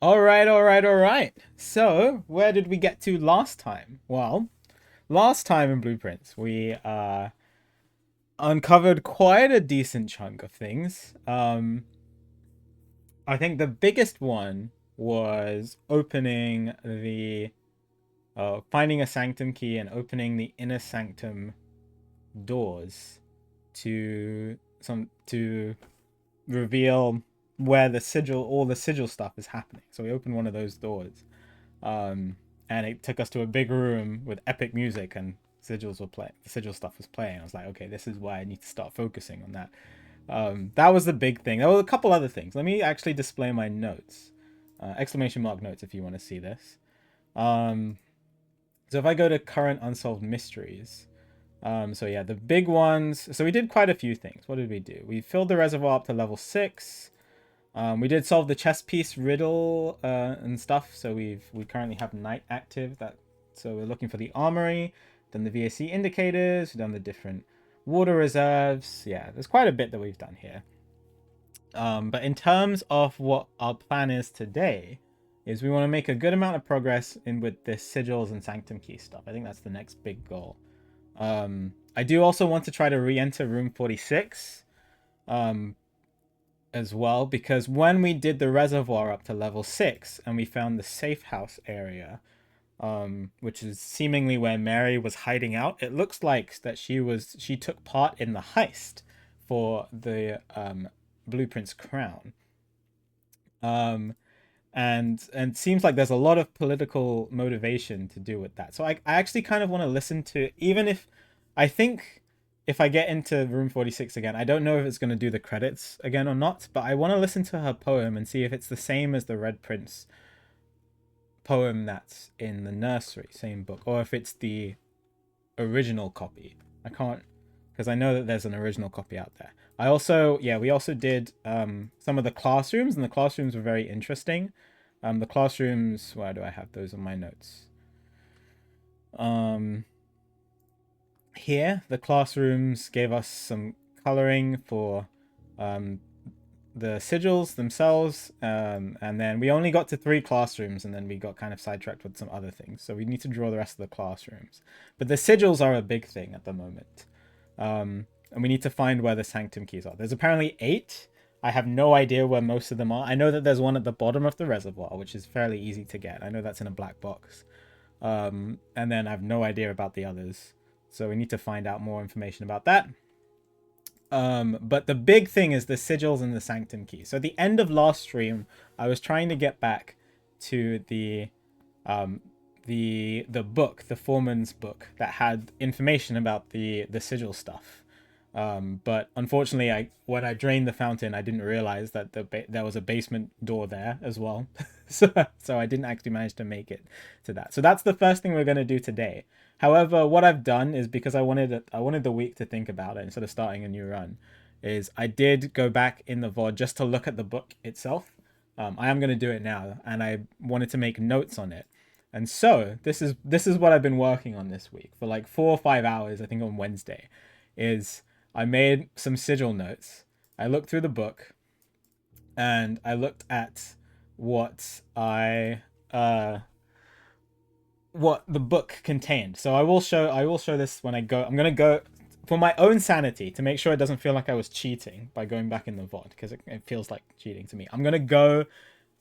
All right. So, where did we get to last time? Well, last time in Blueprints, we uncovered quite a decent chunk of things. I think the biggest one was finding a sanctum key and opening the inner sanctum doors to reveal where all the sigil stuff is happening. So we opened one of those doors, um, and it took us to a big room with epic music and sigils were playing. The sigil stuff was playing. I was like, okay, this is why I need to start focusing on that. That was the big thing. There were a couple other things. Let me actually display my notes, exclamation mark notes, if you want to see this. Um, so if I go to current unsolved mysteries, so yeah, the big ones. So we did quite a few things. What did we do? We filled the reservoir up to level 6. We did solve the chess piece riddle and stuff. So we currently have night active. So we're looking for the armory, then the VAC indicators. We've done the different water reserves. Yeah, there's quite a bit that we've done here. But in terms of what our plan is today, is we want to make a good amount of progress with this sigils and sanctum key stuff. I think that's the next big goal. I do also want to try to re-enter room 46 as well, because when we did the reservoir up to level 6 and we found the safe house area, which is seemingly where Mary was hiding out, it looks like that she took part in the heist for the Blueprint's crown. And seems like there's a lot of political motivation to do with that. So I actually kind of want to listen to, even if I think if I get into room 46 again, I don't know if it's going to do the credits again or not, but I want to listen to her poem and see if it's the same as the Red Prince poem that's in the nursery, same book, or if it's the original copy. I can't, because I know that there's an original copy out there. We also did some of the classrooms, and the classrooms were very interesting. The classrooms, where do I have those on my notes? Here, the classrooms gave us some coloring for the sigils themselves, and then we only got to 3 classrooms, and then we got kind of sidetracked with some other things. So we need to draw the rest of the classrooms. But the sigils are a big thing at the moment. And we need to find where the sanctum keys are. There's apparently 8. I have no idea where most of them are. I know that there's one at the bottom of the reservoir, which is fairly easy to get. I know that's in a black box. And then I have no idea about the others. So we need to find out more information about that. But the big thing is the sigils and the sanctum key. So at the end of last stream, I was trying to get back to the book, the foreman's book, that had information about the sigil stuff. But unfortunately, when I drained the fountain, I didn't realize that there was a basement door there as well. so I didn't actually manage to make it to that. So that's the first thing we're going to do today. However, what I've done is, because I wanted the week to think about it instead of starting a new run, is I did go back in the VOD just to look at the book itself. I am going to do it now, and I wanted to make notes on it. And so this is what I've been working on this week for like 4 or 5 hours. I think on Wednesday, is I made some sigil notes. I looked through the book, and I looked at what what the book contained. So I will show this when I go. I'm gonna go for my own sanity to make sure it doesn't feel like I was cheating by going back in the VOD, because it feels like cheating to me. I'm gonna go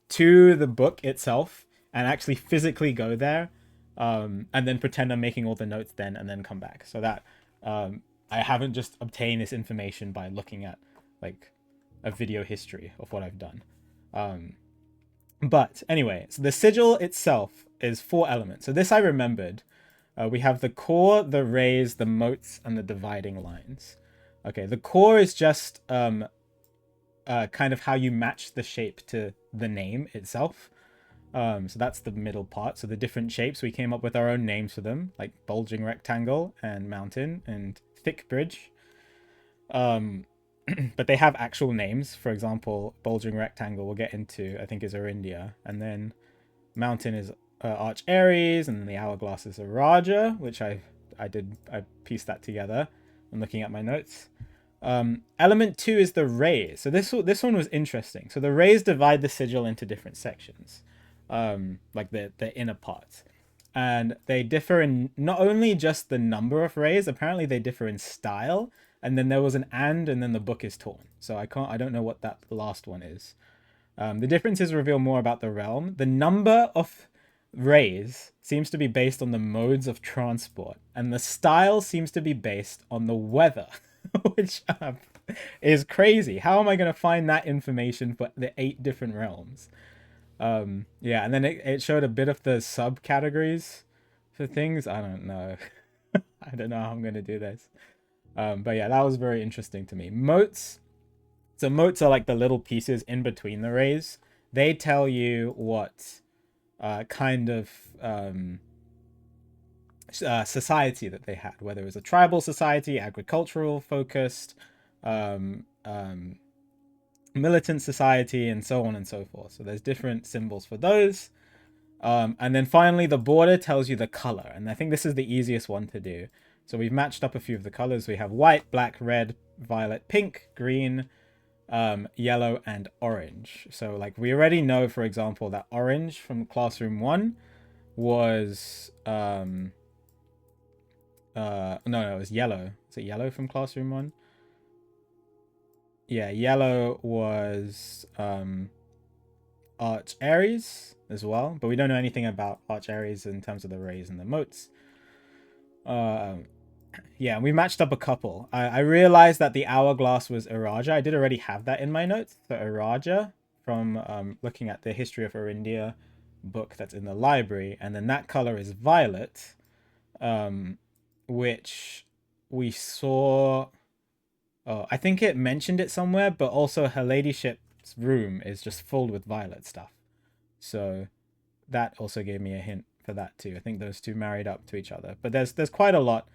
to the book itself and actually physically go there, and then pretend I'm making all the notes then, and then come back, so that I haven't just obtained this information by looking at like a video history of what I've done. But anyway, so the sigil itself is 4 elements. So this I remembered. We have the core, the rays, the motes, and the dividing lines. Okay, the core is just kind of how you match the shape to the name itself. So that's the middle part. So the different shapes, we came up with our own names for them, like bulging rectangle and mountain and thick bridge. But they have actual names. For example, bulging rectangle we'll get into, I think, is Orindia, and then mountain is Arch Aries, and then the hourglass is a Raja, which I pieced that together. I'm looking at my notes. Element 2 is the rays. So this one was interesting. So the rays divide the sigil into different sections, like the inner parts, and they differ in not only just the number of rays. Apparently, they differ in style. And then there was an and then the book is torn. So I don't know what that last one is. The differences reveal more about the realm. The number of rays seems to be based on the modes of transport, and the style seems to be based on the weather, which is crazy. How am I going to find that information for the 8 different realms? Yeah, and then it showed a bit of the subcategories for things. I don't know. I don't know how I'm going to do this. But yeah, that was very interesting to me. Moats. So moats are like the little pieces in between the rays. They tell you what kind of society that they had, whether it was a tribal society, agricultural focused, militant society, and so on and so forth. So there's different symbols for those. And then finally, the border tells you the color. And I think this is the easiest one to do. So we've matched up a few of the colors. We have white, black, red, violet, pink, green, yellow, and orange. So like we already know, for example, that orange from classroom 1 was no, it was yellow. Is it yellow from classroom 1? Yeah, yellow was Arch Aries as well, but we don't know anything about Arch Aries in terms of the rays and the moats. Yeah, we matched up a couple. I realized that the hourglass was Araja. I did already have that in my notes. So Araja from looking at the History of Arindia book that's in the library, and then that color is violet, which we saw. Oh, I think it mentioned it somewhere, but also her ladyship's room is just filled with violet stuff. So that also gave me a hint for that too. I think those two married up to each other. But there's quite a lot.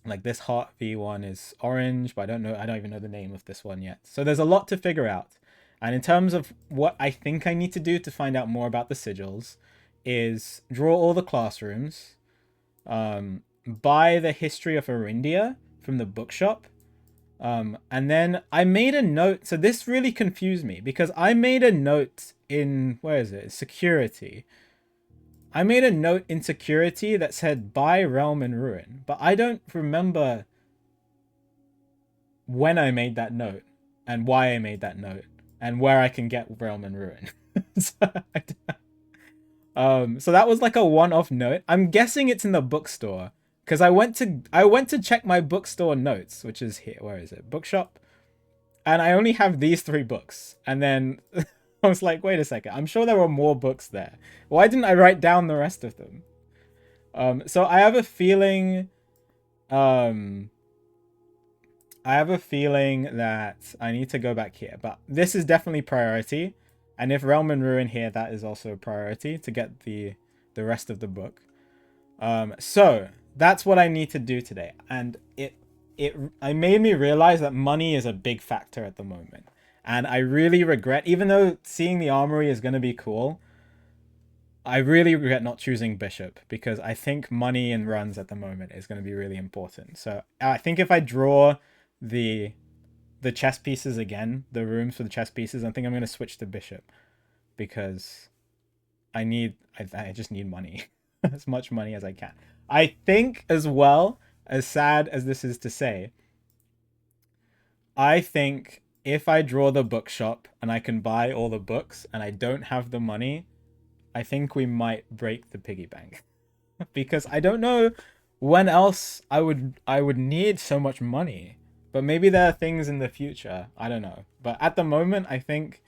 Like this Heart V one is orange, but I don't even know the name of this one yet. So there's a lot to figure out. And in terms of what I think I need to do to find out more about the sigils is draw all the classrooms, buy the History of Arindia from the bookshop. And then I made a note. So this really confused me because I made a note in, where is it? Security. I made a note in security that said buy Realm and Ruin, but I don't remember when I made that note and why I made that note and where I can get Realm and Ruin. So that was like a one-off note. I'm guessing it's in the bookstore because I went to check my bookstore notes, which is here. Where is it? Bookshop. And I only have these 3 books. And then I was like, wait a second. I'm sure there were more books there. Why didn't I write down the rest of them? So I have a feeling that I need to go back here. But this is definitely priority. And if Realm and Ruin here, that is also a priority to get the rest of the book. So that's what I need to do today. And it made me realize that money is a big factor at the moment. And I really regret, even though seeing the armory is going to be cool, I really regret not choosing Bishop because I think money in runs at the moment is going to be really important. So I think if I draw the chess pieces again, the rooms for the chess pieces, I think I'm going to switch to Bishop because I just need money, as much money as I can. I think as well, as sad as this is to say, I think if I draw the bookshop and I can buy all the books and I don't have the money, I think we might break the piggy bank. Because I don't know when else I would need so much money. But maybe there are things in the future. I don't know. But at the moment, I think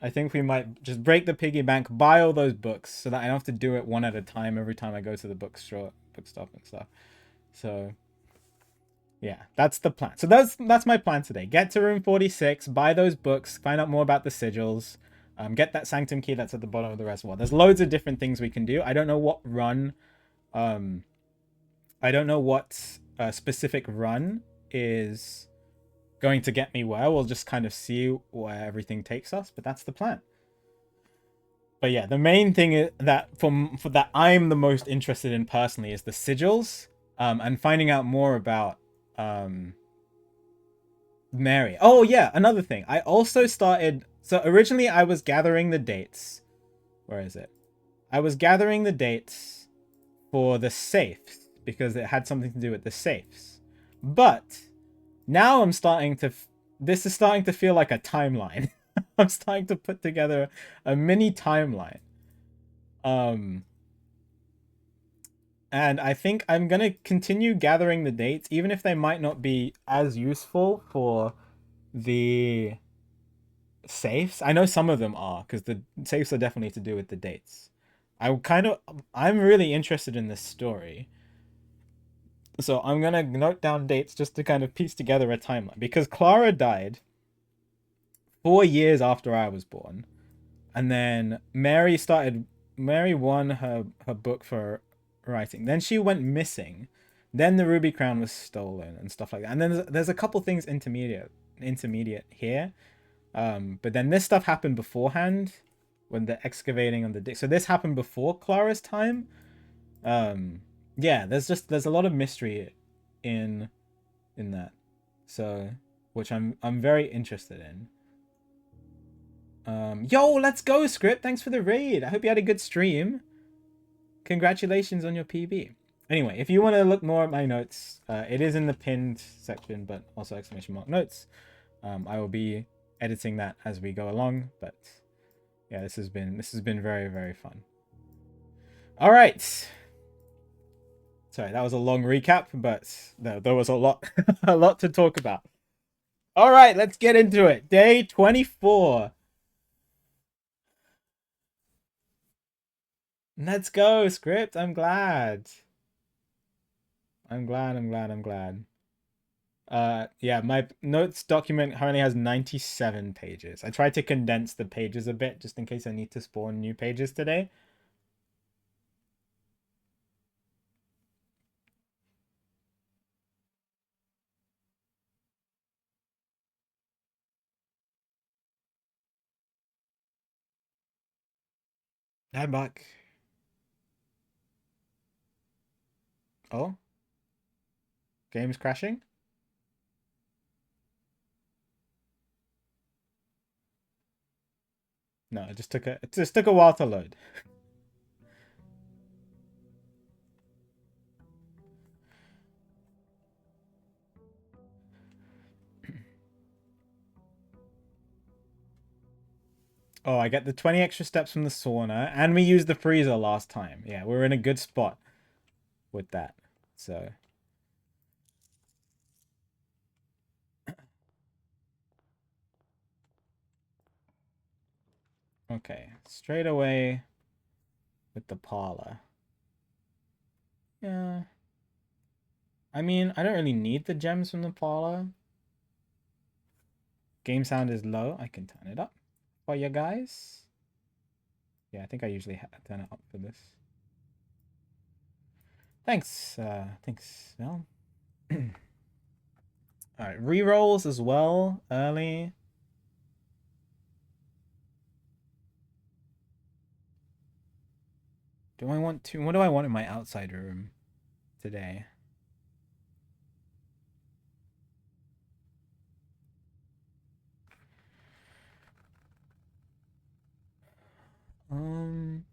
we might just break the piggy bank, buy all those books so that I don't have to do it one at a time every time I go to the bookstop and stuff. So yeah, that's the plan. So that's my plan today. Get to room 46, buy those books, find out more about the sigils, get that sanctum key that's at the bottom of the reservoir. There's loads of different things we can do. I don't know what run, I don't know what specific run is going to get me where. We'll just kind of see where everything takes us, but that's the plan. But yeah, the main thing is that for that I'm the most interested in personally is the sigils, and finding out more about um Mary. Oh yeah, another thing. I also started. So originally I was gathering the dates. Where is it? I was gathering the dates for the safes because it had something to do with the safes. But now I'm starting to. This is starting to feel like a timeline. I'm starting to put together a mini timeline. Um, and I think I'm gonna continue gathering the dates, even if they might not be as useful for the safes. I know some of them are because the safes are definitely to do with the dates. I'm really interested in this story, so I'm gonna note down dates just to kind of piece together a timeline because Clara died 4 years after I was born, and then Mary won her book for writing. Then she went missing. Then the Ruby Crown was stolen and stuff like that. And then there's a couple things intermediate here. But then this stuff happened beforehand when the excavating on the dig. So this happened before Clara's time. Yeah, there's a lot of mystery in that. So which I'm very interested in. Yo, let's go, Script. Thanks for the raid. I hope you had a good stream. Congratulations on your PB. Anyway, if you want to look more at my notes, it is in the pinned section, but also exclamation mark notes. I will be editing that as we go along, but yeah, this has been very, very fun. All right. Sorry, that was a long recap, but there was a lot a lot to talk about. All right, let's get into it. Day 24. Let's go, Script. I'm glad. I'm glad, I'm glad, I'm glad. Yeah, my notes document currently has 97 pages. I tried to condense the pages a bit just in case I need to spawn new pages today. Hi, Buck. Oh, game's crashing? No, it just took a while to load. Oh, I get the 20 extra steps from the sauna, and we used the freezer last time. Yeah, we're in a good spot with that. So, okay. Straight away with the parlor. Yeah. I mean, I don't really need the gems from the parlor. Game sound is low. I can turn it up for you guys. Yeah, I think I usually turn it up for this. Thanks. Thanks, Mel. Alright, rerolls as well, early. What do I want in my outside room today? Um,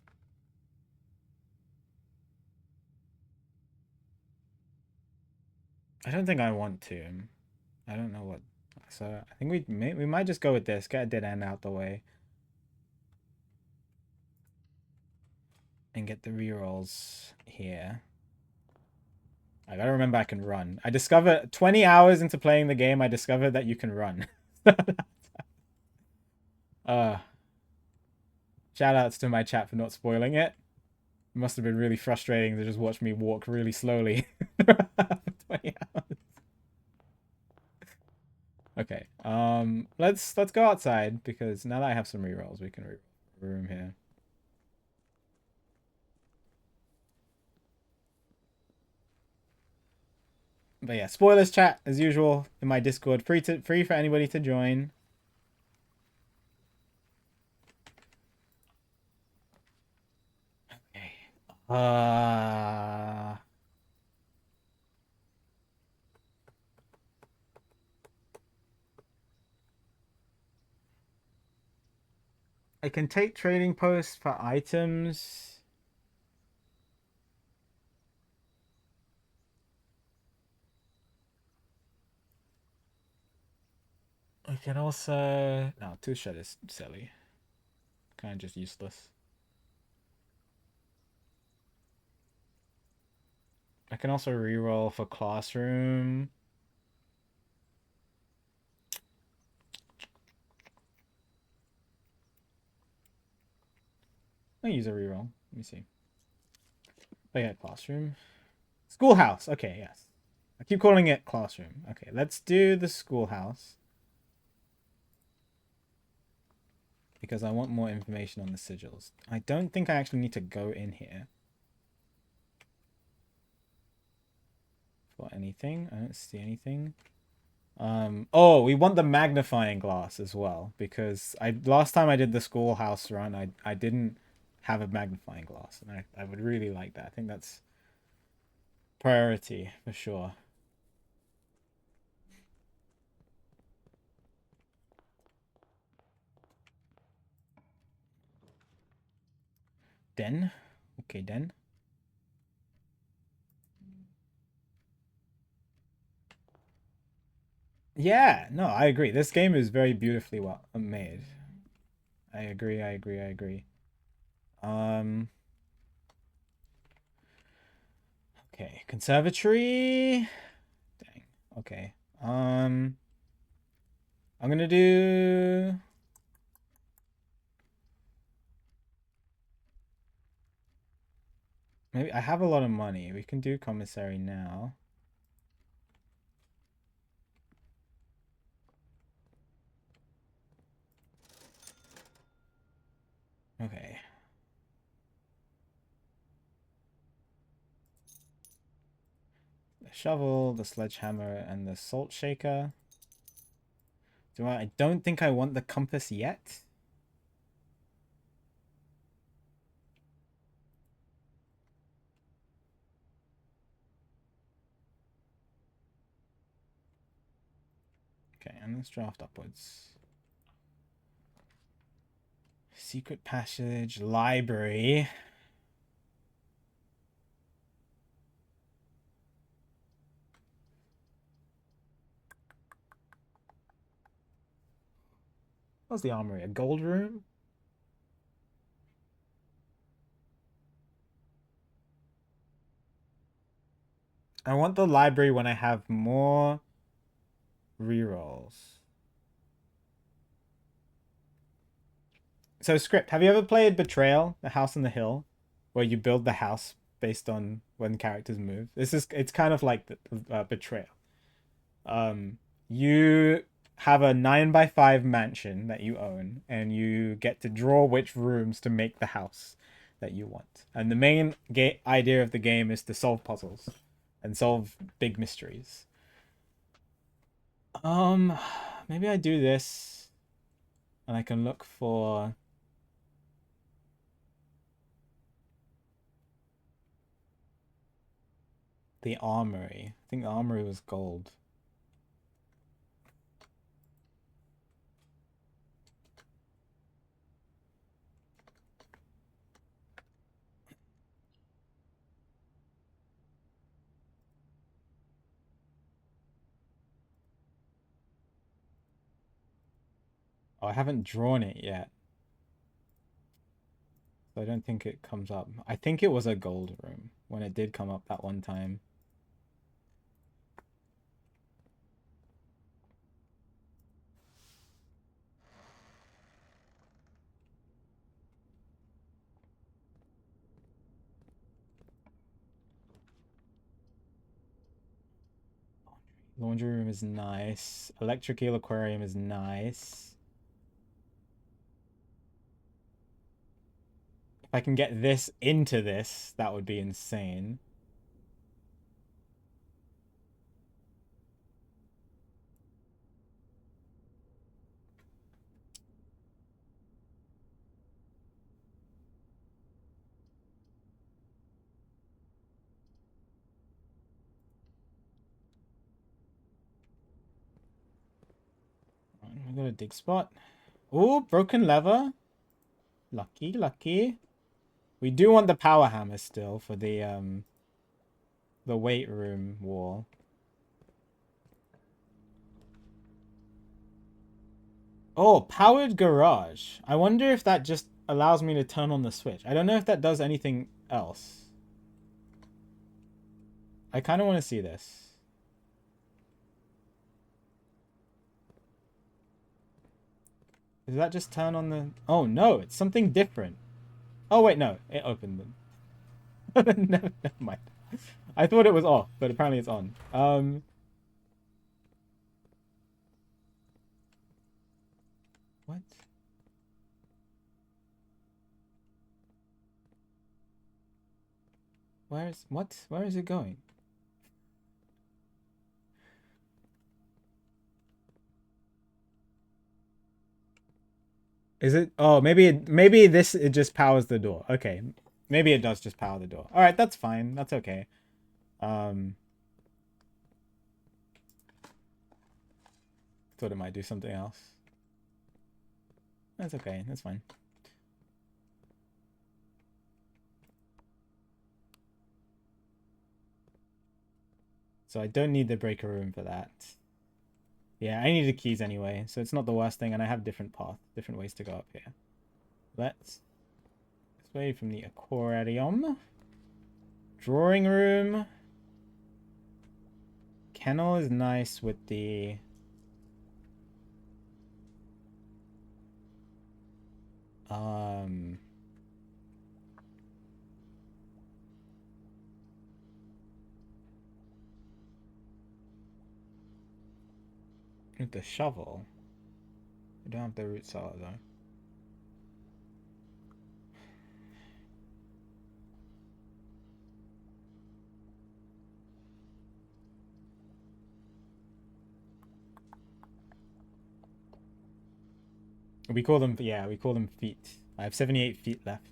I don't think I want to. I don't know what. So I think we might just go with this. Get a dead end out the way, and get the rerolls here. I gotta remember I can run. I discovered 20 hours into playing the game. I discovered that you can run. uh, shout outs to my chat for not spoiling it. It must have been really frustrating to just watch me walk really slowly for 20 hours. Okay. Let's go outside because now that I have some rerolls, we can room here. But yeah, spoilers chat as usual in my Discord. Free for anybody to join. Okay. Uh I can take trading posts for items. I can also... No, two shot is silly. Kind of just useless. I can also reroll for classroom. I'll use a reroll. Let me see. Oh yeah, classroom. Schoolhouse. Okay, yes. I keep calling it classroom. Okay, let's do the schoolhouse. Because I want more information on the sigils. I don't think I actually need to go in here for anything. I don't see anything. Oh, we want the magnifying glass as well, because last time I did the schoolhouse run, I didn't have a magnifying glass, and I would really like that. I think that's priority for sure. Den? Okay, Den. Yeah, no, I agree. This game is very beautifully well made. I agree, I agree, I agree. Okay, conservatory. Dang. Okay. I'm gonna do... Maybe I have a lot of money. We can do commissary now. Okay. The shovel, the sledgehammer, and the salt shaker. I don't think I want the compass yet. Okay, and let's draft upwards. Secret passage, library. What's the armory? A gold room? I want the library when I have more rerolls. So, Script, have you ever played Betrayal, The House on the Hill, where you build the house based on when characters move? It's kind of like the Betrayal. You have a 9x5 mansion that you own, and you get to draw which rooms to make the house that you want. And the main idea of the game is to solve puzzles and solve big mysteries. Um, Maybe I do this, and I can look for the armory. I think the armory was gold. Oh, I haven't drawn it yet. So I don't think it comes up. I think it was a gold room when it did come up that one time. Laundry room is nice. Electric eel aquarium is nice. If I can get this into this, that would be insane. I got a dig spot. Oh, broken lever. Lucky, lucky. We do want the power hammer still for the weight room wall. Oh, powered garage. I wonder if that just allows me to turn on the switch. I don't know if that does anything else. I kind of want to see this. Does that just turn on the... Oh, no, it's something different. Oh, wait, no. It opened them. Never mind. I thought it was off, but apparently it's on. What? What? Where is it going? Is it? Oh, maybe this it just powers the door. Okay, maybe it does just power the door. All right, that's fine. That's okay. Thought it might do something else. That's okay. That's fine. So I don't need the breaker room for that. Yeah, I need the keys anyway, so it's not the worst thing, and I have different ways to go up here. Let's away from the aquarium. Drawing room. Kennel is nice with the... With the shovel. We don't have the root cellar though. We call them, yeah, we call them feet. I have 78 feet left.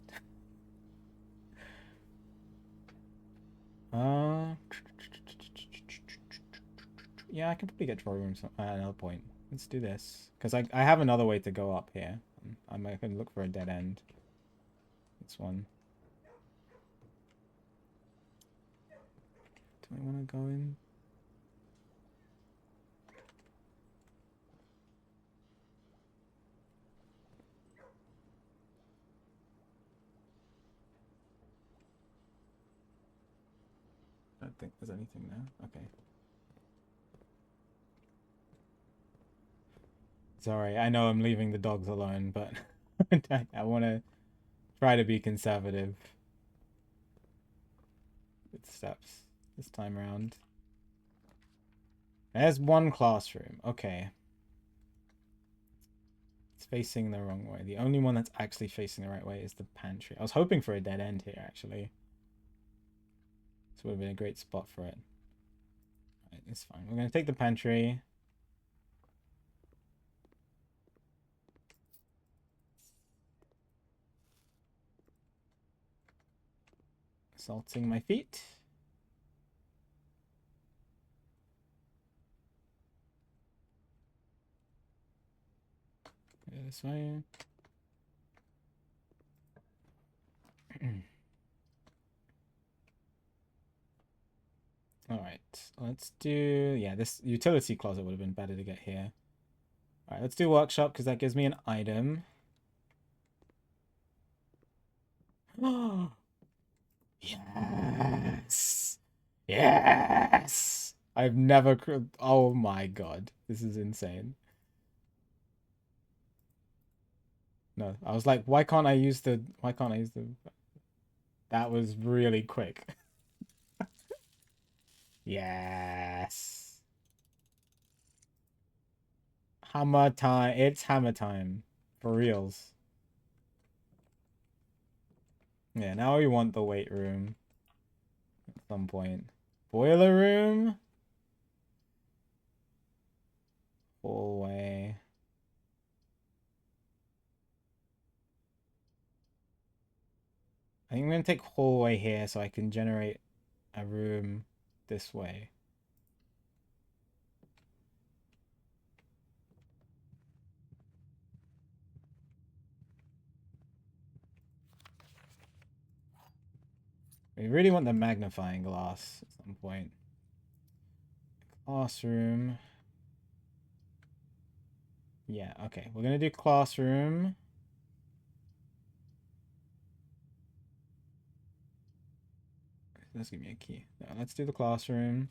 Yeah, I can probably get drawing room at another point. Let's do this. Because I have another way to go up here. I can look for a dead end. This one. Do I want to go in? I don't think there's anything there. Okay. Sorry, I know I'm leaving the dogs alone, but I want to try to be conservative with steps this time around. There's one classroom. Okay. It's facing the wrong way. The only one that's actually facing the right way is the pantry. I was hoping for a dead end here, actually. This would have been a great spot for it. Right, it's fine. We're going to take the pantry. Salting my feet. Go this way. Alright, let's do... Yeah, this utility closet would have been better to get here. Alright, let's do workshop, because that gives me an item. Yes! Yes! I've never... Oh my god. This is insane. No, I was like, why can't I use the... Why can't I use the... That was really quick. Yes. Hammer time. It's hammer time. For reals. Yeah, now we want the weight room. At some point. Boiler room. Hallway. I think I'm going to take hallway here so I can generate a room this way. We really want the magnifying glass at some point. Classroom. Yeah, okay. We're gonna do classroom. Let's give me a key. No, let's do the classroom.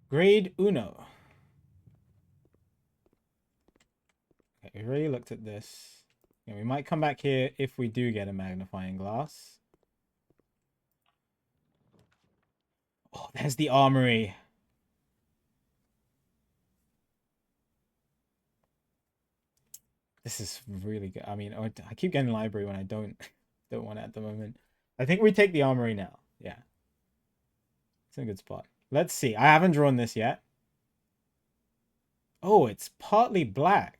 Grade Uno. Okay, we already looked at this. Yeah, we might come back here if we do get a magnifying glass. Oh, there's the armory. This is really good. I mean, I keep getting library when I don't want it at the moment. I think we take the armory now. Yeah. It's in a good spot. Let's see. I haven't drawn this yet. Oh, it's partly black.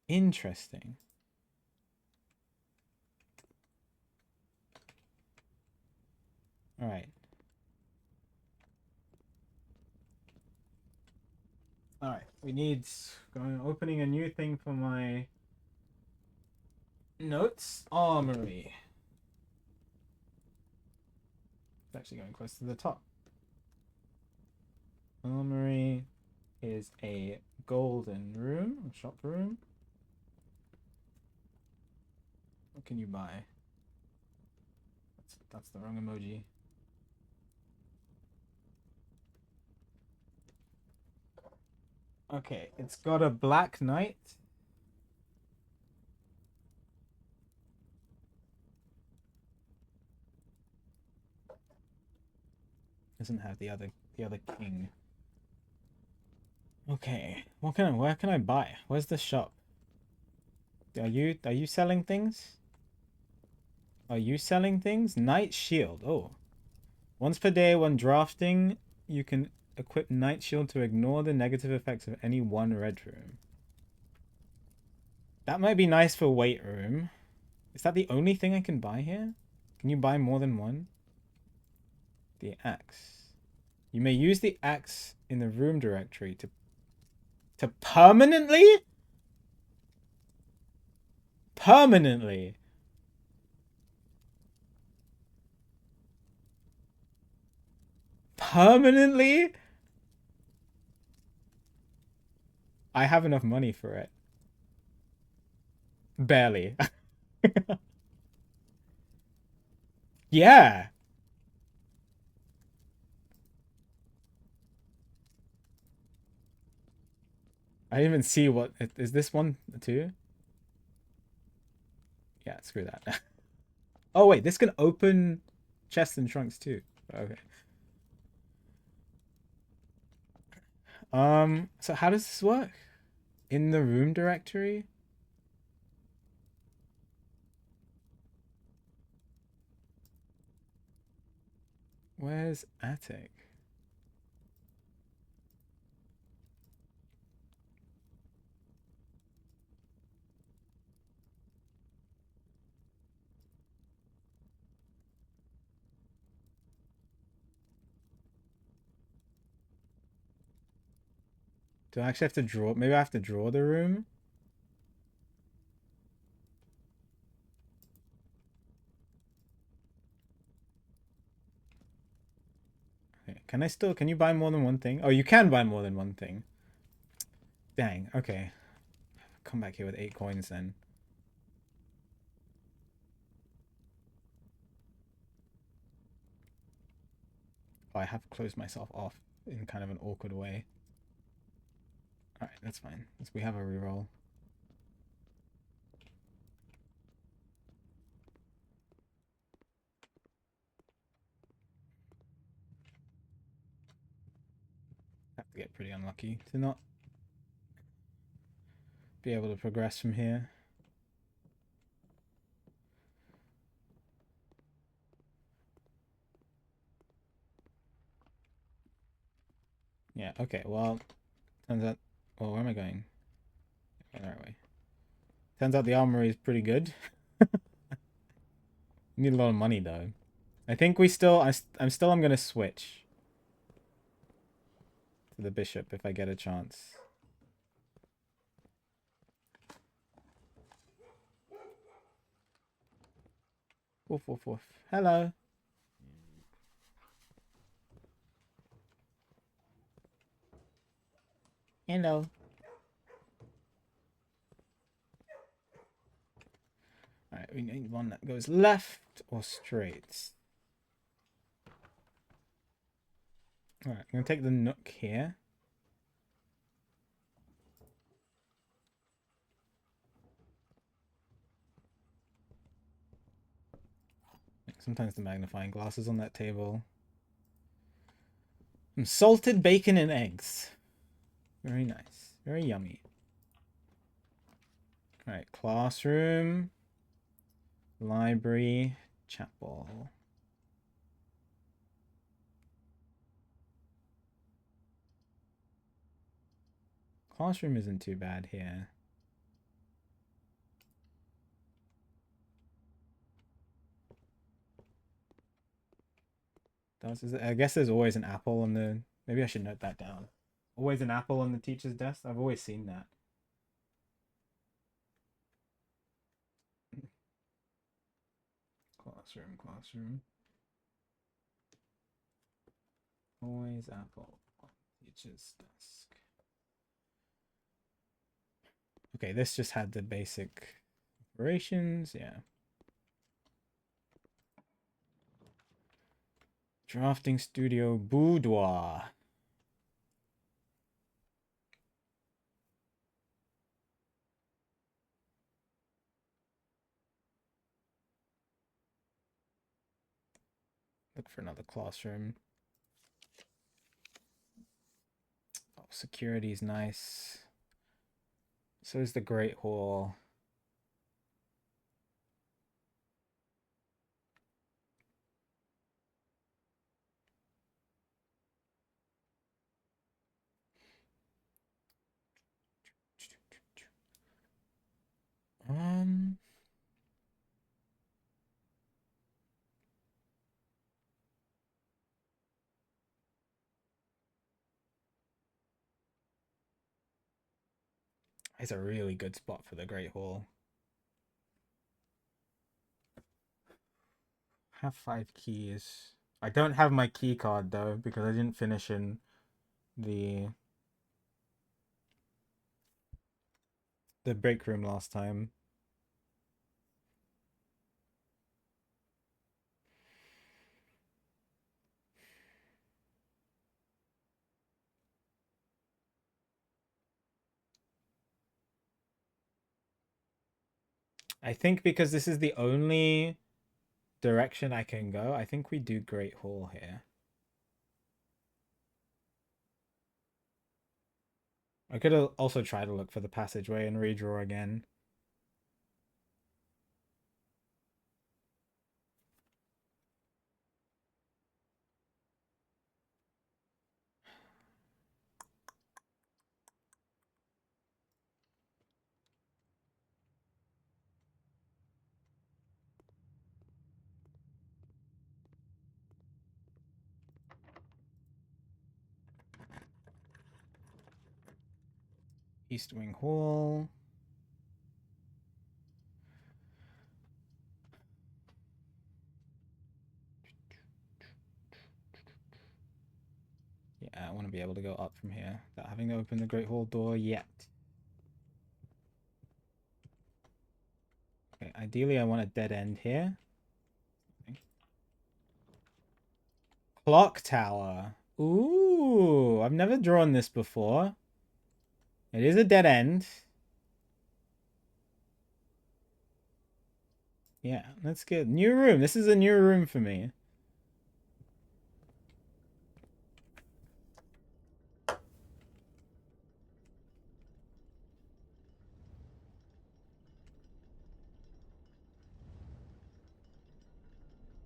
Interesting. All right. All right. We need opening a new thing for my notes. Armory. It's actually going close to the top. Armory is a golden room, a shop room. What can you buy? That's the wrong emoji. Okay, it's got a black knight. Doesn't have the other king. Okay, where can I buy? Where's the shop? Are you selling things? Are you selling things? Knight shield. Oh. Once per day when drafting, you can equip Knight shield to ignore the negative effects of any one red room. That might be nice for weight room. Is that the only thing I can buy here? Can you buy more than one? The axe. You may use the axe in the room directory to permanently? Permanently. Permanently? I have enough money for it. Barely. Yeah. I didn't even see what is this one too? Yeah, screw that. Oh wait, this can open chests and trunks too. Okay. So how does this work? In the room directory? Where's attic? Do I actually have to draw? Maybe I have to draw the room? Okay. Can you buy more than one thing? Oh, you can buy more than one thing. Dang, okay. Come back here with 8 coins then. Oh, I have closed myself off in kind of an awkward way. Alright, that's fine. We have a reroll. Have to get pretty unlucky to not be able to progress from here. Yeah, okay, well, turns out... Well, where am I going? Going the right way. Turns out the armory is pretty good. Need a lot of money, though. I think I'm gonna switch to the bishop if I get a chance. Woof, woof, woof. Hello. Hello. Alright, we need one that goes left or straight. Alright, I'm going to take the nook here. Sometimes the magnifying glass is on that table. Some salted bacon and eggs. Very nice. Very yummy. Alright, classroom, library, chapel. Classroom isn't too bad here. I guess there's always an apple on the... Maybe I should note that down. Always an apple on the teacher's desk? I've always seen that. Classroom. Always apple on teacher's desk. Okay, this just had the basic operations, yeah. Drafting studio boudoir. Look for another classroom. Oh, security's nice. So is the Great Hall. It's a really good spot for the Great Hall. Have 5 keys. I don't have my key card though because I didn't finish in the break room last time. I think because this is the only direction I can go, I think we do Great Hall here. I could also try to look for the passageway and redraw again. East Wing Hall. Yeah, I want to be able to go up from here without having to open the Great Hall door yet. Okay, ideally I want a dead end here. Clock tower. Ooh, I've never drawn this before. It is a dead end. Yeah, that's good. New room. This is a new room for me.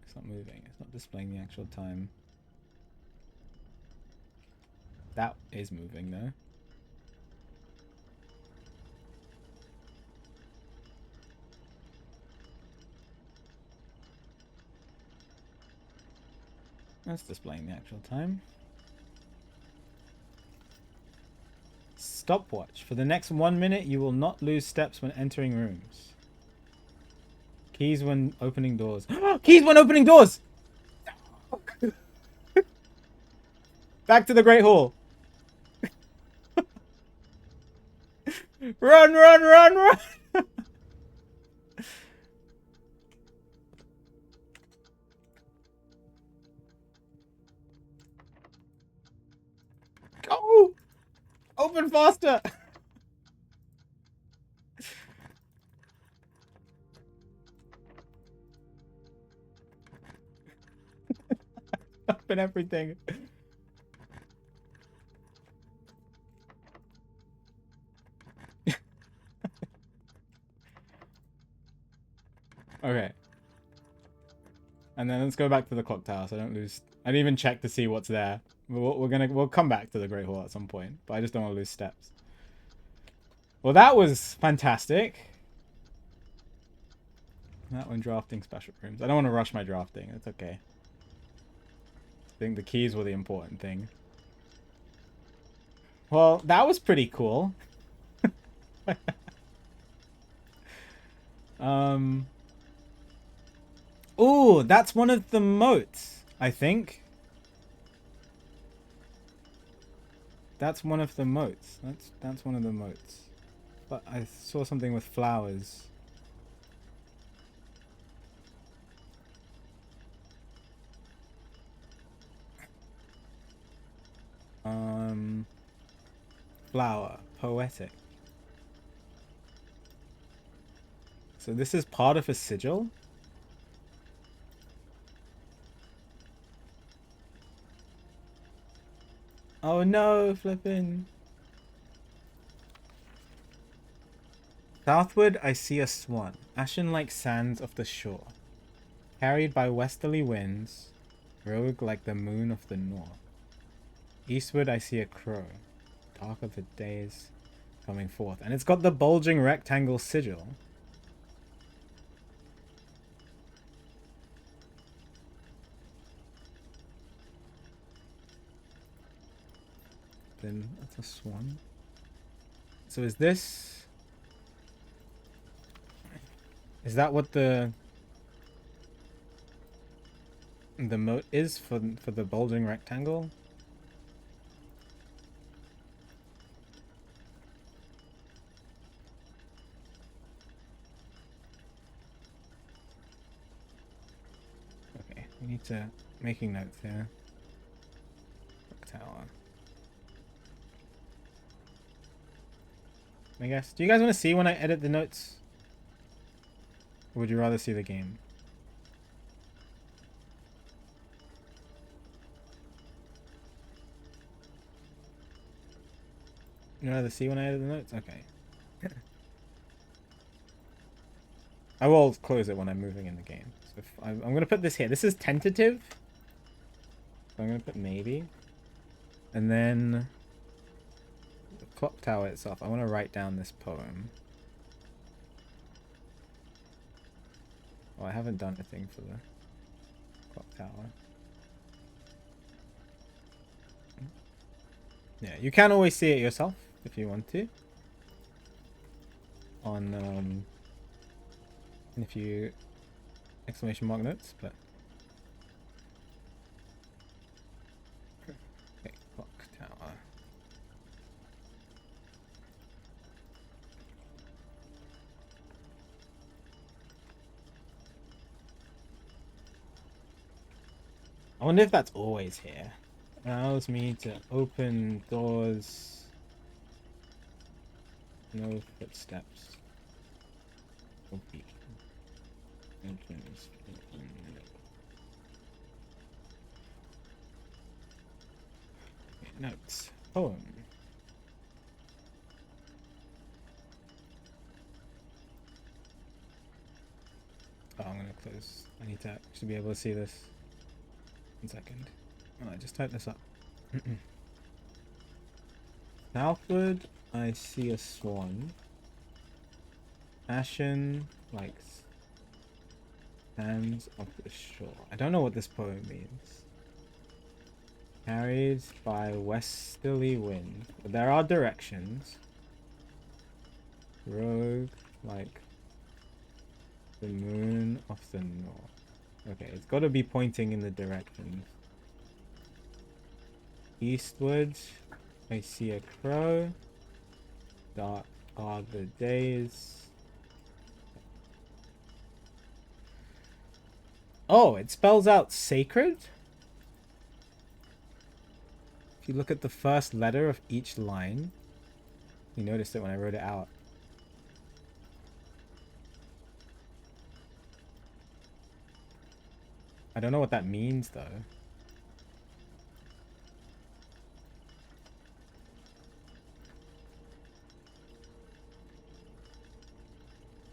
It's not moving. It's not displaying the actual time. That is moving though. That's displaying the actual time. Stopwatch. For the next 1 minute, you will not lose steps when entering rooms. Keys when opening doors. Keys when opening doors! Back to the Great Hall. Run, run, run, run! Go! Open faster! Open everything. Okay. And then let's go back to the clock tower so I don't lose... I didn't even check to see what's there. We'll come back to the Great Hall at some point, but I just don't want to lose steps. Well, that was fantastic. That one, drafting special rooms. I don't want to rush my drafting. It's okay. I think the keys were the important thing. Well, that was pretty cool. Oh, that's one of the moats, I think. That's one of the moats. That's one of the moats. But I saw something with flowers. Flower. Poetic. So this is part of a sigil? Oh no, flipping. Southward I see a swan, ashen-like sands of the shore, carried by westerly winds, rogue like the moon of the north. Eastward I see a crow, dark of the days coming forth. And it's got the bulging rectangle sigil. Then that's a swan. So is this... Is that what the moat is for the bulging rectangle? Okay, we need to making notes here. Tower. I guess. Do you guys want to see when I edit the notes? Or would you rather see the game? You'd rather see when I edit the notes? Okay. I will close it when I'm moving in the game. So if I'm going to put this here. This is tentative. So I'm going to put maybe. And then the clock tower itself. I want to write down this poem. Oh, I haven't done a thing for the clock tower. Yeah, you can always see it yourself if you want to. On if you exclamation mark notes, but okay, clock tower. I wonder if that's always here. Allows me to open doors. No footsteps. Okay. Entrance. Okay, notes. Poem. Oh, I'm gonna close. I need to actually be able to see this. 1 second. Oh, I just typed this up. Southward, I see a swan. Ashen, like sands of the shore. I don't know what this poem means. Carried by westerly wind. But there are directions. Rogue, like The moon of the north. Okay, it's got to be pointing in the directions. Eastward, I see a crow. Dark are the days. Oh, it spells out sacred? If you look at the first letter of each line, you noticed it when I wrote it out. I don't know what that means, though.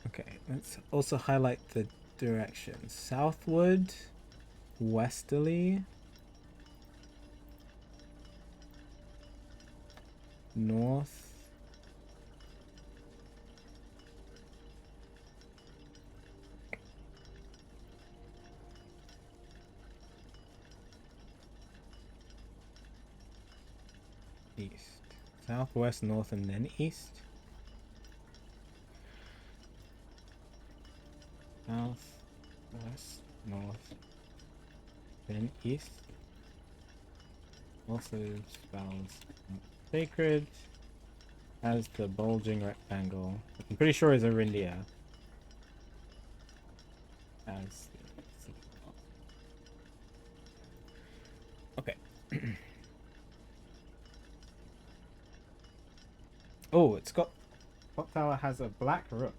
Okay, let's also highlight the direction. Southward, westerly, north, east. Southwest, north, and then east. South, west, north, then east. Also spells sacred as the bulging rectangle. I'm pretty sure is Arindia. As okay. Oh, it's got. Clock Tower has a black rook.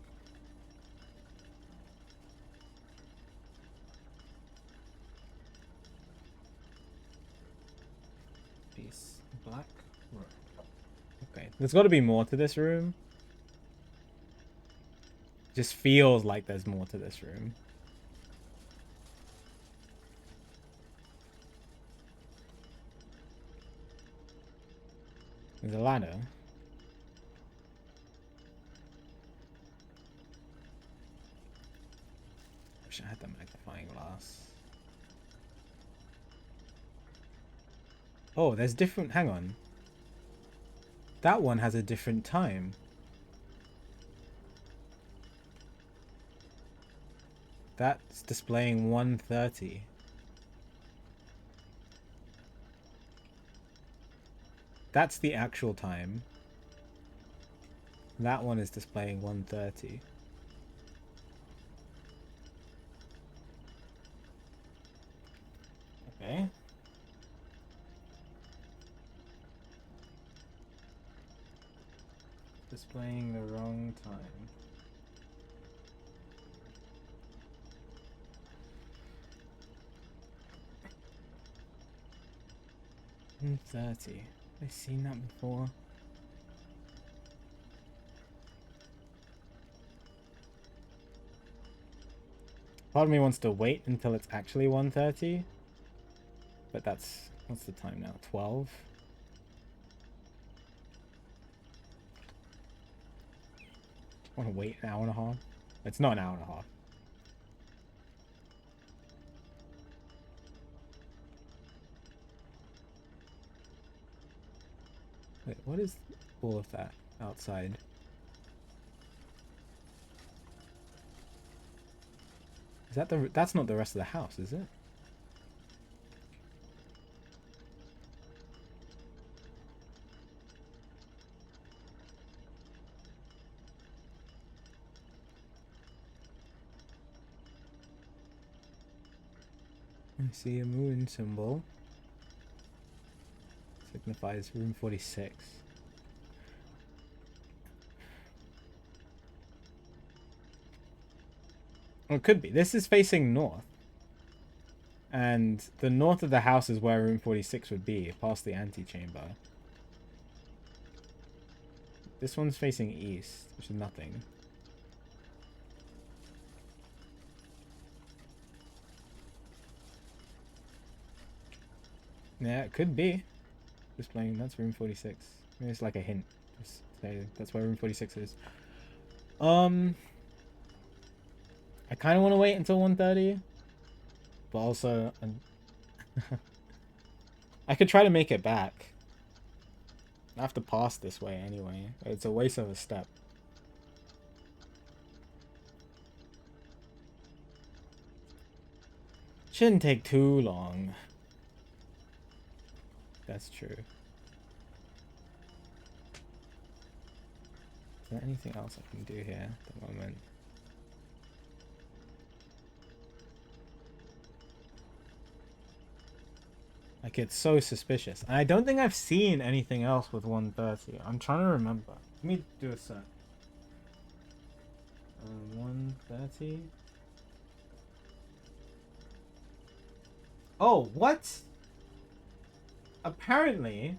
Piece black rook. Okay, there's got to be more to this room. Just feels like there's more to this room. There's a ladder. Wish I had the magnifying glass. Oh, there's different... Hang on. That one has a different time. That's displaying 1:30. That's the actual time. That one is displaying 1:30. Okay. Displaying the wrong time. $1:30. I've seen that before. Part of me wants to wait until it's actually 1:30. But that's... What's the time now? 12? I want to wait an hour and a half. It's not an hour and a half. Wait, what is all of that outside? Is that the... That's not the rest of the house, is it? I see a moon symbol. Signifies room 46. Oh, it could be. This is facing north. And the north of the house is where room 46 would be, past the antechamber. This one's facing east, which is nothing. Yeah, it could be. Displaying, that's room 46. Maybe it's like a hint. Just say that's where room 46 is. I kind of want to wait until 1:30. But also... I could try to make it back. I have to pass this way anyway. It's a waste of a step. Shouldn't take too long. That's true. Is there anything else I can do here at the moment? Like, it's so suspicious. And I don't think I've seen anything else with 130. I'm trying to remember. Let me do a search. 130. Oh, what? Apparently,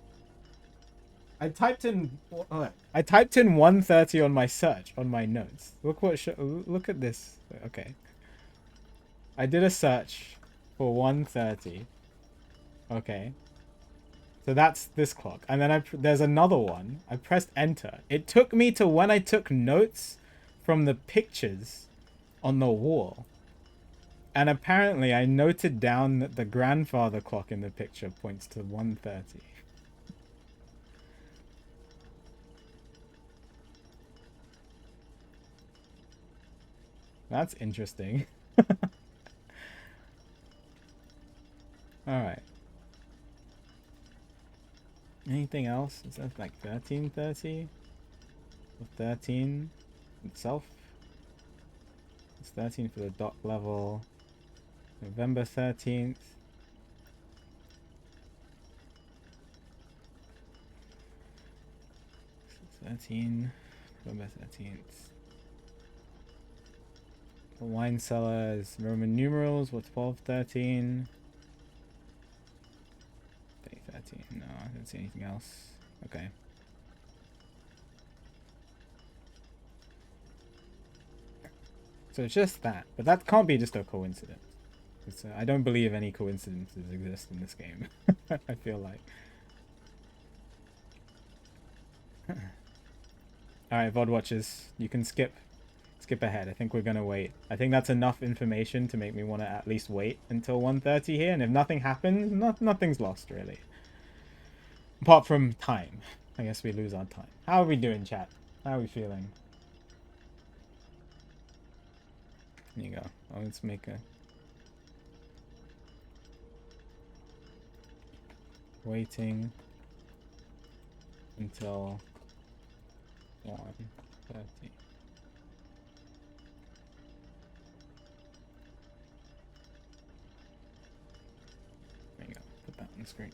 I typed in 130 on my search on my notes. Look at this. Okay. I did a search for 130. Okay. So that's this clock. And then there's another one. I pressed enter. It took me to when I took notes from the pictures on the wall. And apparently I noted down that the grandfather clock in the picture points to 130. That's interesting. Alright. Anything else? Is that like 1330? Or 13 itself? It's 13 for the dot level. November 13th. November 13th. The wine cellar is Roman numerals. What's 1213? 13. No, I didn't see anything else. Okay. So it's just that. But that can't be just a coincidence. I don't believe any coincidences exist in this game. I feel like. Alright, VOD watchers. You can skip ahead. I think we're gonna wait. I think that's enough information to make me want to at least wait until 1:30 here. And if nothing happens, nothing's lost, really. Apart from time. I guess we lose our time. How are we doing, chat? How are we feeling? There you go. Oh, let's make a... Waiting until 1:30. There you go. Put that on the screen.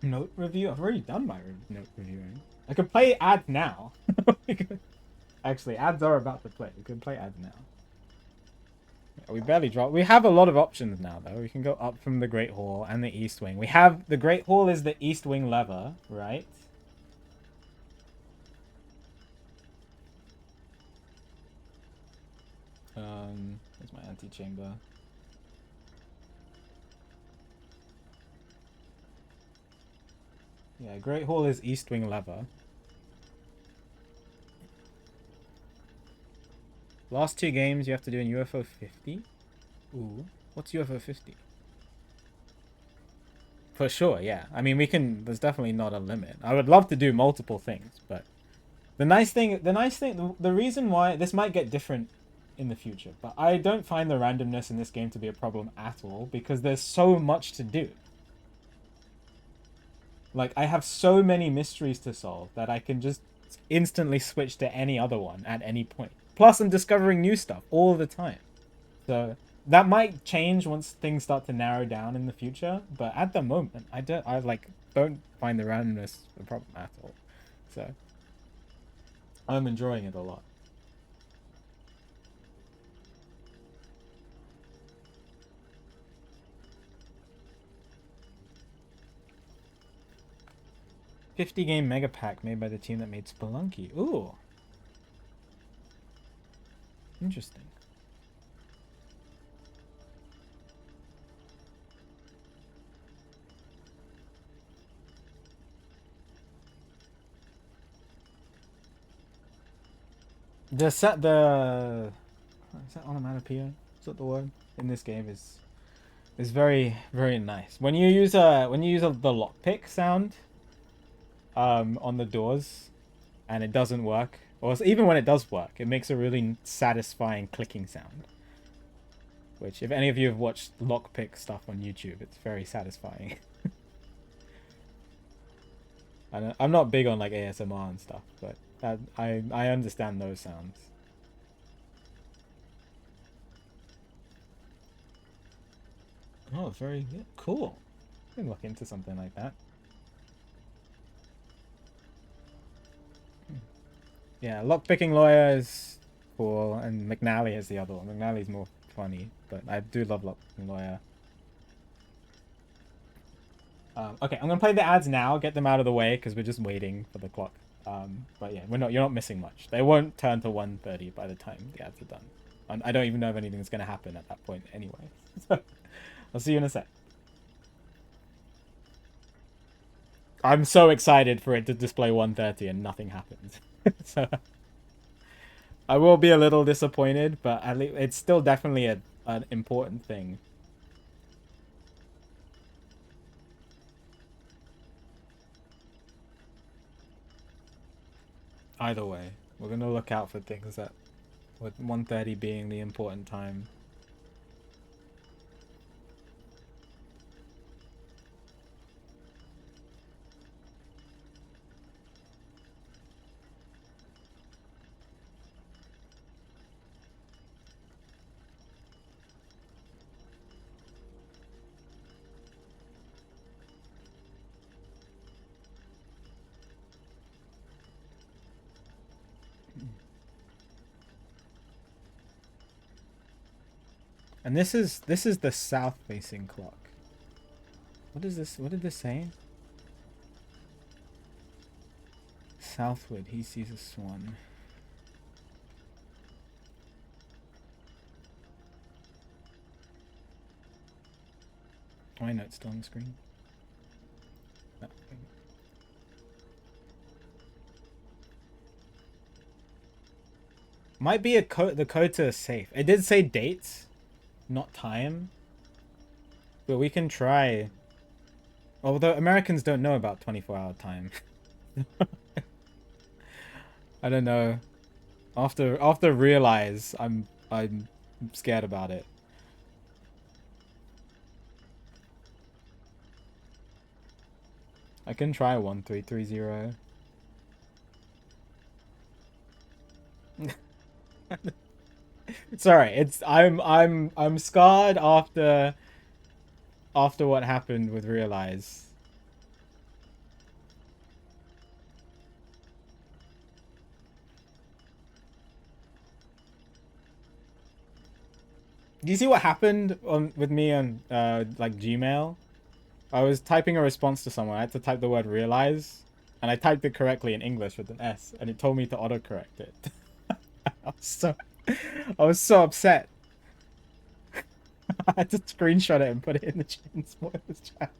Note review? I've already done my note reviewing. I could play ads now. Actually, ads are about to play. We can play ads now. We barely drop. We have a lot of options now, though. We can go up from the Great Hall and the East Wing. We have... The Great Hall is the East Wing lever, right? There's my antechamber. Yeah, Great Hall is East Wing lever. Last two games, you have to do in UFO 50. Ooh, what's UFO 50? For sure, yeah. I mean, we can... There's definitely not a limit. I would love to do multiple things, but... The reason why... This might get different in the future, but I don't find the randomness in this game to be a problem at all, because there's so much to do. Like, I have so many mysteries to solve that I can just instantly switch to any other one at any point. Plus, I'm discovering new stuff all the time. So, that might change once things start to narrow down in the future. But at the moment, I don't find the randomness a problem at all. So, I'm enjoying it a lot. $50-game mega pack made by the team that made Spelunky. Ooh. Interesting. Is that onomatopoeia? Is that the word? In this game is very, very nice. When you use the lockpick sound on the doors and it doesn't work, or even when it does work, it makes a really satisfying clicking sound. which if any of you have watched lockpick stuff on YouTube, it's very satisfying. I'm not big on like ASMR and stuff, but I understand those sounds. Oh, very good. Cool. I can look into something like that. Yeah, lockpicking lawyer is cool, and McNally is the other one. McNally's more funny, but I do love lockpicking lawyer. Okay, I'm gonna play the ads now, get them out of the way because we're just waiting for the clock. But yeah, you're not missing much. They won't turn to 1:30 by the time the ads are done. And I don't even know if anything's gonna happen at that point anyway. So I'll see you in a sec. I'm so excited for it to display 1:30 and nothing happens. So I will be a little disappointed, but at least it's still definitely an important thing. Either way, we're gonna look out for things that, with 1:30 being the important time. And this is the south facing clock. What is this? What did this say? Southward, he sees a swan. Oh, I know it's still on the screen. Oh, okay. Might be the code to a safe. It did say dates, not time. But we can try. Although Americans don't know about 24-hour time. I don't know. After realize, I'm scared about it. I can try 1330. Sorry, I'm scarred after what happened with realize. Do you see what happened with me on like Gmail? I was typing a response to someone. I had to type the word realize, and I typed it correctly in English with an S, and it told me to autocorrect it. I was so upset. I had to screenshot it and put it in the chat.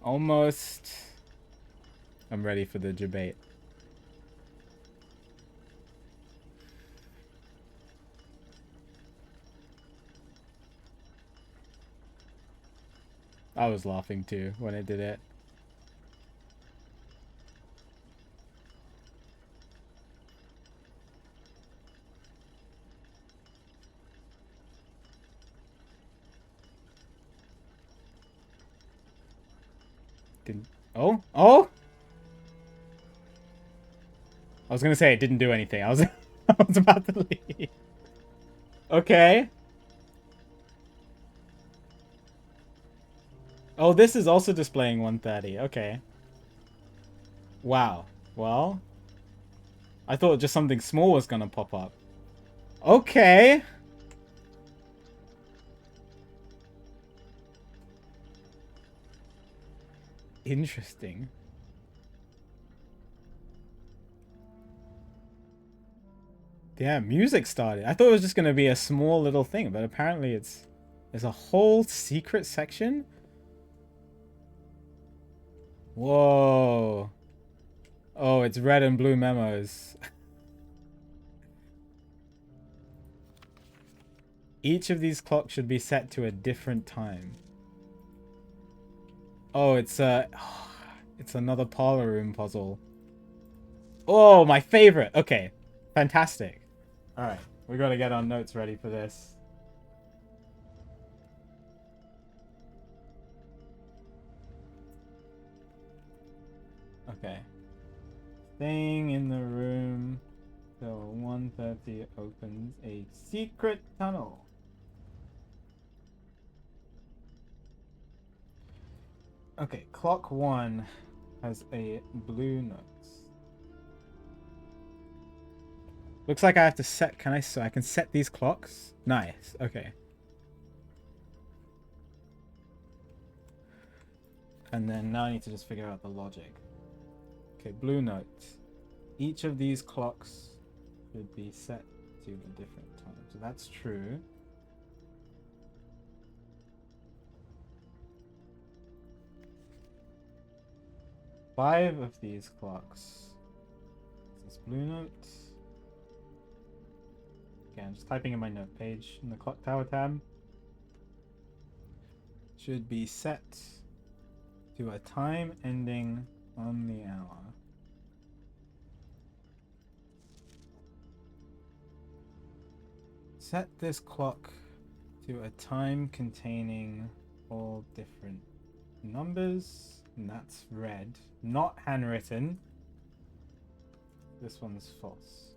Almost. I'm ready for the debate. I was laughing too when I did it. Oh? I was gonna say it didn't do anything. I was about to leave. Okay. Oh, this is also displaying 1:30. Okay. Wow. Well, I thought just something small was gonna pop up. Okay. Interesting. Yeah, music started. I thought it was just gonna be a small little thing, but apparently there's a whole secret section. Whoa. Oh, it's red and blue memos. Each of these clocks should be set to a different time. Oh, it's It's another parlor room puzzle. Oh, my favorite. Okay. Fantastic. Alright. We gotta get our notes ready for this. Okay. Staying in the room till 1:30 opens a secret tunnel. Okay, clock 1 has a blue note. Looks like I have to set, so I can set these clocks? Nice, okay. And then now I need to just figure out the logic. Okay, blue notes. Each of these clocks should be set to a different time. So that's true. Five of these clocks. Is this blue note? Okay, I'm just typing in my note page in the clock tower tab. Should be set to a time ending on the hour. Set this clock to a time containing all different numbers, and that's red. Not handwritten. This one's false.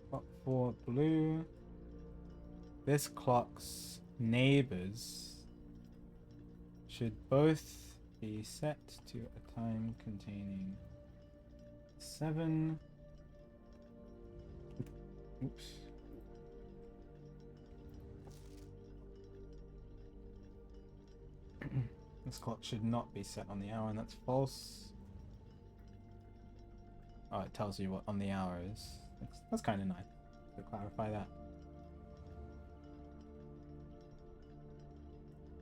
Clock 4 blue. This clock's neighbors should both be set to a time containing 7. Oops. This clock should not be set on the hour, and that's false. Oh, it tells you what on the hour is. That's kind of nice to clarify that.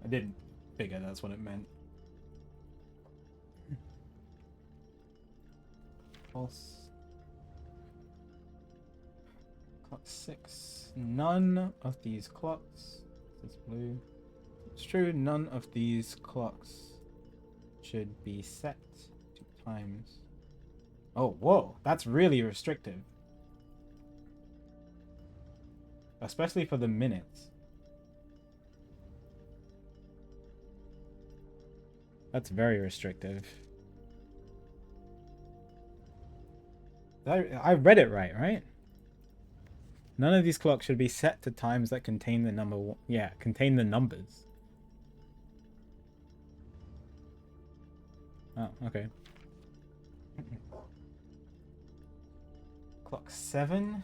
I didn't figure that's what it meant. False. Clock 6. None of these clocks. This is blue. It's true, none of these clocks should be set to times. Oh, whoa, that's really restrictive. Especially for the minutes. That's very restrictive. I read it right? None of these clocks should be set to times that contain the number. Yeah, contain the numbers. Oh, okay. Clock 7.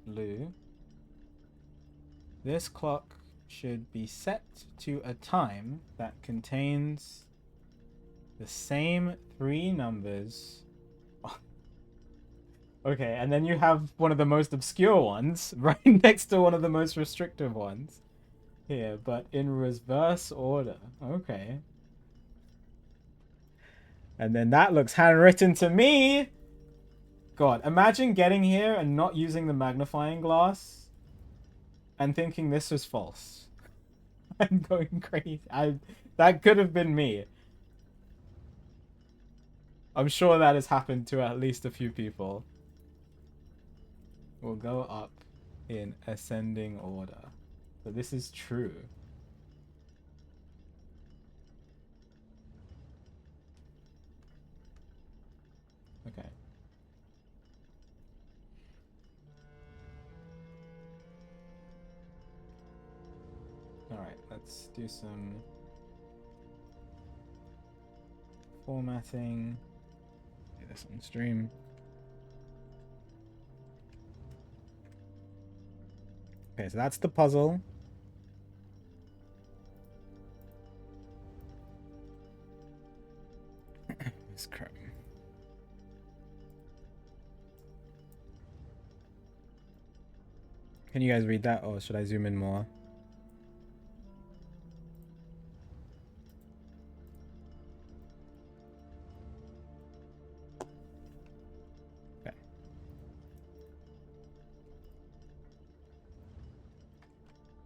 Blue. This clock should be set to a time that contains the same 3 numbers. Okay, and then you have one of the most obscure ones right next to one of the most restrictive ones here, but in reverse order. Okay. And then that looks handwritten to me. God, imagine getting here and not using the magnifying glass and thinking this was false. I'm going crazy. That could have been me. I'm sure that has happened to at least a few people. We'll go up in ascending order. So this is true. Okay. Alright, let's do some formatting. Do this on stream. Okay, so that's the puzzle. This crap. Can you guys read that, or should I zoom in more?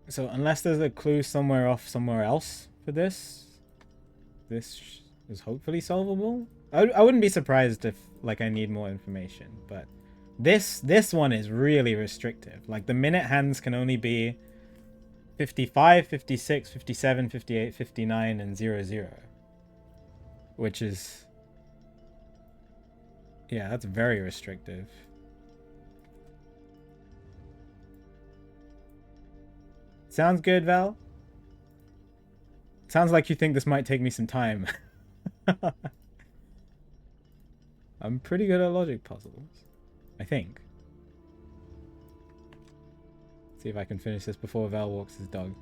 So unless there's a clue somewhere off somewhere else for this, this is hopefully solvable. I wouldn't be surprised if like I need more information, but this one is really restrictive. Like the minute hands can only be 55, 56, 57, 58, 59, and 00. Which is... yeah, that's very restrictive. Sounds good, Val? Sounds like you think this might take me some time. I'm pretty good at logic puzzles. I think. See if I can finish this before Val walks his dog.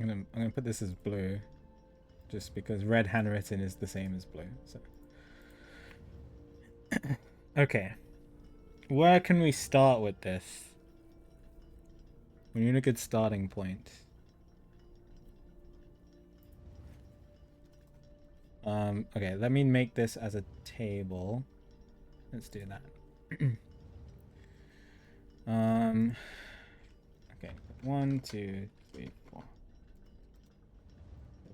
I'm gonna put this as blue, just because red handwritten is the same as blue. So okay, where can we start with this? We need a good starting point. Okay, let me make this as a table. Let's do that. Okay, 1, 2, 3, 4.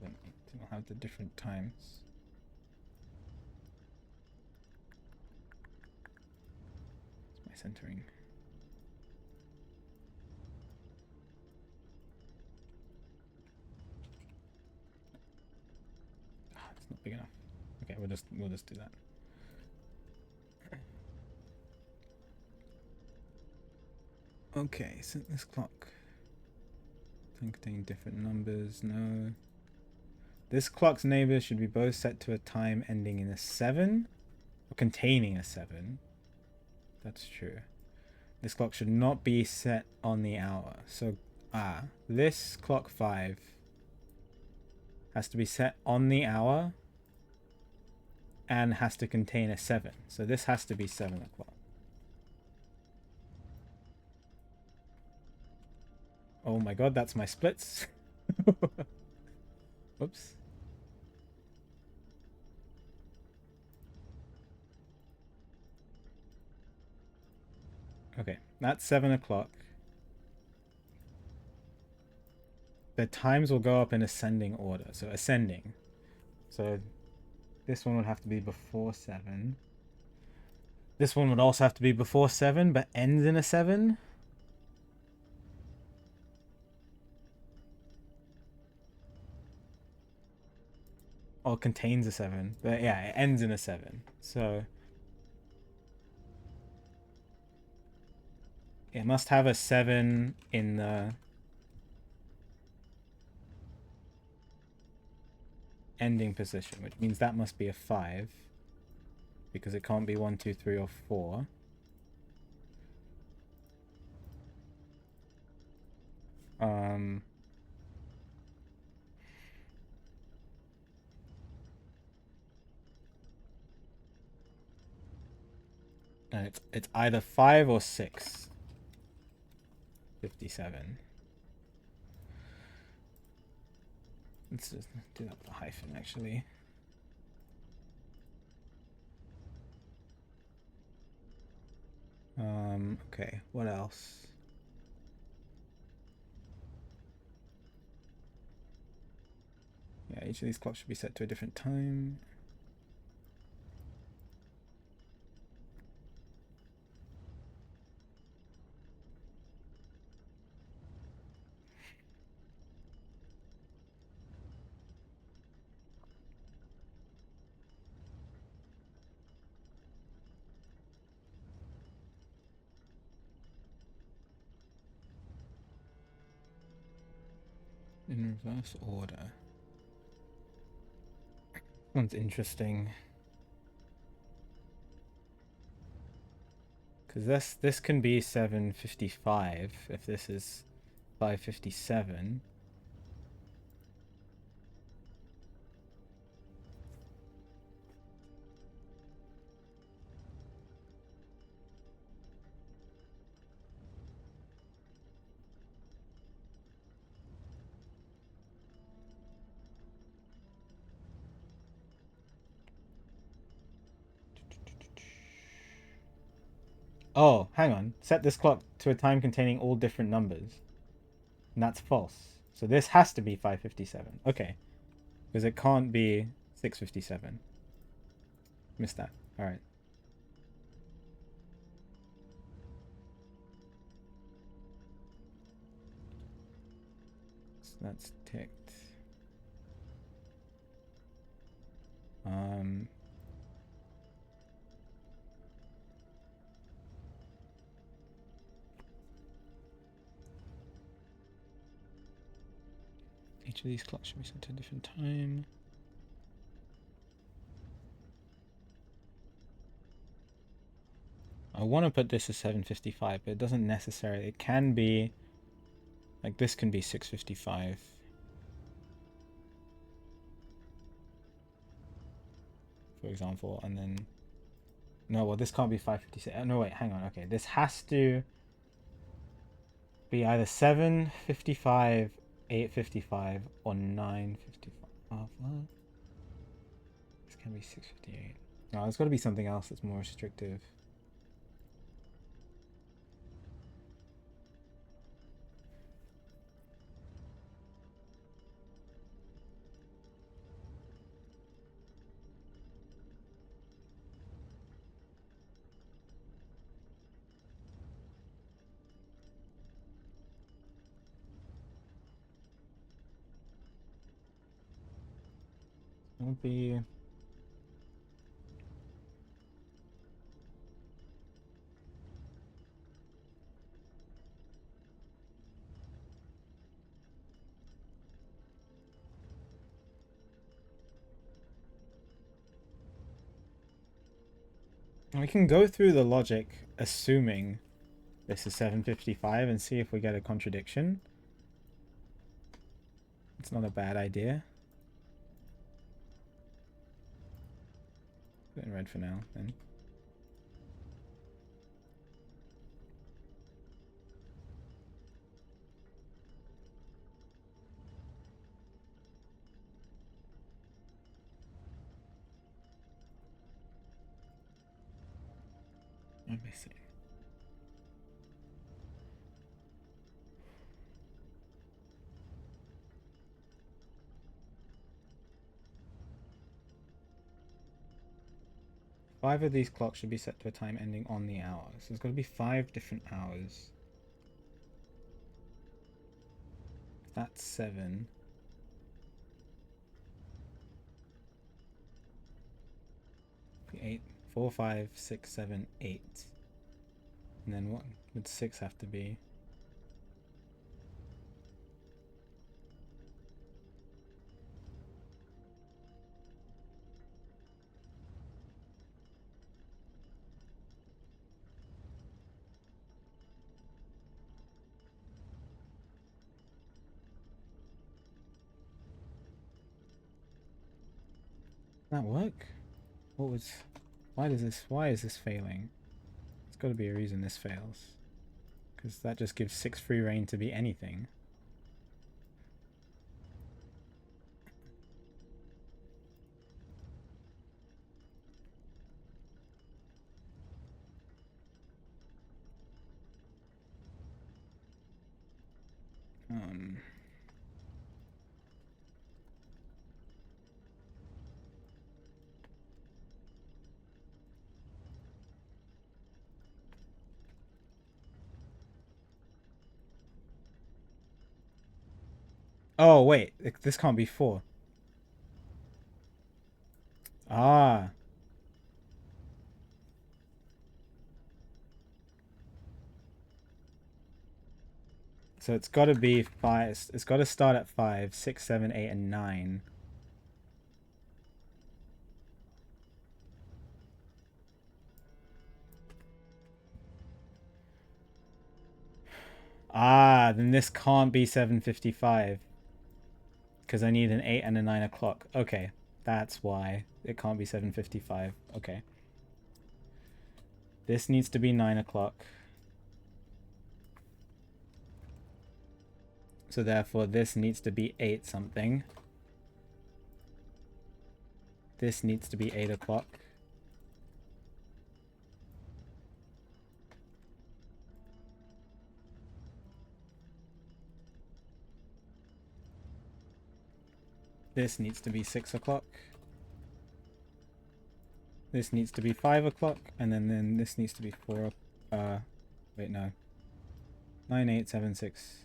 7, 8. We'll have the different times. It's my centering. It's not big enough. Okay, we'll just do that. Okay, set this clock. Containing different numbers. No. This clock's neighbors should be both set to a time ending in a 7 or containing a 7. That's true. This clock should not be set on the hour. So, this clock 5 has to be set on the hour and has to contain a 7. So this has to be 7 o'clock. Oh my god, that's my splits. Whoops. Okay, that's 7 o'clock. The times will go up in ascending order. So ascending. So this one would have to be before 7. This one would also have to be before 7, but ends in a 7. Or contains a 7. But yeah, it ends in a 7. So it must have a 7 in the ending position, which means that must be a 5. Because it can't be 1, 2, 3, or 4. And it's either 5 or 6. 57. Let's just do that with a hyphen, actually. Okay, what else? Yeah, each of these clocks should be set to a different time. In reverse order. One's interesting. Because this can be 7:55 if this is 5:57. Oh, hang on. Set this clock to a time containing all different numbers. And that's false. So this has to be 5:57. Okay. Because it can't be 6:57. Missed that. Alright. So that's ticked. Each of these clocks should be set to a different time. I want to put this as 7:55, but it doesn't necessarily. It can be, like this can be 6:55. For example, and then, no, well, this can't be 5:56. No, wait, hang on. Okay, this has to be either 7:55, 8:55, or 9:55. Oh, what? This can be 6:58. No, there's got to be something else that's more restrictive. It would be. We can go through the logic assuming this is 7:55 and see if we get a contradiction. It's not a bad idea. Put it in red for now, then. Let me see. Five of these clocks should be set to a time ending on the hour. So there's got to be 5 different hours. That's 7. 8, 4, 5, 6, 7, 8. And then what would 6 have to be? That work? What was... why is this failing? There's got to be a reason this fails. Because that just gives 6 free reign to be anything. Oh, wait. This can't be 4. Ah. So it's got to be 5. It's got to start at 5, 6, 7, 8, and 9. Ah, then this can't be 7:55. Because I need an 8 and a 9 o'clock. Okay, that's why it can't be 7:55. Okay. This needs to be 9 o'clock. So therefore this needs to be 8 something. This needs to be 8 o'clock. This needs to be 6 o'clock. This needs to be 5 o'clock, and then this needs to be 4. Wait, no. 9, 8, 7, 6.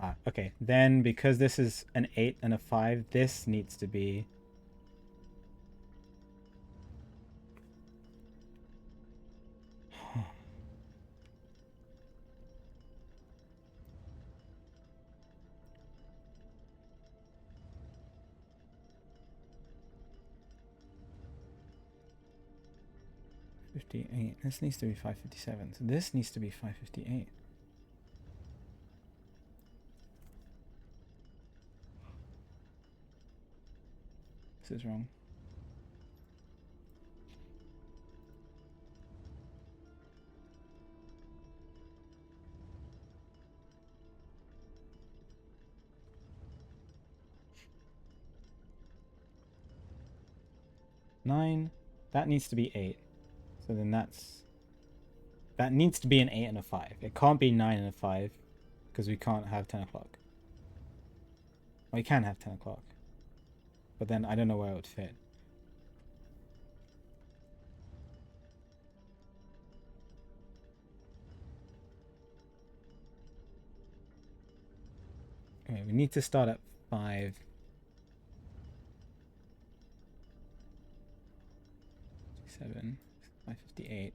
Ah, okay. Then because this is an 8 and a 5, this needs to be 58. This needs to be 557. So this needs to be 558. This is wrong. Nine. That needs to be 8. So then that needs to be an 8 and a 5. It can't be 9 and a 5 because we can't have 10 o'clock. Well, we can have 10 o'clock. But then I don't know where it would fit. Okay, we need to start at 5. 7, 558.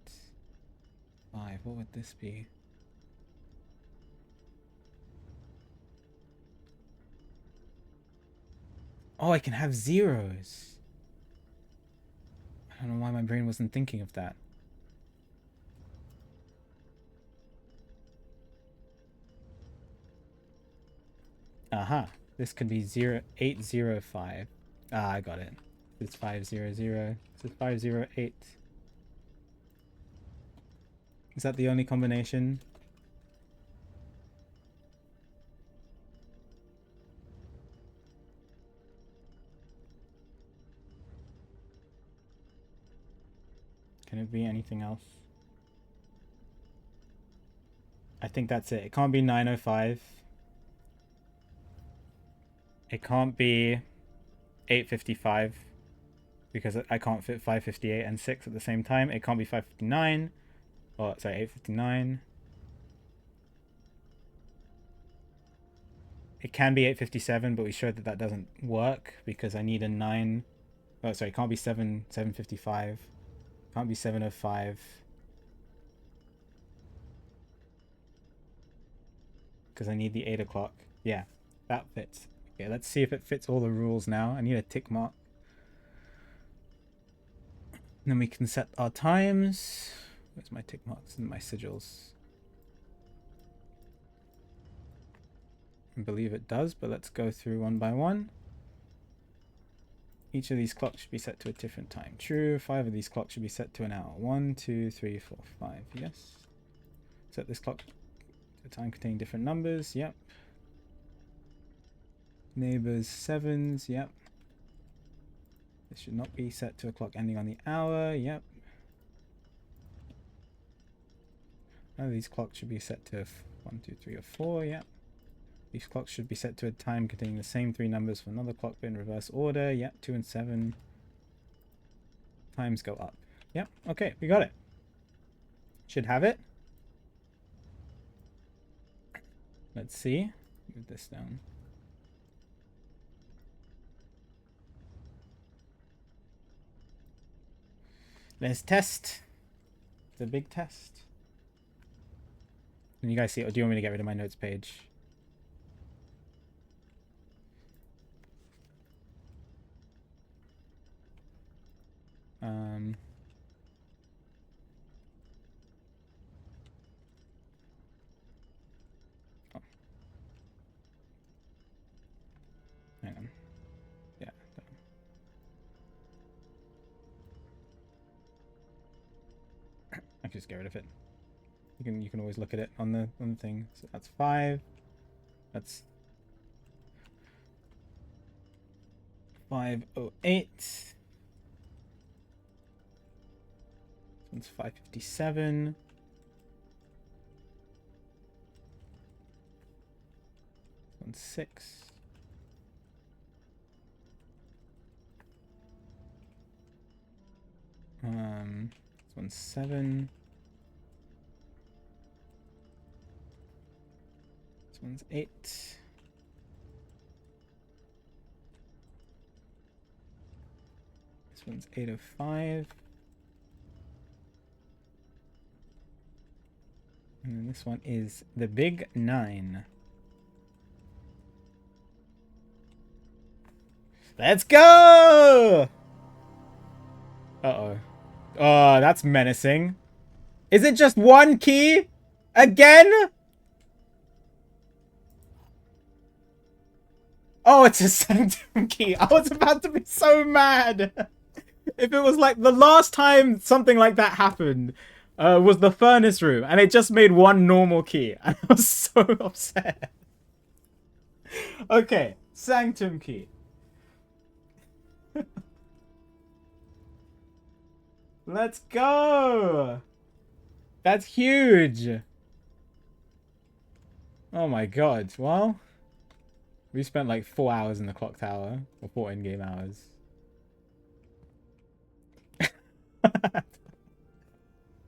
5, what would this be? Oh, I can have zeros. I don't know why my brain wasn't thinking of that. Aha. This could be 0805. Ah, I got it. This is 500. This is 508. Is that the only combination? Can it be anything else? I think that's it. It can't be 905. It can't be 855 because I can't fit 558 and 6 at the same time. It can't be 559. Oh, sorry, 859. It can be 857, but we showed that that doesn't work because I need a 9. Oh, sorry, it can't be 755. Can't be 705. Because I need the 8 o'clock. Yeah, that fits. Okay, let's see if it fits all the rules now. I need a tick mark. And then we can set our times. Where's my tick marks and my sigils? I believe it does, but let's go through one by one. Each of these clocks should be set to a different time. True. 5 of these clocks should be set to an hour. 1, 2, 3, 4, 5. Yes. Set this clock to a time containing different numbers. Yep. Neighbors 7s. Yep. This should not be set to a clock ending on the hour. Yep. None of these clocks should be set to 1, 2, 3, or 4. Yep. These clocks should be set to a time containing the same 3 numbers for another clock but in reverse order. Yep, 2 and 7. Times go up. Yep, okay, we got it. Should have it. Let's see. Move this down. Let's test. It's a big test. Can you guys see it, or do you want me to get rid of my notes page? Oh. Hang on. Yeah. I can just get rid of it. You can always look at it on the thing. So that's 5. That's 508. This one's 557. This one's 6. This one's 7. This one's 8. This one's 805. And then this one is the big 9. Let's go! Uh-oh. Oh, that's menacing. Is it just one key? Again? Oh, it's a sanctum key. I was about to be so mad. If it was like the last time something like that happened was the furnace room and it just made one normal key. And I was so upset. Okay, sanctum key. Let's go! That's huge! Oh my god, well... We spent like 4 hours in the clock tower, or 4 in-game hours.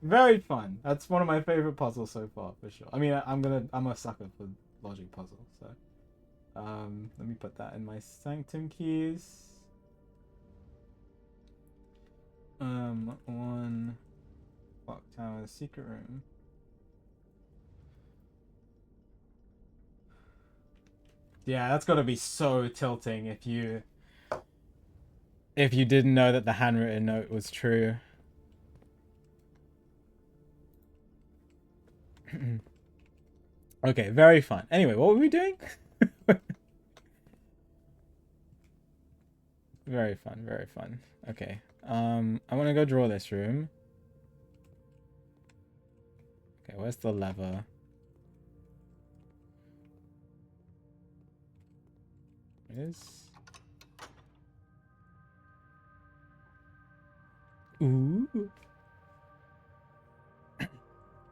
Very fun. That's one of my favorite puzzles so far, for sure. I mean, I'm a sucker for logic puzzles, so... let me put that in my sanctum keys. 1 clock tower secret room. Yeah, that's gotta be so tilting if you didn't know that the handwritten note was true. Okay, very fun. Anyway, what were we doing? Very fun, very fun. Okay. I want to go draw this room. Okay, where's the lever? It is. Ooh.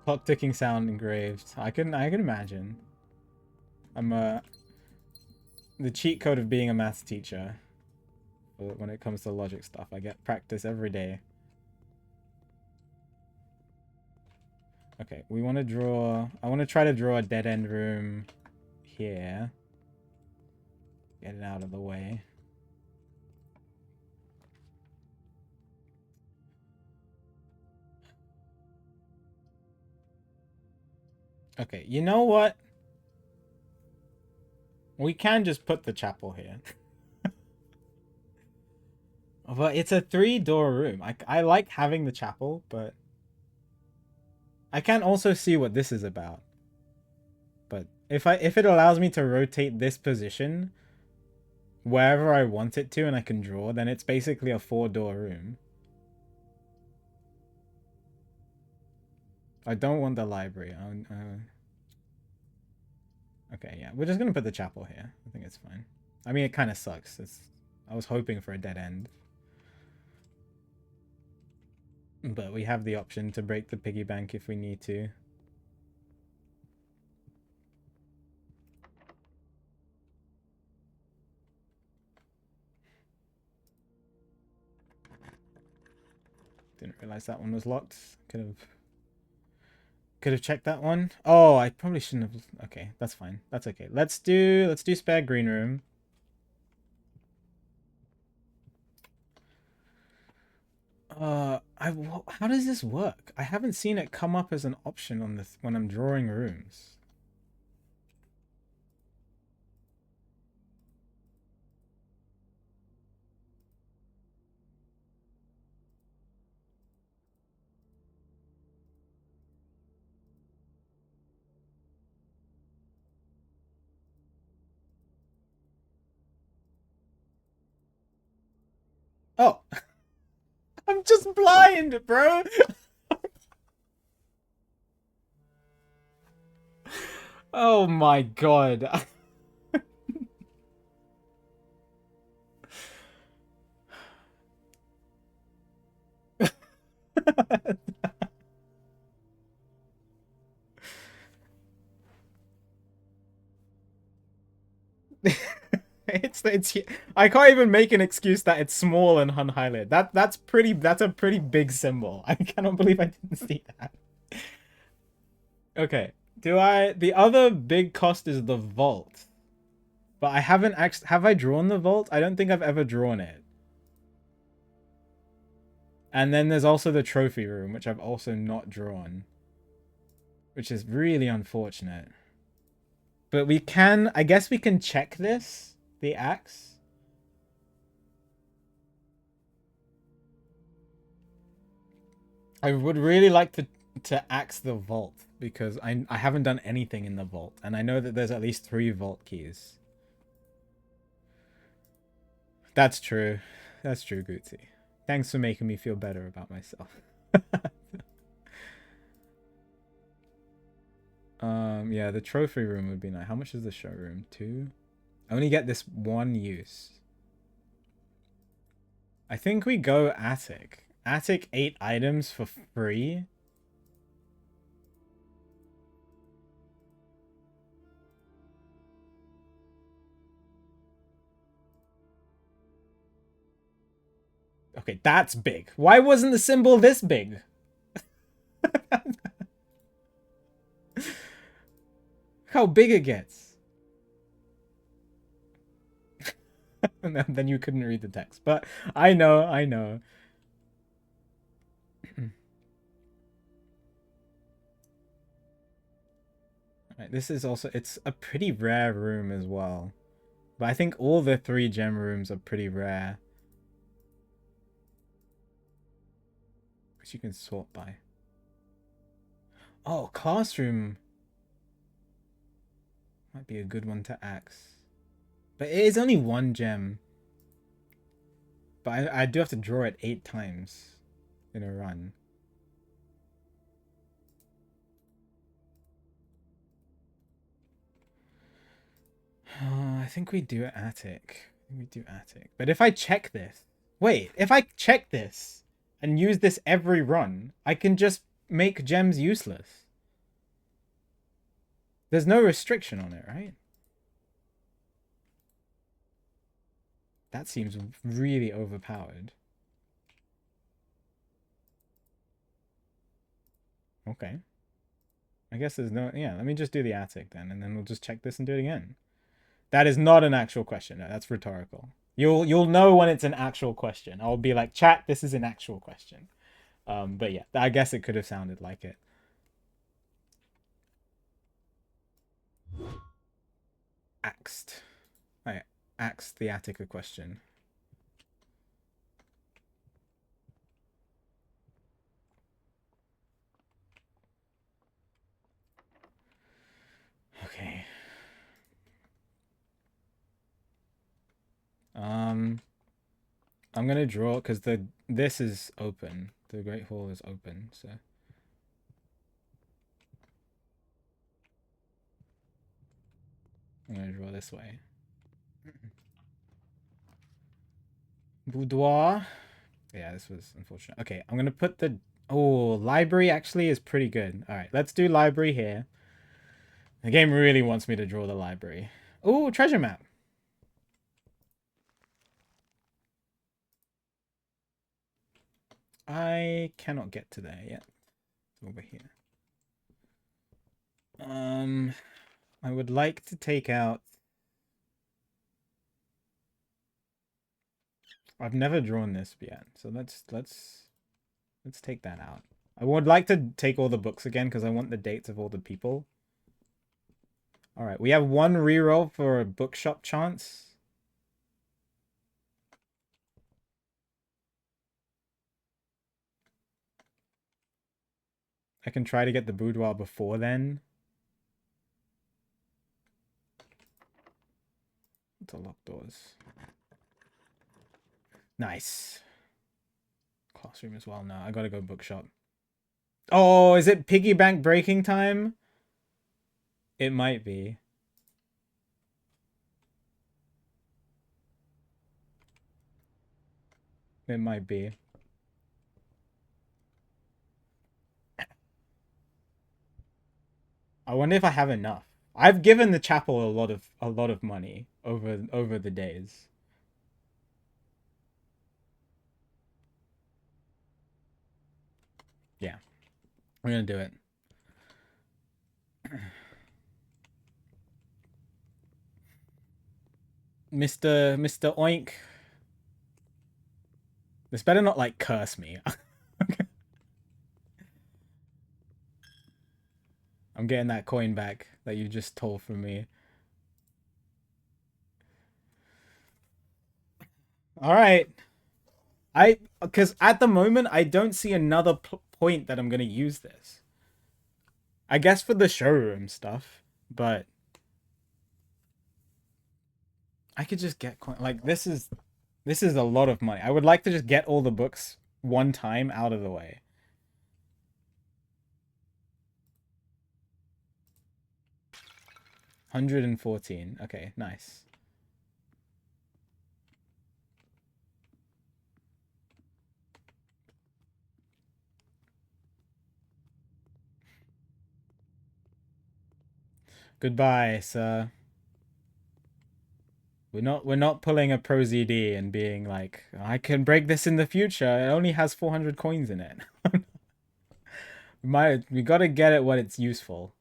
Clock ticking sound engraved. I can imagine. I'm the cheat code of being a maths teacher. When it comes to logic stuff, I get practice every day. Okay, we want to draw... I want to try to draw a dead-end room here. Get it out of the way. Okay, you know what? We can just put the chapel here. But it's a 3-door room. I like having the chapel, but... I can also see what this is about. But if it allows me to rotate this position wherever I want it to and I can draw, then it's basically a 4-door room. I don't want the library. Okay, yeah. We're just going to put the chapel here. I think it's fine. I mean, it kind of sucks. I was hoping for a dead end. But we have the option to break the piggy bank if we need to. Didn't realize that one was locked. Could have checked that one. Oh, I probably shouldn't have. Okay, that's fine. That's okay. Let's do spare green room. How does this work? I haven't seen it come up as an option on this when I'm drawing rooms. Oh, I'm just blind, bro. Oh my god. It's it's I can't even make an excuse that it's small and unhighlighted. That's a pretty big symbol. I cannot believe I didn't see that. Okay. The other big cost is the vault. But I haven't actually, have I drawn the vault? I don't think I've ever drawn it. And then there's also the trophy room, which I've also not drawn. Which is really unfortunate. But we can, I guess we can check this, the axe. I would really like to axe the vault because I haven't done anything in the vault. And I know that there's at least 3 vault keys. That's true. That's true, Gucci. Thanks for making me feel better about myself. Yeah, the trophy room would be nice. How much is the showroom? 2? I only get this 1 use. I think we go attic. Attic 8 items for free. Okay, that's big. Why wasn't the symbol this big? How big it gets. And then you couldn't read the text. But I know, I know. Right, this is also, it's a pretty rare room as well. But I think all the 3 gem rooms are pretty rare. Which you can sort by. Oh, classroom. Might be a good one to axe. But it is only 1 gem. But I do have to draw it 8 times in a run. I think we do attic. We do attic. But if I check this... Wait, if I check this and use this every run, I can just make gems useless. There's no restriction on it, right? That seems really overpowered. Okay. I guess there's no... Yeah, let me just do the attic then, and then we'll just check this and do it again. That is not an actual question. No, that's rhetorical. You'll know when it's an actual question. I'll be like, chat, this is an actual question. But yeah, I guess it could have sounded like it. Axed. I axed the Attica question. Okay. I'm gonna draw because this is open. The Great Hall is open, so. I'm gonna draw this way. Boudoir. Yeah, this was unfortunate. Okay, I'm gonna put the... Oh, library actually is pretty good. All right, let's do library here. The game really wants me to draw the library. Oh, treasure map. I cannot get to there yet. It's over here. I would like to take out... I've never drawn this yet, so let's take that out. I would like to take all the books again because I want the dates of all the people. All right, we have 1 reroll for a bookshop chance. I can try to get the boudoir before then. To lock doors. Nice. Classroom as well. No, I gotta go bookshop. Oh, is it piggy bank breaking time? It might be. It might be. I wonder if I have enough. I've given the chapel a lot of money over the days. Yeah, we're gonna do it. Mr. Oink. This better not like curse me. I'm getting that coin back that you just stole from me. All right. Because at the moment I don't see another point that I'm gonna use this. I guess for the showroom stuff, but I could just get coin. Like this is a lot of money. I would like to just get all the books one time out of the way. 114. Okay, nice. Goodbye, sir. We're not pulling a pro ZD and being like, I can break this in the future. It only has 400 coins in it. We gotta get it when it's useful.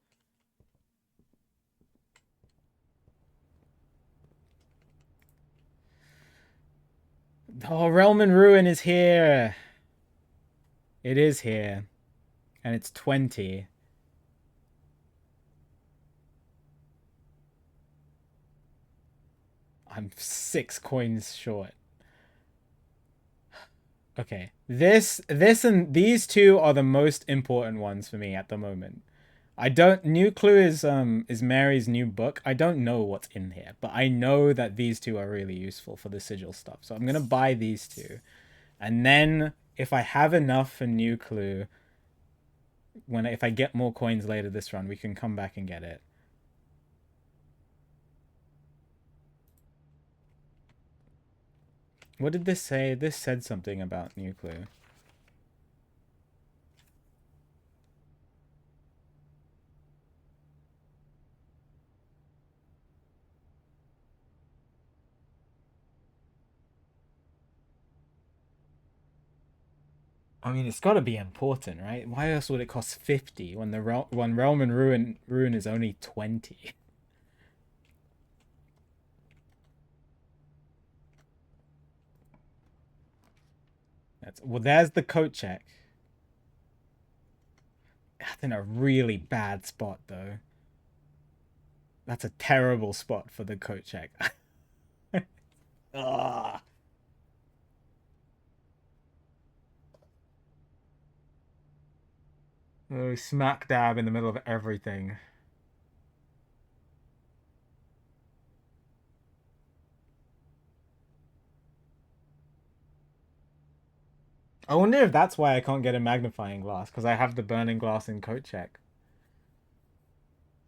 Oh, Realm and Ruin is here. It is here. And it's 20. I'm 6 coins short. Okay. This and these two are the most important ones for me at the moment. I don't New Clue is Mary's new book. I don't know what's in here, but I know that these two are really useful for the sigil stuff. So I'm gonna buy these two. And then if I have enough for New Clue, if I get more coins later this run, we can come back and get it. What did this say? This said something about New Clue. I mean, it's got to be important, right? Why else would it cost 50 when when Realm and Ruin is only 20? There's the coat check. That's in a really bad spot though. That's a terrible spot for the coat check. Ugh. Oh, smack dab in the middle of everything. I wonder if that's why I can't get a magnifying glass, because I have the burning glass in coat check.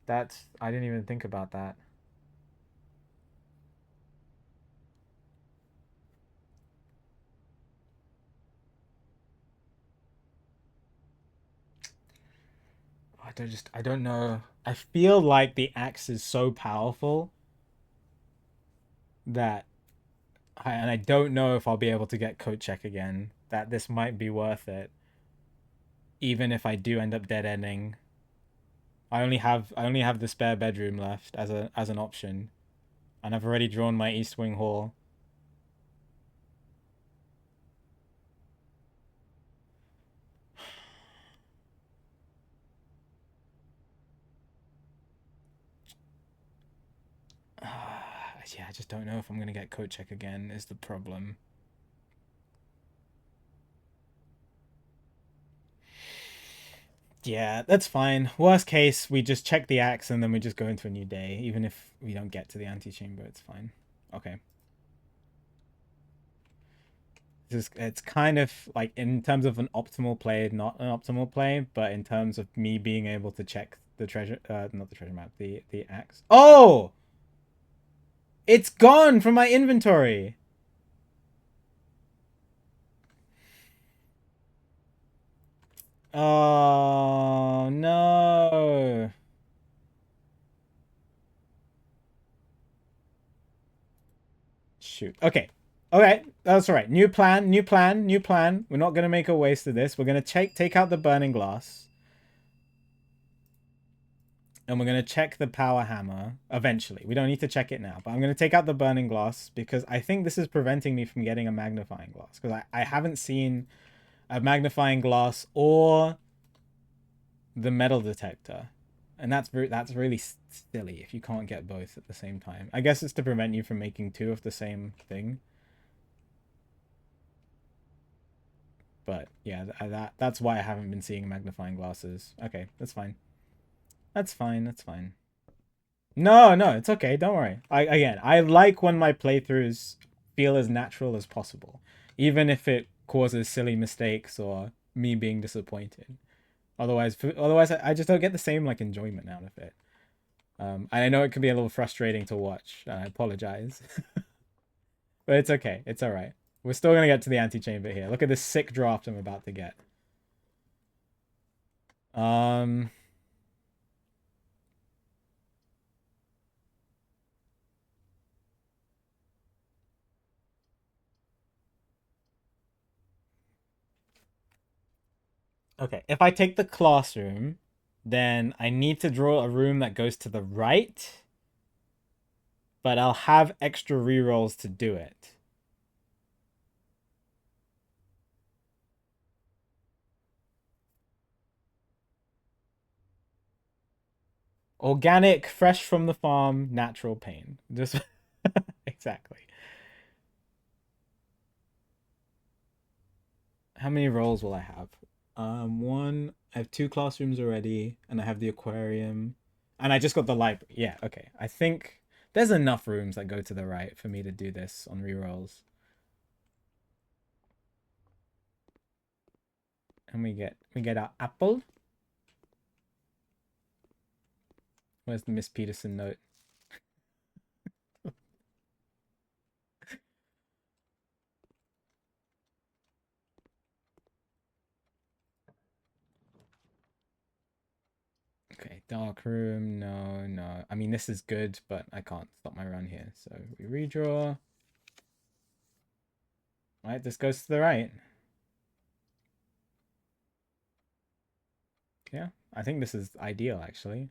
I didn't even think about that. I don't know. I feel like the axe is so powerful that and I don't know if I'll be able to get coat check again. That this might be worth it, even if I do end up dead ending. I only have the spare bedroom left as an option, and I've already drawn my East Wing Hall. Yeah, I just don't know if I'm gonna get coat check again. Is the problem. Yeah, that's fine. Worst case, we just check the axe and then we just go into a new day. Even if we don't get to the antechamber, it's fine. Okay. It's kind of like in terms of an optimal play, not an optimal play, but in terms of me being able to check the treasure, not the treasure map, the axe. Oh, it's gone from my inventory. Oh no. Okay. Okay, that's all right. New plan, new plan, new plan. We're not going to make a waste of this. We're going to take out the burning glass. And we're going to check the power hammer eventually. We don't need to check it now. But I'm going to take out the burning glass because I think this is preventing me from getting a magnifying glass. Because I haven't seen a magnifying glass or the metal detector. And that's really silly if you can't get both at the same time. I guess it's to prevent you from making two of the same thing. But yeah, that's why I haven't been seeing magnifying glasses. Okay, that's fine. That's fine. That's fine. No, no, it's okay. Don't worry. I like when my playthroughs feel as natural as possible, even if it causes silly mistakes or me being disappointed. Otherwise, I just don't get the same like enjoyment out of it. And I know it can be a little frustrating to watch. And I apologize, but it's okay. It's all right. We're still gonna get to the antechamber here. Look at this sick draft I'm about to get. Um. Okay, if I take the classroom, then I need to draw a room that goes to the right, but I'll have extra rerolls to do it. Organic, fresh from the farm, natural pain. Just exactly. How many rolls will I have? One. I have two classrooms already, and I have the aquarium, and I just got the library. Yeah, okay. I think there's enough rooms that go to the right for me to do this on rerolls. And we get our apple. Where's the Miss Peterson note? Okay, dark room. No, no. I mean, this is good, but I can't stop my run here. So we redraw. Right, this goes to the right. Yeah, I think this is ideal, actually.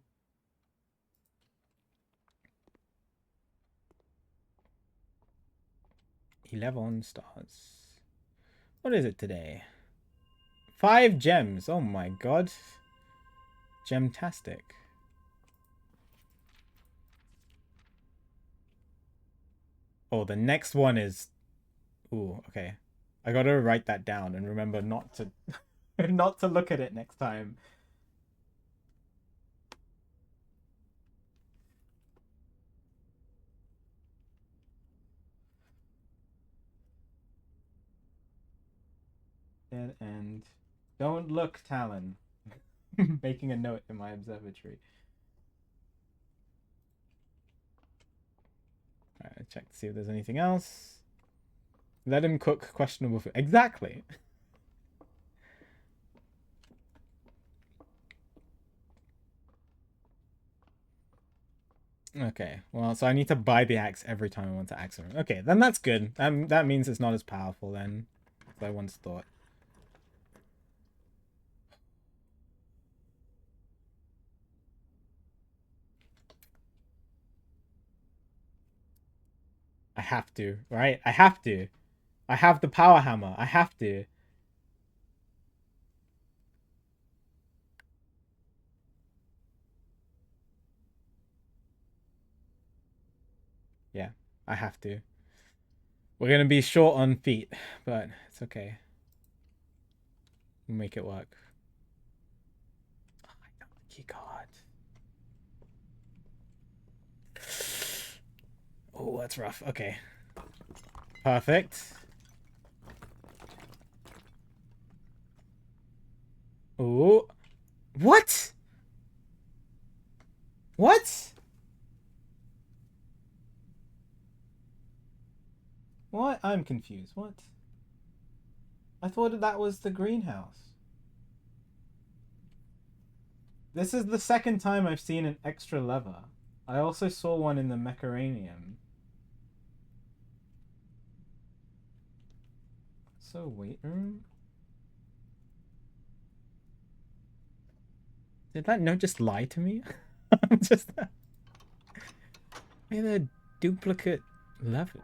11 stars. What is it today? 5 gems. Oh my god. Gemtastic. Oh, the next one is... Ooh, okay. I gotta write that down and remember not to... not to look at it next time. Dead end. Don't look, Talon. Making a note in my observatory. Alright, check to see if there's anything else. Let him cook questionable food. Exactly. Okay, well, so I need to buy the axe every time I want to axe him. Okay, then that's good. That means it's not as powerful then, as I once thought. I have to, right? I have to. I have the power hammer. I have to. Yeah, I have to. We're gonna be short on feet, but it's okay. We'll make it work. Oh, I know the key card. Oh, that's rough. Okay. Perfect. Oh. What? What? What? I'm confused. What? I thought that was the greenhouse. This is the second time I've seen an extra lever. I also saw one in the Mecharanium. also a weight room? Did that note just lie to me? I'm just... Maybe they're duplicate levers.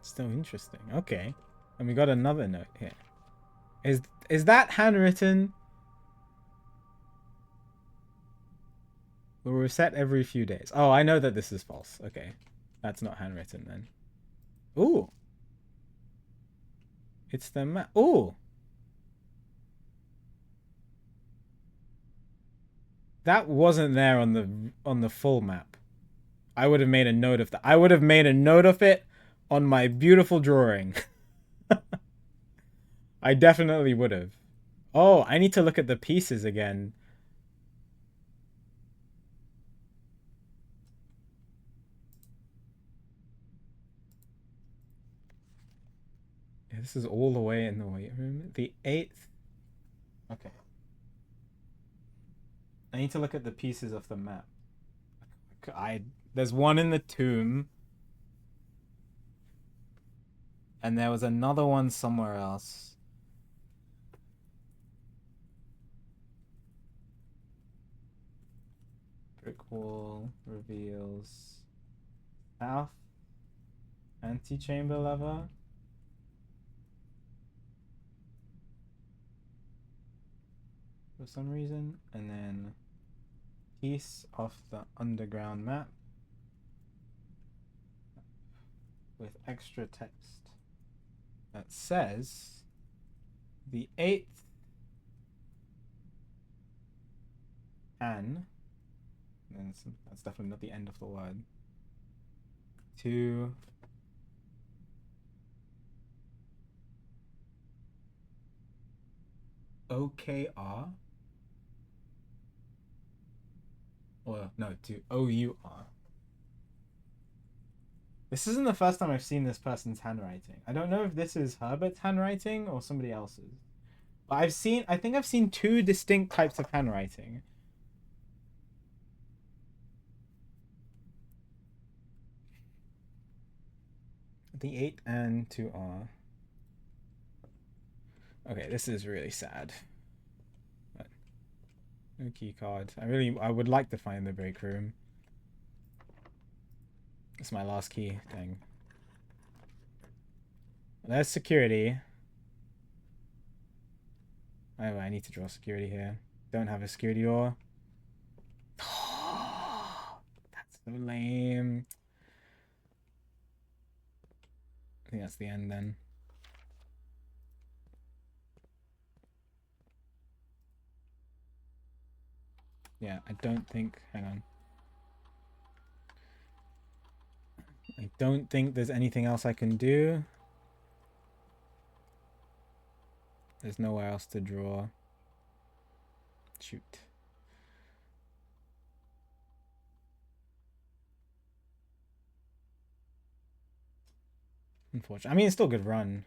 Still interesting. Okay. And we got another note here. Is that handwritten? We'll reset every few days. Oh, I know that this is false. Okay. That's not handwritten then. Ooh. It's the map. Ooh. That wasn't there on the full map. I would have made a note of that. I would have made a note of it on my beautiful drawing. I definitely would have. Oh, I need to look at the pieces again. Yeah, this is all the way in the weight room. The 8th. Okay. I need to look at the pieces of the map. There's one in the tomb. And there was another one somewhere else. Brick wall reveals south antechamber lever. For some reason. And then piece of the underground map with extra text that says the 8th and then that's definitely not the end of the word, to OKR, or no, to OUR. This isn't the first time I've seen this person's handwriting. I don't know if this is Herbert's handwriting or somebody else's. But I think I've seen two distinct types of handwriting. The 8 and 2R. Okay, this is really sad. But no key card. I would like to find the break room. It's my last key. Dang. There's security. Oh, I need to draw security here. Don't have a security door. That's so lame. I think that's the end then. Yeah, I don't think... Hang on. I don't think there's anything else I can do. There's nowhere else to draw. Shoot. Unfortunately. I mean, it's still a good run.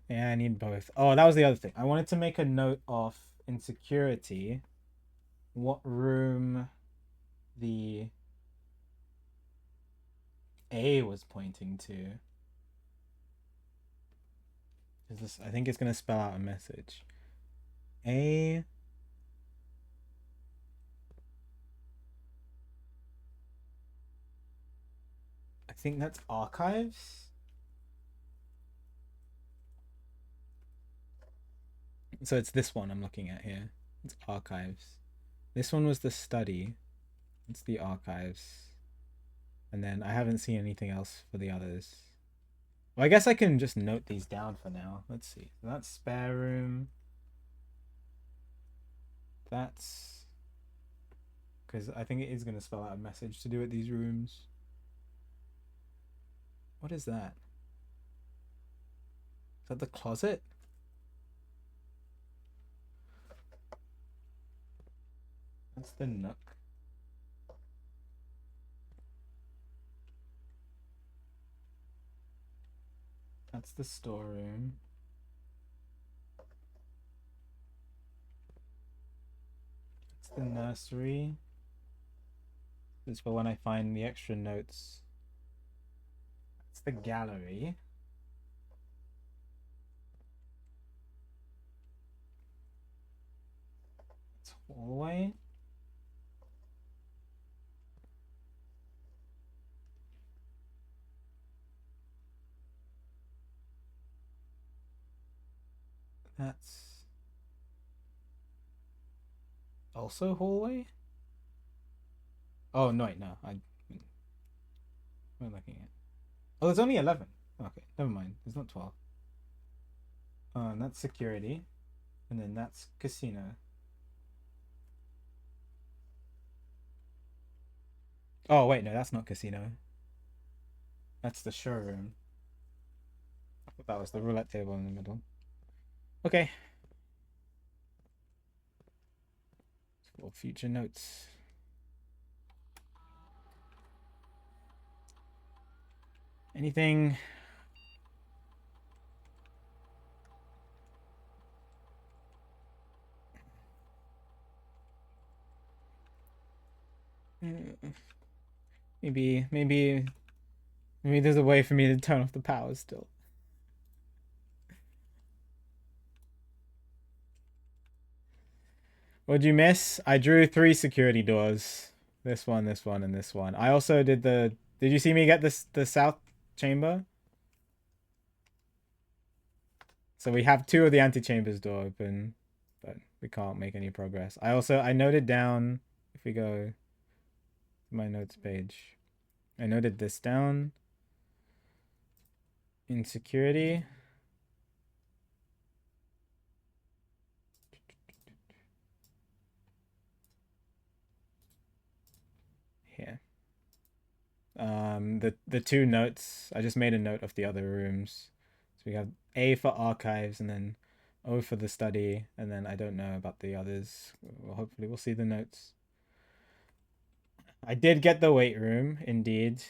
Yeah, I need both. Oh, that was the other thing. I wanted to make a note of insecurity. What room the A was pointing to. Is this? I think it's going to spell out a message. A. I think that's archives. So it's this one I'm looking at here. It's archives. This one was the study. It's the archives. And then I haven't seen anything else for the others. Well, I guess I can just note these down for now. Let's see. So that's spare room. That's... because I think it is going to spell out a message to do with these rooms. What is that? Is that the closet? That's the nook. That's the storeroom. That's the nursery. This is for when I find the extra notes. It's the gallery. It's hallway. That's also hallway. Oh no, wait, no. I'm looking at. Oh, there's only 11. Okay, never mind. There's not 12. And that's security, and then that's casino. Oh wait, no, that's not casino. That's the showroom. I thought that was the roulette table in the middle. Okay. For future notes. Anything? Maybe there's a way for me to turn off the power still. What'd you miss? I drew 3 security doors. This one, and this one. I also did the... Did you see me get the south chamber? So we have 2 of the antechambers door open, but we can't make any progress. I noted down, if we go to my notes page, I noted this down in security. Here. The 2 notes, I just made a note of the other rooms. So we have A for archives, and then O for the study, and then I don't know about the others. Well, hopefully we'll see the notes. I did get the weight room, indeed.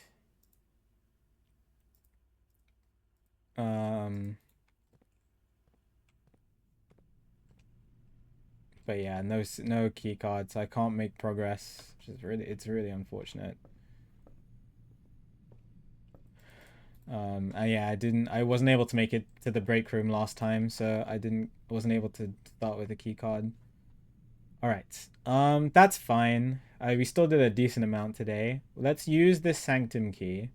But yeah, no key cards. I can't make progress, which is it's really unfortunate. Yeah, I wasn't able to make it to the break room last time, so wasn't able to start with a key card. All right. That's fine. We still did a decent amount today. Let's use this sanctum key.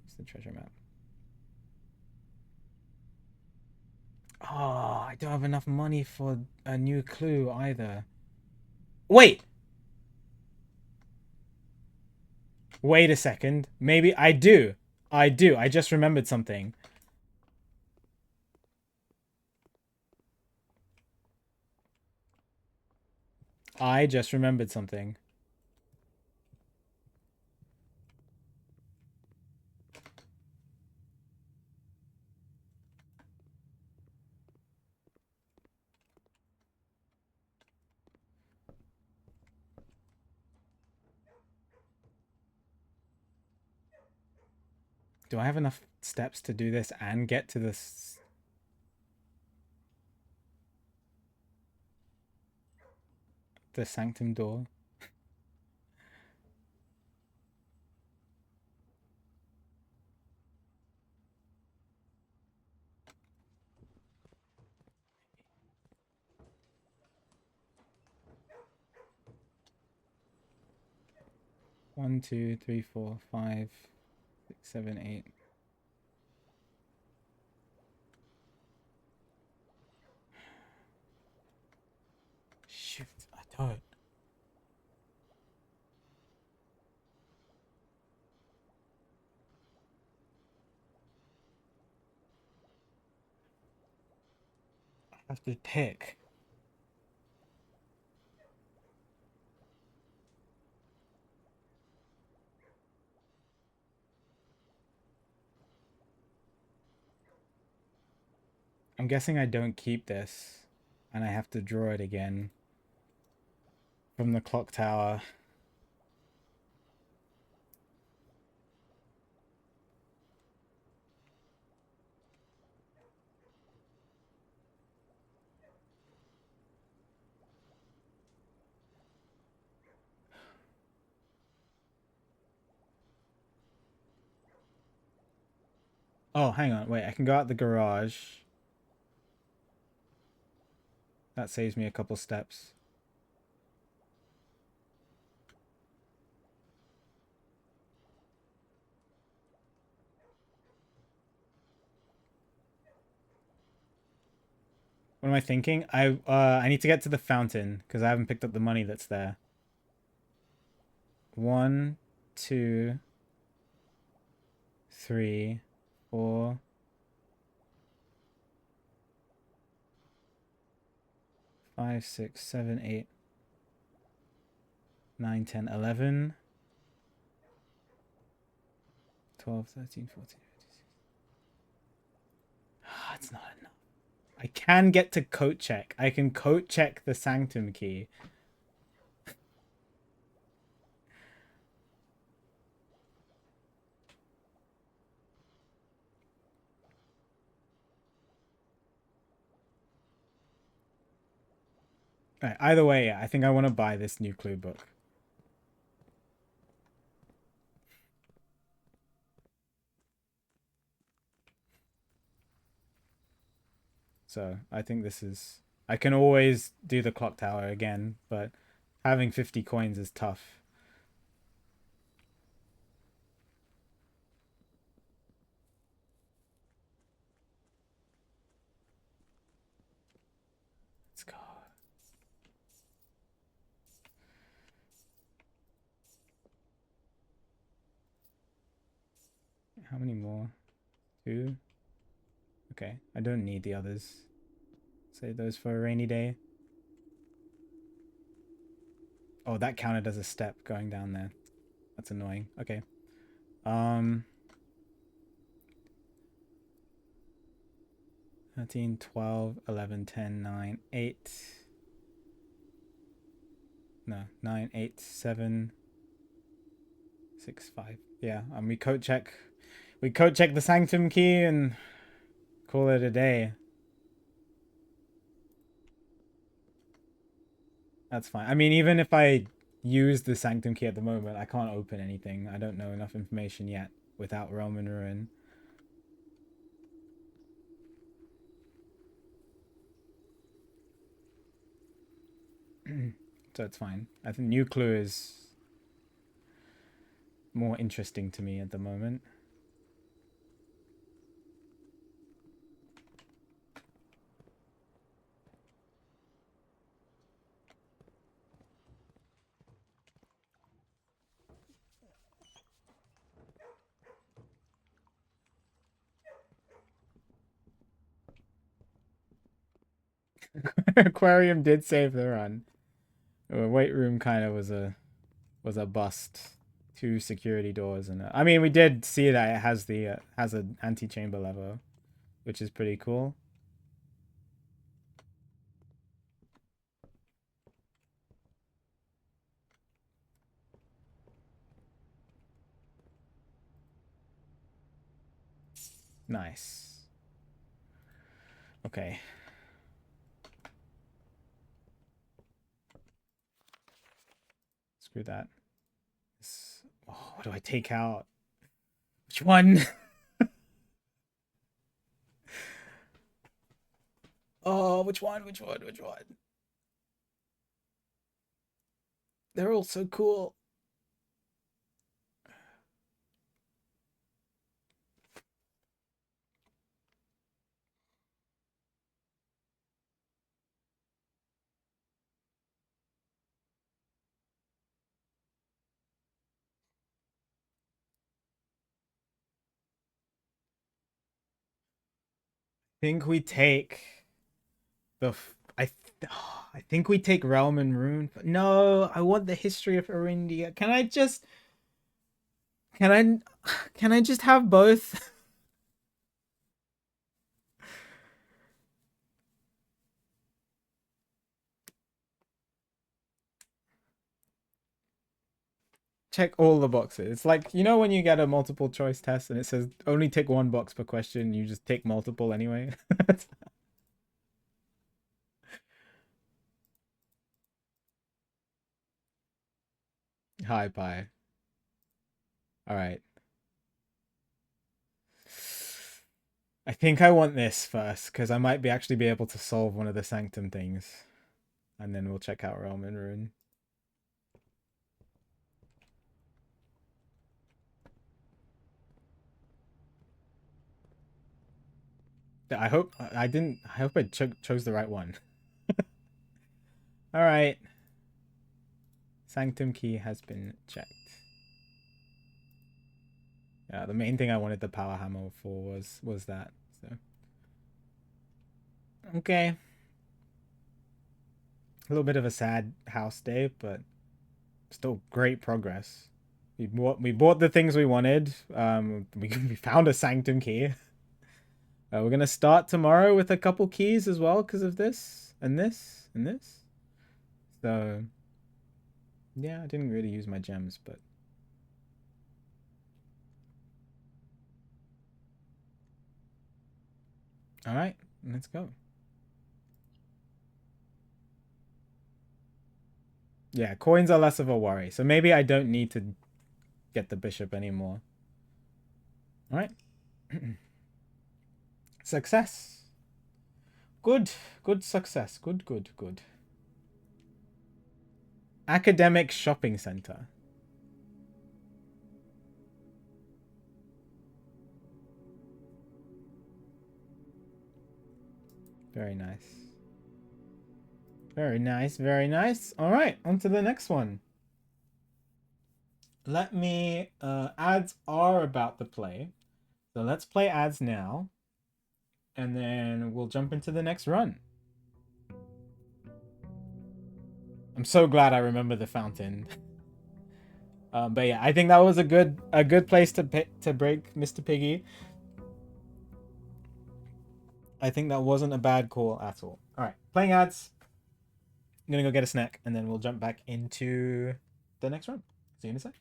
It's the treasure map. Oh, I don't have enough money for a new clue either. Wait! Wait a second. Maybe I do. I do. I just remembered something. I just remembered something. Do I have enough steps to do this and get to this? The sanctum door? One, two, three, four, 5, 6, 7, 8. Shoot, I don't. I have to pick. I'm guessing I don't keep this, and I have to draw it again from the clock tower. Oh, hang on. Wait, I can go out the garage. That saves me a couple steps. What am I thinking? I need to get to the fountain because I haven't picked up the money that's there. 1, 2, 3, 4, 5, 6, 7, 8, 9, 10, 11, 12, 13, 14, 15. It's not enough. I can get to coat check. I can coat check the sanctum key. Right, either way, yeah, I think I want to buy this new clue book. So I think this is... I can always do the clock tower again, but having 50 coins is tough. Let's go. How many more? 2? Okay, I don't need the others. Save those for a rainy day. Oh, that counted as a step going down there. That's annoying. Okay. 13, 12, 11, 10, 9, 8. No, 9, 8, 7, 6, 5. Yeah, and we coat check the sanctum key and call it a day. That's fine. I mean, even if I use the sanctum key at the moment, I can't open anything. I don't know enough information yet without Realm and Ruin. So it's fine. I think new clue is more interesting to me at the moment. Aquarium did save the run. Weight room kind of was a bust. 2 security doors and I mean we did see that it has the has an anti-chamber lever, which is pretty cool. Nice. Okay. Screw that. Oh, what do I take out? Which one? Oh, which one? Which one? Which one? They're all so cool. I think we take the I think we take Realm and Rune. No, I want the history of Arindia. Can can I just have both? Check all the boxes. It's like, you know when you get a multiple choice test and it says only tick one box per question, you just tick multiple anyway. Hi, pie. All right. I think I want this first, because I might be actually be able to solve one of the sanctum things. And then we'll check out Realm and Ruin. I hope I didn't. I hope I chose the right one. All right. Sanctum key has been checked. Yeah, the main thing I wanted the power hammer for was that. So okay, a little bit of a sad house day, but still great progress. We bought the things we wanted. We found a sanctum key. We're gonna start tomorrow with a couple keys as well because of this and this and this. So yeah, I didn't really use my gems, but all right, let's go. Yeah, coins are less of a worry, so maybe I don't need to get the bishop anymore. All right, success. Good, good success. Good, good, good. Academic shopping center. Very nice. Very nice, very nice. All right, on to the next one. Let me, ads are about to play. So let's play ads now. And then we'll jump into the next run. I'm so glad I remember the fountain. But yeah, I think that was a good place to break Mr. Piggy. I think that wasn't a bad call at all. All right, playing ads. I'm gonna go get a snack, and then we'll jump back into the next run. See you in a sec.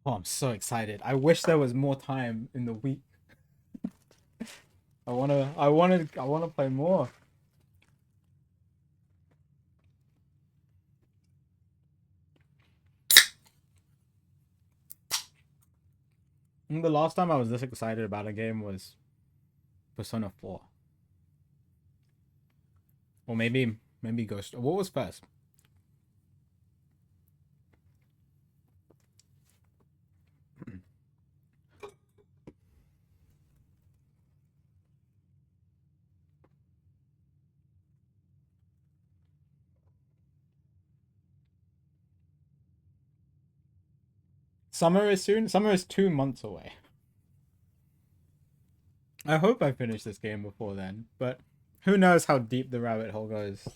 Oh, I'm so excited. I wish there was more time in the week. I wanna play more. The last time I was this excited about a game was Persona 4. Or maybe Ghost. What was first? Summer is soon. Summer is 2 months away. I hope I finish this game before then, but who knows how deep the rabbit hole goes.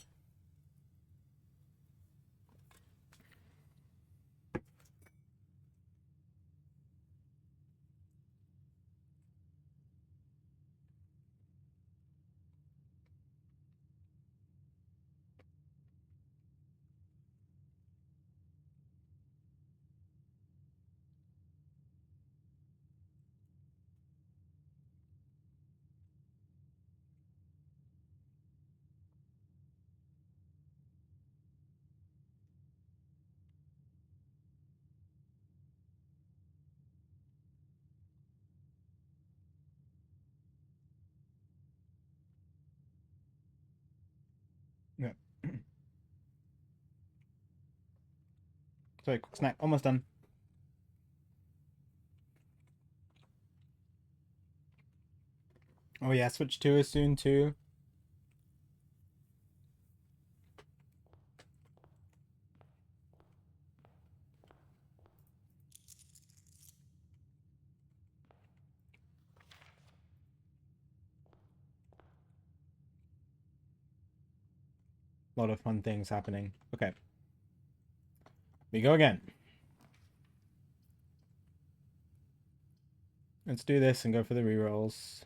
Yeah. Sorry, quick snack. Almost done. Oh yeah, Switch 2 is soon too. A lot of fun things happening. Okay. We go again. Let's do this and go for the rerolls.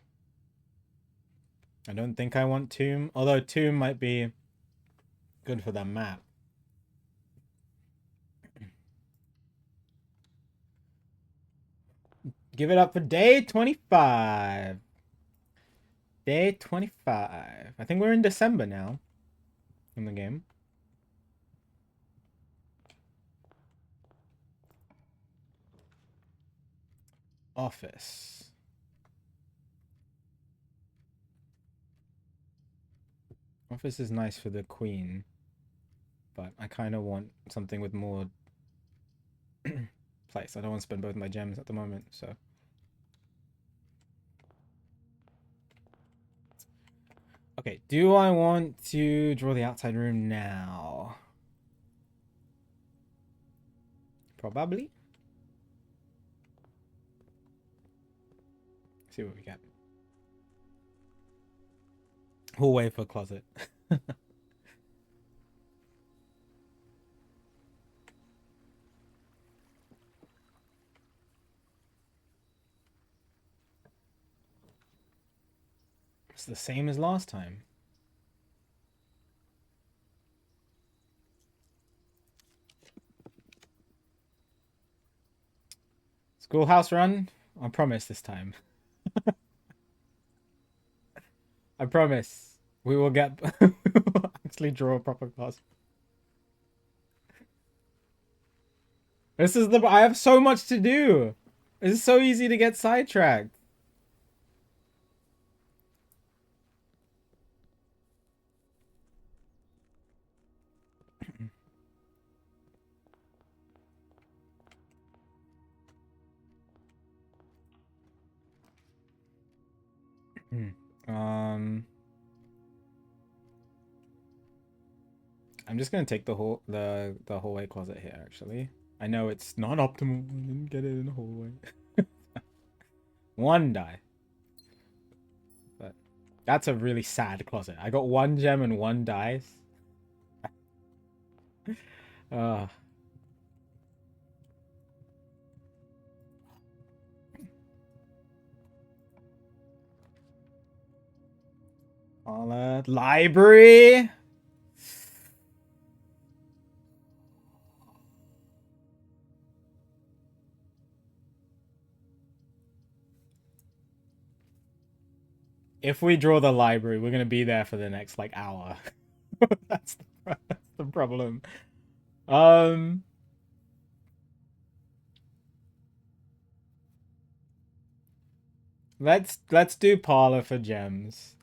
I don't think I want Tomb, although Tomb might be good for the map. Give it up for day 25. Day 25. I think we're in December now in the game. Office. Office is nice for the queen, but I kind of want something with more place. I don't want to spend both my gems at the moment, so. Okay, do I want to draw the outside room now? Probably. See what we get. Hallway for closet. It's the same as last time. Schoolhouse run? I promise this time. I promise. We will get... we will actually draw a proper class. This is the... I have so much to do. This is so easy to get sidetracked. I'm just gonna take the hallway closet here. Actually, I know it's not optimal. I didn't get it in the hallway. One die, but that's a really sad closet. I got one gem and one dice. Uh library. If we draw the library, we're gonna be there for the next like hour. that's the problem. Let's do parlor for gems.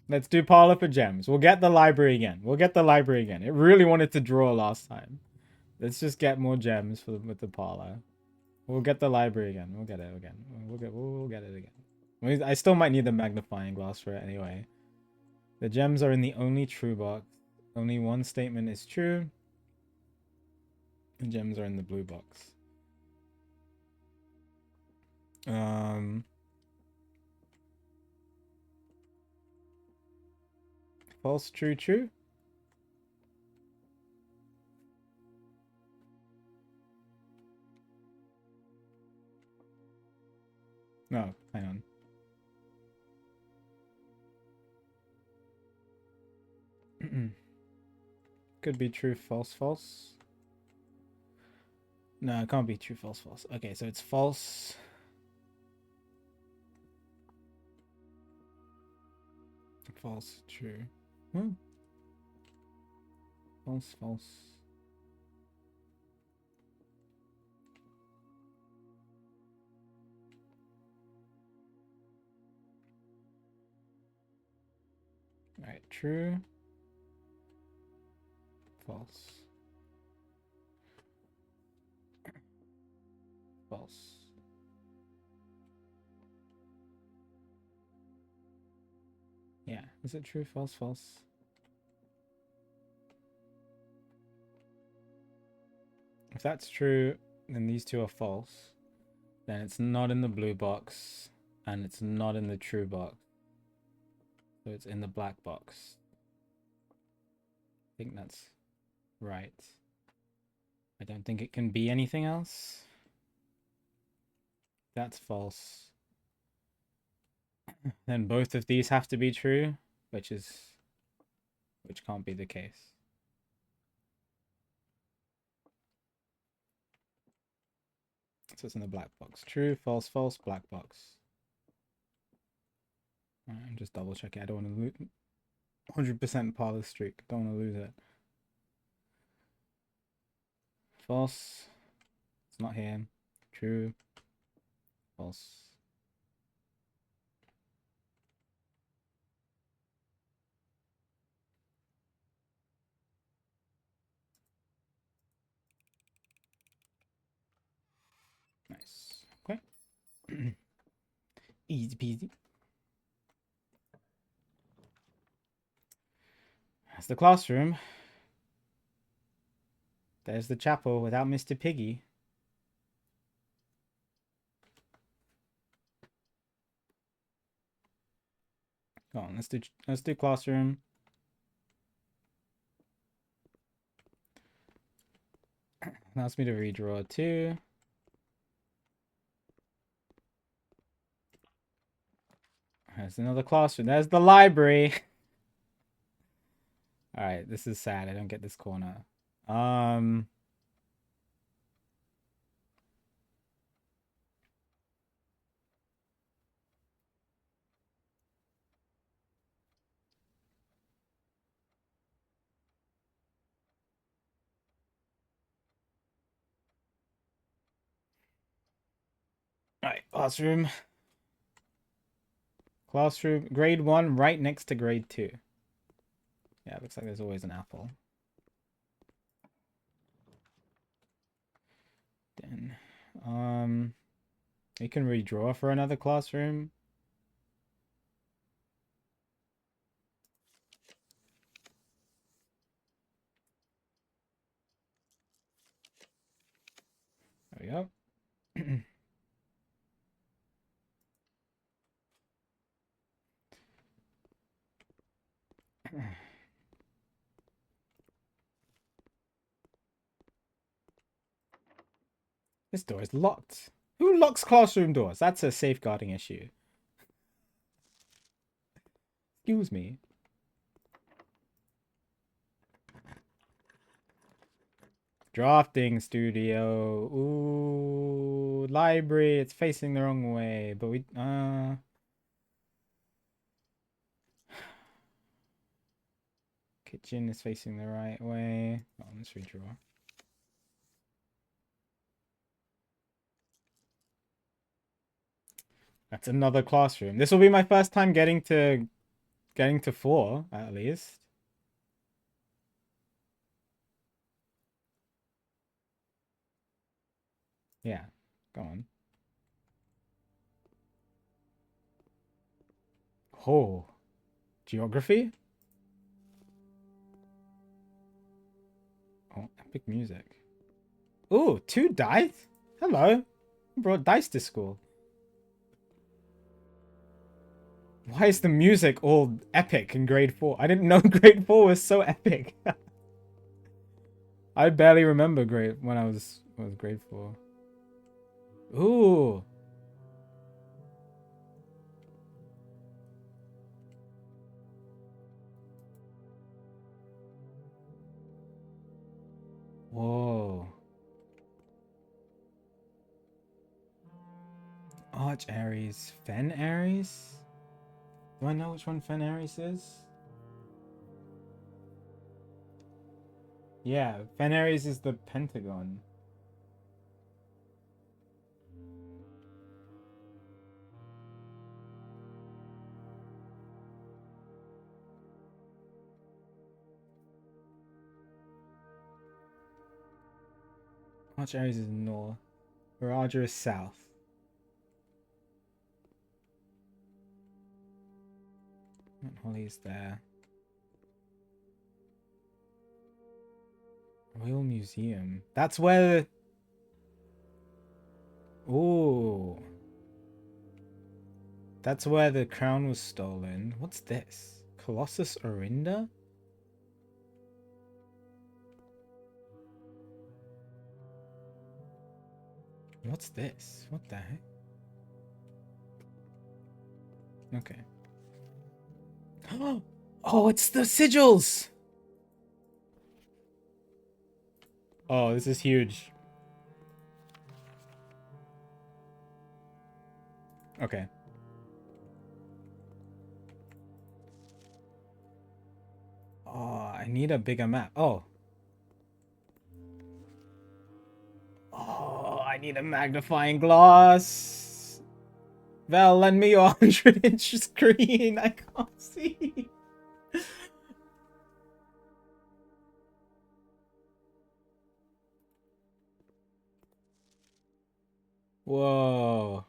Let's do parlor for gems. We'll get the library again. We'll get the library again. It really wanted to draw last time. Let's just get more gems with the parlor. We'll get the library again. We'll get it again. We'll get it again. I still might need the magnifying glass for it anyway. The gems are in the only true box. Only one statement is true. The gems are in the blue box. False, true, true. No, hang on. Could be true, false, false. No, it can't be true, false, false. Okay, so it's false. False, true. False, false. Alright, true. False. False. Yeah, is it true? False, false. If that's true, then these two are false. Then it's not in the blue box, and it's not in the true box. So it's in the black box. I think that's right. I don't think it can be anything else. That's false. Then both of these have to be true, which can't be the case. So it's in the black box. True, false, false, black box. Right, I'm just double checking. I don't want to lose 100% parlor streak. Don't want to lose it. False. It's not here. True. False. Nice. Okay. Easy peasy. That's the classroom. There's the chapel without Mr. Piggy. Go on, let's do classroom. Allows me to redraw too. There's another classroom. There's the library. Alright, this is sad. I don't get this corner. Alright, classroom. Classroom. Grade 1 right next to grade 2. Yeah, it looks like there's always an apple. Then, you can redraw for another classroom. There we go. This door is locked. Who locks classroom doors? That's a safeguarding issue. Excuse me. Drafting studio. Ooh, library. It's facing the wrong way, but we kitchen is facing the right way. Oh, let's redraw. That's another classroom. This will be my first time getting to 4 at least. Yeah, go on. Oh, geography. Oh, epic music. Ooh, 2 dice. Hello, brought dice to school. Why is the music all epic in grade 4? I didn't know grade 4 was so epic. I barely remember when I was grade 4. Ooh. Whoa. Arch Aries. Fen Aries? Do I know which one Fen Aries is? Yeah, Fen Aries is the pentagon. Arch Aries is north. Viraja is south. Mount Holly is there. Royal Museum. That's where... Ooh. That's where the crown was stolen. What's this? Colossus Orinda? What's this? What the heck? Okay. Oh, it's the sigils! Oh, this is huge. Okay. Oh, I need a bigger map. Oh. Oh, I need a magnifying glass. Val, lend me your 100-inch screen. I can't see. Whoa.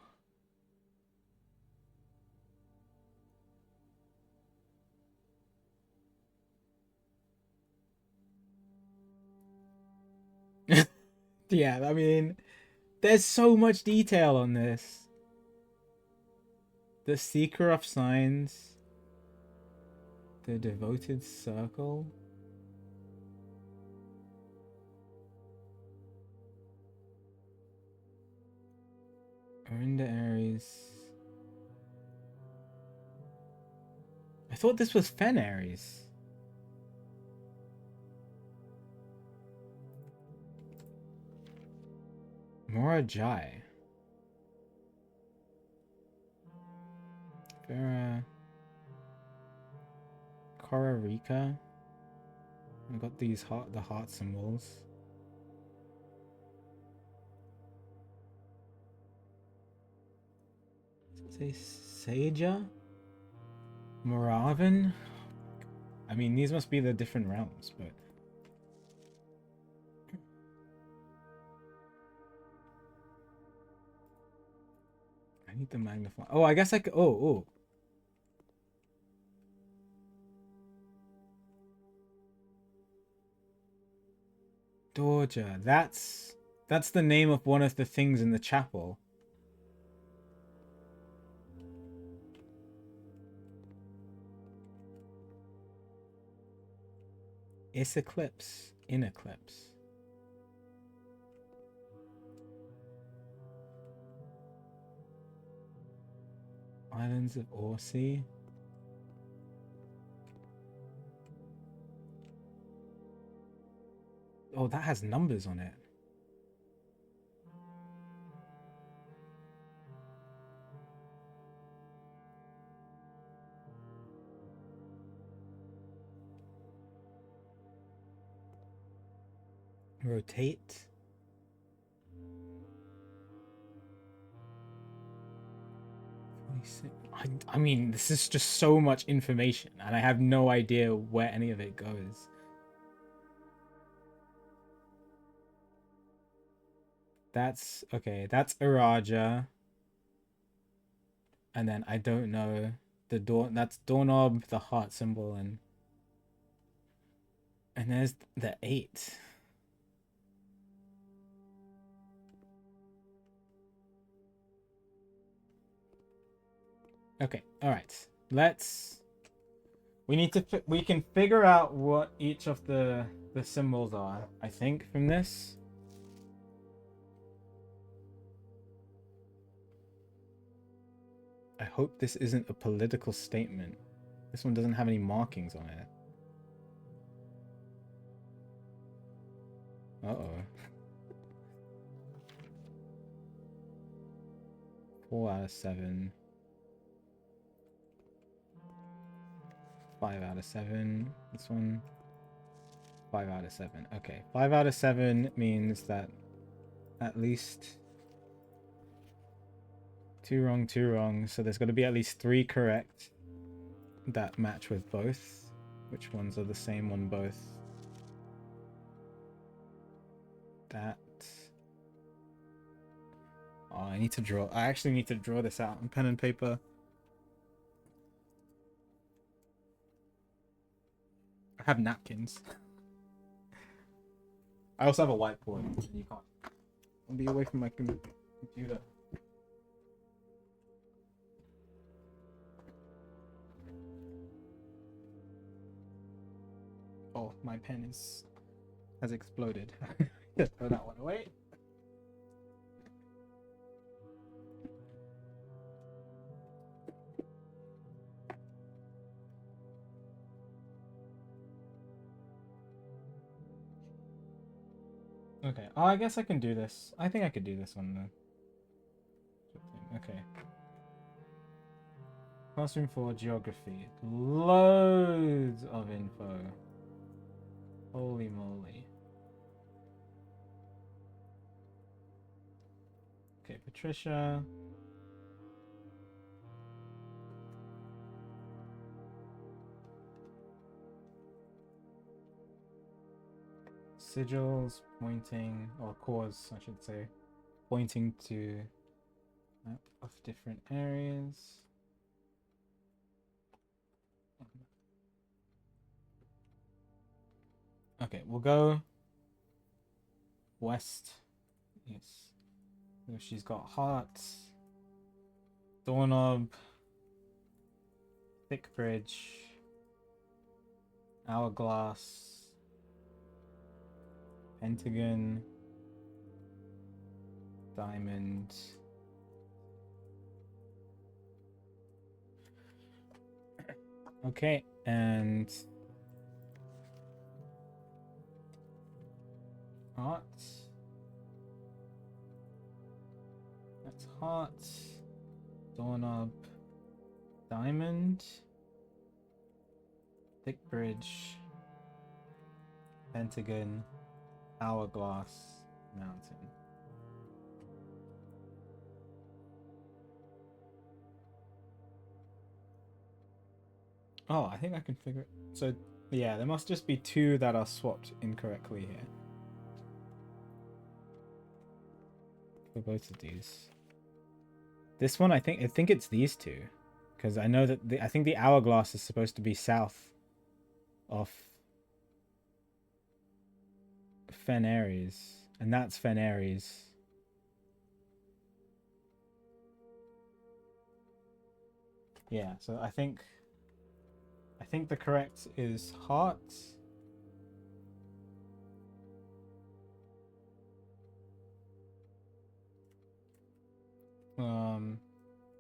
Yeah, I mean, there's so much detail on this. The Seeker of Signs. The Devoted Circle. Orinda Aries. I thought this was Fen Aries. Morajai. Vera. Korarika. I got these the heart symbols. Say Saja? Moravan? I mean, these must be the different realms, but... I need the magnify. Oh, I guess I could... Oh. Dorja. That's the name of one of the things in the chapel. Is Eclipse. In Eclipse. Islands of Orsi. Oh, that has numbers on it. Rotate. I mean, this is just so much information, and I have no idea where any of it goes. That's okay. That's Iraja, and then I don't know the door. That's doorknob, the heart symbol, and there's the 8. Okay, all right. We can figure out what each of the symbols are, I think, from this. I hope this isn't a political statement. This one doesn't have any markings on it. Uh-oh. 4 out of 7. 5 out of 7. This one. 5 out of 7. Okay. 5 out of 7 means that at least 2 wrong, 2 wrong. So there's got to be at least 3 correct that match with both. Which ones are the same on both? That Oh, I need to draw. I actually need to draw this out on pen and paper. I have napkins. I also have a whiteboard. You can't. I'll be away from my computer. Oh, my pen has exploded. Just throw that one away. Okay. Oh, I guess I can do this. I think I could do this one then. Okay. Classroom 4 geography. Loads of info. Holy moly. Okay, Patricia. Sigils pointing, or cores, I should say, pointing to map of different areas. Okay, we'll go west. Yes. So she's got hearts, doorknob, thick bridge, hourglass, pentagon, diamond. Okay, and heart. That's heart. Doorknob, diamond, thick bridge, pentagon, hourglass, mountain. Oh, I think I can figure it. So, yeah, there must just be two that are swapped incorrectly here. For both of these. This one, I think it's these two. Because I know that I think the hourglass is supposed to be south of Fen Aries. And that's Fen Aries. Yeah, so I think the correct is heart.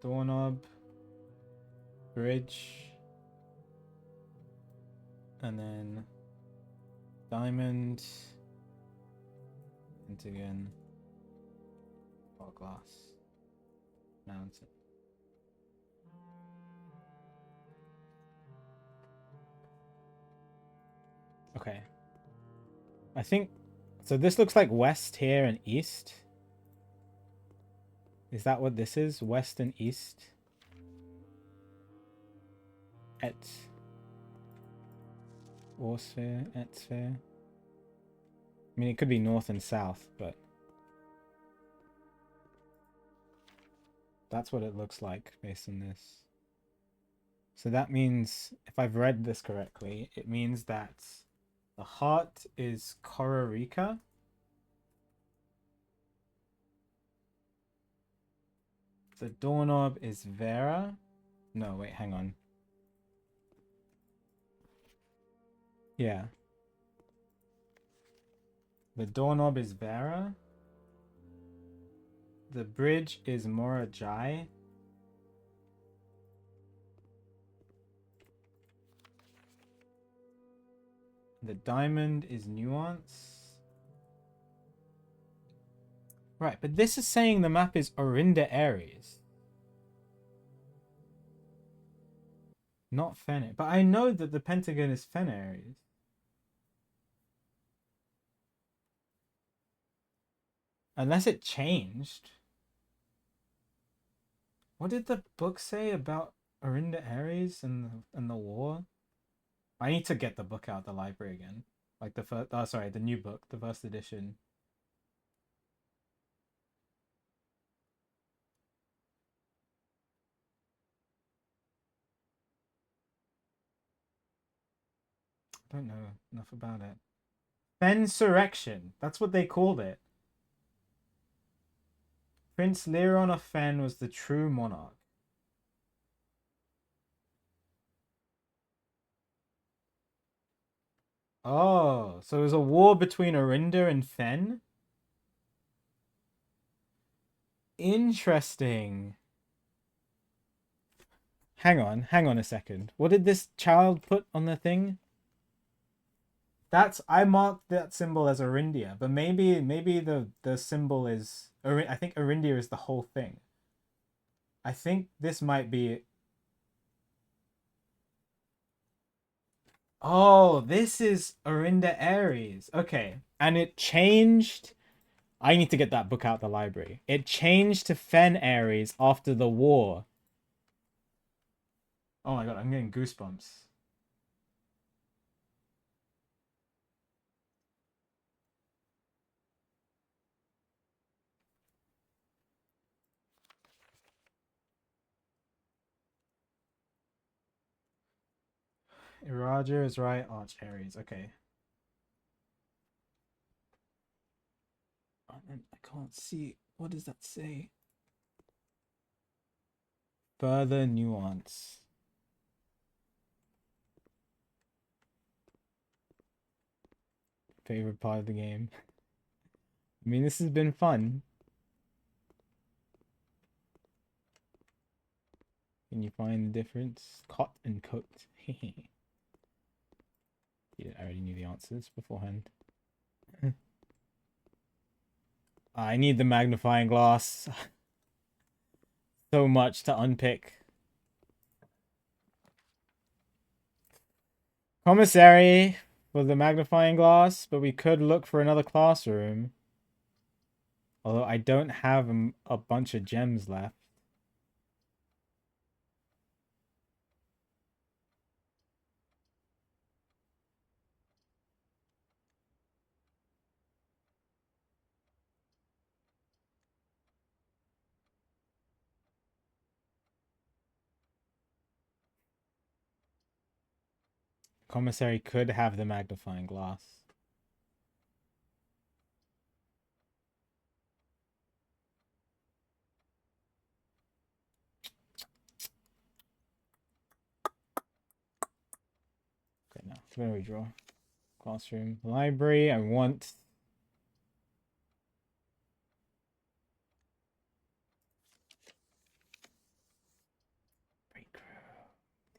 Doorknob, bridge, and then diamond, pentagon, hourglass, mountain. Okay. I think so. This looks like west here and east. Is that what this is? West and east? Et. Or sphere, et sphere. I mean, it could be north and south, but that's what it looks like based on this. So that means, if I've read this correctly, it means that the heart is Kororika. The doorknob is Vera. No, wait, hang on. Yeah. The doorknob is Vera. The bridge is Morajai. The diamond is Nuance. Right, but this is saying the map is Orinda Aries. Not Fen. But I know that the pentagon is Fen Aries. Unless it changed. What did the book say about Orinda Aries and the war? I need to get the book out of the library again. Like the first, oh sorry, the new book, the first edition. I don't know enough about it. Fensurrection. That's what they called it. Prince Leron of Fen was the true monarch. Oh, so it was a war between Orinda and Fen? Interesting. Hang on a second. What did this child put on the thing? That's I marked that symbol as Orindia, but maybe the symbol is I think Orindia is the whole thing. I think this might be. Oh, this is Orinda Aries. Okay. And it changed. I need to get that book out the library. It changed to Fen Aries after the war. Oh my god, I'm getting goosebumps. Roger is right. Arch Aries. Okay. I can't see. What does that say? Further nuance. Favorite part of the game. I mean, this has been fun. Can you find the difference? Caught and cooked. Yeah, I already knew the answers beforehand. I need the magnifying glass. So much to unpick. Commissary for the magnifying glass, but we could look for another classroom. Although I don't have a bunch of gems left. Commissary could have the magnifying glass. Okay, now where do we draw? Classroom, library. I want.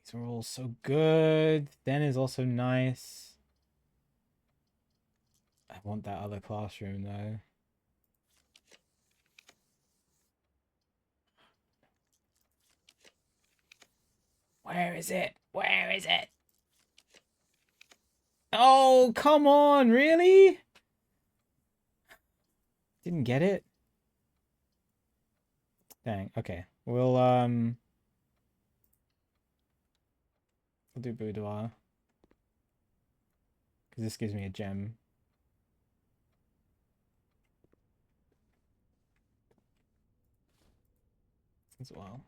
These are all so good. Den is also nice. I want that other classroom though. Where is it? Where is it? Oh, come on, really? Didn't get it? Dang, okay. We'll do boudoir. Because this gives me a gem. As well.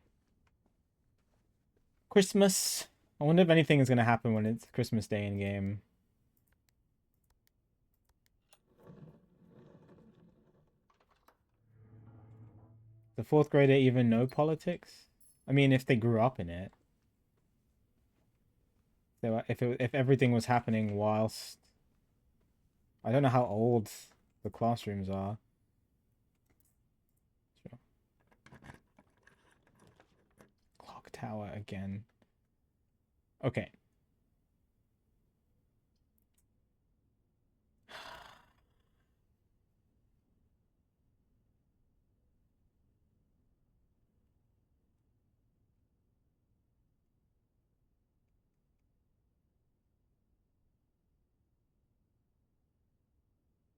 Christmas. I wonder if anything is going to happen when it's Christmas Day in game. The fourth grader even know politics? I mean, if they grew up in it. If everything was happening whilst... I don't know how old the classrooms are. Sure. Clock tower again. Okay.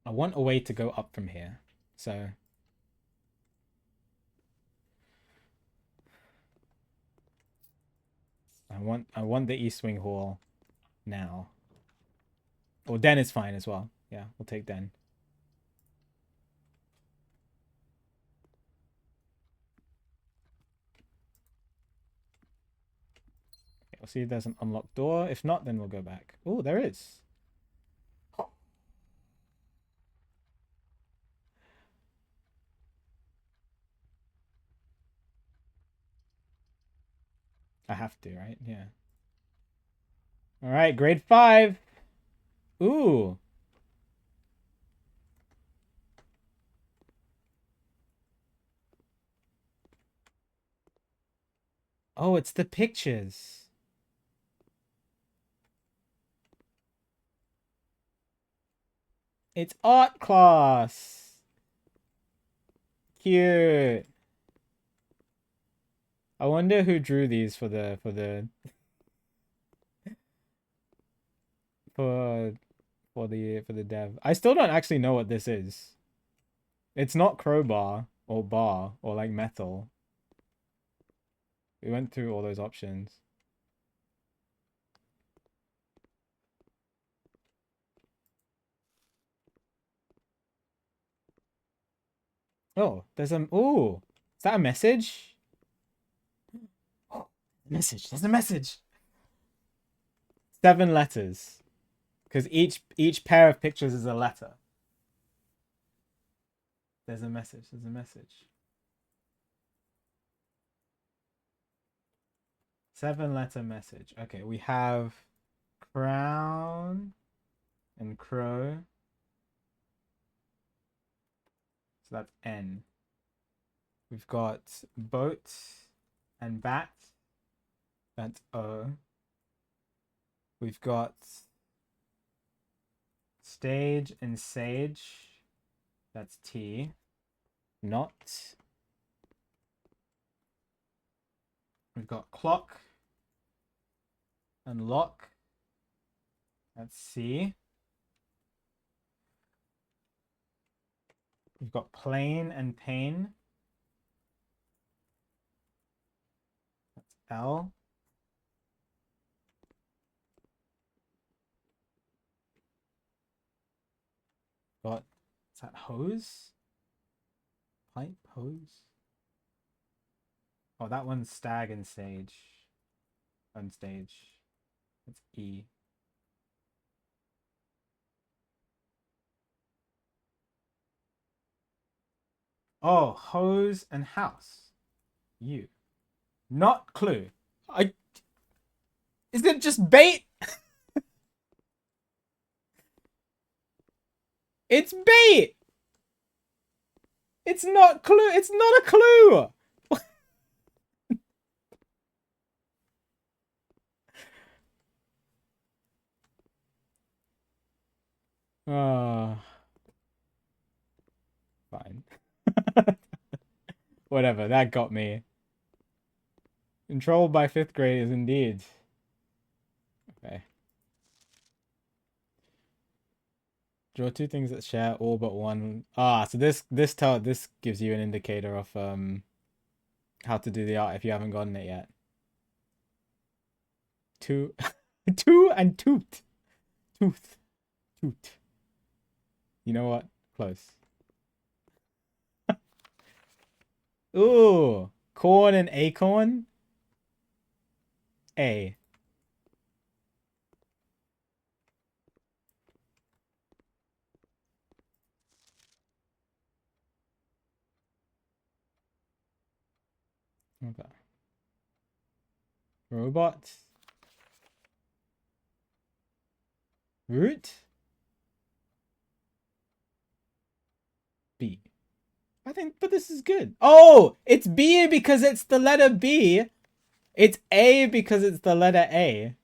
I want a way to go up from here. So... I want the East Wing Hall now. Or Den is fine as well. Yeah, we'll take Den. Okay, We'll see if there's an unlocked door. If not, then we'll go back. Oh, there is. I have to, right? Yeah. All right, grade 5. Ooh. Oh, it's the pictures. It's art class. Cute. I wonder who drew these for the for for the dev. I still don't actually know what this is. It's not crowbar or bar or like metal. We went through all those options. Oh, there's a ooh. Is that a message? Oh, message. There's a message. 7 letters. Because each pair of pictures is a letter. There's a message. There's a message. 7-letter message. Okay, we have crown and crow. So that's N. We've got boat and bat. That's O. We've got stage and sage. That's T. Not. We've got clock and lock. That's C. We've got plane and pane. That's L. Got, is that hose? Pipe, hose? Oh, that one's stag and sage. On stage. That's E. Oh, hose and house. U. Not clue. Is it just bait? It's bait. It's not clue. It's not a clue. Oh, fine. Whatever, that got me. Controlled by 5th graders indeed. Okay. Draw 2 things that share all but one. Ah, so this gives you an indicator of how to do the art if you haven't gotten it yet. Two two and toot. Tooth. Toot. You know what? Close. Ooh. Corn and acorn. A. Okay. Robot. Root. B. I think, but this is good. Oh, it's B because it's the letter B. It's A because it's the letter A.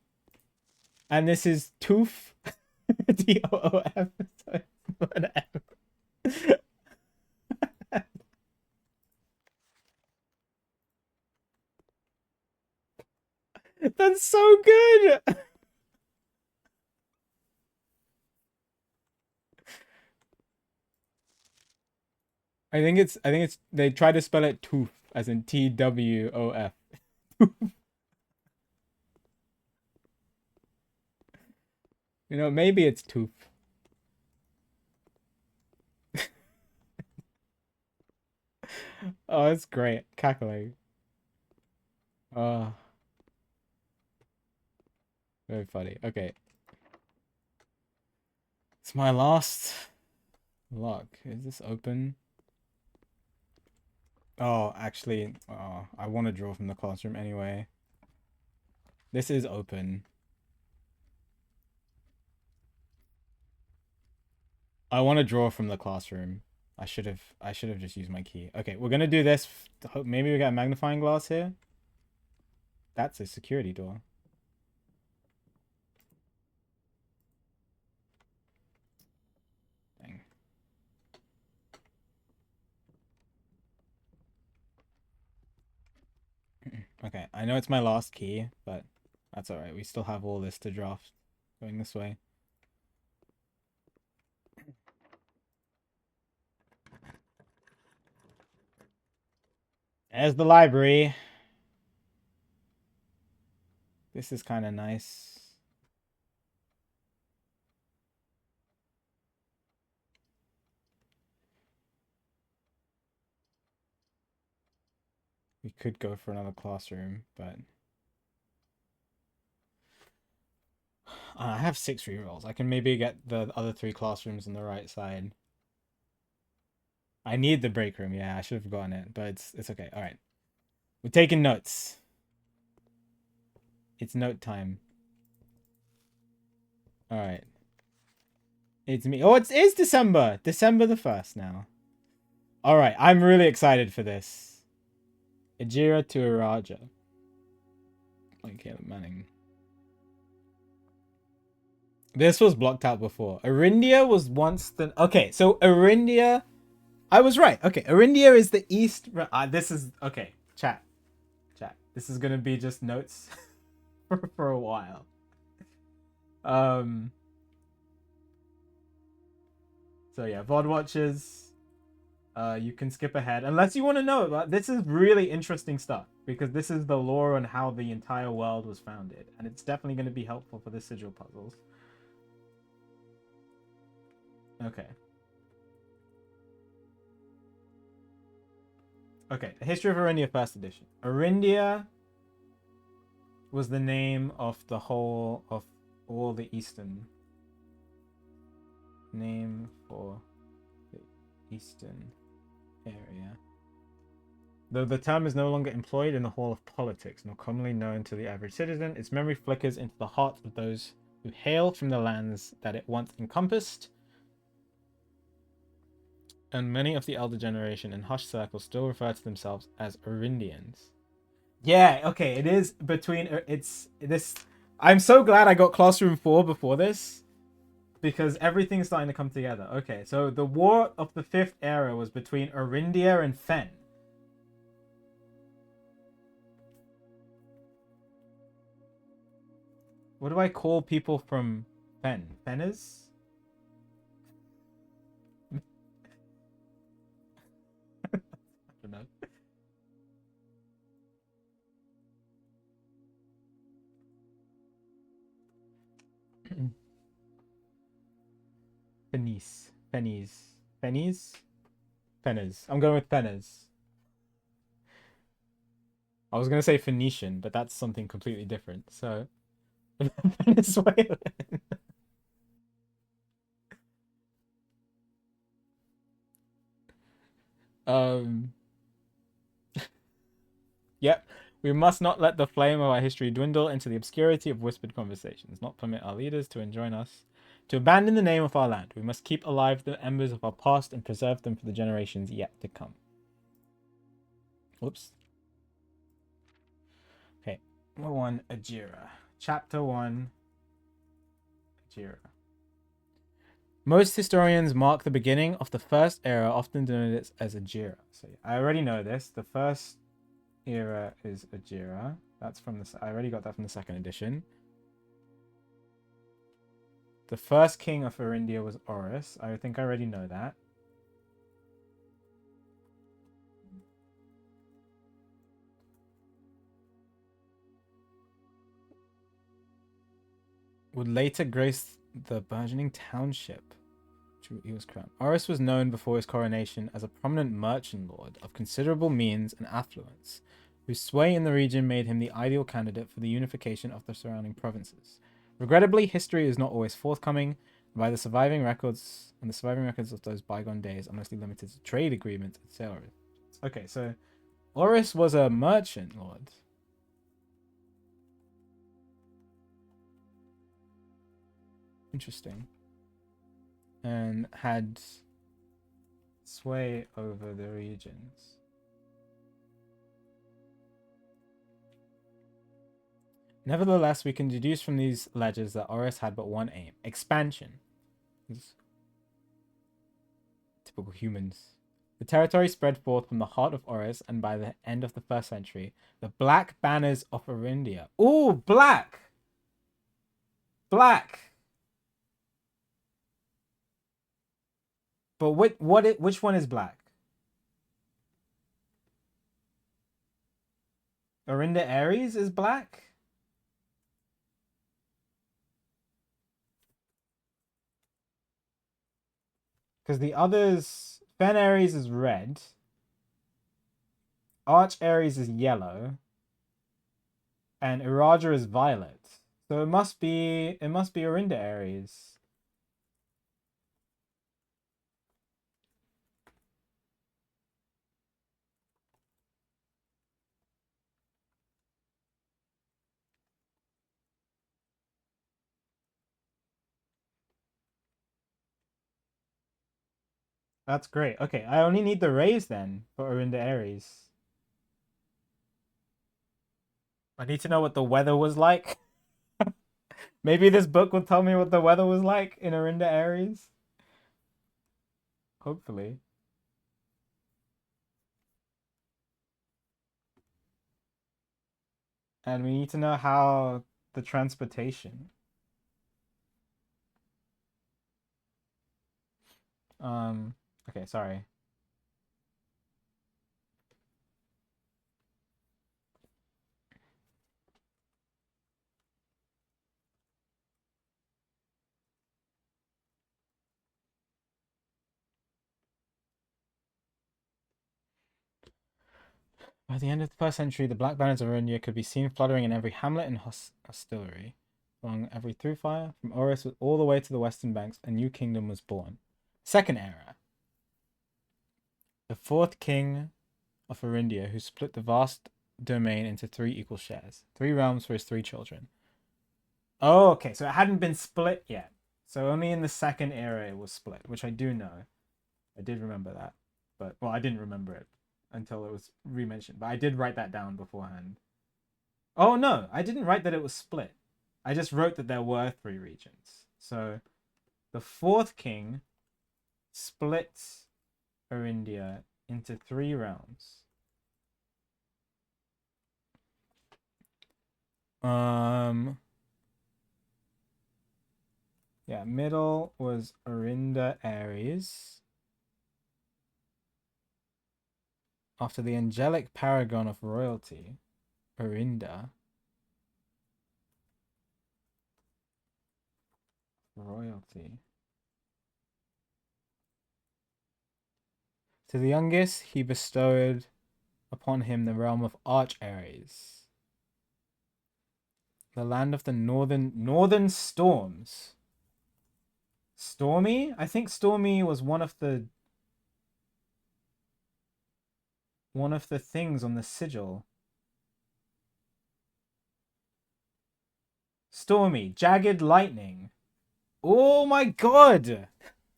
And this is tooth. T-O-O-F. Letter F. That's so good. I think it's they try to spell it tooth as in T-W-O-F. You know, maybe it's tooth. Oh, it's great. Cackling. Oh. Very funny. Okay. It's my last lock. Is this open? Oh, actually, I want to draw from the classroom anyway. This is open. I want to draw from the classroom. I should have just used my key. Okay, we're gonna do this. Maybe we got a magnifying glass here. That's a security door. Dang. Okay, I know it's my last key, but that's alright. We still have all this to draft going this way. There's the library. This is kind of nice. We could go for another classroom, but I have 6 rerolls. I can maybe get the other 3 classrooms on the right side. I need the break room. Yeah, I should have forgotten it, but it's okay. All right. We're taking notes. It's note time. All right. It's me. Oh, it's December. December the 1st now. All right. I'm really excited for this. Ajira to Araja. Like Caleb Manning. This was blocked out before. Arindia was once the... Okay, so Arindia... I was right. Okay, Arindia is the east... this is... Okay, chat. This is going to be just notes for a while. So yeah, VOD watchers, you can skip ahead unless you want to know about. This is really interesting stuff because this is the lore on how the entire world was founded, and it's definitely going to be helpful for the sigil puzzles. Okay. Okay, the history of Arindia, first edition. Arindia was the name of the whole of all the eastern. Name for the eastern area. Though the term is no longer employed in the hall of politics, nor commonly known to the average citizen, its memory flickers into the heart of those who hail from the lands that it once encompassed, and many of the elder generation in hushed circles still refer to themselves as Arindians. Yeah, okay, it is between... It's this... I'm so glad I got Classroom 4 before this, because everything's starting to come together. Okay, so the War of the Fifth Era was between Arindia and Fen. What do I call people from Fen? Fenners? I don't know. Fennies. Fennies. Fennies? Fenners. I'm going with Fenners. I was going to say Phoenician, but that's something completely different. So, Venezuelan. um... Yep. We must not let the flame of our history dwindle into the obscurity of whispered conversations, not permit our leaders to join us, to abandon the name of our land. We must keep alive the embers of our past and preserve them for the generations yet to come. Whoops. Okay. 1, Ajira. Chapter 1, Ajira. Most historians mark the beginning of the first era, often denoted as Ajira. So I already know this. The first era is Ajira. That's from the... I already got that from the 2nd edition. The first king of Arindia was Horus. I think I already know that. Would later grace the burgeoning township. He was crowned. Horus was known before his coronation as a prominent merchant lord of considerable means and affluence, whose sway in the region made him the ideal candidate for the unification of the surrounding provinces. Regrettably, history is not always forthcoming. By the surviving records and the surviving records of those bygone days are mostly limited to trade agreements and sailors. Okay, so Oris was a merchant lord. Interesting. And had sway over the regions. Nevertheless, we can deduce from these ledgers that Oris had but one aim: expansion. Typical humans. The territory spread forth from the heart of Oris, and by the end of the 1st century, the black banners of Arindia. Ooh, black! Black! But which one is black? Arinda Ares is black? Because the others... Fen Ares is red. Arch Ares is yellow. And Iraja is violet. So it must be Arinda Ares. That's great. Okay, I only need the rays then for Arinda Ares. I need to know what the weather was like. Maybe this book will tell me what the weather was like in Arinda Ares. Hopefully. And we need to know how the transportation. Okay, sorry. By the end of the 1st century, the black banners of Arindia could be seen fluttering in every hamlet and hostelry. Along every thoroughfare, from Oris all the way to the western banks, a new kingdom was born. Second era. The 4th king of Arindia, who split the vast domain into 3 equal shares. 3 realms for his 3 children. Oh, okay, so it hadn't been split yet. So only in the 2nd era it was split, which I do know. I did remember that. But, well, I didn't remember it until it was re-mentioned. But I did write that down beforehand. Oh, no, I didn't write that it was split. I just wrote that there were 3 regions. So the 4th king split Arindia into 3 realms. Yeah, middle was Arinda Ares. After the angelic paragon of royalty, Arinda. Royalty. To the youngest, he bestowed upon him the realm of Arch Ares. The land of the northern storms. Stormy? I think Stormy was one of the things on the sigil. Stormy, jagged lightning. Oh my god!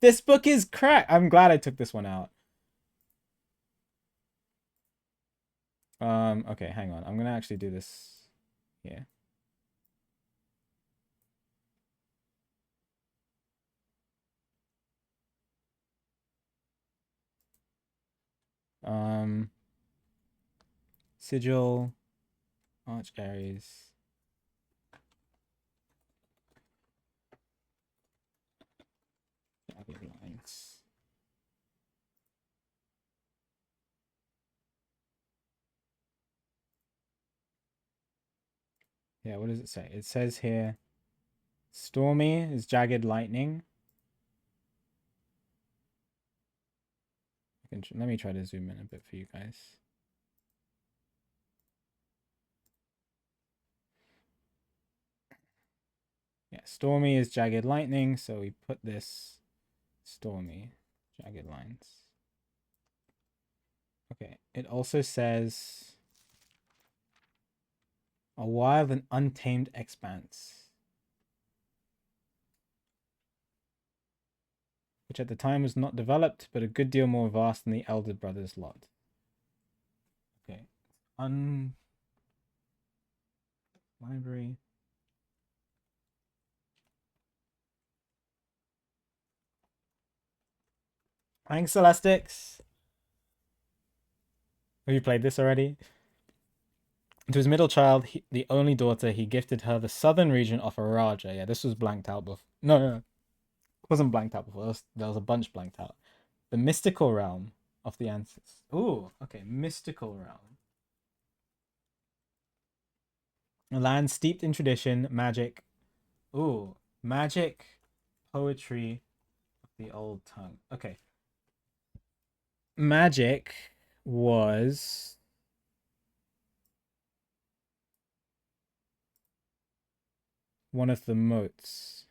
This book is crap. I'm glad I took this one out. Okay, hang on. I'm gonna actually do this here. Sigil, Arch Ares. Jagged lines. Yeah, what does it say? It says here, Stormy is jagged lightning. Let me try to zoom in a bit for you guys. Yeah, Stormy is jagged lightning, so we put this Stormy, jagged lines. Okay, it also says a wild and untamed expanse, which at the time was not developed, but a good deal more vast than the Elder Brothers lot. Okay, library. Thanks, Celestics. Have you played this already? To his middle child, the only daughter, he gifted her the southern region of Araja. Yeah, this was blanked out before. No, it wasn't blanked out before. There was a bunch blanked out. The mystical realm of the ancestors. Ooh, okay, mystical realm. A land steeped in tradition, magic. Ooh, magic, poetry of the old tongue. Okay. Magic was one of the moats.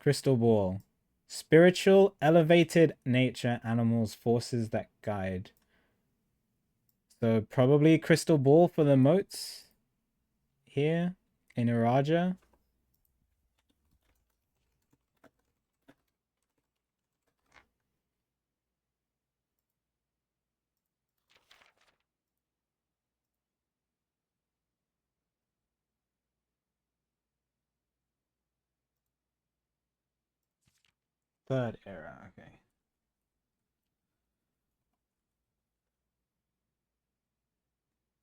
Crystal ball. Spiritual, elevated nature, animals, forces that guide. So probably crystal ball for the moats here in Iraja. Third era, okay.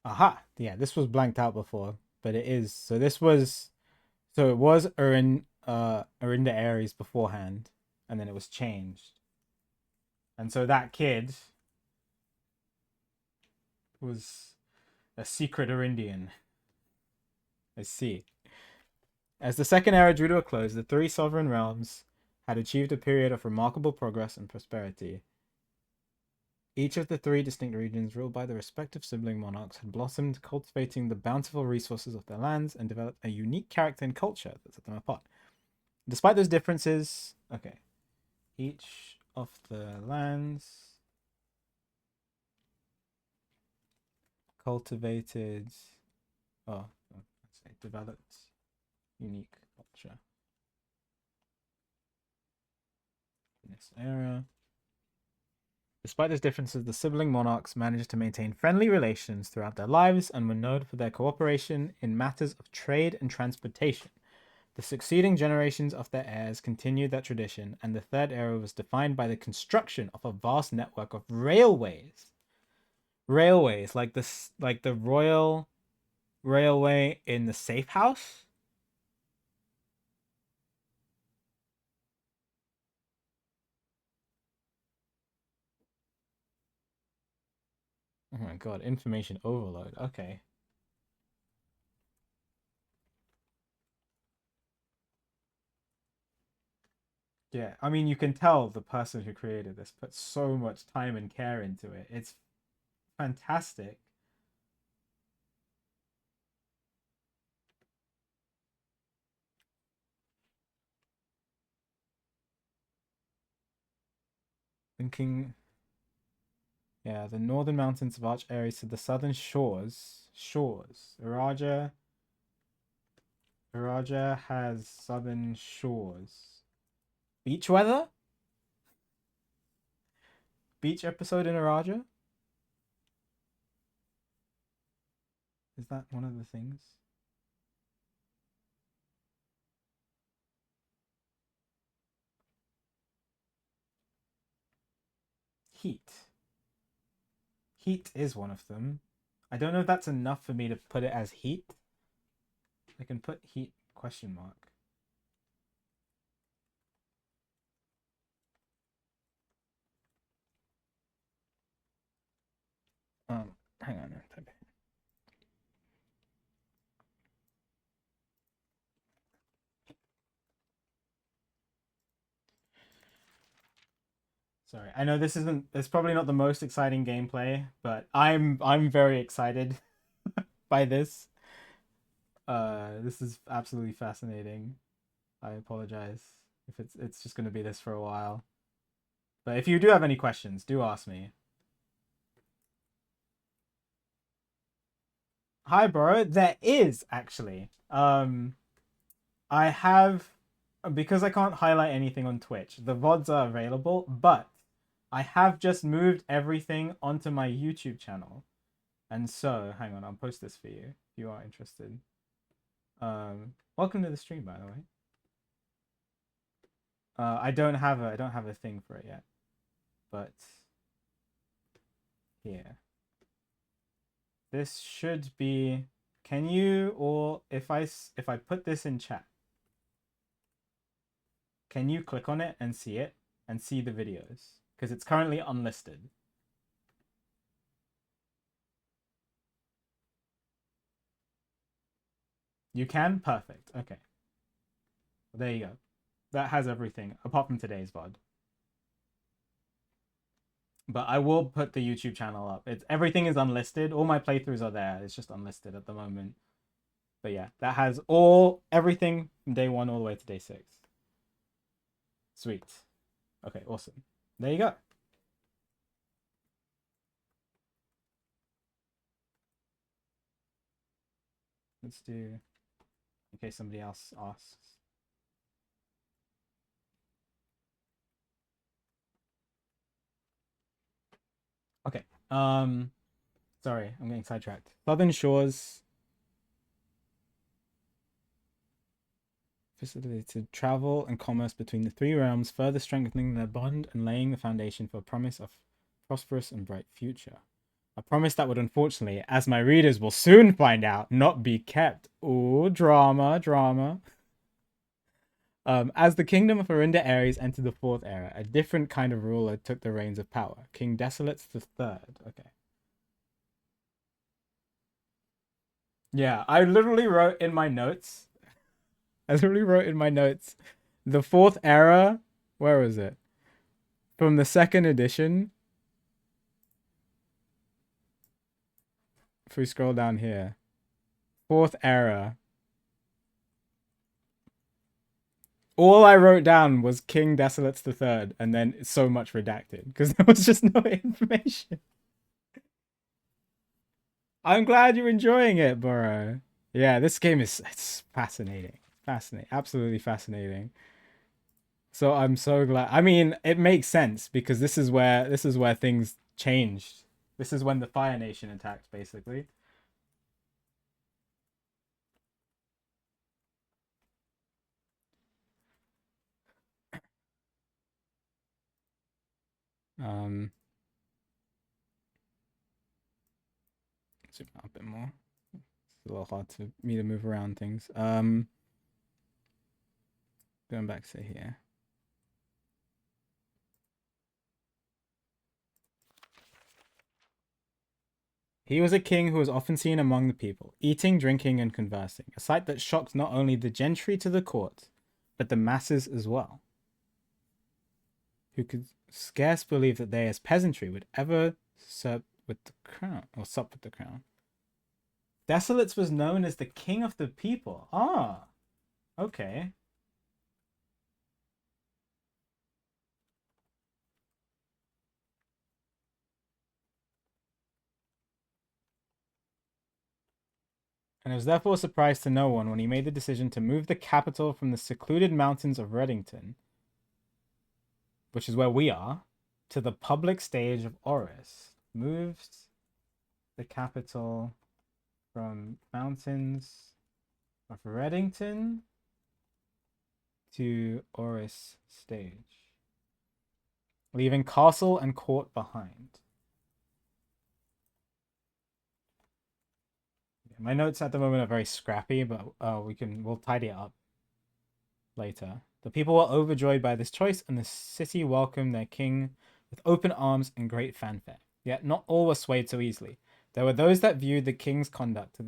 Aha! Yeah, this was blanked out before, but it is. So this was, so it was Arinda Aries beforehand, and then it was changed. And so that kid was a secret Arindian. I see. As the second era drew to a close, the three sovereign realms had achieved a period of remarkable progress and prosperity. Each of the three distinct regions, ruled by the respective sibling monarchs, had blossomed, cultivating the bountiful resources of their lands and developed a unique character and culture that set them apart. Despite those differences, okay, each of the lands cultivated, let's say developed unique culture in this era. Despite those differences, the sibling monarchs managed to maintain friendly relations throughout their lives and were known for their cooperation in matters of trade and transportation. The succeeding generations of their heirs continued that tradition, and the third era was defined by the construction of a vast network of railways. Railways, like the Royal Railway in the Safe House. Oh my god, information overload. Okay. Yeah, I mean, you can tell the person who created this put so much time and care into it. It's fantastic. Thinking, yeah, the northern mountains of Arch Aries to the southern shores. Iraja has southern shores. Beach weather? Beach episode in Iraja? Is that one of the things? Heat. Heat is one of them. I don't know if that's enough for me to put it as heat. I can put heat question mark. Hang on. Sorry, I know this isn't. It's probably not the most exciting gameplay, but I'm very excited by this. This is absolutely fascinating. I apologize if it's just gonna be this for a while. But if you do have any questions, do ask me. Hi, bro. There is actually. I have because I can't highlight anything on Twitch. The VODs are available, but I have just moved everything onto my YouTube channel. And so, hang on, I'll post this for you if you are interested. Welcome to the stream, by the way. I don't have a thing for it yet, but here. This should be. Can you, or if I put this in chat, can you click on it and see it and see the videos? Because it's currently unlisted. You can? Perfect. Okay. Well, there you go. That has everything apart from today's VOD. But I will put the YouTube channel up. Everything is unlisted. All my playthroughs are there. It's just unlisted at the moment. But yeah, that has everything from day 1 all the way to day 6. Sweet. Okay, awesome. There you go. Let's do, in case somebody else asks. Okay. Sorry, I'm getting sidetracked. Southern Shores facilitated travel and commerce between the 3 realms, further strengthening their bond and laying the foundation for a promise of prosperous and bright future. A promise that would unfortunately, as my readers will soon find out, not be kept. Ooh, drama, drama. As the kingdom of Arinda Ares entered the 4th era, a different kind of ruler took the reins of power. King Desolates III. Okay. Yeah, I literally wrote in my notes. The 4th era. Where was it? From the 2nd edition. If we scroll down here. 4th era. All I wrote down was King Desolates III, and then so much redacted because there was just no information. I'm glad you're enjoying it, Burrow. Yeah, this game it's fascinating. Fascinating. Absolutely fascinating. So I'm so glad. I mean, it makes sense because this is where things changed. This is when the Fire Nation attacked, basically. Zoom out a bit more. It's a little hard to me to move around things. Going back to here. He was a king who was often seen among the people, eating, drinking, and conversing, a sight that shocked not only the gentry to the court, but the masses as well, who could scarce believe that they as peasantry would ever sup with the crown. Desolates was known as the king of the people. Ah, okay. And it was therefore a surprise to no one when he made the decision to move the capital from the secluded mountains of Reddington, which is where we are, to the public stage of Oris. Moved the capital from mountains of Reddington to Oris stage, leaving castle and court behind. My notes at the moment are very scrappy, but we'll tidy it up later. The people were overjoyed by this choice, and the city welcomed their king with open arms and great fanfare. Yet not all were swayed so easily. There were those that viewed the king's conduct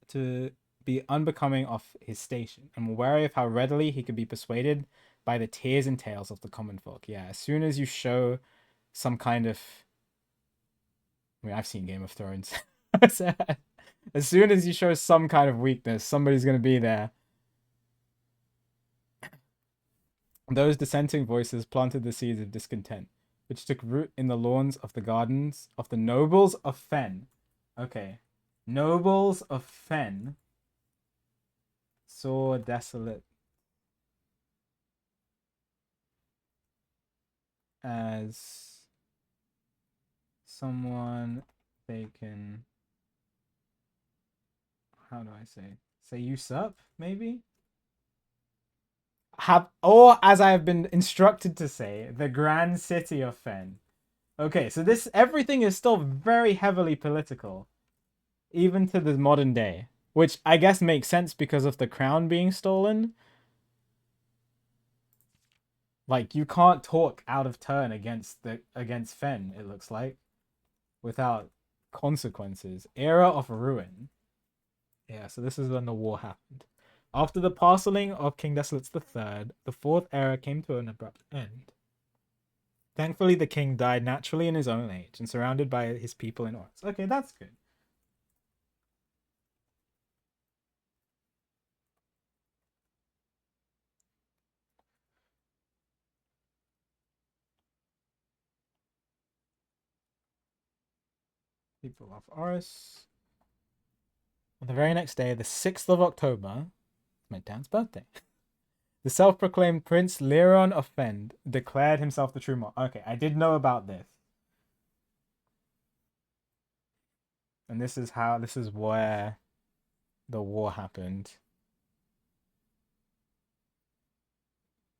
to be unbecoming of his station, and were wary of how readily he could be persuaded by the tears and tales of the common folk. Yeah, as soon as you show some kind of... I mean, I've seen Game of Thrones. As soon as you show some kind of weakness, somebody's going to be there. Those dissenting voices planted the seeds of discontent, which took root in the lawns of the gardens of the nobles of Fen. Okay. Nobles of Fen saw desolate as someone they can, how do I say usurp, maybe? Have, or as I have been instructed to say, the grand city of Fen. Okay, so this, everything is still very heavily political, even to the modern day, which I guess makes sense because of the crown being stolen. Like, you can't talk out of turn against Fen, it looks like, without consequences. Era of ruin. Yeah, so this is when the war happened. After the parceling of King Desolates III, the fourth era came to an abrupt end. Thankfully, the king died naturally in his own age and surrounded by his people in Oryx. Okay, that's good. People of Oris. On the very next day, the 6th of October, it's my dad's birthday. The self-proclaimed Prince Liron of Fend declared himself the true monarch. Okay, I did know about this. And this is where the war happened.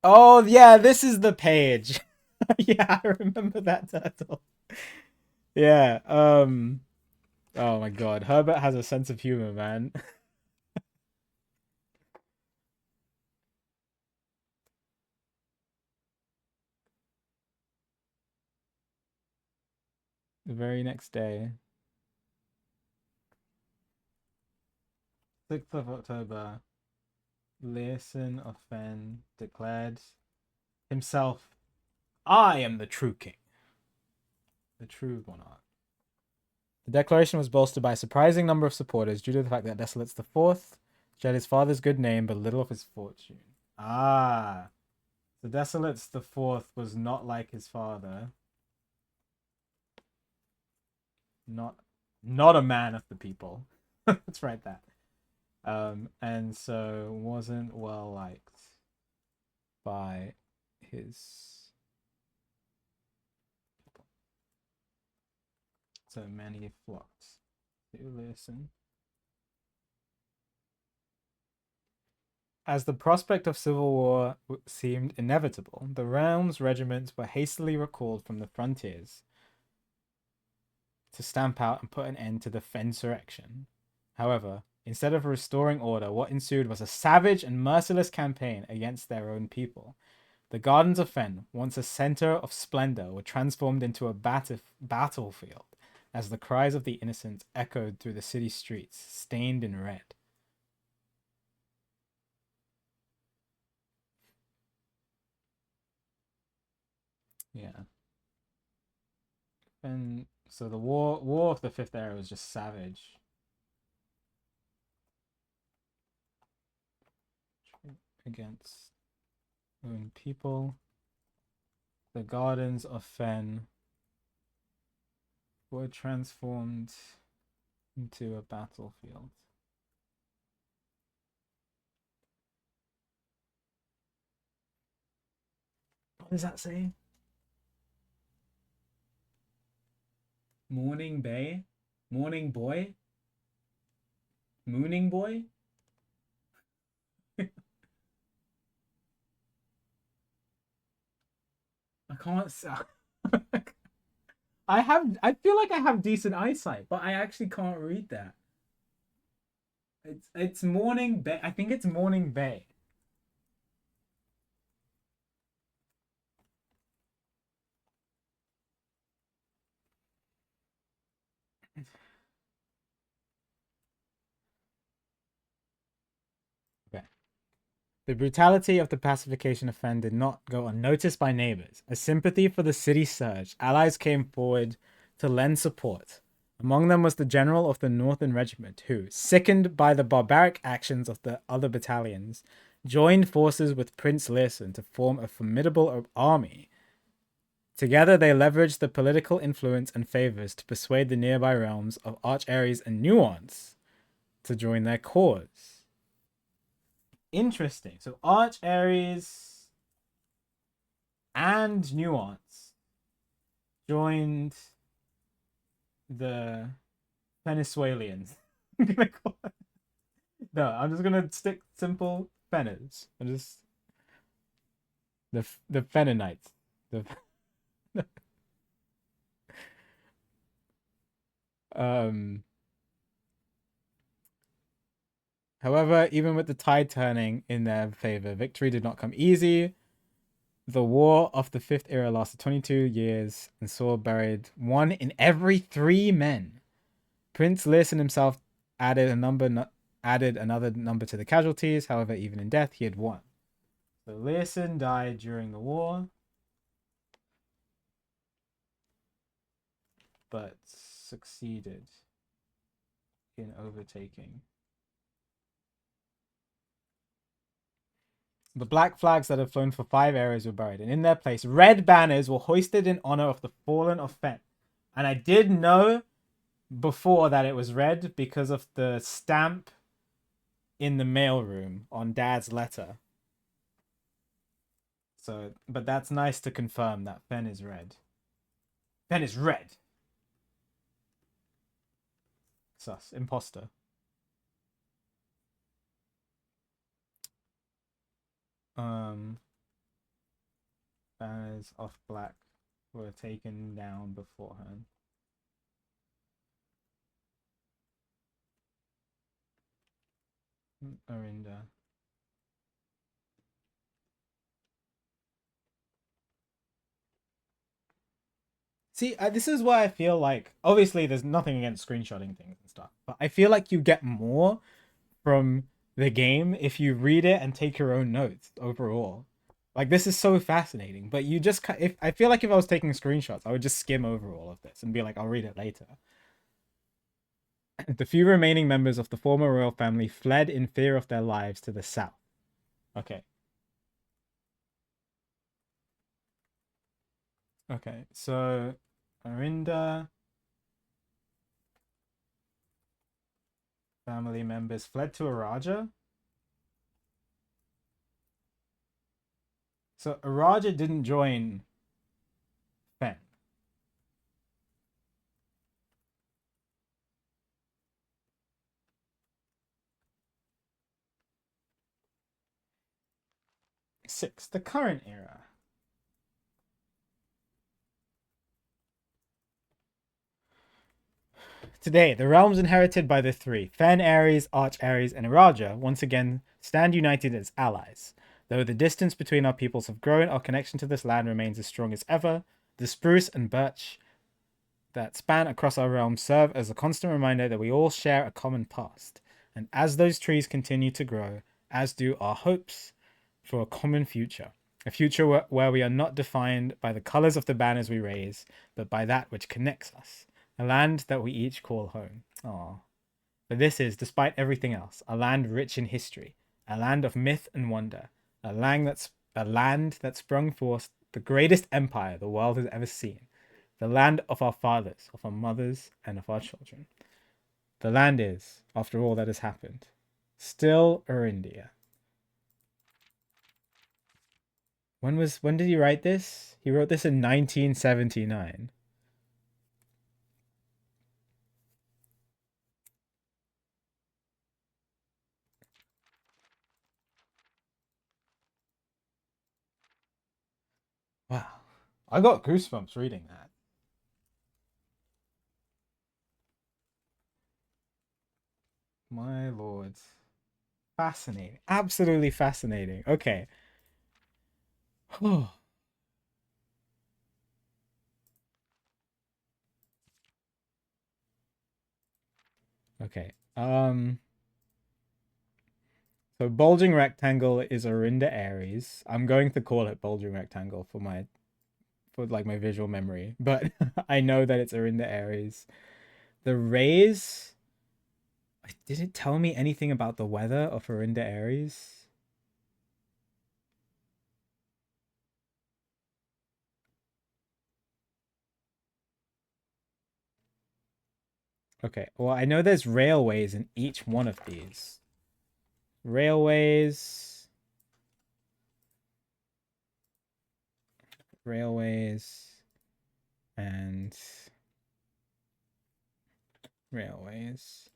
Oh, yeah, this is the page. Yeah, I remember that turtle. Yeah, oh my god, Herbert has a sense of humor, man. The very next day, 6th of October, Leeson of Fen declared himself, I am the true king, the true monarch. The declaration was bolstered by a surprising number of supporters due to the fact that Desolates IV shared his father's good name but little of his fortune. Ah, the Desolates IV was not like his father. Not a man of the people. Let's write that. And so wasn't well liked by his people. So many flocked to listen. As the prospect of civil war seemed inevitable, the realm's regiments were hastily recalled from the frontiers to stamp out and put an end to the Fensurrection. However, instead of restoring order, what ensued was a savage and merciless campaign against their own people. The Gardens of Fen, once a center of splendor, were transformed into a battlefield as the cries of the innocent echoed through the city streets, stained in red. Yeah. And so the war of the Fifth Era was just savage. Against own people. The Gardens of Fen were transformed into a battlefield. What does that say? Morning Bay? Morning Boy? Mooning Boy? I can't. I feel like I have decent eyesight, but I actually can't read that. It's Morning Bay. I think it's Morning Bay. Okay. The brutality of the pacification offend did not go unnoticed by neighbors. As sympathy for the city surged, allies came forward to lend support. Among them was the general of the Northern Regiment, who, sickened by the barbaric actions of the other battalions, joined forces with Prince Leeson to form a formidable army. Together, they leveraged the political influence and favors to persuade the nearby realms of Arch Ares and Nuance to join their cause. Interesting. So Arch Ares and Nuance joined the Venezuelans. No, I'm just gonna stick simple Fenners. I'm just the Fennonites. The um. However, even with the tide turning in their favor, victory did not come easy. The War of the Fifth Era lasted 22 years and saw buried 1 in every 3 men. Prince Leeson himself added another number to the casualties. However, even in death, he had won. So Leeson died during the war, but succeeded in overtaking. The black flags that had flown for 5 eras were buried, and in their place, red banners were hoisted in honor of the fallen of Fen. And I did know before that it was red because of the stamp in the mailroom on Dad's letter. So, but that's nice to confirm that Fen is red. Fen is red. Sus. Imposter. Banners of black were taken down beforehand. Arinda. See, this is why I feel like, obviously there's nothing against screenshotting things and stuff, but I feel like you get more from the game if you read it and take your own notes overall. Like, this is so fascinating, but you just, if I feel like if I was taking screenshots, I would just skim over all of this and be like, I'll read it later. The few remaining members of the former royal family fled in fear of their lives to the south. Okay. Okay, so Arinda family members fled to Araja. So Araja didn't join Fen. Six, the current era. Today, the realms inherited by the three, Fen Ares, Arch Ares, and Araja, once again stand united as allies. Though the distance between our peoples have grown, our connection to this land remains as strong as ever. The spruce and birch that span across our realms serve as a constant reminder that we all share a common past. And as those trees continue to grow, as do our hopes for a common future. A future where we are not defined by the colors of the banners we raise, but by that which connects us. A land that we each call home. Aww. But this is, despite everything else, a land rich in history, a land of myth and wonder, a land that sprung forth the greatest empire the world has ever seen, the land of our fathers, of our mothers, and of our children. The land is, after all that has happened, still Arindia. When did he write this? He wrote this in 1979. Wow. I got goosebumps reading that. My lord. Fascinating. Absolutely fascinating. Okay. Okay. So bulging rectangle is Arinda Aries. I'm going to call it bulging rectangle for my visual memory, but I know that it's Arinda Aries. The rays, did it tell me anything about the weather of Arinda Aries? Okay, well, I know there's railways in each one of these. Railways. Railways. And railways.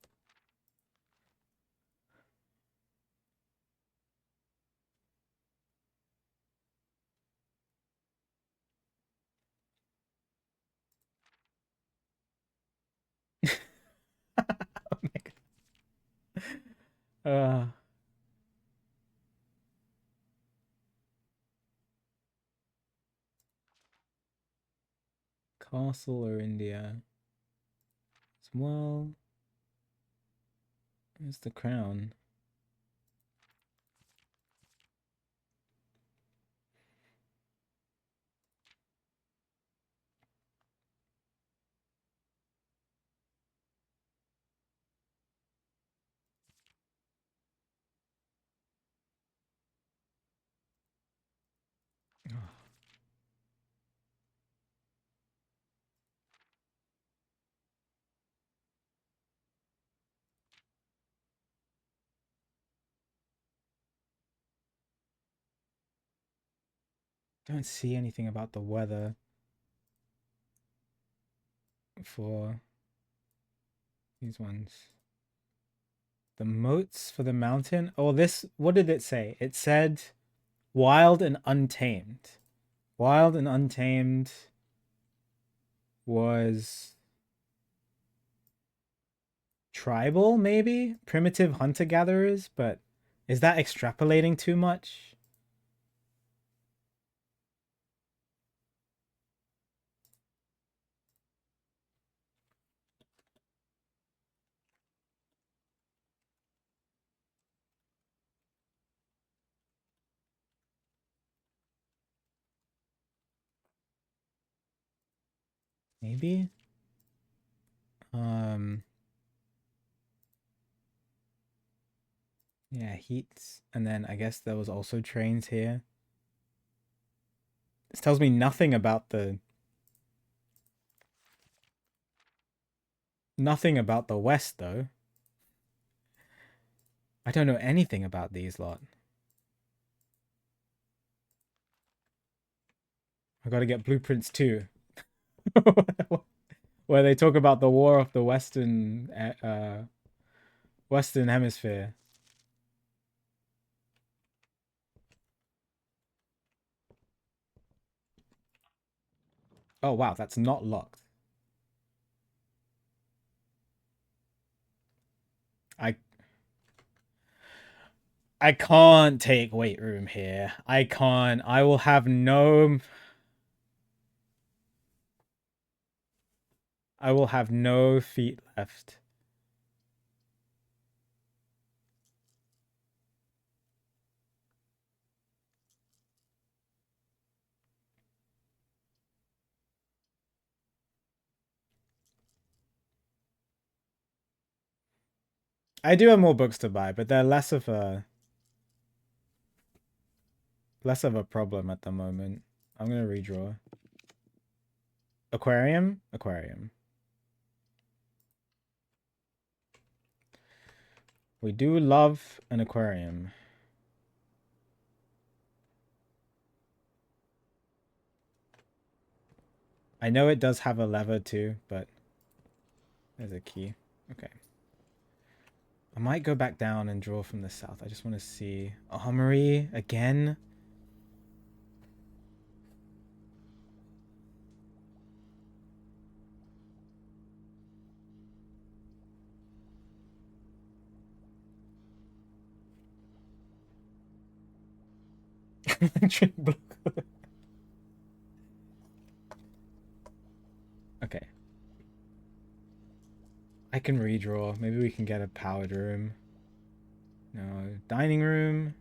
Oh my god. Castle or India as well. Where's the crown? Don't see anything about the weather for these ones. The moats for the mountain. Oh, this. What did it say? It said wild and untamed. Wild and untamed was tribal, maybe? Primitive hunter gatherers, but is that extrapolating too much? Maybe? Um, yeah, heats. And then I guess there was also trains here. This tells me nothing about the West though. I don't know anything about these lot. I gotta get blueprints too. Where they talk about the war of the Western Hemisphere. Oh wow, that's not locked. I I can't take weight room here. I can't. I will have no feet left. I do have more books to buy, but they're less of a problem at the moment. I'm gonna redraw. Aquarium? Aquarium. We do love an aquarium. I know it does have a lever too, but there's a key. Okay. I might go back down and draw from the south. I just want to see. Armory again? Okay. I can redraw. Maybe we can get a powered room. No. Dining room.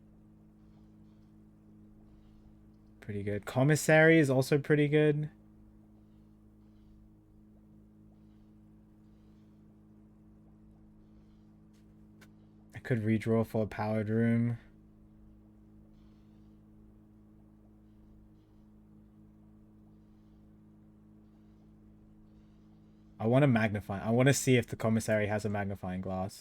Pretty good. Commissary is also pretty good. I could redraw for a powered room. I want to magnify. I want to see if the commissary has a magnifying glass.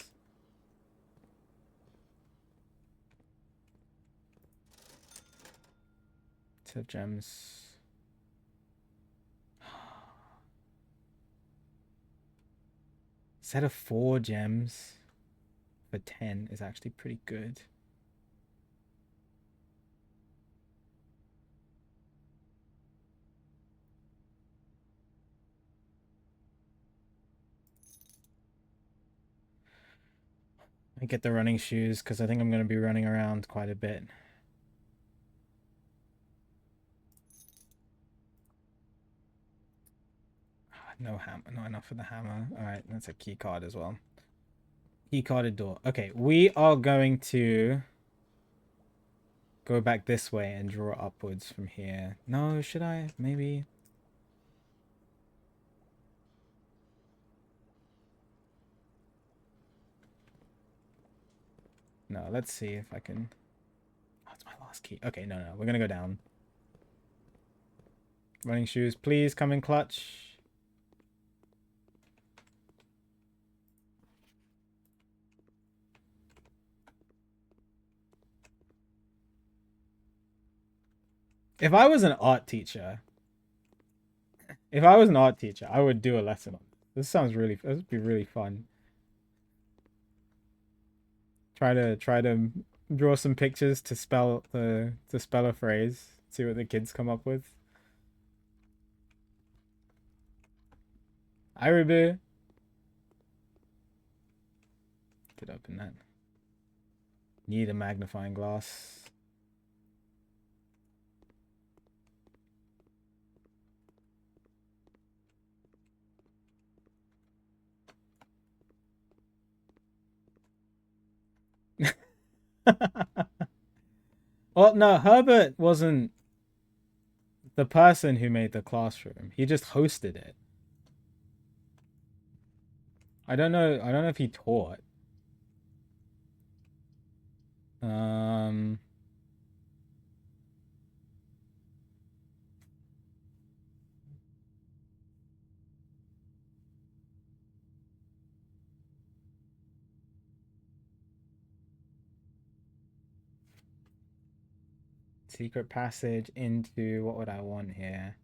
Set of gems. Set of 4 gems for 10 is actually pretty good. I get the running shoes because I think I'm going to be running around quite a bit. No hammer, not enough for the hammer. All right, that's a key card as well. Key carded door. Okay, we are going to go back this way and draw upwards from here. No, should I? Maybe. No, let's see if I can. Oh, it's my last key. Okay, no, we're gonna go down. Running shoes, please come in clutch. If I was an art teacher, I would do a lesson on this. This sounds really, this would be really fun. Try to draw some pictures to spell a phrase. See what the kids come up with. Iribu. Could open that. Need a magnifying glass. Well, no, Herbert wasn't the person who made the classroom. He just hosted it. I don't know if he taught. Um Secret passage into what would I want here?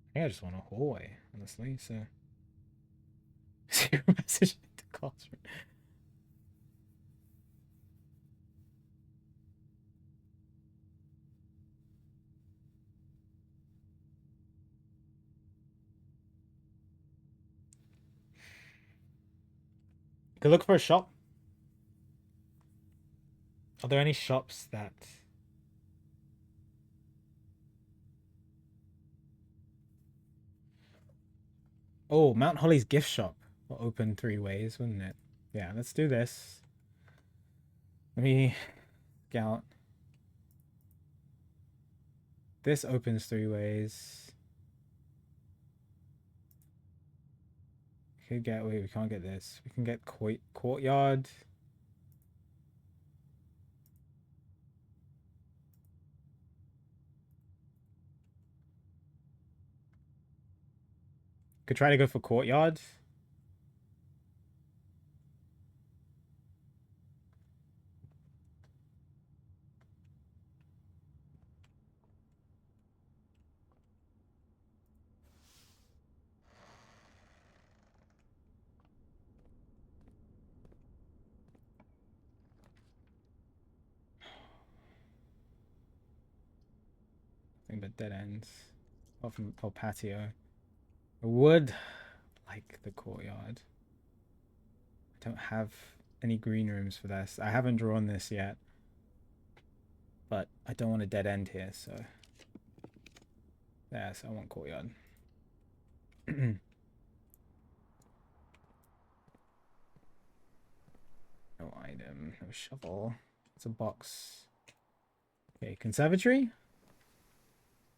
I think I just want a hallway, honestly, so secret passage into classroom. Could look for a shop. Are there any shops that Oh, Mount Holly's gift shop will open 3 ways, wouldn't it? Yeah, let's do this. Let me scout. This opens 3 ways. Could get wait, we can't get this. We can get courtyard. Could try to go for courtyard. Nothing but dead ends. Oh, patio. I would like the courtyard. I don't have any green rooms for this. I haven't drawn this yet. But I don't want a dead end here, so. Yeah, so I want courtyard. No item, no shovel. It's a box. Okay, conservatory?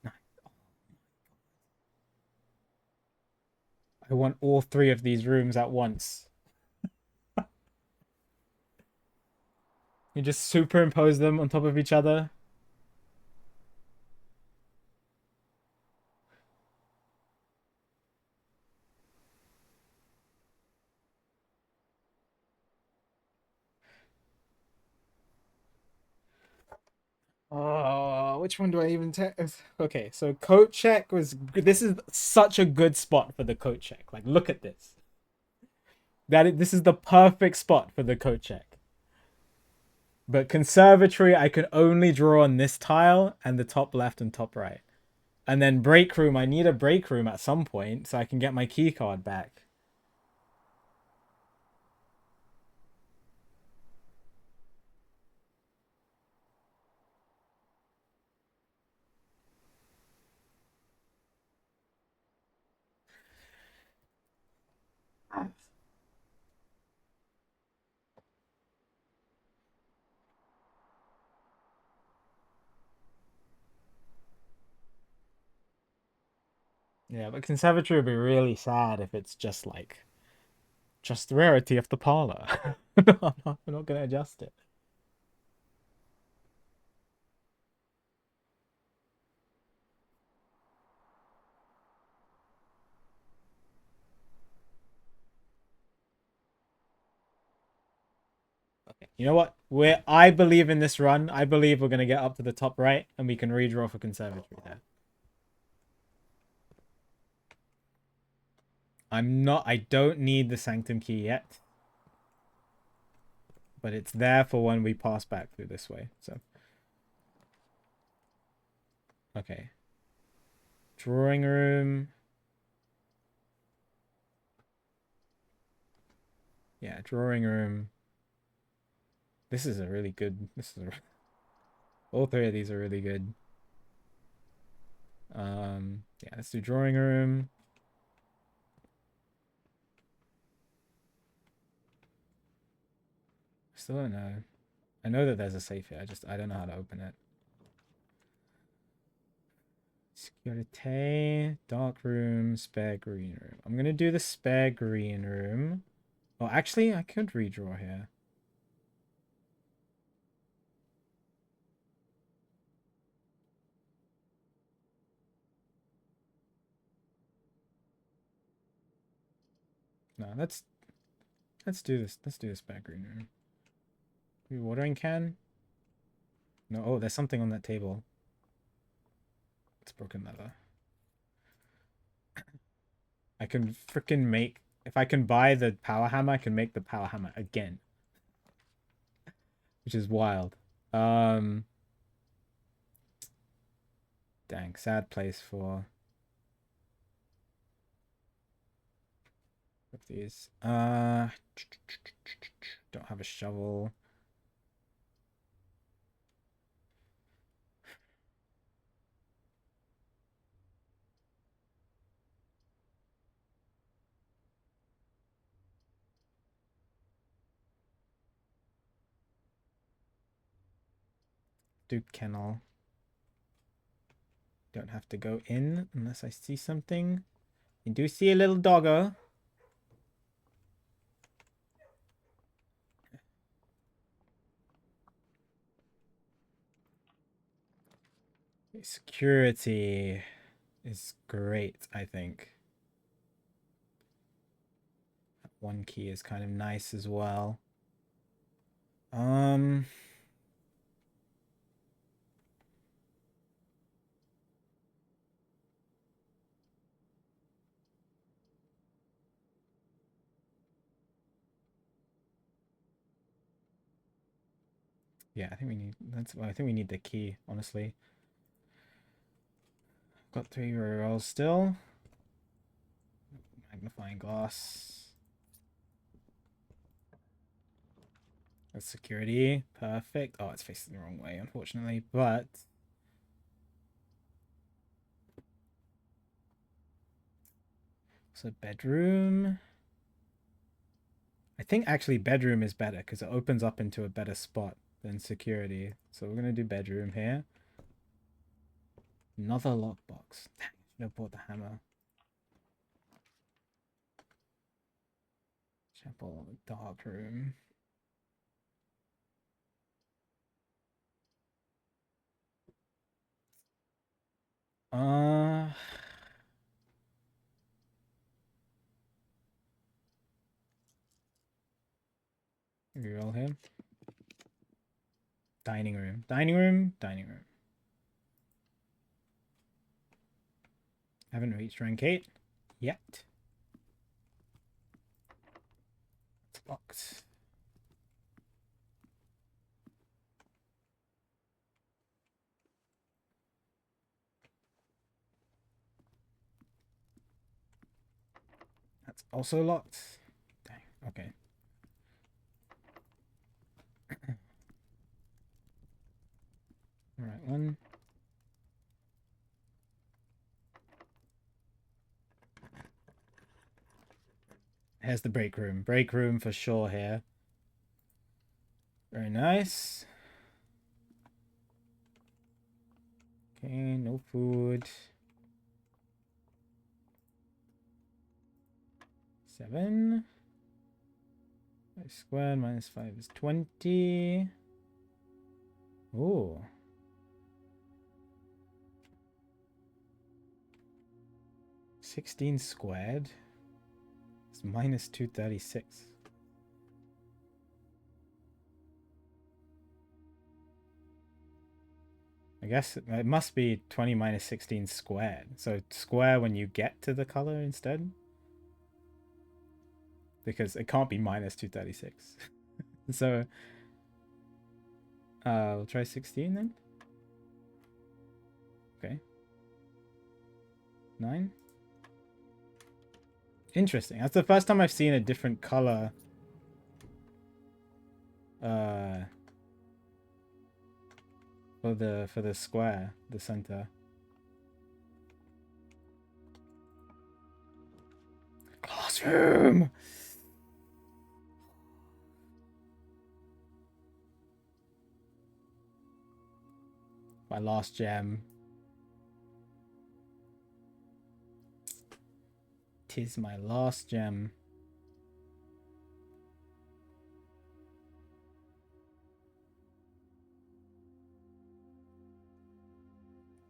No. I want all three of these rooms at once. You just superimpose them on top of each other. Oh, which one do I even take? Okay, so coat check was. This is such a good spot for the coat check. Like, look at this. This is the perfect spot for the coat check. But conservatory, I can only draw on this tile and the top left and top right. And then break room, I need a break room at some point so I can get my key card back. Yeah, but conservatory would be really sad if it's just like just the rarity of the parlor. I'm not gonna adjust it. Okay. You know what? I believe in this run. I believe we're gonna get up to the top right and we can redraw for conservatory there. I don't need the sanctum key yet. But it's there for when we pass back through this way. So okay. Drawing room. Yeah, drawing room. This is a really good. All three of these are really good. Yeah, let's do drawing room. Still don't know. I know that there's a safe here. I don't know how to open it. Security, dark room, spare green room. I'm gonna do the spare green room. Oh, actually, I could redraw here. No, let's do this. Let's do the spare green room. Watering can? No. Oh, there's something on that table. It's broken leather. I can freaking make. If I can buy the power hammer, I can make the power hammer again, which is wild. Dang, sad place for these. Don't have a shovel. Do kennel. Don't have to go in unless I see something. You do see a little doggo. Security is great, I think. One key is kind of nice as well. Yeah, I think we need I think we need the key, honestly. Got 3 rerolls still. Magnifying glass. That's security. Perfect. Oh, it's facing the wrong way, unfortunately, but so bedroom. I think actually bedroom is better because it opens up into a better spot than security. So we're gonna do bedroom here. Another lockbox. Dang, I should have bought the hammer. Chapel, dark room. Reroll him. Dining room. Dining room. Dining room. Haven't reached rank 8 yet. It's locked. That's also locked. Dang. Okay. All right, one. Here's the break room. Break room for sure here. Very nice. Okay, no food. 7. 5 squared minus 5 is 20. Oh. 16 squared is minus 236. I guess it must be 20 minus 16 squared. So square when you get to the color instead. Because it can't be minus 236. So we'll try 16 then. Okay. 9. Interesting. That's the first time I've seen a different color for the square, the center. Classroom. My last gem. Tis my last gem.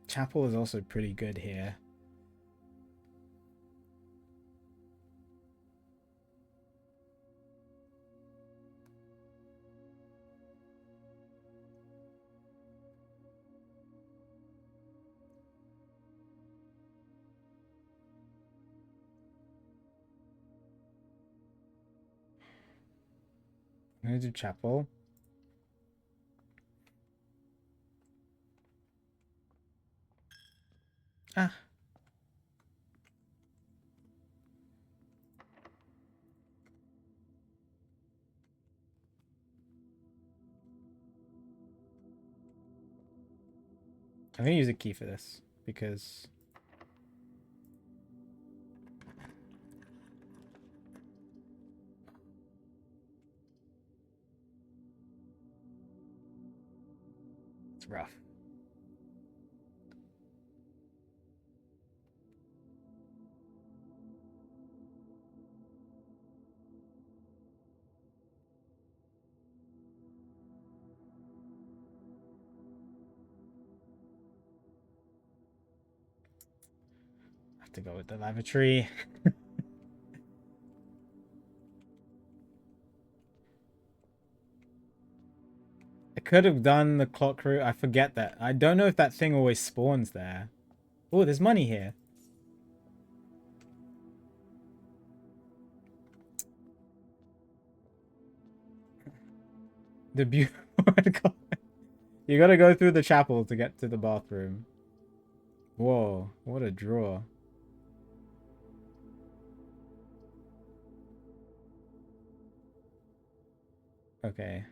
Chapel is also pretty good here. I'm gonna do chapel. Ah. I'm gonna use a key for this because it's rough. I have to go with the lavatory. I could have done the clock route. I forget that. I don't know if that thing always spawns there. Oh, there's money here. The beautiful. You gotta go through the chapel to get to the bathroom. Whoa, what a draw. Okay.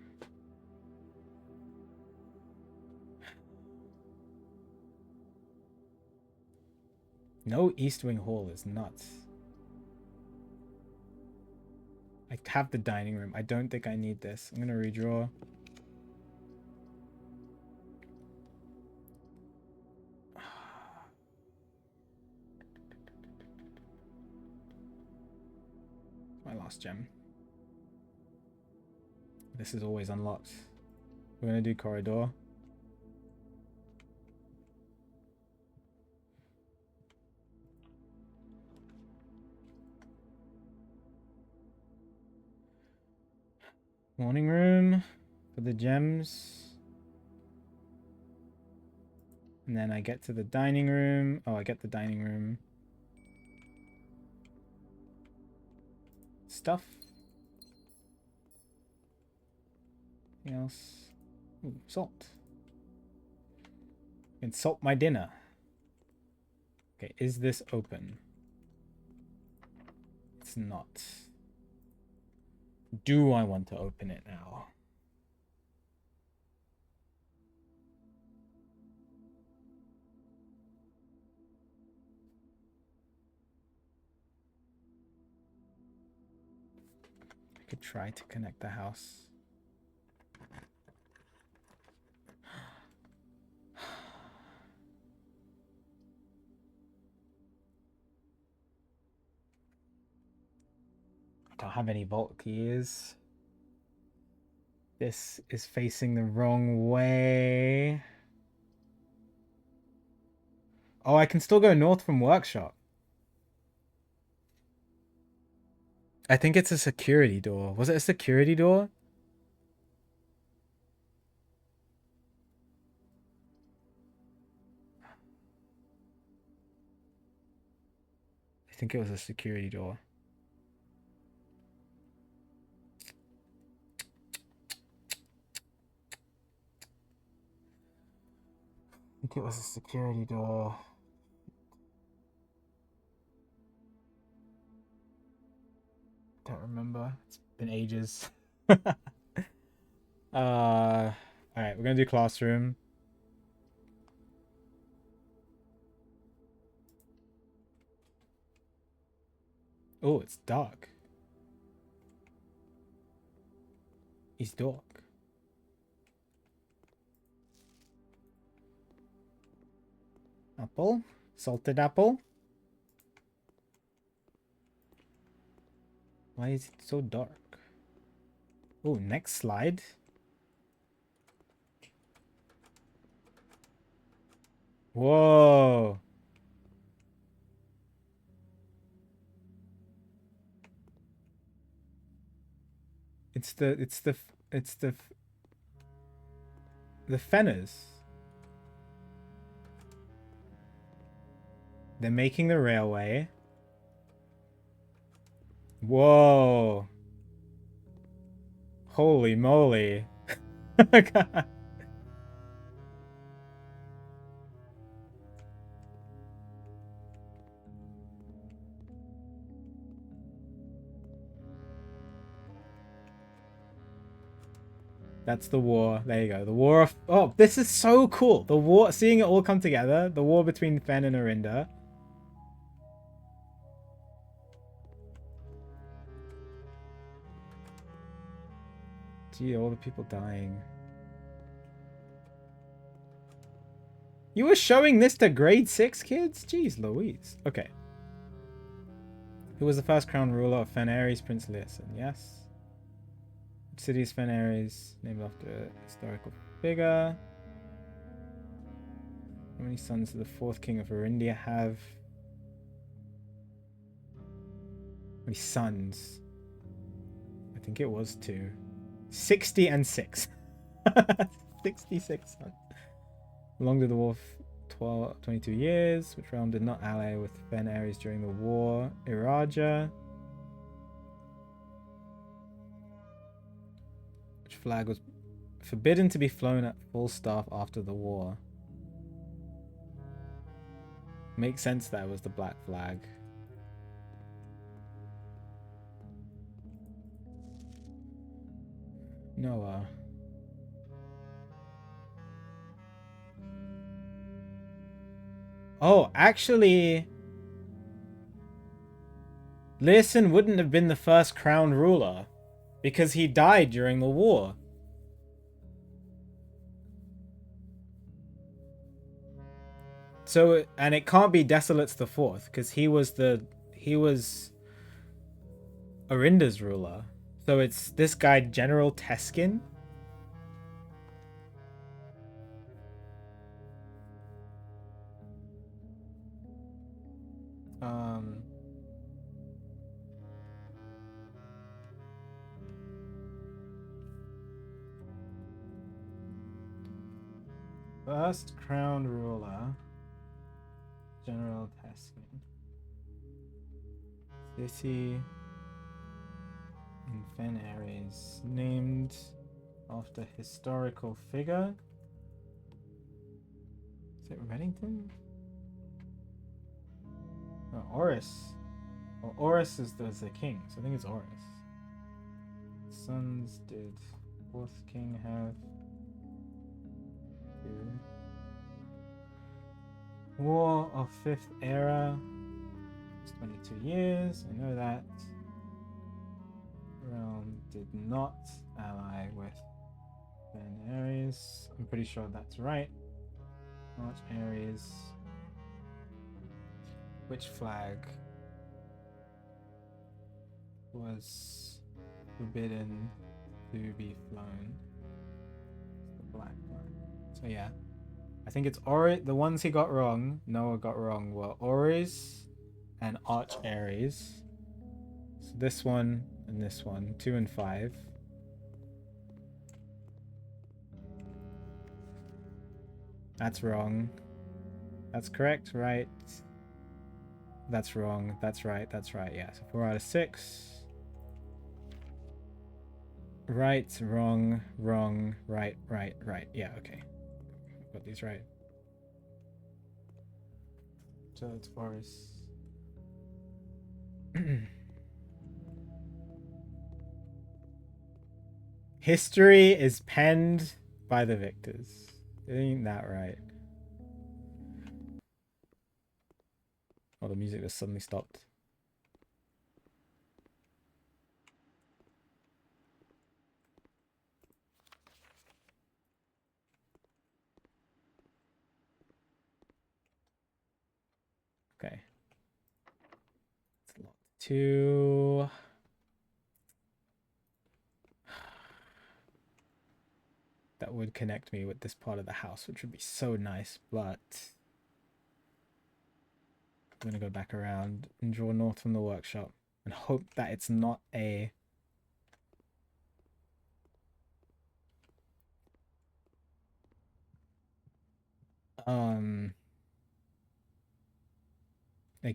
No East Wing Hall is nuts. I have the dining room. I don't think I need this. I'm gonna redraw. My last gem. this is always unlocked. We're gonna do corridor. Morning room for the gems. And then I get to the dining room. Oh, I get the dining room. Stuff. Anything else? Ooh, salt. And salt my dinner. Okay, is this open? It's not. Do I want to open it now? I could try to connect the house. I don't have any vault keys. This is facing the wrong way. Oh, I can still go north from workshop. I think it's a security door. Was it a security door? I think it was a security door. I think it was a security door. Don't remember. It's been ages. Alright, we're gonna do classroom. Oh, it's dark. It's dark. Apple. Salted apple. Why is it so dark? Oh, next slide. Whoa. It's the Fenners. They're making the railway. Whoa. Holy moly. God. That's the war. There you go. The war of... Oh, this is so cool. The war... Seeing it all come together. The war between Fen and Arinda. Gee, all the people dying. You were showing this to grade 6 kids? Jeez Louise. Okay. Who was the first crown ruler of Fen Ares? Prince Leosin. Yes. Which city is Fen Ares? Named after a historical figure. How many sons did the fourth king of Arindia have? How many sons? I think it was 2. 60 and 6. 66 sons. How long did the war? 22 years. Which realm did not ally with Fen Ares during the war? Iraja. Which flag was forbidden to be flown at full staff after the war? Makes sense that it was the black flag. Noah. Oh, actually, Leosin wouldn't have been the first crowned ruler because he died during the war. So, and it can't be Desolates the Fourth because he was Arinda's ruler. So it's this guy, General Teskin. Um, First crown ruler, General Teskin. City in Fen Ares, named after historical figure. Is it Reddington? No, Oris. Well, Oris is the king, so I think it's Oris. Sons did fourth king have? Two. War of Fifth Era. It's 22 years. I know that. Realm did not ally with Ben Ares. I'm pretty sure that's right. March Ares. Which flag was forbidden to be flown? It's the black flag. So yeah, I think it's the ones he got wrong, Noah got wrong, were Oris and Arch Ares. So this one and this one, 2 and 5. That's wrong. That's correct, right? That's wrong. That's right. That's right. Yeah. So 4 out of 6. Right, wrong, wrong, right, right, right. Yeah, okay. Got these right. So it's Oris. History is penned by the victors. Ain't that right? Oh, the music just suddenly stopped. Okay. It's locked. 2. That would connect me with this part of the house, which would be so nice, but I'm gonna go back around and draw north from the workshop and hope that it's not a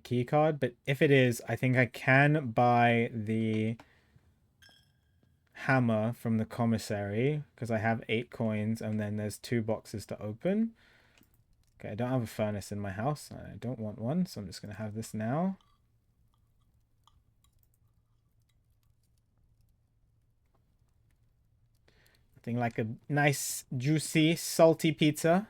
key card, but if it is, I think I can buy the hammer from the commissary because I have 8 coins and then there's 2 boxes to open. Okay, I don't have a furnace in my house. I don't want one, so I'm just going to have this now. Nothing like a nice, juicy, salty pizza.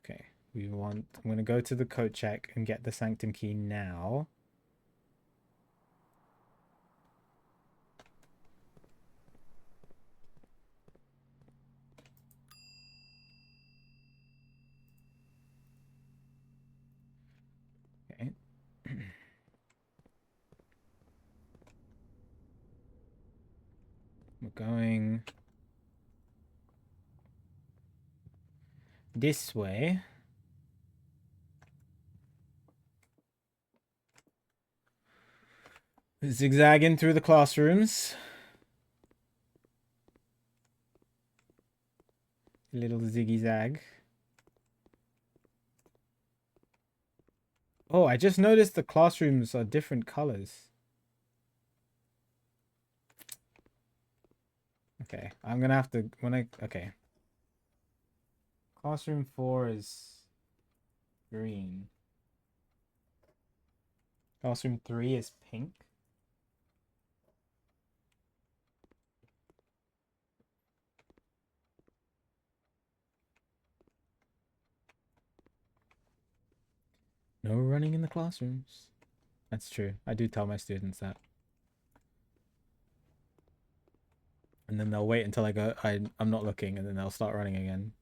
Okay, I'm going to go to the code check and get the sanctum key now. Okay. We're going this way. Zigzagging through the classrooms. Little ziggy zag. Oh, I just noticed the classrooms are different colors. Okay, I'm gonna have to okay. Classroom 4 is green. Classroom 3 is pink. No running in the classrooms. That's true. I do tell my students that. And then they'll wait until I'm not looking and then they'll start running again.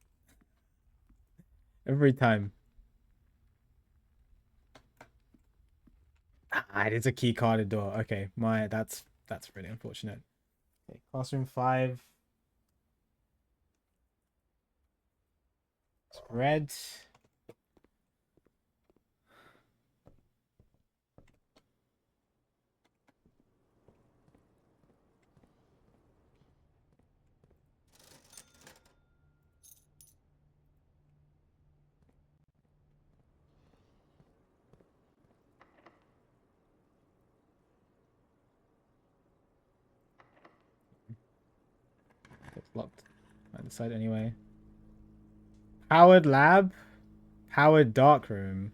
Every time. Ah, it is a key carded door. Okay, that's really unfortunate. Okay, classroom 5. It's red. It's locked. I decide anyway. Powered lab. Powered darkroom.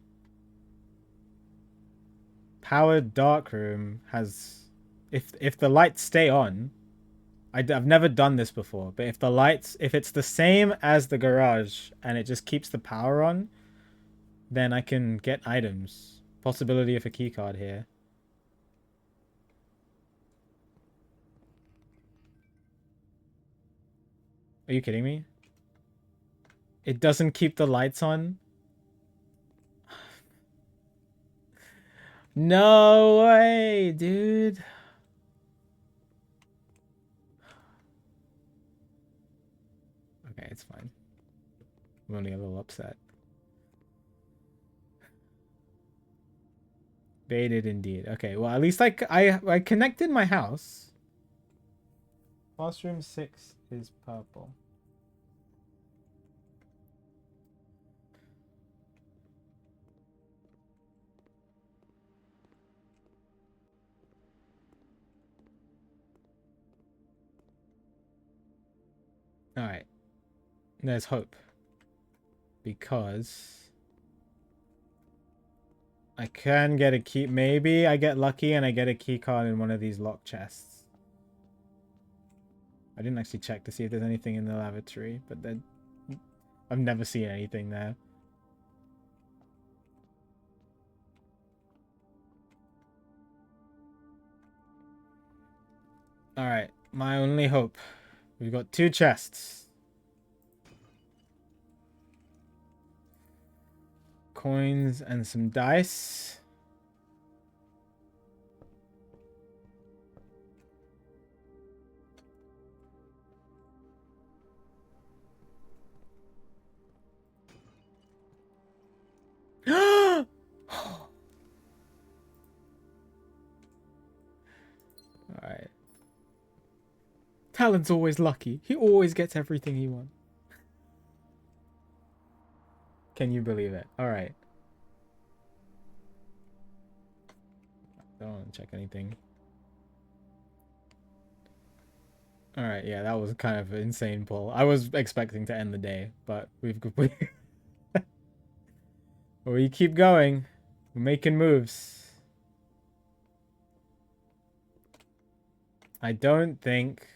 Powered darkroom has... If the lights stay on... I've never done this before, but if it's the same as the garage and it just keeps the power on, then I can get items. Possibility of a key card here. Are you kidding me? It doesn't keep the lights on? No way, dude. Okay, it's fine. I'm only a little upset. Baited indeed. Okay, well, at least I connected my house. Classroom 6 is purple. Alright. There's hope. Because... I can get a key. Maybe I get lucky and I get a key card in one of these locked chests. I didn't actually check to see if there's anything in the lavatory, but then I've never seen anything there. Alright, my only hope. We've got 2 chests. Coins and some dice. Alright. Talon's always lucky. He always gets everything he wants. Can you believe it? Alright. Don't want to check anything. Alright, yeah, that was kind of an insane pull. I was expecting to end the day, but we keep going. We're making moves. I don't think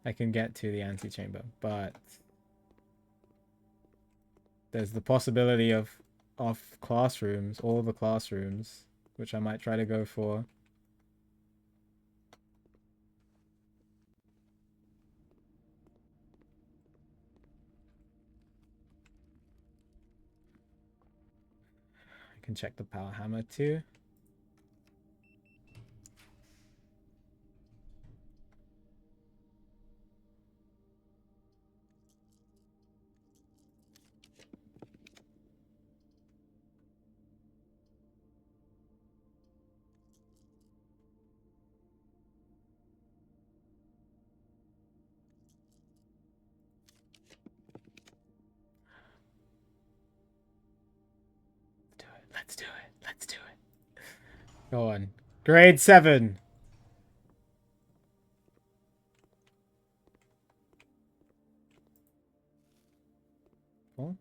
I can get to the antechamber, but there's the possibility of classrooms, all the classrooms, which I might try to go for. I can check the power hammer too. Let's do it. Let's do it. Go on. Grade 7. Oh.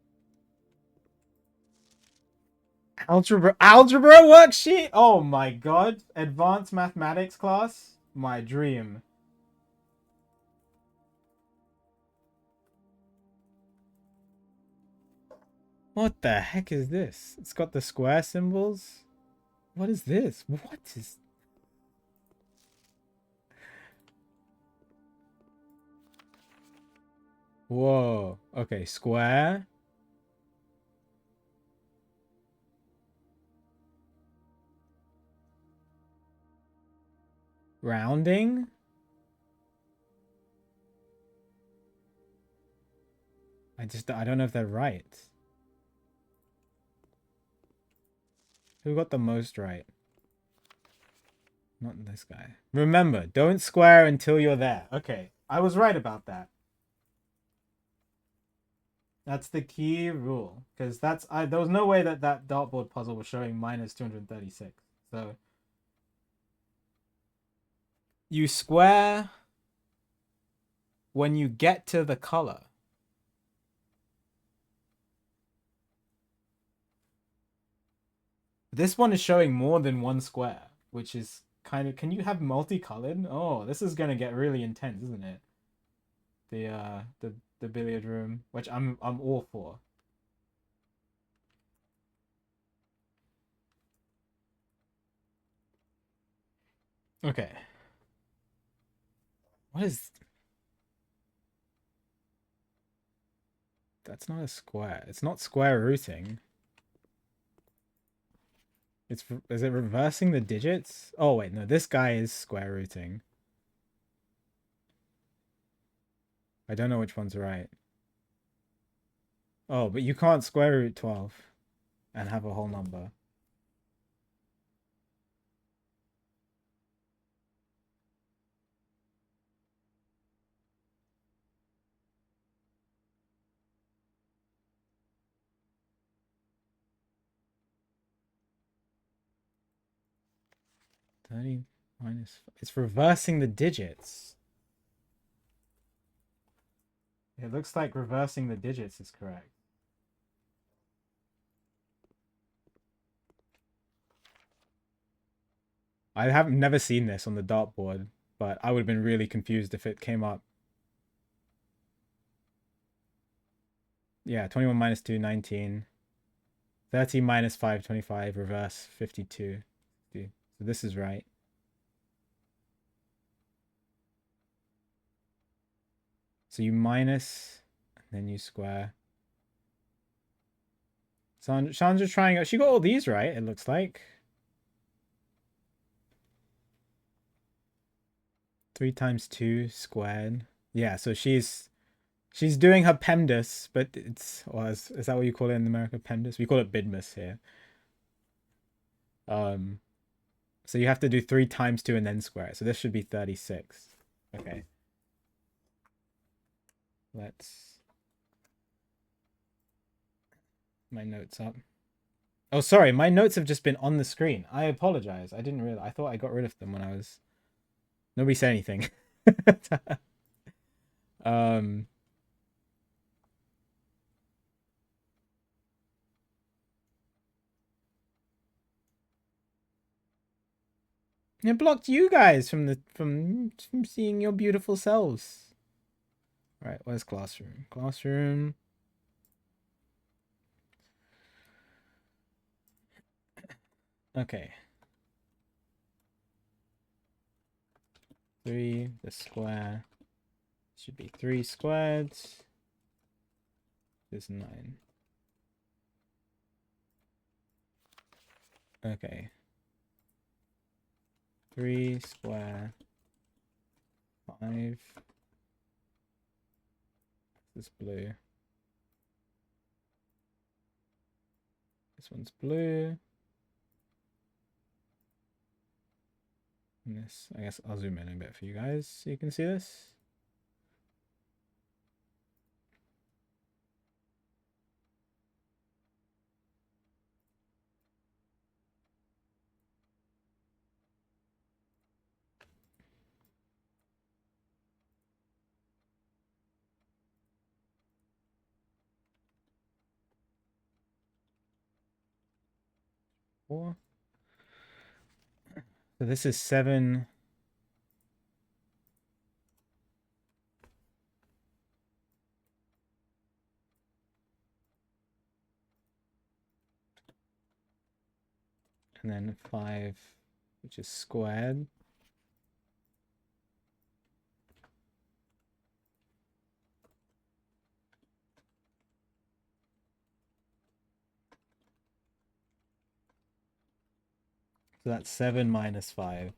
Algebra worksheet. Oh my god. Advanced mathematics class. My dream. What the heck is this? It's got the square symbols. What is this? What is... Whoa. Okay, square. Rounding. I don't know if they're right. Who got the most right? Not this guy. Remember, don't square until you're there. Okay, I was right about that. That's the key rule, because there was no way that dartboard puzzle was showing minus 236. So you square when you get to the color. This one is showing more than one square, which is kind of. Can you have multicolored? Oh, this is gonna get really intense, isn't it? The billiard room, which I'm all for. Okay. What is? That's not a square. It's not square rooting. Is it reversing the digits? Oh wait, no, this guy is square rooting. I don't know which one's right. Oh, but you can't square root 12 and have a whole number. It's reversing the digits. It looks like reversing the digits is correct. I haven't never seen this on the dartboard, but I would have been really confused if it came up. Yeah, 21 minus 2, 19. 30 minus 5, 25. Reverse, 52. So this is right. So you minus, and then you square. Chandra's trying. She got all these right, it looks like. 3 times 2 squared. Yeah, so she's doing her PEMDAS, but it's, or is that what you call it in America? PEMDAS? We call it BIDMAS here. So you have to do 3 times 2 and then square it. So this should be 36. Okay. Let's my notes up. Oh, sorry, my notes have just been on the screen. I apologize. I didn't realize. I thought I got rid of them when I was. Nobody said anything. um. It blocked you guys from seeing your beautiful selves. Right, where's classroom? Classroom. Okay. 3, the square. Should be 3 squared. Is 9. Okay. 3 square. 5. This blue. This one's blue. And this, I guess I'll zoom in a bit for you guys so you can see this. So this is 7. And then 5, which is squared. So that's 7 minus 5.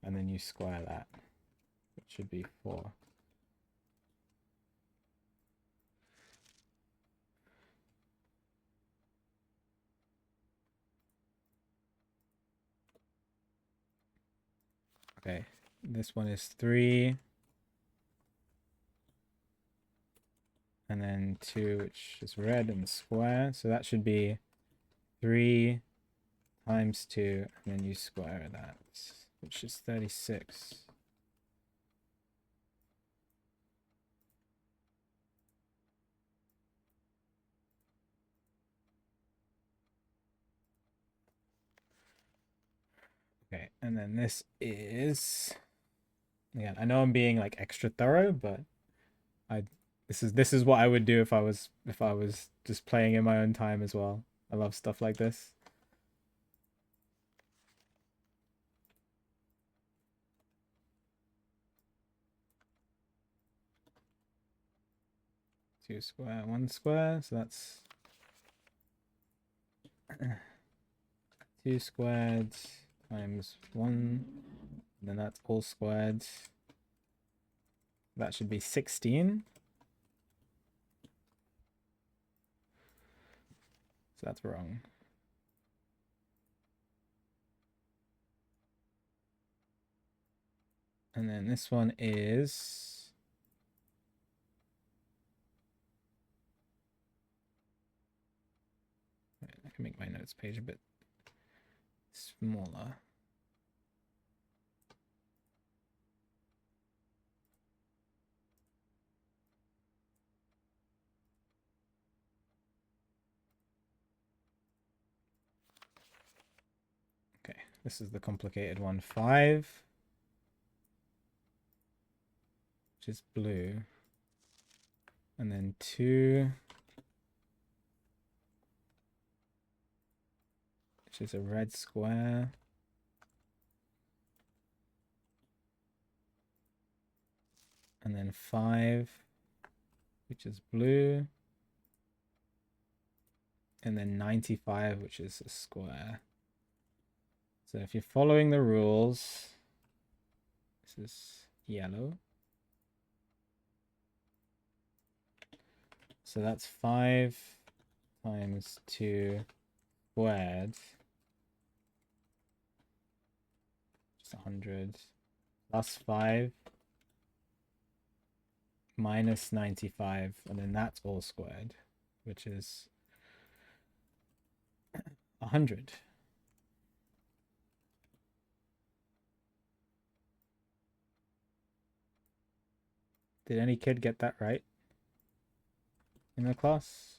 And then you square that. It should be 4. Okay, this one is 3. And then 2, which is red and square. So that should be 3 times 2, and then you square that, which is 36. Okay, and then this is, again, I know I'm being like extra thorough, but this is what I would do if I was just playing in my own time as well. I love stuff like this. Two square, 1 square, so that's 2 squared times 1, and then that's all squared. That should be 16. So that's wrong. And then this one is, I can make my notes page a bit smaller. Okay, this is the complicated one. 5, which is blue. And then 2, which is a red square. And then 5, which is blue. And then 95, which is a square. So if you're following the rules, this is yellow. So that's 5 times 2 squared. Just 100. Plus 5 minus 95. And then that's all squared, which is 100. Did any kid get that right in the class?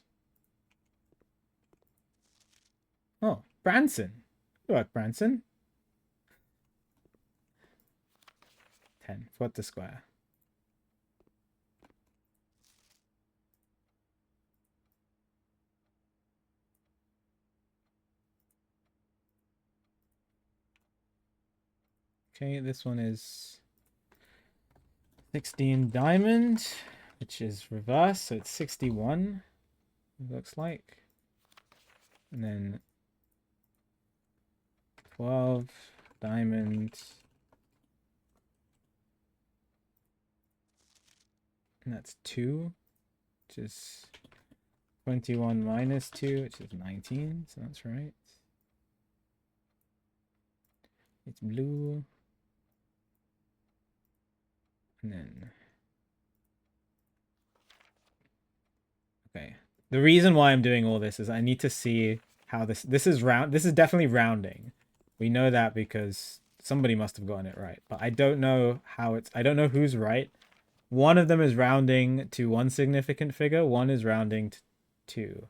Oh, Branson. Good work, Branson. 10. Foot the square. Okay, this one is 16 diamond, which is reverse, so it's 61, it looks like. And then 12 diamond. And that's 2, which is 21 minus 2, which is 19, so that's right. It's blue. And then, okay. The reason why I'm doing all this is I need to see how this is round. This is definitely rounding. We know that because somebody must have gotten it right, but I don't know how I don't know who's right. One of them is rounding to one significant figure. One is rounding to 2.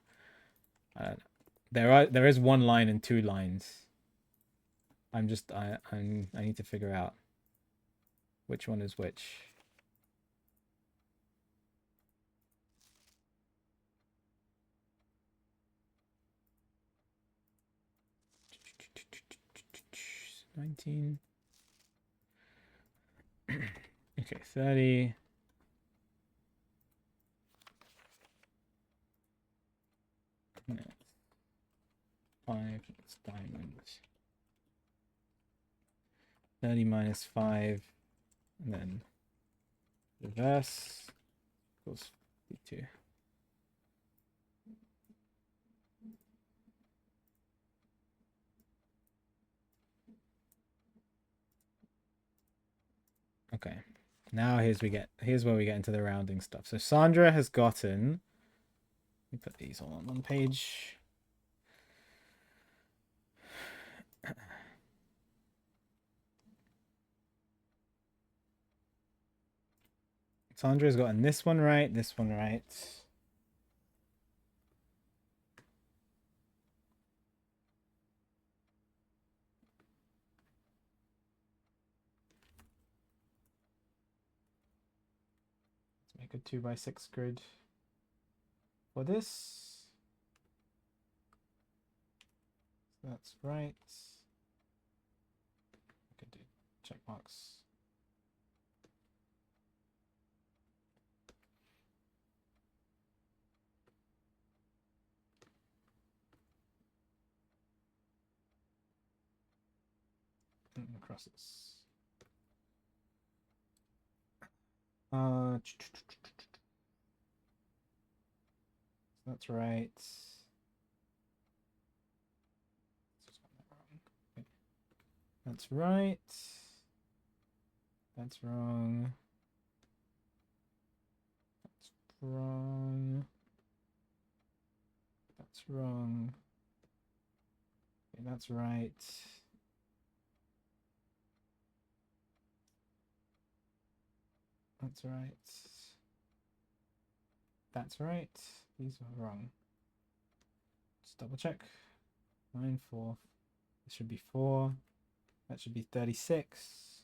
There is one line and 2 lines. I need to figure out which one is which. $19. Okay, 30. No. 5 diamonds. 30 minus 5, and then reverse equals 52. Okay. Now here's where we get into the rounding stuff. So Sandra has gotten, let me put these all on one page. Sandra's gotten this one right, this one right. Let's make a 2x6 grid for this. So that's right. I could do check marks. And crosses. That's right. That's right. That's wrong. That's wrong. That's wrong. Okay, that's right. That's right. That's right. These are wrong. Just double check. 9, 4. This should be 4. That should be 36.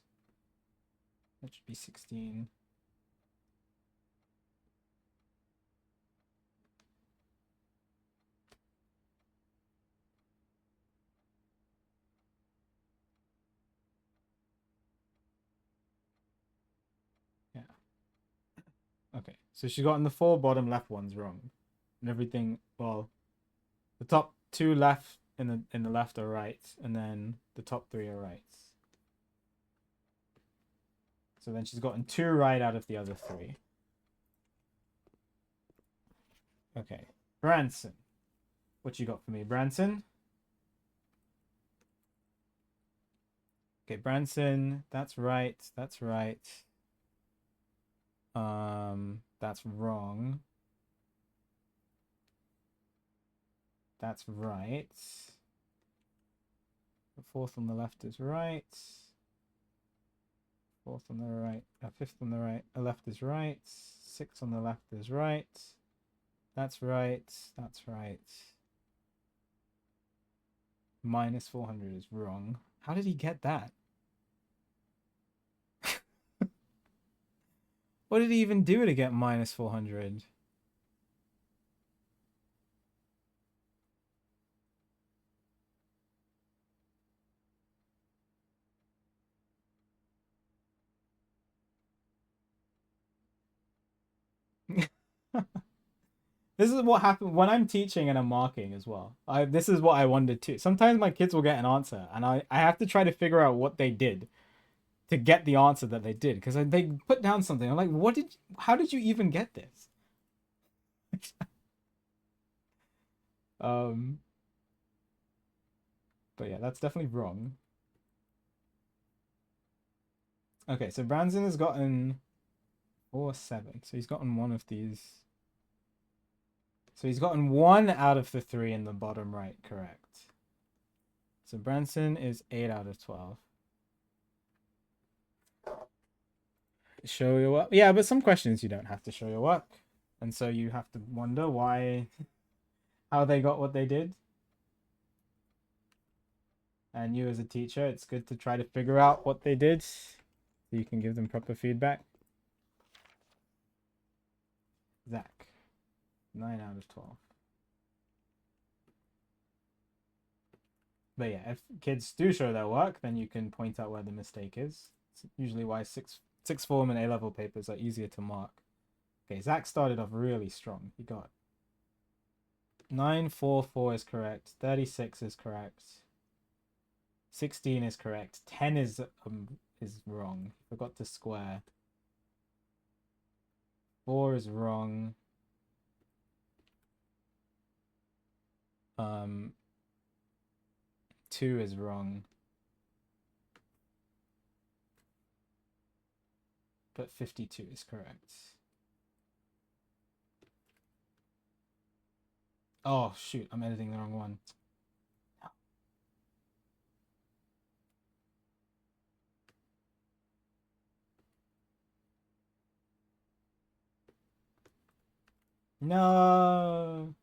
That should be 16. Yeah. Okay. So she's gotten the 4 bottom left ones wrong. And everything, well, the top 2 left in the left are right, and then the top 3 are right. So then she's gotten 2 right out of the other 3. Okay. Branson. What you got for me, Branson? Okay, Branson, that's right. That's right. That's wrong. That's right. The 4th on the left is right. 4th on the right. 5th on the right. The left is right. 6th on the left is right. That's right. That's right. Minus 400 is wrong. How did he get that? What did he even do to get minus 400? This is what happens when I'm teaching and I'm marking as well. This is what I wanted to. Sometimes my kids will get an answer, and I have to try to figure out what they did to get the answer that they did, because they put down something. I'm like, how did you even get this? But yeah, that's definitely wrong. Okay, so Branson has gotten 4, 7. So he's gotten one of these. So he's gotten 1 out of the 3 in the bottom right correct. So Branson is 8 out of 12. Show your work. Yeah, but some questions you don't have to show your work. And so you have to wonder how they got what they did. And you as a teacher, it's good to try to figure out what they did so you can give them proper feedback. Zach, 9 out of 12. But yeah, if kids do show their work, then you can point out where the mistake is. It's usually why sixth form and A-level papers are easier to mark. Okay, Zach started off really strong. He got 944 is correct. 36 is correct. 16 is correct. 10 is wrong. Forgot to square. 4 is wrong. 2 is wrong. But 52 is correct. Oh, shoot. I'm editing the wrong one. No.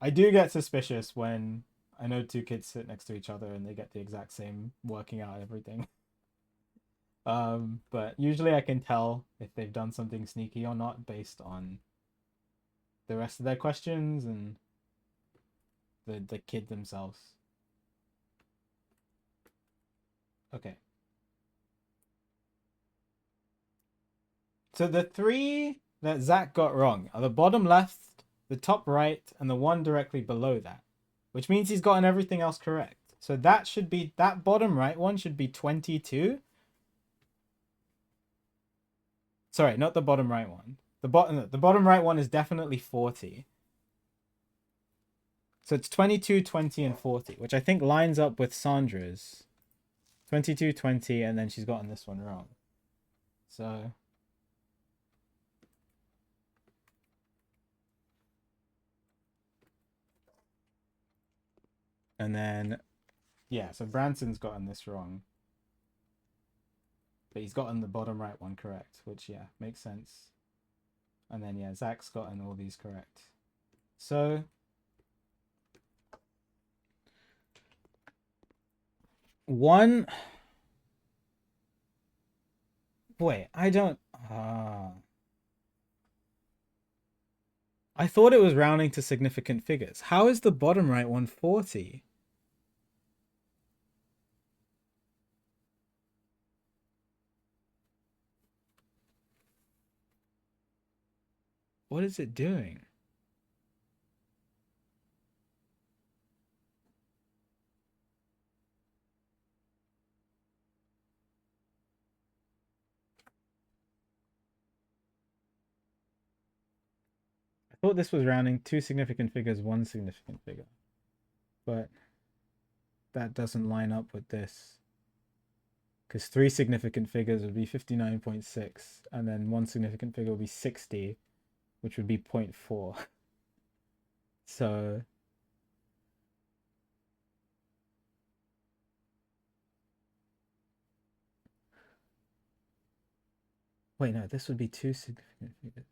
I do get suspicious when I know two kids sit next to each other and they get the exact same working out everything. But usually I can tell if they've done something sneaky or not based on the rest of their questions and the kid themselves. Okay. So the 3 that Zach got wrong are the bottom left, the top right, and the one directly below that, which means he's gotten everything else correct. So that should be, that bottom right one should be 22. Sorry, not the bottom right one. The bottom right one is definitely 40. So it's 22, 20, and 40, which I think lines up with Sandra's. 22, 20, and then she's gotten this one wrong. So and then yeah, so Branson's gotten this wrong. But he's gotten the bottom right one correct, which yeah, makes sense. And then yeah, Zach's gotten all these correct. So one. Wait, I don't. I thought it was rounding to significant figures. How is the bottom right one 40? What is it doing? I thought this was rounding 2 significant figures, 1 significant figure. But that doesn't line up with this. Because 3 significant figures would be 59.6, and then 1 significant figure would be 60, which would be 0.4. So wait, no, this would be 2 significant figures.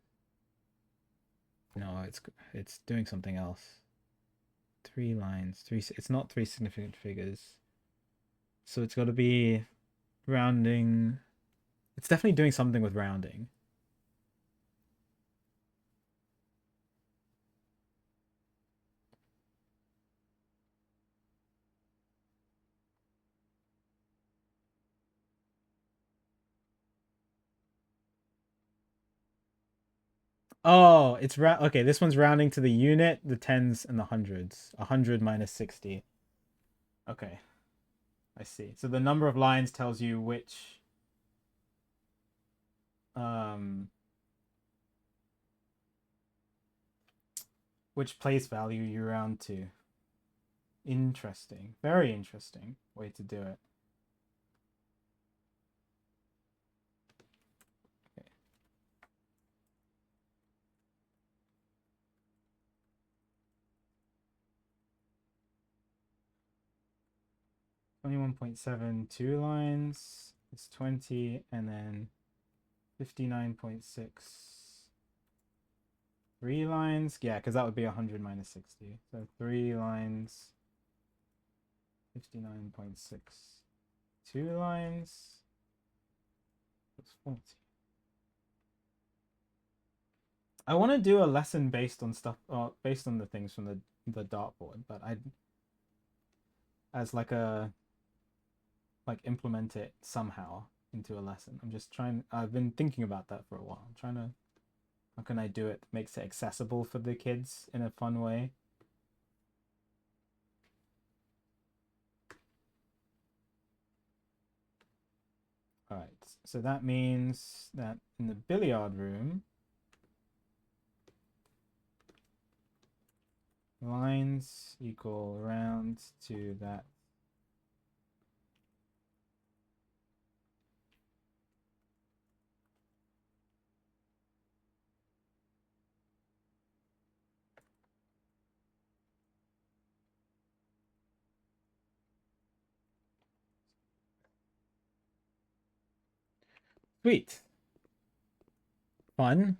No, it's doing something else. 3 lines, 3. It's not 3 significant figures. So it's got to be rounding. It's definitely doing something with rounding. Oh, it's okay. This one's rounding to the unit, the tens, and the hundreds. 100 minus 60. Okay, I see. So the number of lines tells you which place value you round to. Interesting. Very interesting way to do it. Okay. 21.72 lines is 20, and then 59.6 3 lines. Yeah, because that would be 100 minus 60. So 3 lines, 59.6. 2 lines, that's 40. I want to do a lesson based on stuff, based on the things from the dartboard, but as like implement it somehow into a lesson. I'm just trying. I've been thinking about that for a while. I'm trying to. How can I do it? Makes it accessible for the kids in a fun way. So that means that in the billiard room, lines equal round to that. Sweet. Fun.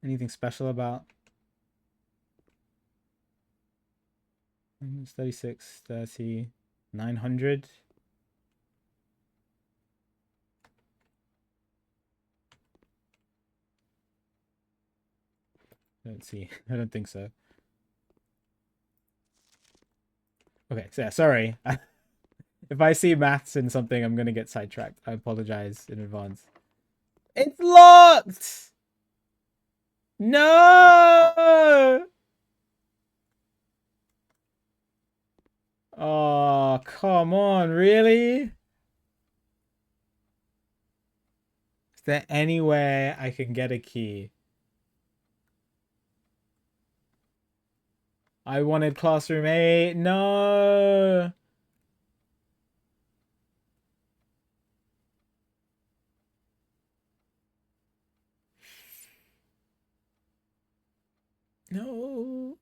Anything special about 36, 30, 900? Let's see. I don't think so. Okay, so yeah, sorry. If I see maths in something, I'm gonna get sidetracked. I apologize in advance. It's locked! No! Oh, come on, really? Is there any way I can get a key? I wanted classroom 8. No! No.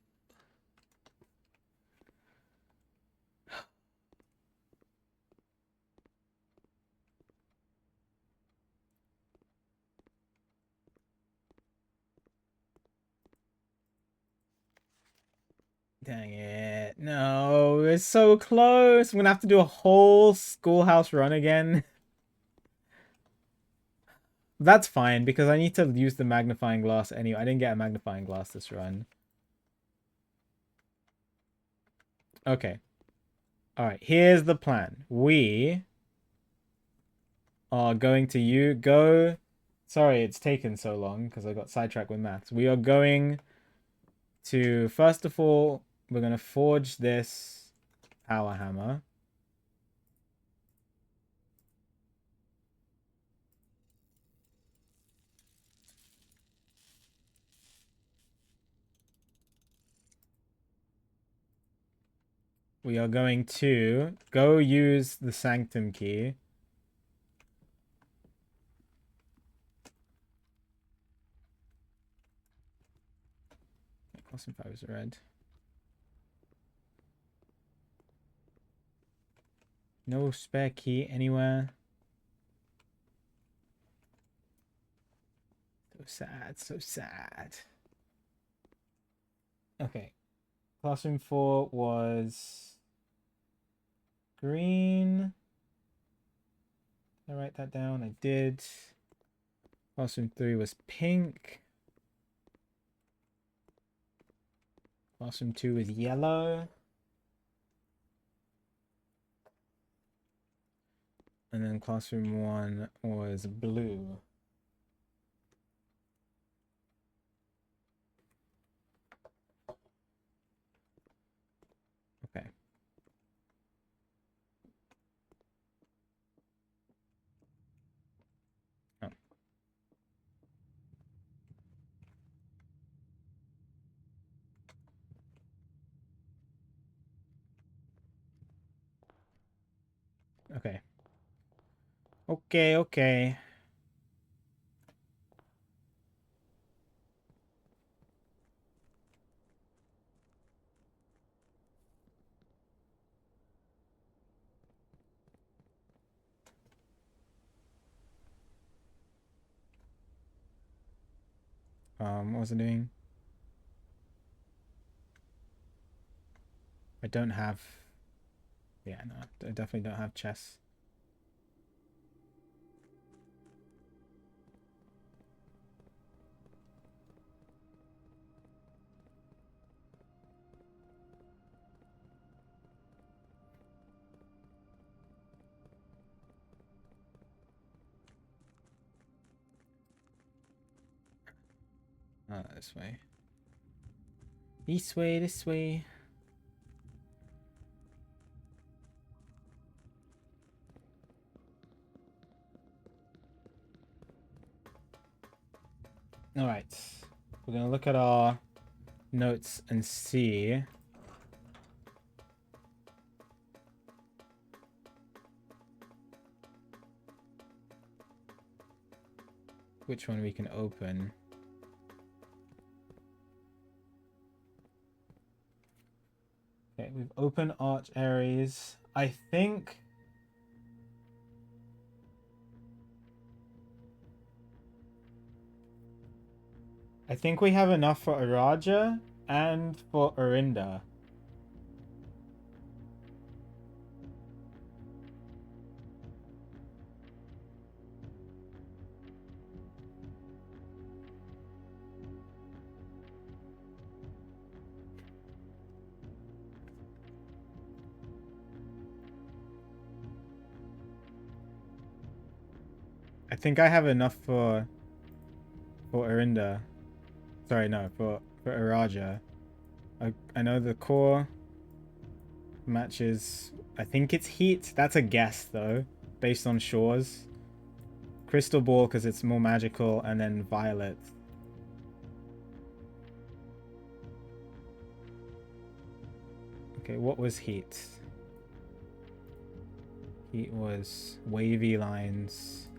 Dang it. No, it's so close. I'm gonna have to do a whole schoolhouse run again. That's fine, because I need to use the magnifying glass anyway. I didn't get a magnifying glass this run. Okay. Alright, here's the plan. We are going to go... Sorry, it's taken so long, because I got sidetracked with maths. We are going to, first of all, we're going to forge this power hammer. We are going to go use the sanctum key. Awesome if I was red. No spare key anywhere. So sad, so sad. Okay. Classroom 4 was green. Did I write that down? I did. Classroom 3 was pink. Classroom 2 is yellow. And then classroom 1 was blue. Okay. Oh. Okay. Okay, okay. What was I doing? I don't have... Yeah, no, I definitely don't have chess. Oh, this way. This way, this way. All right. We're going to look at our notes and see. Which one we can open. Okay, we've opened Arch Ares. I think we have enough for Araja and for Orinda. I think I have enough for Orinda. Sorry, no, for Araja. I know the core matches. I think it's heat. That's a guess though, based on shores. Crystal ball because it's more magical, and then violet. Okay, what was heat? Heat was wavy lines.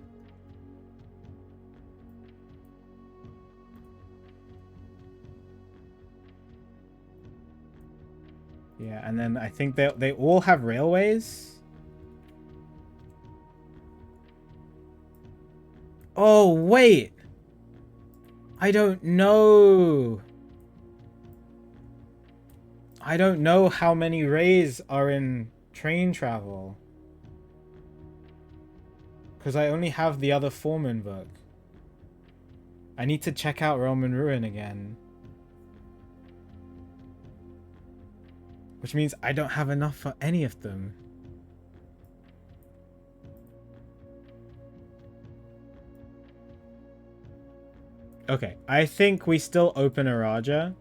Yeah, and then I think they all have railways. Oh, wait. I don't know. I don't know how many rays are in train travel. Because I only have the other Foreman book. I need to check out Realm and Ruin again. Which means I don't have enough for any of them. Okay, I think we still open a Raja.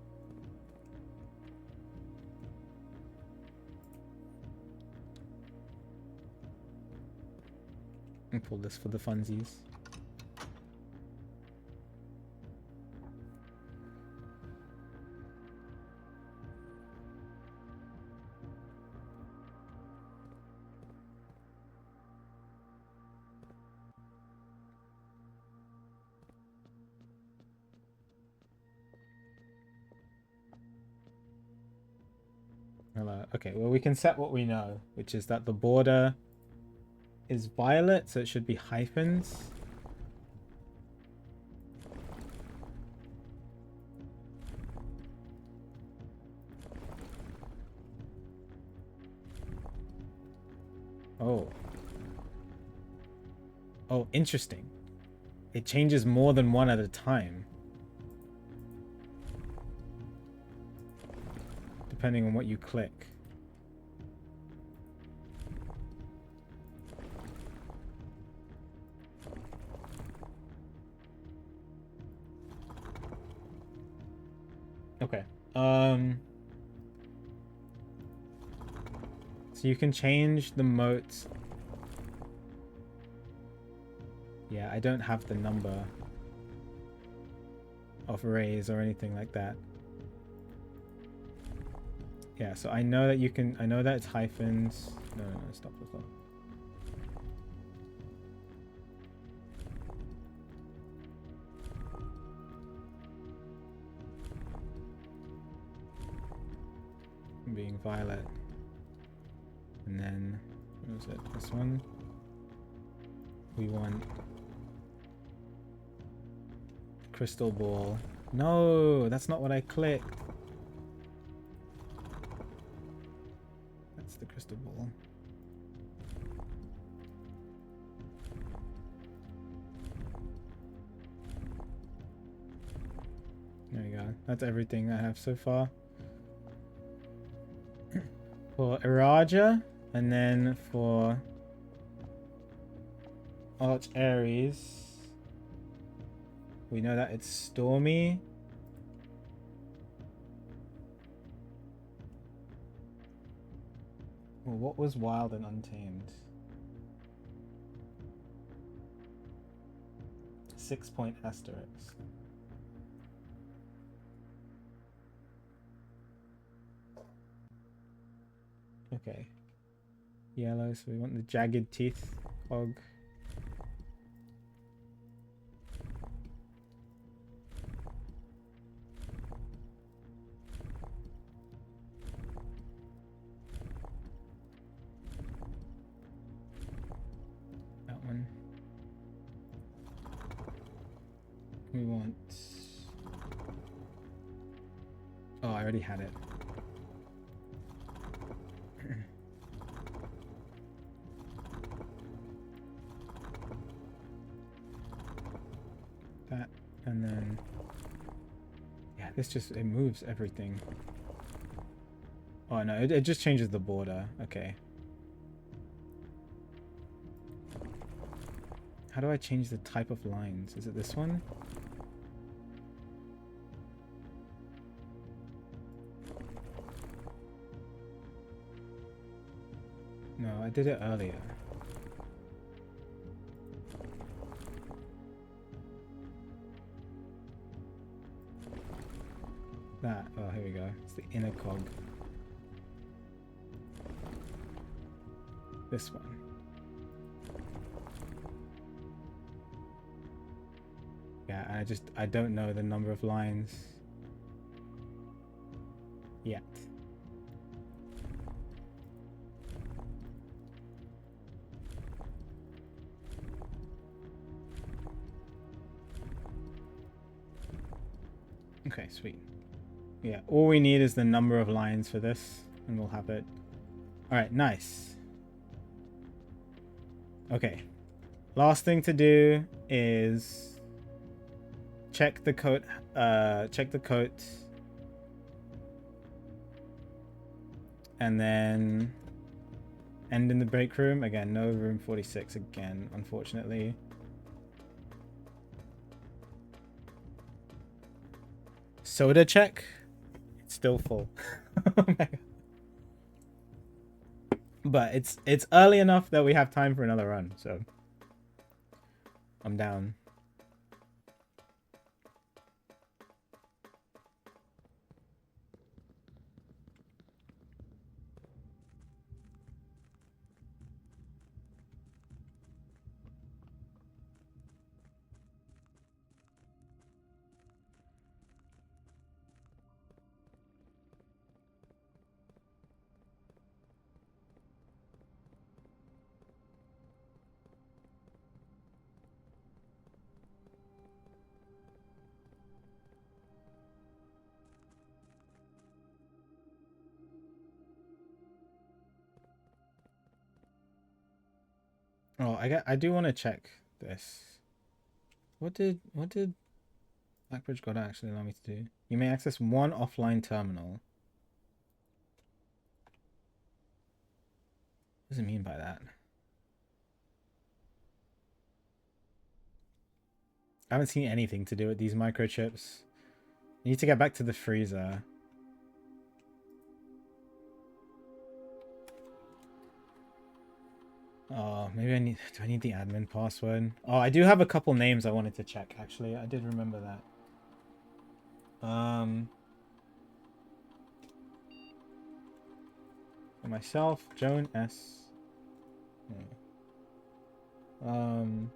And pull this for the funsies. Okay, well, we can set what we know, which is that the border is violet, so it should be hyphens. Oh. Oh, interesting. It changes more than one at a time. Depending on what you click. Okay. So you can change the motes. Yeah, I don't have the number of rays or anything like that. Yeah, so I know that you can. I know that it's hyphens. No, stop. Being violet. And then, what was it? This one? We want crystal ball. No, that's not what I clicked. That's the crystal ball. There you go. That's everything I have so far. For Iraja, and then for Arch Ares, we know that it's stormy. Well, what was wild and untamed? 6-point asterisk. Okay. Yellow, so we want the jagged teeth cog. That one. We want... Oh, I already had it. That, and then... Yeah, this just, it moves everything. Oh no, it just changes the border. Okay. How do I change the type of lines? Is it this one? No, I did it earlier. That, oh, here we go. It's the inner cog. This one. Yeah, I don't know the number of lines yet. Okay, sweet. Yeah, all we need is the number of lines for this, and we'll have it. Alright, nice. Okay. Last thing to do is check the coat, and then end in the break room. Again, no room 46 again, unfortunately. Soda check. It's still full. Oh my God. But it's early enough that we have time for another run, so I'm down. Oh, I do want to check this. What did Blackbridge God actually allow me to do? You may access one offline terminal. What does it mean by that? I haven't seen anything to do with these microchips. I need to get back to the freezer. Oh, maybe do I need the admin password? Oh, I do have a couple names I wanted to check, actually. I did remember that. For myself, Joan S. No.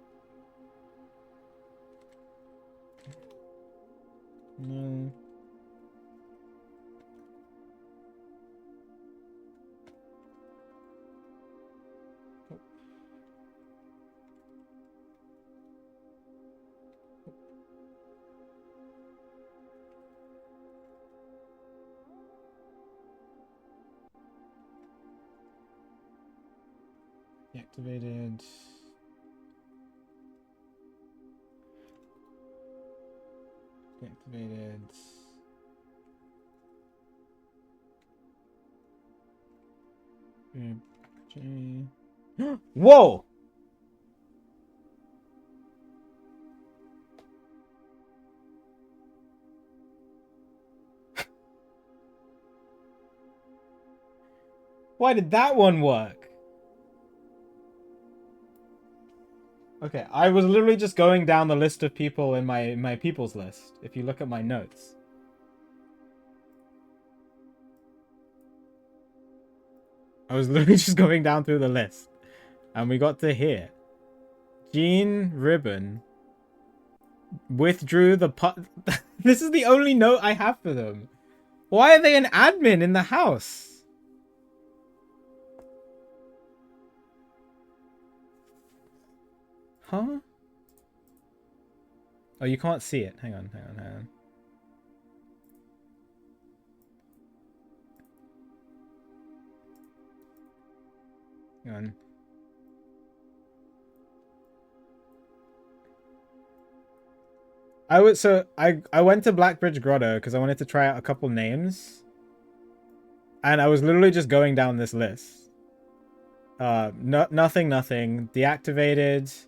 Deactivated. Deactivated. Whoa! Why did that one work? Okay, I was literally just going down the list of people in my people's list. If you look at my notes. I was literally just going down through the list. And we got to here. Jean Ribbon withdrew the This is the only note I have for them. Why are they an admin in the house? Huh? Oh, you can't see it. Hang on. Hang on. I went to Blackbridge Grotto because I wanted to try out a couple names. And I was literally just going down this list. Nothing. Deactivated.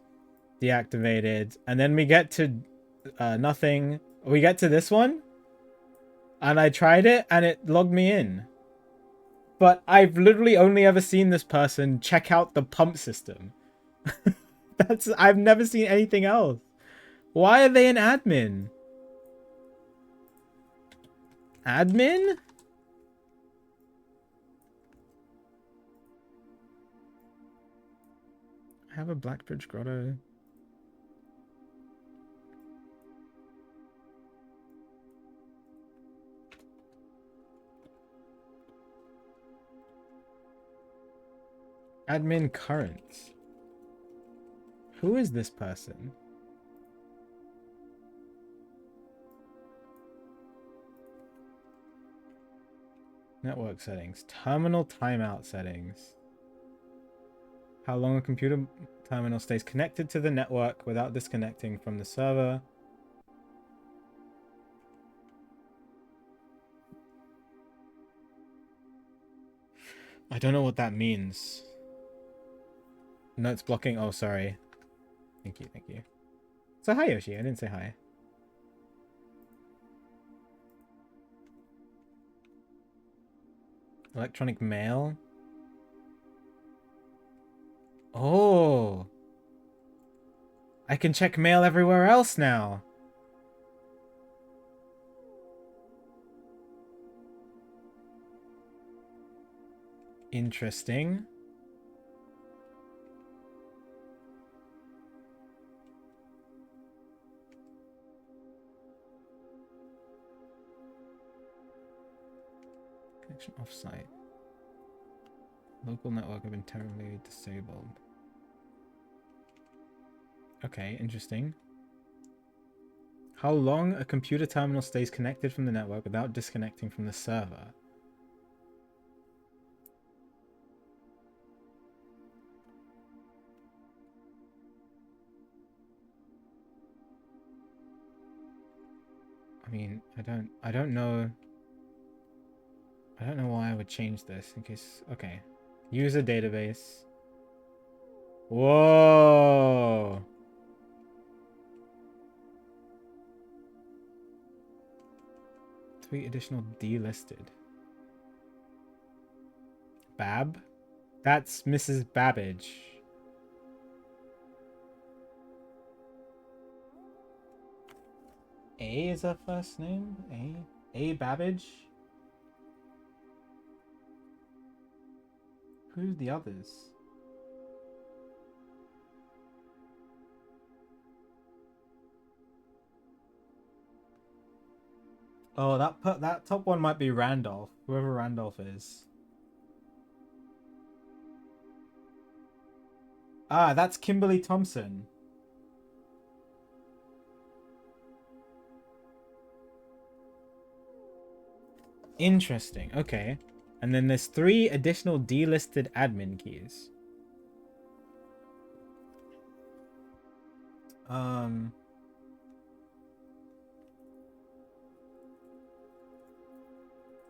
And then we get to nothing. We get to this one. And I tried it and it logged me in. But I've literally only ever seen this person check out the pump system. I've never seen anything else. Why are they an admin? Admin? I have a Blackbridge Grotto. Admin current. Who is this person? Network settings. Terminal timeout settings. How long a computer terminal stays connected to the network without disconnecting from the server. I don't know what that means. No, it's blocking. Oh, sorry. Thank you. So hi, Yoshi. I didn't say hi. Electronic mail. Oh. I can check mail everywhere else now. Interesting. Connection offsite. Local network have been temporarily disabled. Okay, interesting. How long a computer terminal stays connected from the network without disconnecting from the server. I mean, I don't know. I don't know why I would change this in case. Okay. User database. Whoa. Three additional delisted. Bab? That's Mrs. Babbage. A is her first name? A Babbage? Who's the others? Oh, that top one might be Randolph. Whoever Randolph is. Ah, that's Kimberly Thompson. Interesting. Okay. And then there's 3 additional delisted admin keys.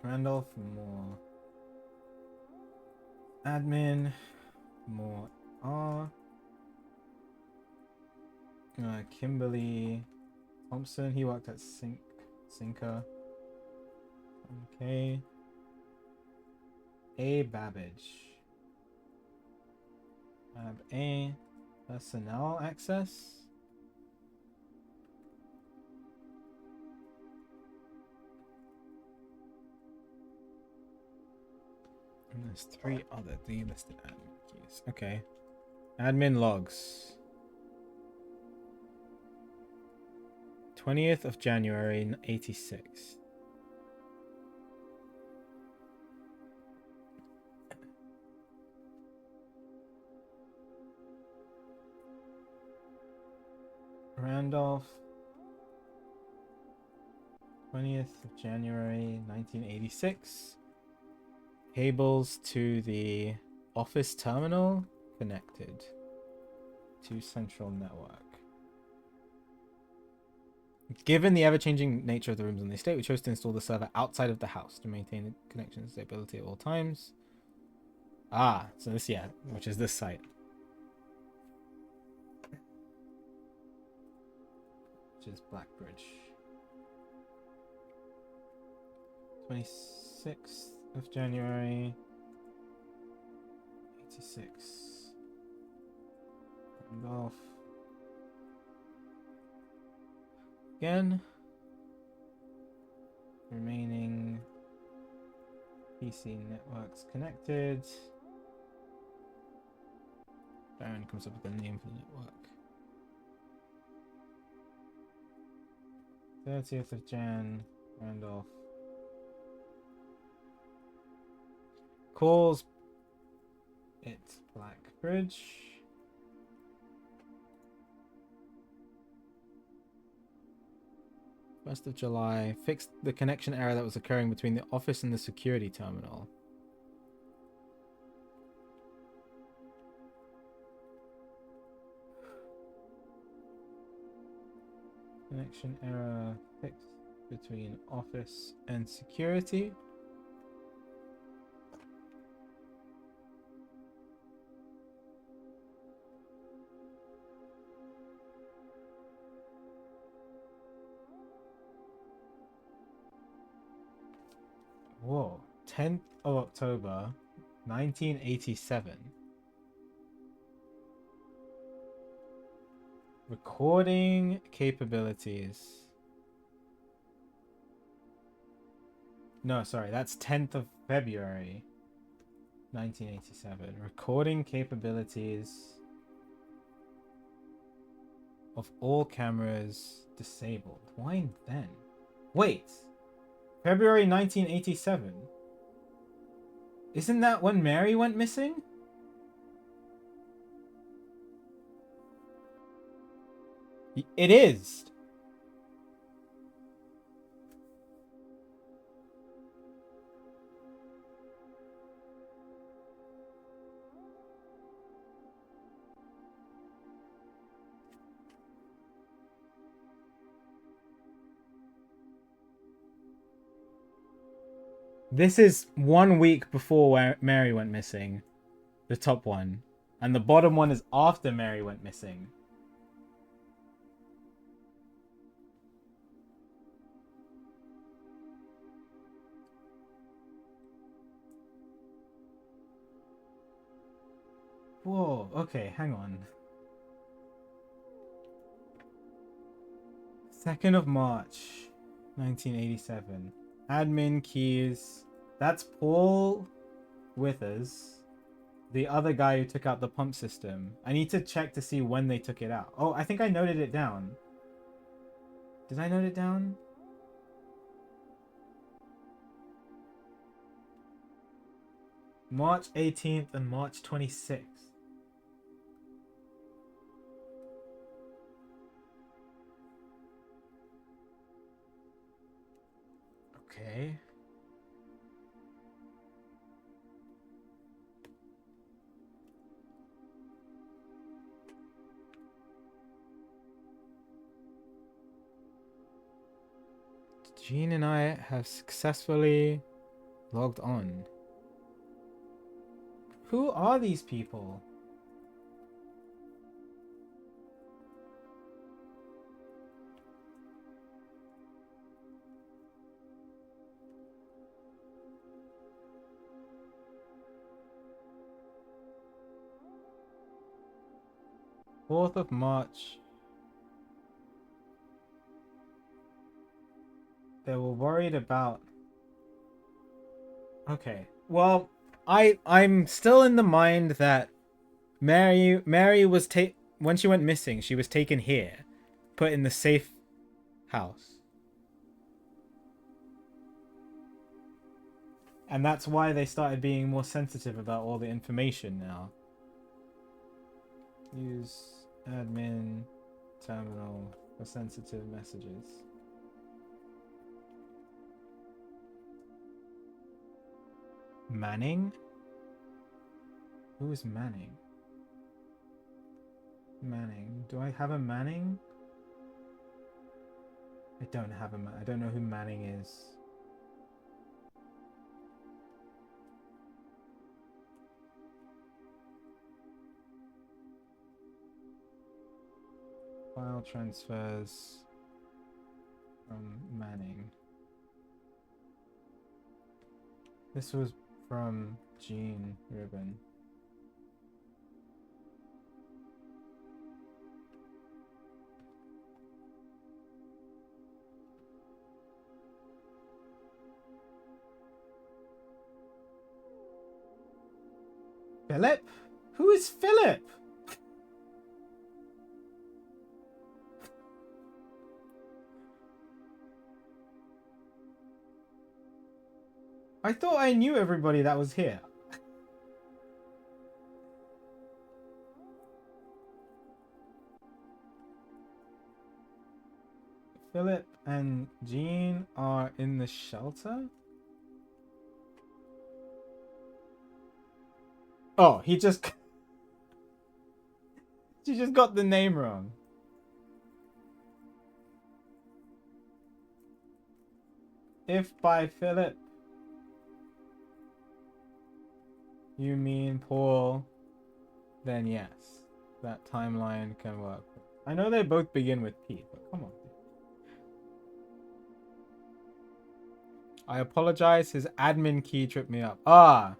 Randolph, more admin, more R. Kimberly Thompson, he worked at Sinker. Okay. A Babbage. A personnel access. And there's 3 other delisted admin keys. Okay. Admin logs. 20th of January, 86. Randolph. 20th of January, 1986. Cables to the office terminal connected to central network. Given the ever-changing nature of the rooms on the estate, we chose to install the server outside of the house to maintain the connection stability at all times. Ah, so this, yeah, which is this site. Which is Blackbridge. 26th of January, 86. Randolph. Again. Remaining PC networks connected. Baron comes up with a name for the network. 30th of Jan, Randolph. Calls. It's Blackbridge. 1st of July. Fixed the connection error that was occurring between the office and the security terminal. Connection error fixed between office and security. Whoa, 10th of October, 1987. Recording capabilities. No, sorry, that's 10th of February, 1987. Recording capabilities of all cameras disabled. Why then? Wait. February 1987. Isn't that when Mary went missing? It is. This is 1 week before where Mary went missing. The top one. And the bottom one is after Mary went missing. Whoa, okay, hang on. 2nd of March, 1987. Admin keys. That's Paul Withers, the other guy who took out the pump system. I need to check to see when they took it out. Oh, I think I noted it down. Did I note it down? March 18th and March 26th. Okay. Jean and I have successfully logged on. Who are these people? Fourth of March. They were worried about... Okay. Well, I'm still in the mind that Mary was when she went missing, she was taken here, put in the safe house. And that's why they started being more sensitive about all the information now. Use admin terminal for sensitive messages. Manning? Who is Manning? Manning. Do I have a Manning? I don't have a I don't know who Manning is. File transfers from Manning. This was from Gene Ribbon. Philip? Who is Philip? I thought I knew everybody that was here. Philip and Jean are in the shelter? Oh, he just... She just got the name wrong. If by Philip you mean Paul, then yes, that timeline can work. I know they both begin with P, but come on. I apologize, his admin key tripped me up. Ah!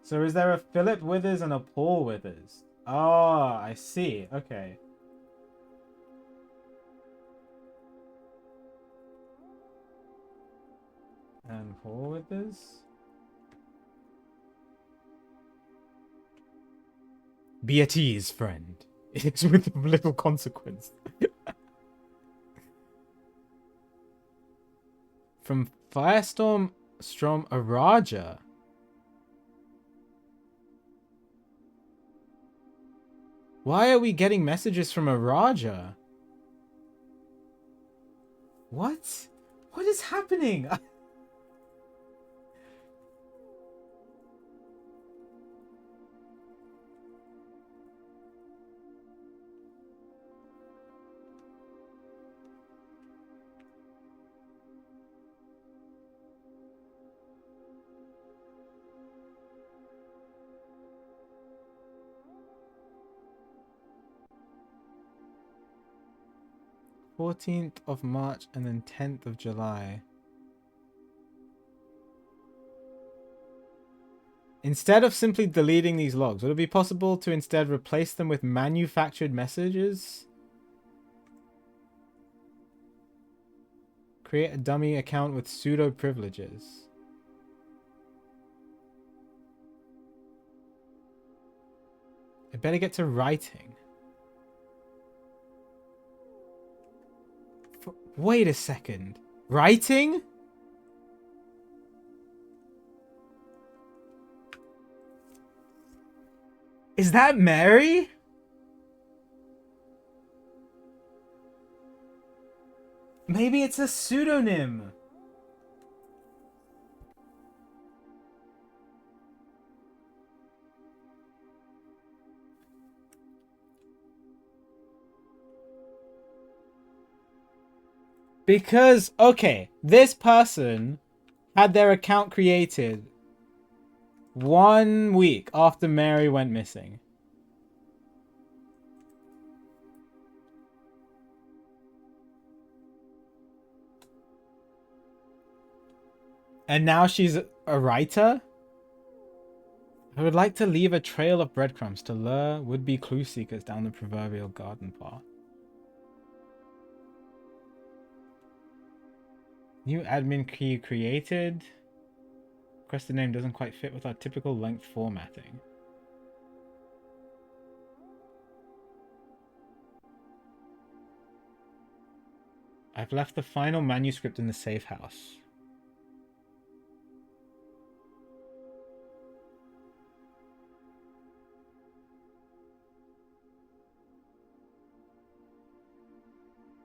So is there a Philip Withers and a Paul Withers? Oh, I see. Okay. And Paul Withers? Be at ease, friend. It's with little consequence. From Firestorm Strom Araja. Why are we getting messages from Araja? What? What is happening? (14th of March and then 10th of July. Instead of simply deleting these logs, would it be possible to instead replace them with manufactured messages? Create a dummy account with pseudo privileges. I better get to writing. Wait a second. Writing? Is that Mary? Maybe it's a pseudonym. Because, okay, this person had their account created 1 week after Mary went missing. And now she's a writer? I would like to leave a trail of breadcrumbs to lure would-be clue seekers down the proverbial garden path. New admin key created. Requested name doesn't quite fit with our typical length formatting. I've left the final manuscript in the safe house.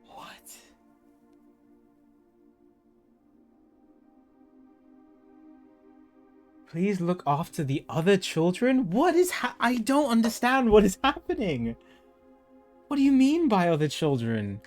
What? Please look after the other children? What is I don't understand what is happening. What do you mean by other children?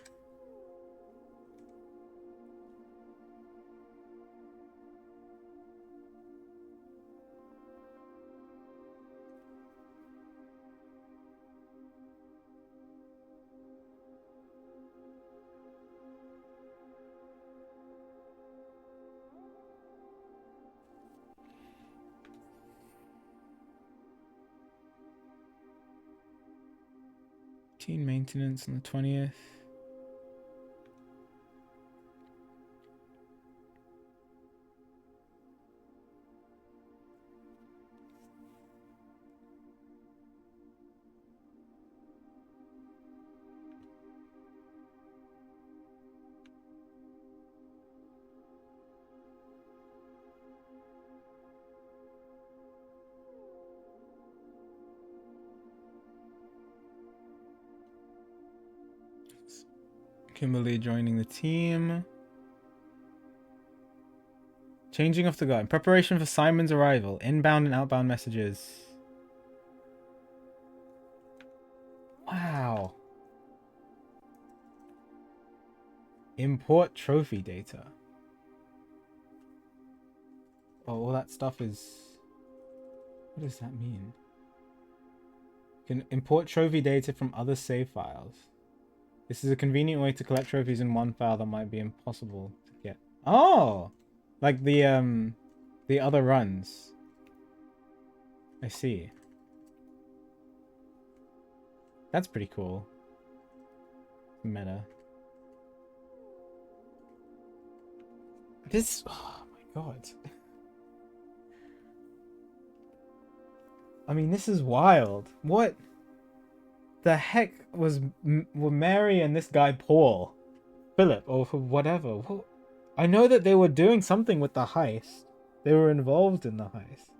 Teen maintenance on the 20th. Kimberly joining the team. Changing of the guard. In preparation for Simon's arrival. Inbound and outbound messages. Wow. Import trophy data. Oh, all that stuff is... What does that mean? You can import trophy data from other save files. This is a convenient way to collect trophies in one file that might be impossible to get. Oh! Like the other runs. I see. That's pretty cool. Meta. This... Oh my god. I mean, this is wild. What the heck were Mary and this guy Paul? Philip, or whatever. What? I know that they were doing something with the heist. They were involved in the heist.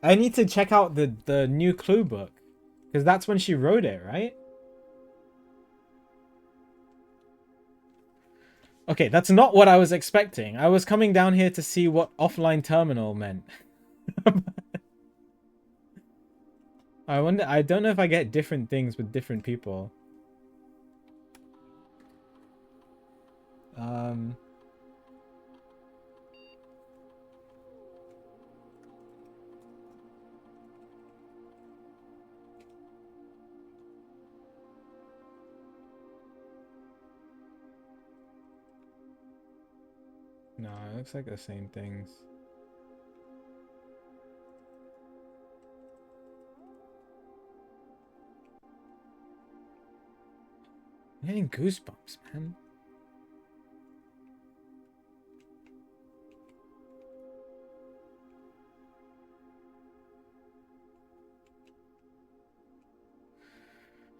I need to check out the new clue book. Because that's when she wrote it, right? Okay, that's not what I was expecting. I was coming down here to see what offline terminal meant. I wonder, I don't know if I get different things with different people. No, it looks like the same things. I'm getting goosebumps, man.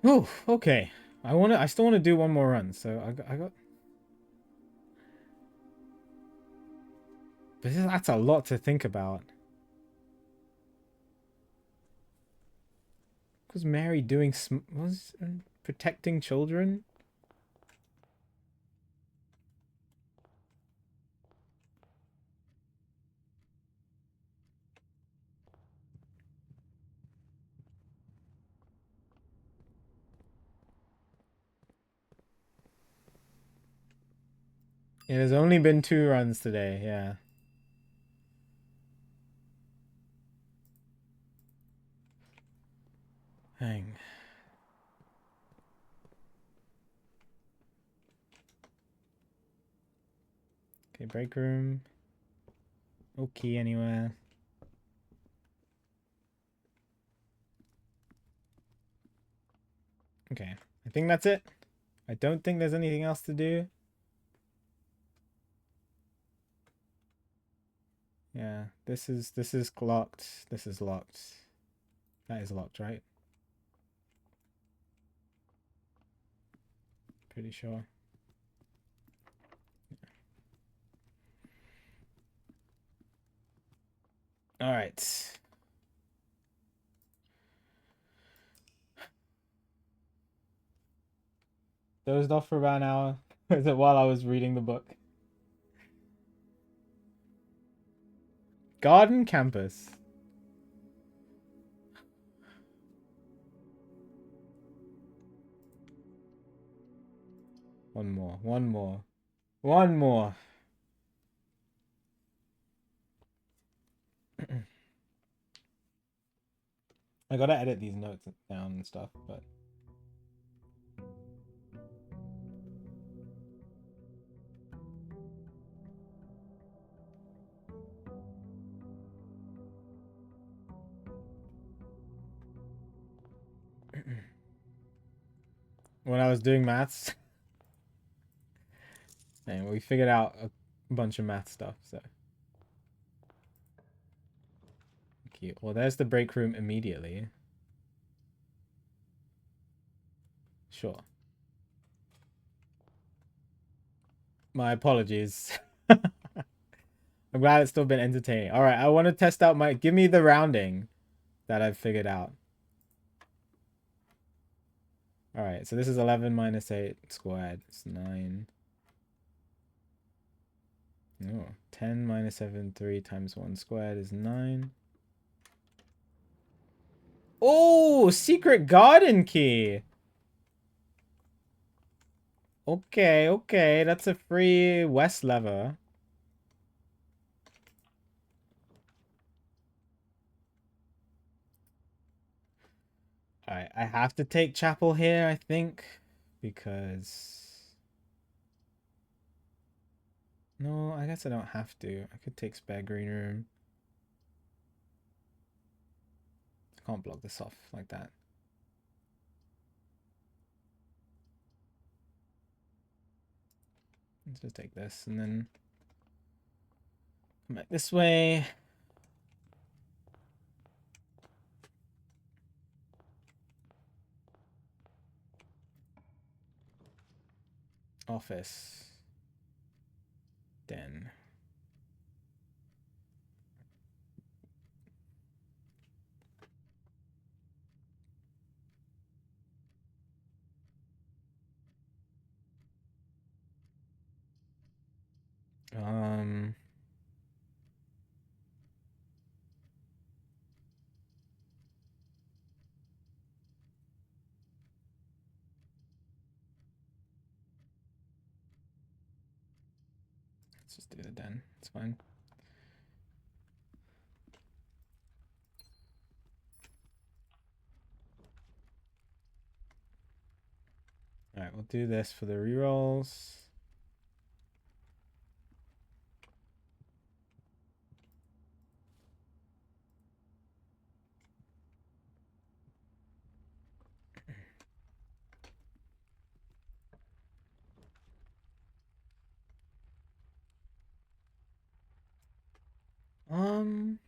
Oh, okay. I still want to do one more run, so I got. But that's a lot to think about. Was Mary doing was protecting children? It has only been 2 runs today, yeah. Hang. Okay, break room. No key anywhere. Okay, I think that's it. I don't think there's anything else to do. Yeah, this is locked. This is locked. That is locked, right? Pretty sure. All right. Dozed off for about an hour. Is it while I was reading the book? Garden campus. One more. One more. One more. I gotta edit these notes down and stuff, but when I was doing maths, and we figured out a bunch of math stuff. So cute. Well, there's the break room immediately. Sure. My apologies. I'm glad it's still been entertaining. All right, I want to test out my. Give me the rounding that I've figured out. All right, so this is 11 minus 8 squared. It's 9. No, 10 minus 7, 3 times 1 squared is 9. Oh, secret garden key. Okay, okay. That's a free west lever. Alright, I have to take chapel here, I think. Because... No, I guess I don't have to. I could take spare green room. I can't block this off like that. Let's just take this and then come back this way. Office. Den. Um... Let's just do the den. It's fine. Alright, we'll do this for the rerolls. Um...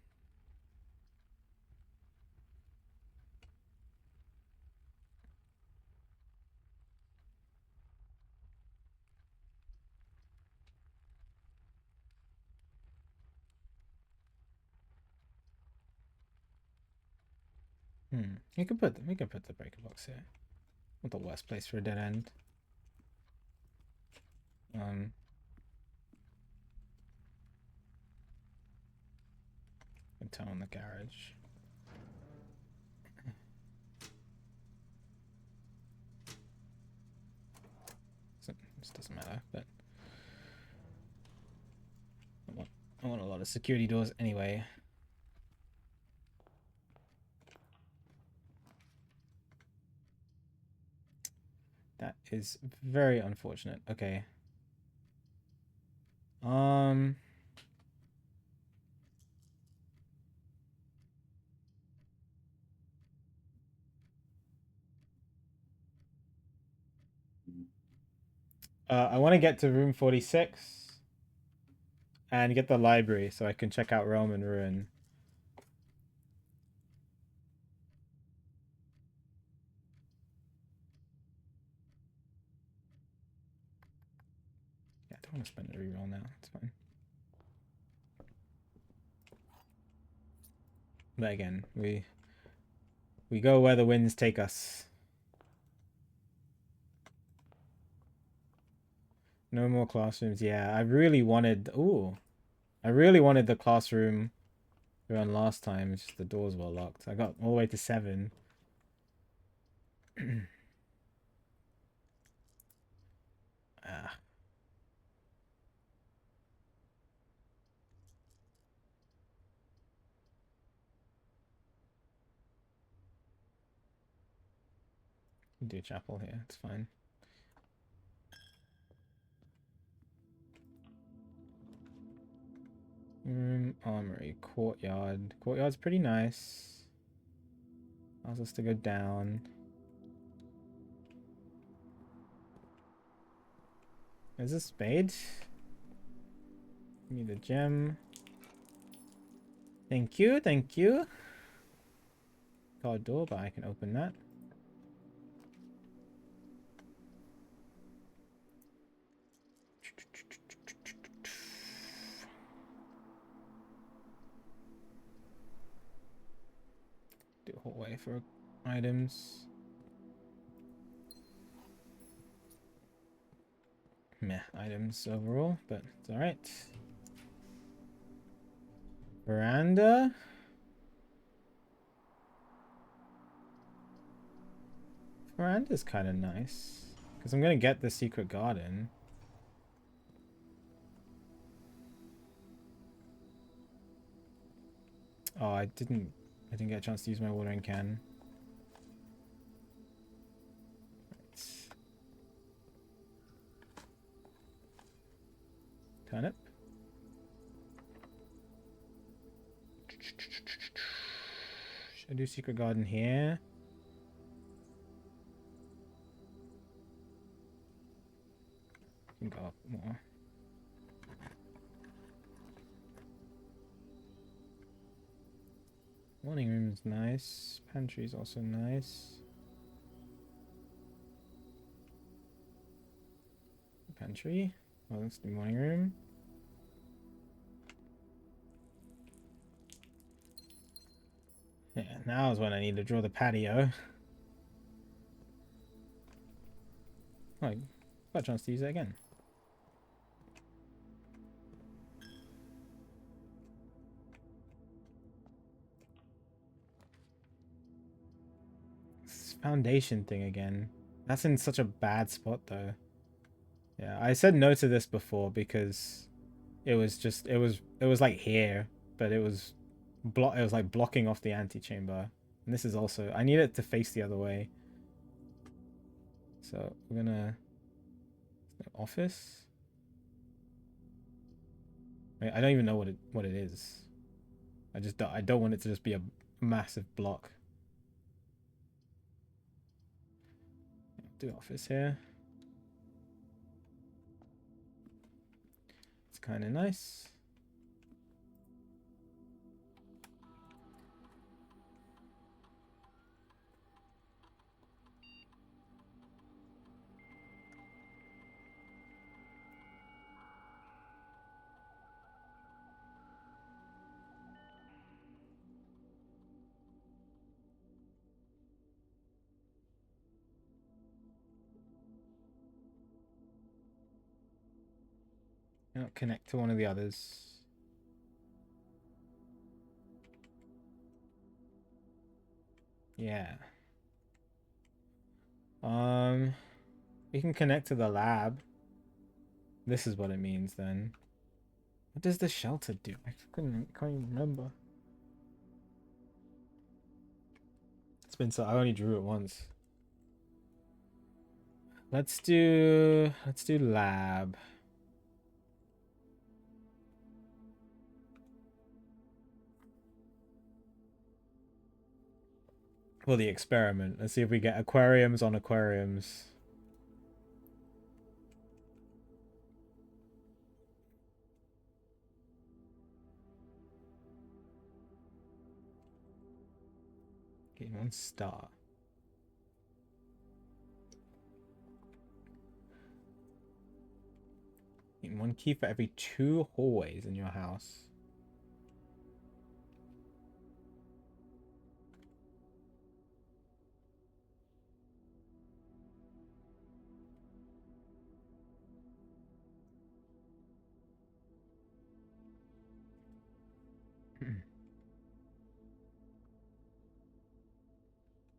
We can put the breaker box here. Not the worst place for a dead end. And turn on the garage. So, this doesn't matter, but I want a lot of security doors anyway. That is very unfortunate. Okay. I want to get to room 46. and get the library so I can check out Realm and Ruin. Yeah, I don't want to spend a reroll now. It's fine. But again, we go where the winds take us. No more classrooms. Yeah, I really wanted. Ooh, I really wanted the classroom we went last time. It's just the doors were locked. I got all the way to 7. Ah. Do chapel here. It's fine. Armory, courtyard. Courtyard's pretty nice. Allows us to go down. Is this spade? Need a gem. Thank you, thank you. Got a door, but I can open that. Do a hallway for items. Meh, items overall, but it's alright. Veranda. Veranda's kind of nice. Because I'm going to get the secret garden. Oh, I didn't get a chance to use my watering can. Right. Turnip. Should I do secret garden here? Can go up more. Morning room's nice. Pantry's also nice. Pantry. Oh, that's the morning room. Yeah, now is when I need to draw the patio. Oh, I got a chance to use it again. This foundation thing again. That's in such a bad spot though. Yeah, I said no to this before because it was just it was like here, but it was like blocking off the antechamber. And this is also I need it to face the other way. So we're gonna office. I don't even know what it is. I don't want it to just be a massive block. Do office here. It's kind of nice. Now connect to one of the others. Yeah. We can connect to the lab. This is what it means then. What does the shelter do? I can't even remember. It's been so I only drew it once. Let's do lab. Well, the experiment. Let's see if we get aquariums on aquariums. Getting 1 star. Getting 1 key for every 2 hallways in your house.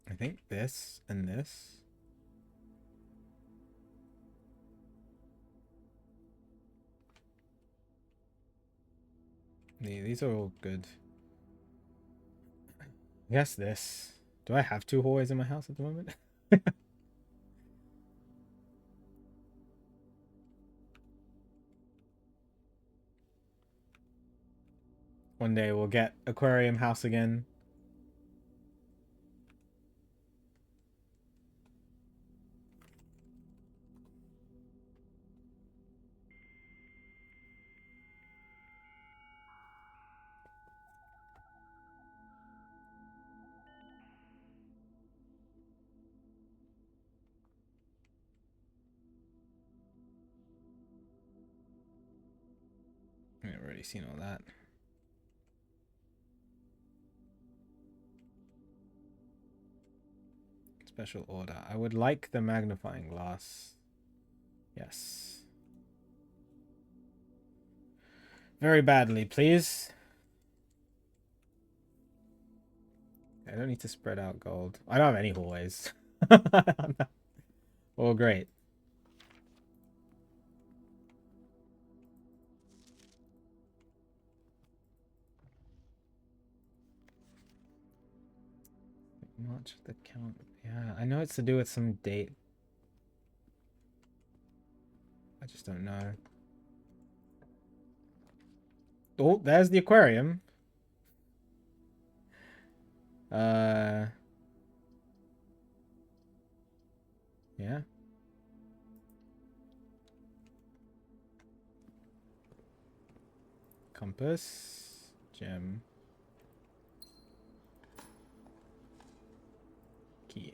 I think this and this. Yeah, these are all good. I guess this. Do I have 2 hallways in my house at the moment? One day we'll get aquarium house again. I've already seen all that. Special order. I would like the magnifying glass. Yes. Very badly, please. I don't need to spread out gold. I don't have any hallways. Oh, great. Much the count. Yeah, I know it's to do with some date. I just don't know. Oh, there's the aquarium. Yeah. Compass. Gem. Key.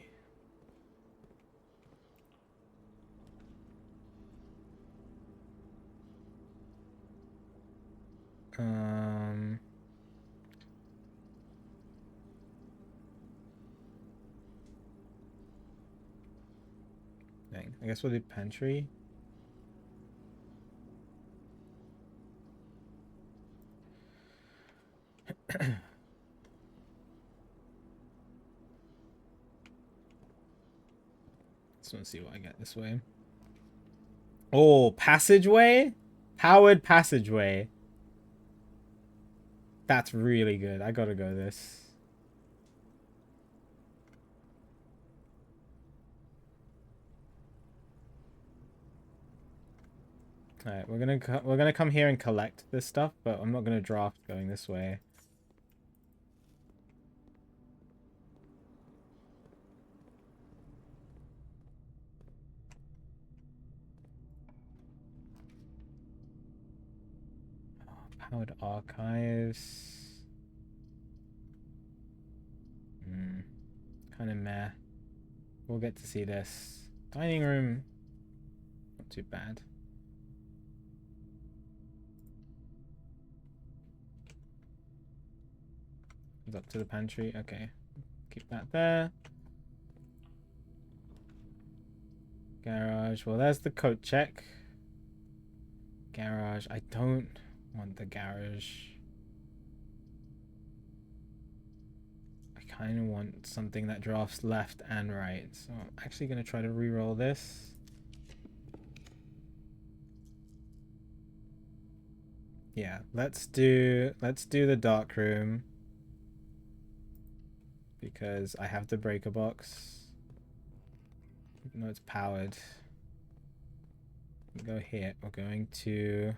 Dang. I guess we'll do pantry. Just want to see what I get this way. Oh, passageway? Powered passageway. That's really good. I gotta go this. All right, we're gonna come here and collect this stuff, but I'm not gonna draft going this way. Powered archives. Kind of meh. We'll get to see this. Dining room. Not too bad. It's up to the pantry. Okay. Keep that there. Garage. Well, there's the coat check. Garage. I don't want the garage. I kind of want something that drafts left and right. So I'm actually going to try to re-roll this. Yeah, let's do the dark room. Because I have the breaker box. No, it's powered. Go here. We're going to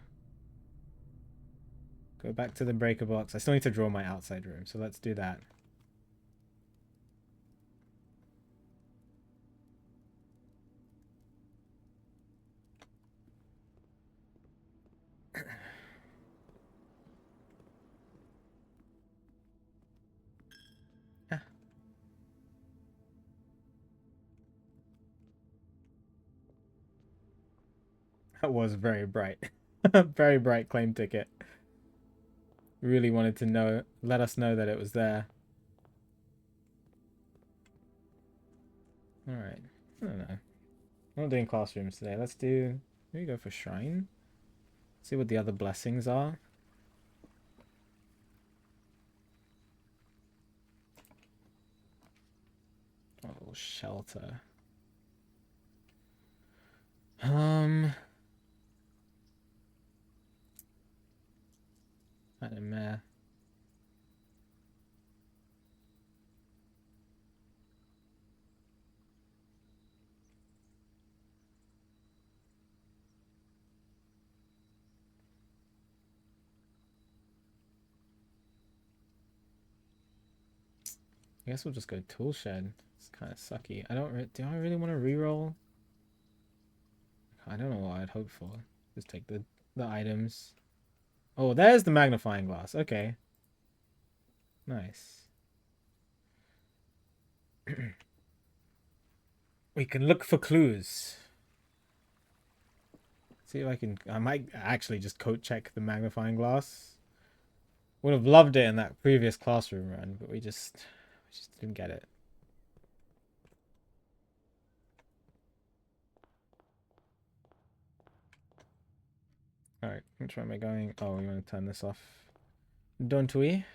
go back to the breaker box. I still need to draw my outside room, so let's do that. That was very bright. Very bright claim ticket. Really wanted to know, let us know that it was there. Alright. I don't know. I'm not doing classrooms today. Let's do... Maybe go for shrine. See what the other blessings are. Oh, shelter. I don't know. I guess we'll just go tool shed. It's kind of sucky. I don't. Do I really want to reroll? I don't know what I'd hope for. Just take the items. Oh, there's the magnifying glass. Okay. Nice. We can look for clues. See if I can... I might actually just code check the magnifying glass. Would have loved it in that previous classroom run, but we just didn't get it. Alright, which way am I going? Oh, we want to turn this off. Don't we?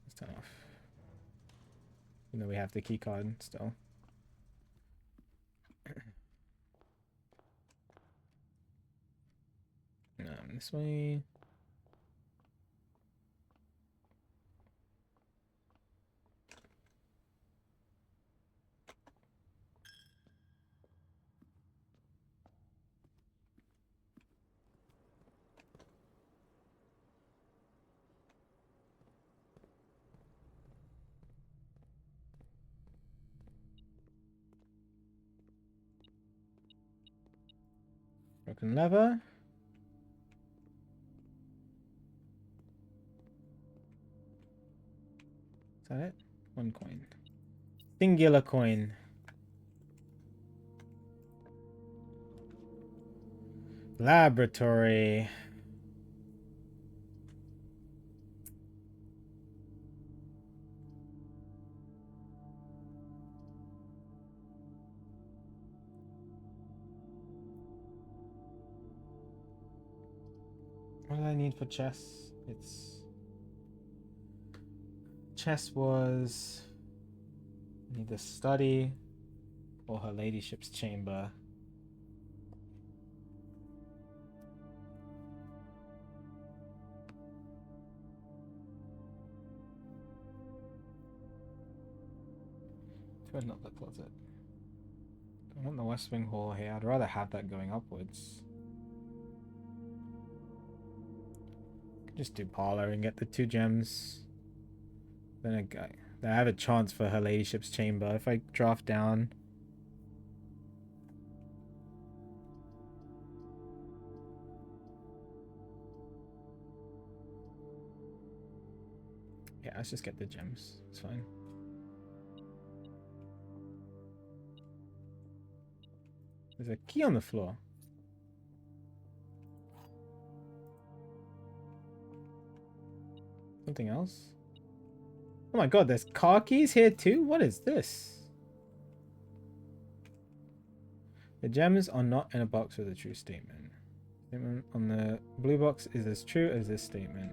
Let's turn off. Even though we have the key card still. This way. Broken lever. Is that it? One coin. Singular coin. Laboratory. What did I need for chess? It's... Chess was... I need the study or her ladyship's chamber. Could not the closet. I want the West Wing Hall here. I'd rather have that going upwards. Just do parlor and get the 2 gems. Then I have a chance for her ladyship's chamber if I draft down. Yeah, let's just get the gems. It's fine. There's a key on the floor. Something else? Oh my god, there's car keys here too? What is this? The gems are not in a box with a true statement. Statement on the blue box is as true as this statement.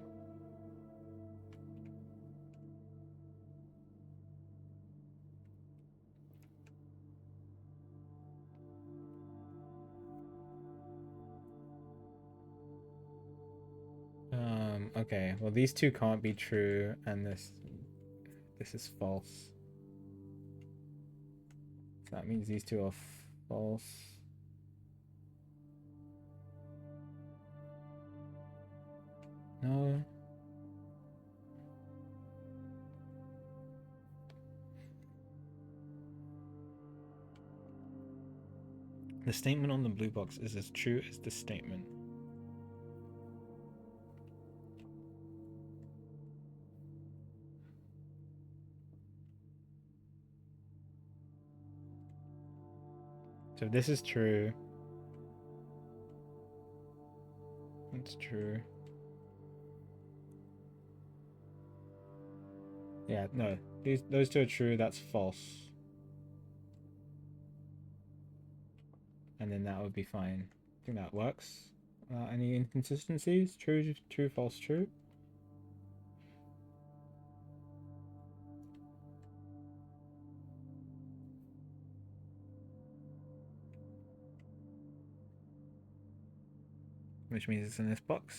Okay, well these 2 can't be true, and this is false. So that means these 2 are false. No. The statement on the blue box is as true as the statement. So if this is true, that's true. Yeah, no. Those two are true, that's false. And then that would be fine. I think that works. Any inconsistencies? True, true, false, true. Which means it's in this box.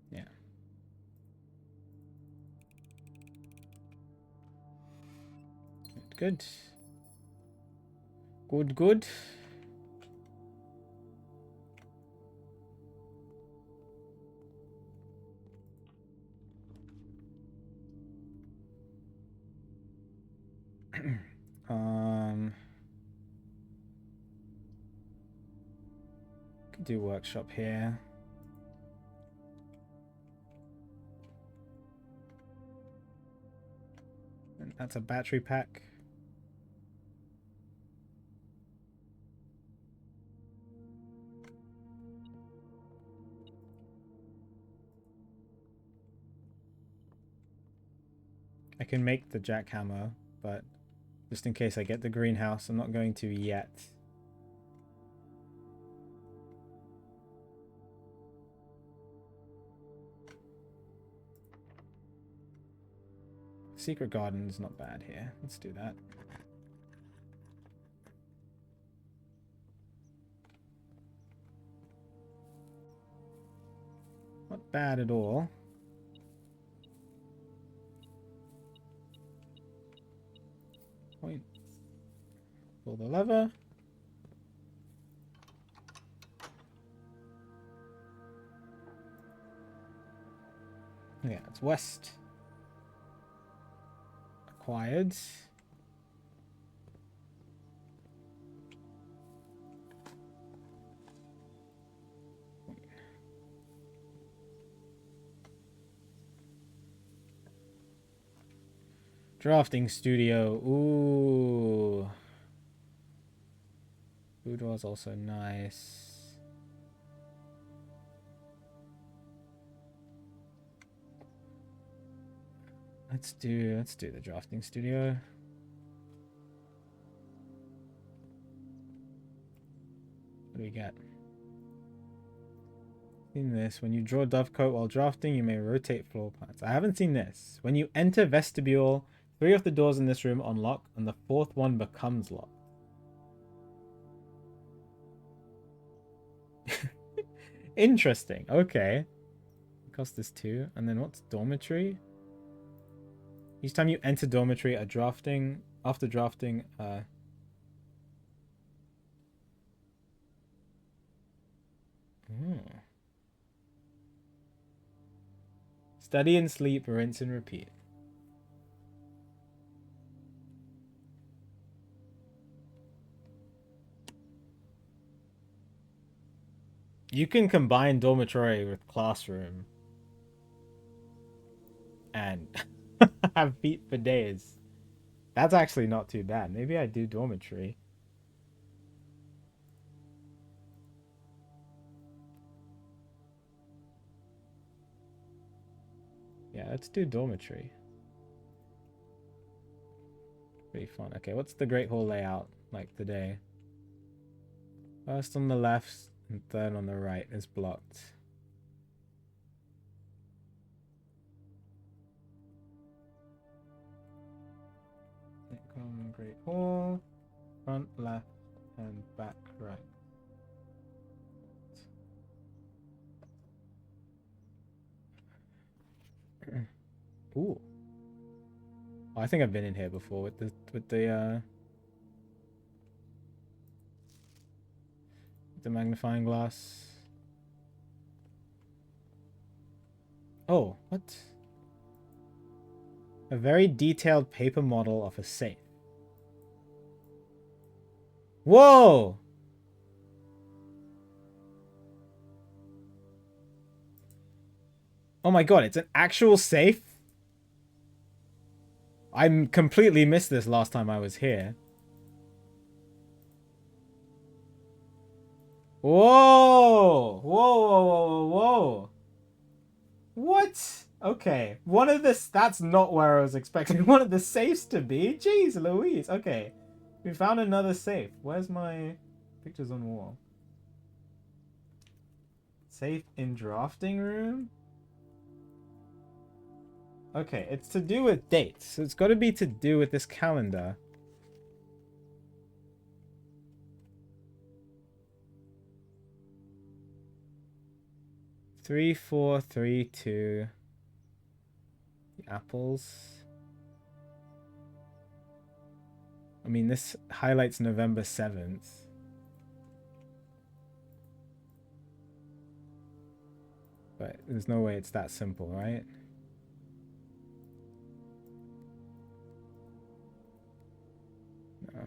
Yeah. Good. Good, good. Could do workshop here. And that's a battery pack. I can make the jackhammer, but just in case I get the greenhouse, I'm not going to yet. Secret garden is not bad here. Let's do that. Not bad at all. Point. Pull the lever. Yeah, it's west. Acquired. Drafting studio. Ooh. Boudoir's also nice. Let's do the drafting studio. What do we get? Seen this. When you draw Dovecote while drafting, you may rotate floor plans. I haven't seen this. When you enter vestibule, 3 of the doors in this room unlock, and the 4th one becomes locked. Interesting. Okay. Cost this 2. And then what's dormitory? Each time you enter dormitory, after drafting, Study and sleep, rinse and repeat. You can combine dormitory with classroom and have feet for days. That's actually not too bad. Maybe I do dormitory. Yeah, let's do dormitory. Pretty fun. Okay, what's the Great Hall layout like today? First on the left and third on the right is blocked. Great Hall, front left and back right. Ooh. Oh, I think I've been in here before with the magnifying glass. Oh, what? A very detailed paper model of a safe. Whoa! Oh my god, it's an actual safe? I completely missed this last time I was here. Whoa! Whoa, whoa, whoa, whoa, whoa. What? Okay. One of this, that's not where I was expecting one of the safes to be. Jeez Louise. Okay. We found another safe. Where's my pictures on wall? Safe in drafting room? Okay, it's to do with dates. So it's got to be to do with this calendar. Three, 4, 3, 2. The apples. I mean, this highlights November 7th. But there's no way it's that simple, right? No.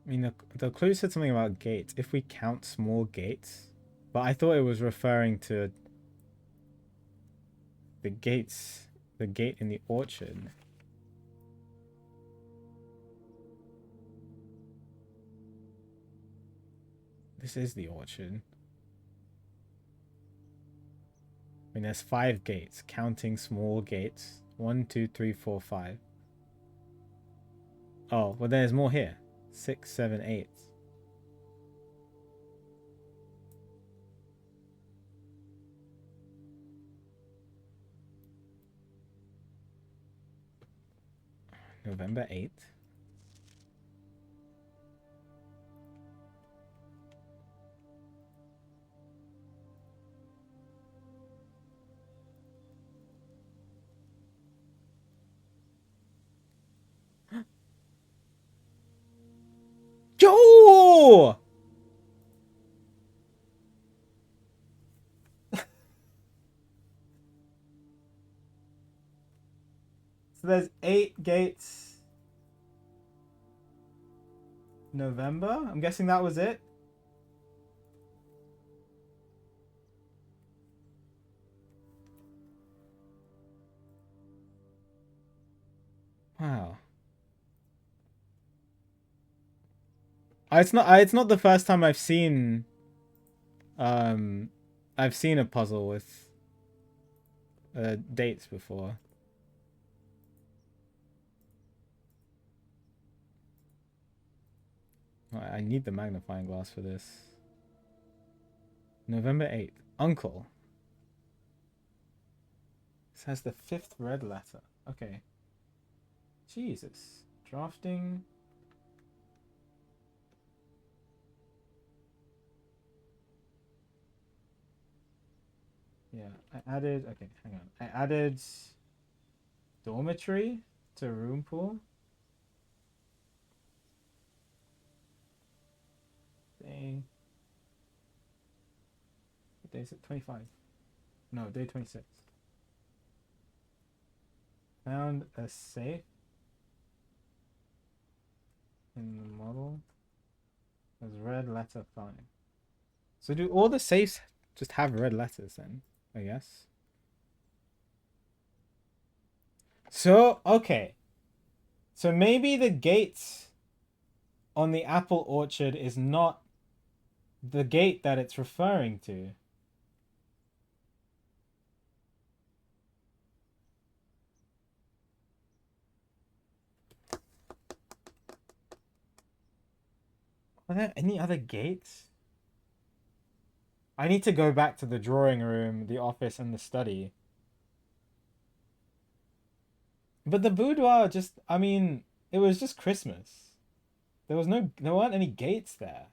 I mean, the clue said something about gates. If we count small gates. But I thought it was referring to the gates. The gate in the orchard. This is the orchard. I mean, there's 5 gates. Counting small gates. 1, 2, 3, 4, 5. Oh, well, there's more here. 6, 7, 8. November 8th. Joe! So there's 8 gates. November? I'm guessing that was it. Wow. It's not the first time I've seen a puzzle with dates before. I need the magnifying glass for this. November 8th. Uncle. This has the 5th red letter. Okay. Jesus. Drafting. Yeah, I added... Okay, hang on. I added dormitory to room pool. Day... What day is it? 25. No, day 26. Found a safe in the model. There's red letter 5. So do all the safes just have red letters then? I guess. So, okay. So maybe the gates on the apple orchard is not the gate that it's referring to. Are there any other gates? I need to go back to the drawing room, the office, and the study. But the boudoir just, I mean, it was just Christmas. There weren't any gates there.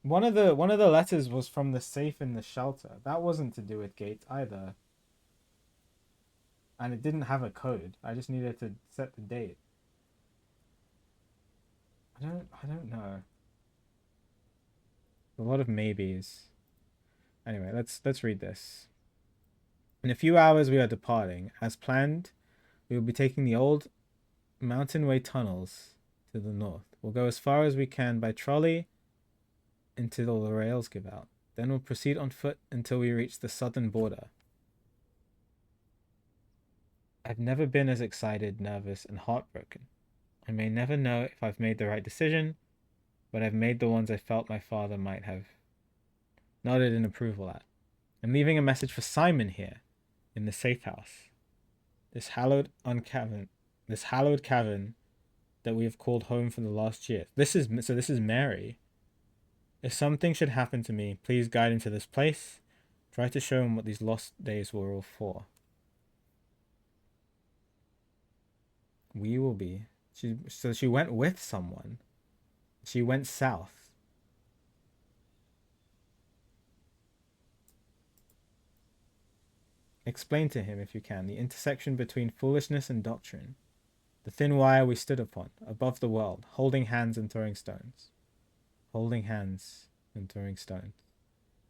one of the letters was from the safe in the shelter. That wasn't to do with gates either. And it didn't have a code. I just needed to set the date. I don't know. A lot of maybes. Anyway, let's read this. In a few hours we are departing. As planned, we will be taking the old mountainway tunnels to the north. We'll go as far as we can by trolley until the rails give out. Then we'll proceed on foot until we reach the southern border. I've never been as excited, nervous, and heartbroken. I may never know if I've made the right decision, but I've made the ones I felt my father might have nodded in approval at. I'm leaving a message for Simon here, in the safe house. This hallowed cavern that we have called home for the last year. This is Mary. If something should happen to me, please guide him to this place. Try to show him what these lost days were all for. We will be. So she went with someone. She went south. Explain to him, if you can, the intersection between foolishness and doctrine. The thin wire we stood upon, above the world, holding hands and throwing stones. Holding hands and throwing stones.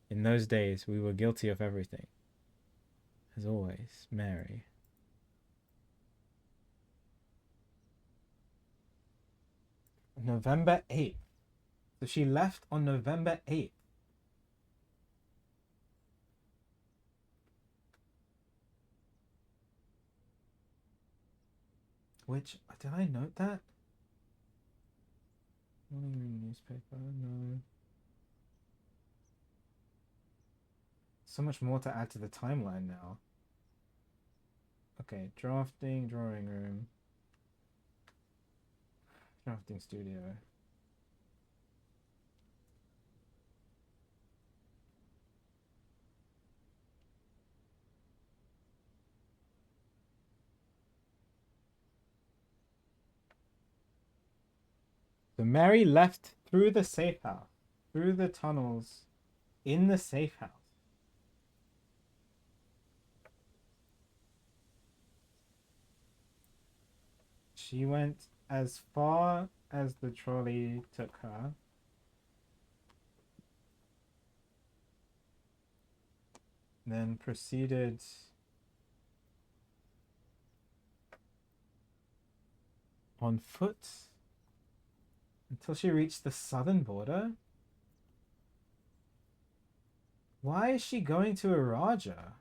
In those days, we were guilty of everything. As always, Mary. November 8th. So she left on November 8th. Which, did I note that? Morning newspaper, no. So much more to add to the timeline now. Okay, drafting, drawing room. Drafting studio. So Mary left through the safe house, through the tunnels, in the safe house. She went as far as the trolley took her. Then proceeded on foot until she reached the southern border. Why is she going to Araja?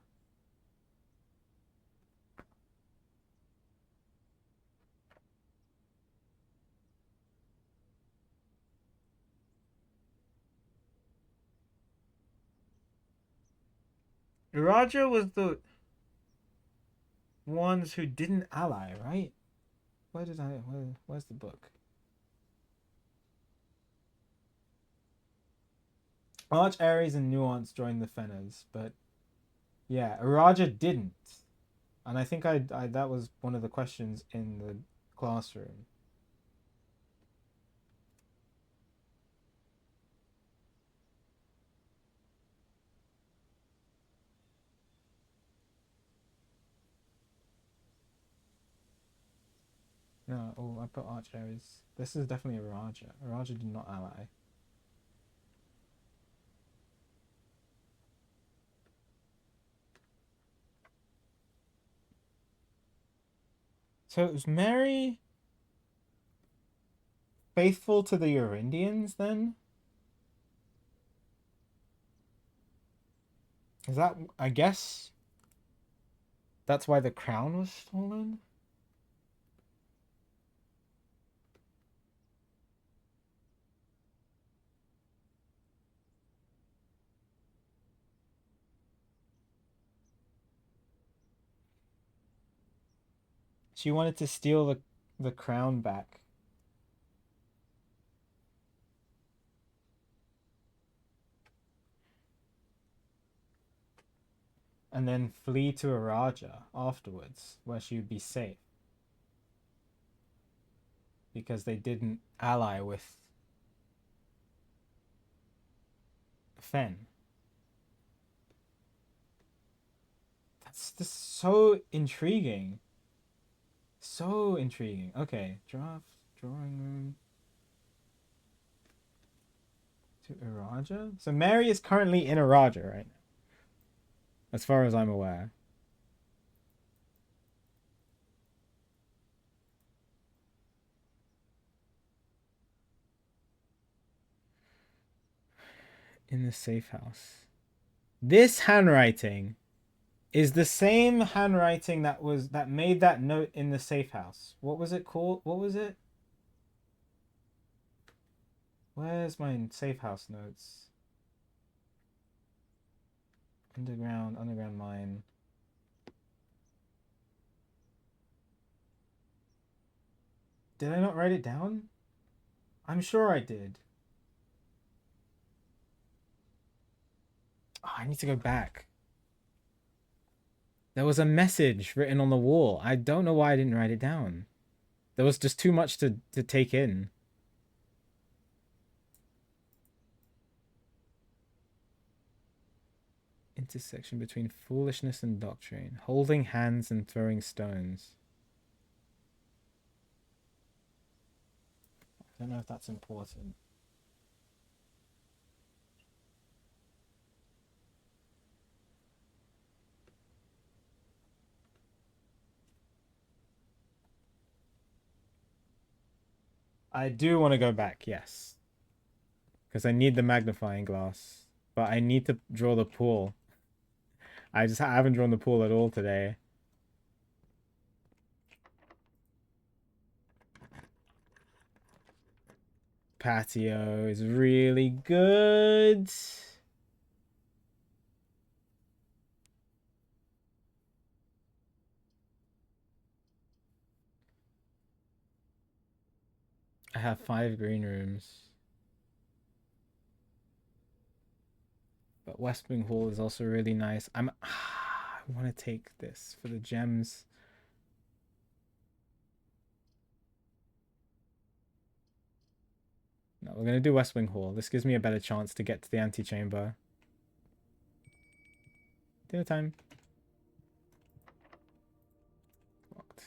Araja was the ones who didn't ally, right? Where's the book? Arch, Ares, and Nuance joined the Fenners, but yeah, Araja didn't. And I think I that was one of the questions in the classroom. No, oh, I put Arch, Ares. This is definitely Araja. Araja did not ally. So it was Mary faithful to the Urindians then? Is that, I guess that's why the crown was stolen? She wanted to steal the crown back. And then flee to Araja afterwards, where she would be safe. Because they didn't ally with fen. That's just so intriguing. So intriguing. Okay, draft, drawing room to Iraja. So Mary is currently in Iraja right now, as far as I'm aware. In the safe house. This handwriting is the same handwriting that made that note in the safe house. What was it called? What was it? Where's my safe house notes? Underground mine. Did I not write it down? I'm sure I did. Oh, I need to go back. There was a message written on the wall. I don't know why I didn't write it down. There was just too much to take in. Intersection between foolishness and doctrine. Holding hands and throwing stones. I don't know if that's important. I do want to go back, yes. Because I need the magnifying glass. But I need to draw the pool. I haven't drawn the pool at all today. Patio is really good. I have 5 green rooms. But West Wing Hall is also really nice. I want to take this for the gems. No, we're going to do West Wing Hall. This gives me a better chance to get to the antechamber. Dinner time. Locked.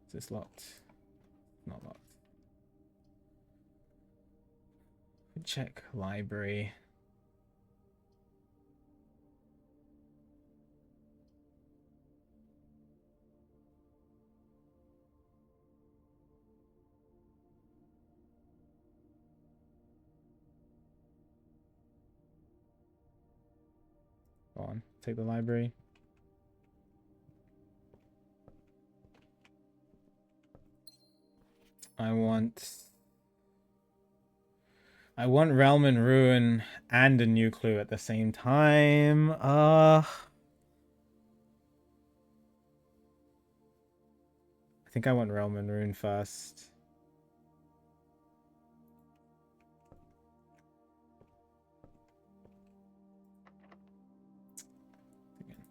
Is this locked? Not locked. Check library. Go on, take the library. I want Realm and Ruin and a new clue at the same time. I think I want Realm and Ruin first.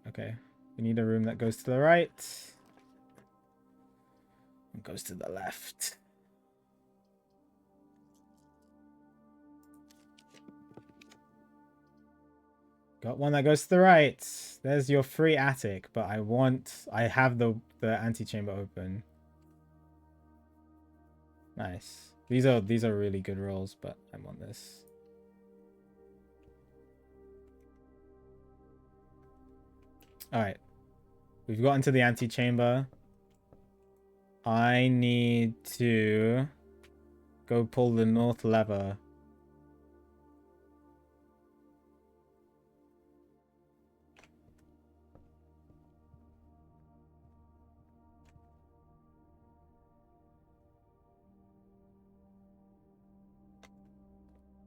Okay, we need a room that goes to the right. And goes to the left. Got one that goes to the right. There's your free attic, but I have the antechamber open. Nice. These are really good rolls, but I want this. Alright. We've gotten to the antechamber. I need to go pull the north lever.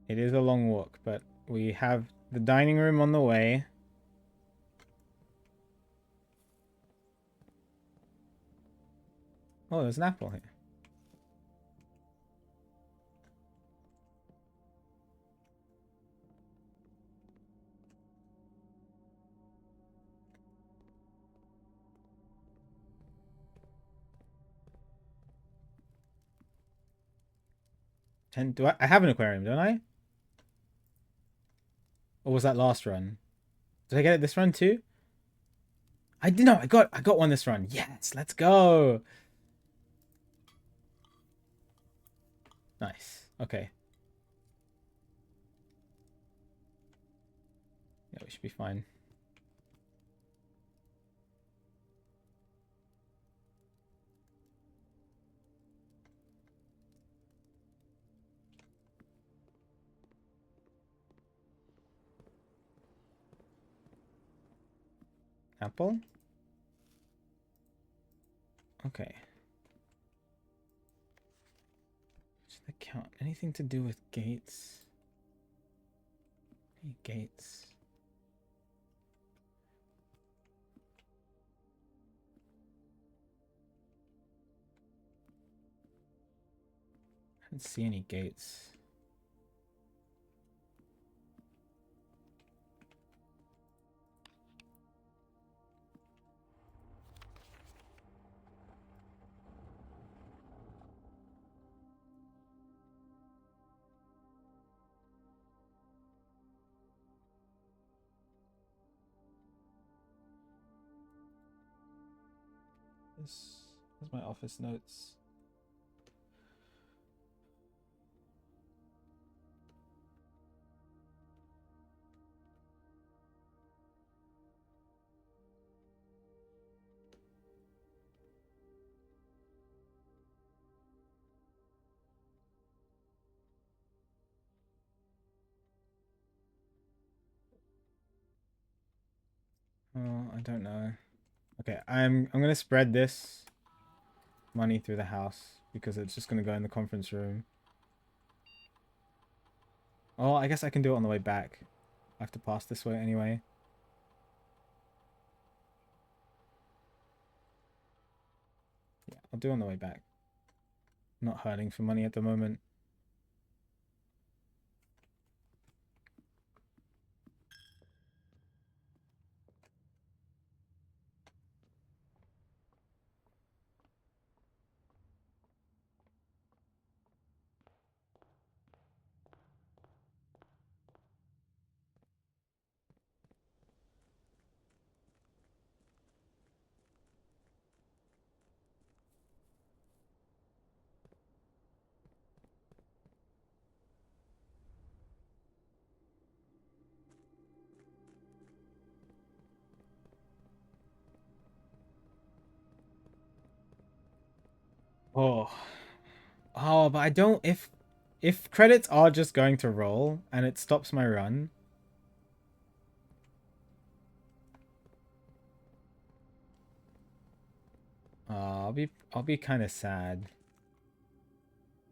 It is a long walk, but we have the dining room on the way. Oh, there's an apple here. I have an aquarium, don't I? Or was that last run? Did I get it this run too? I did not. I got one this run. Yes, let's go. Nice. Okay. Yeah, we should be fine. Apple? Okay. Should I count anything to do with gates? Any gates? I didn't see any gates. Where's my office notes? Oh, I don't know. Okay, I'm gonna spread this money through the house because it's just gonna go in the conference room. Oh, I guess I can do it on the way back. I have to pass this way anyway. Yeah, I'll do it on the way back. Not hurting for money at the moment. Oh. Oh, but I don't if credits are just going to roll and it stops my run. I'll be kind of sad.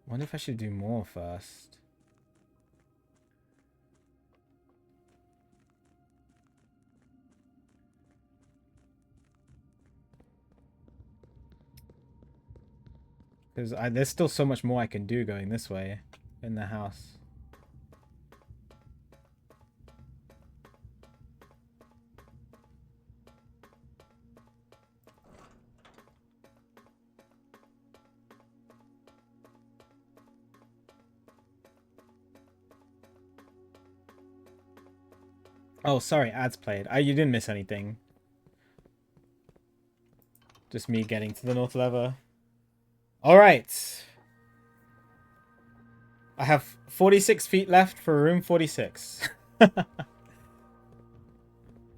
Wonder if I should do more first. Because there's still so much more I can do going this way in the house. Oh, sorry, ads played. You didn't miss anything. Just me getting to the north lever. Alright. I have 46 feet left for room 46. I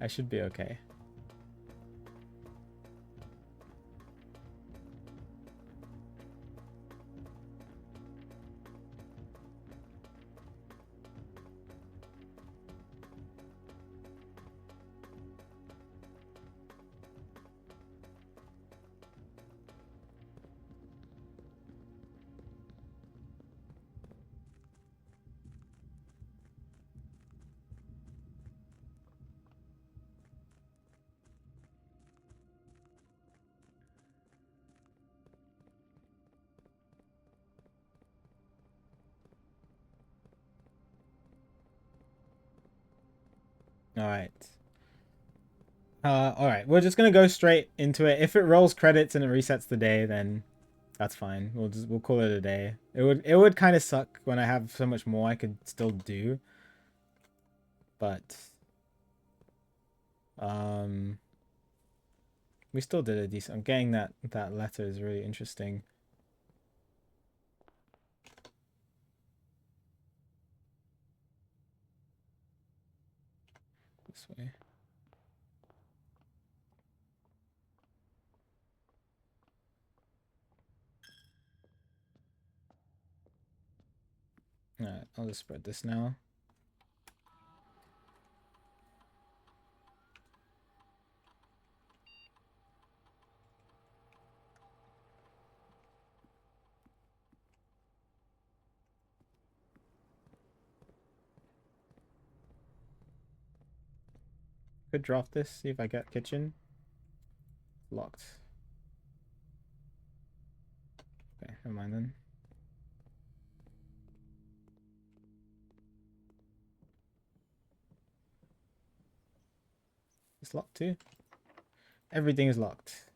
should be okay. Alright. Alright. We're just gonna go straight into it. If it rolls credits and it resets the day, then that's fine. We'll call it a day. It would kind of suck when I have so much more I could still do. but we still did a decent. Getting that letter is really interesting. This way. Alright, I'll just spread this now. Could draft this, see if I get kitchen. Locked. Okay, never mind then. It's locked too. Everything is locked.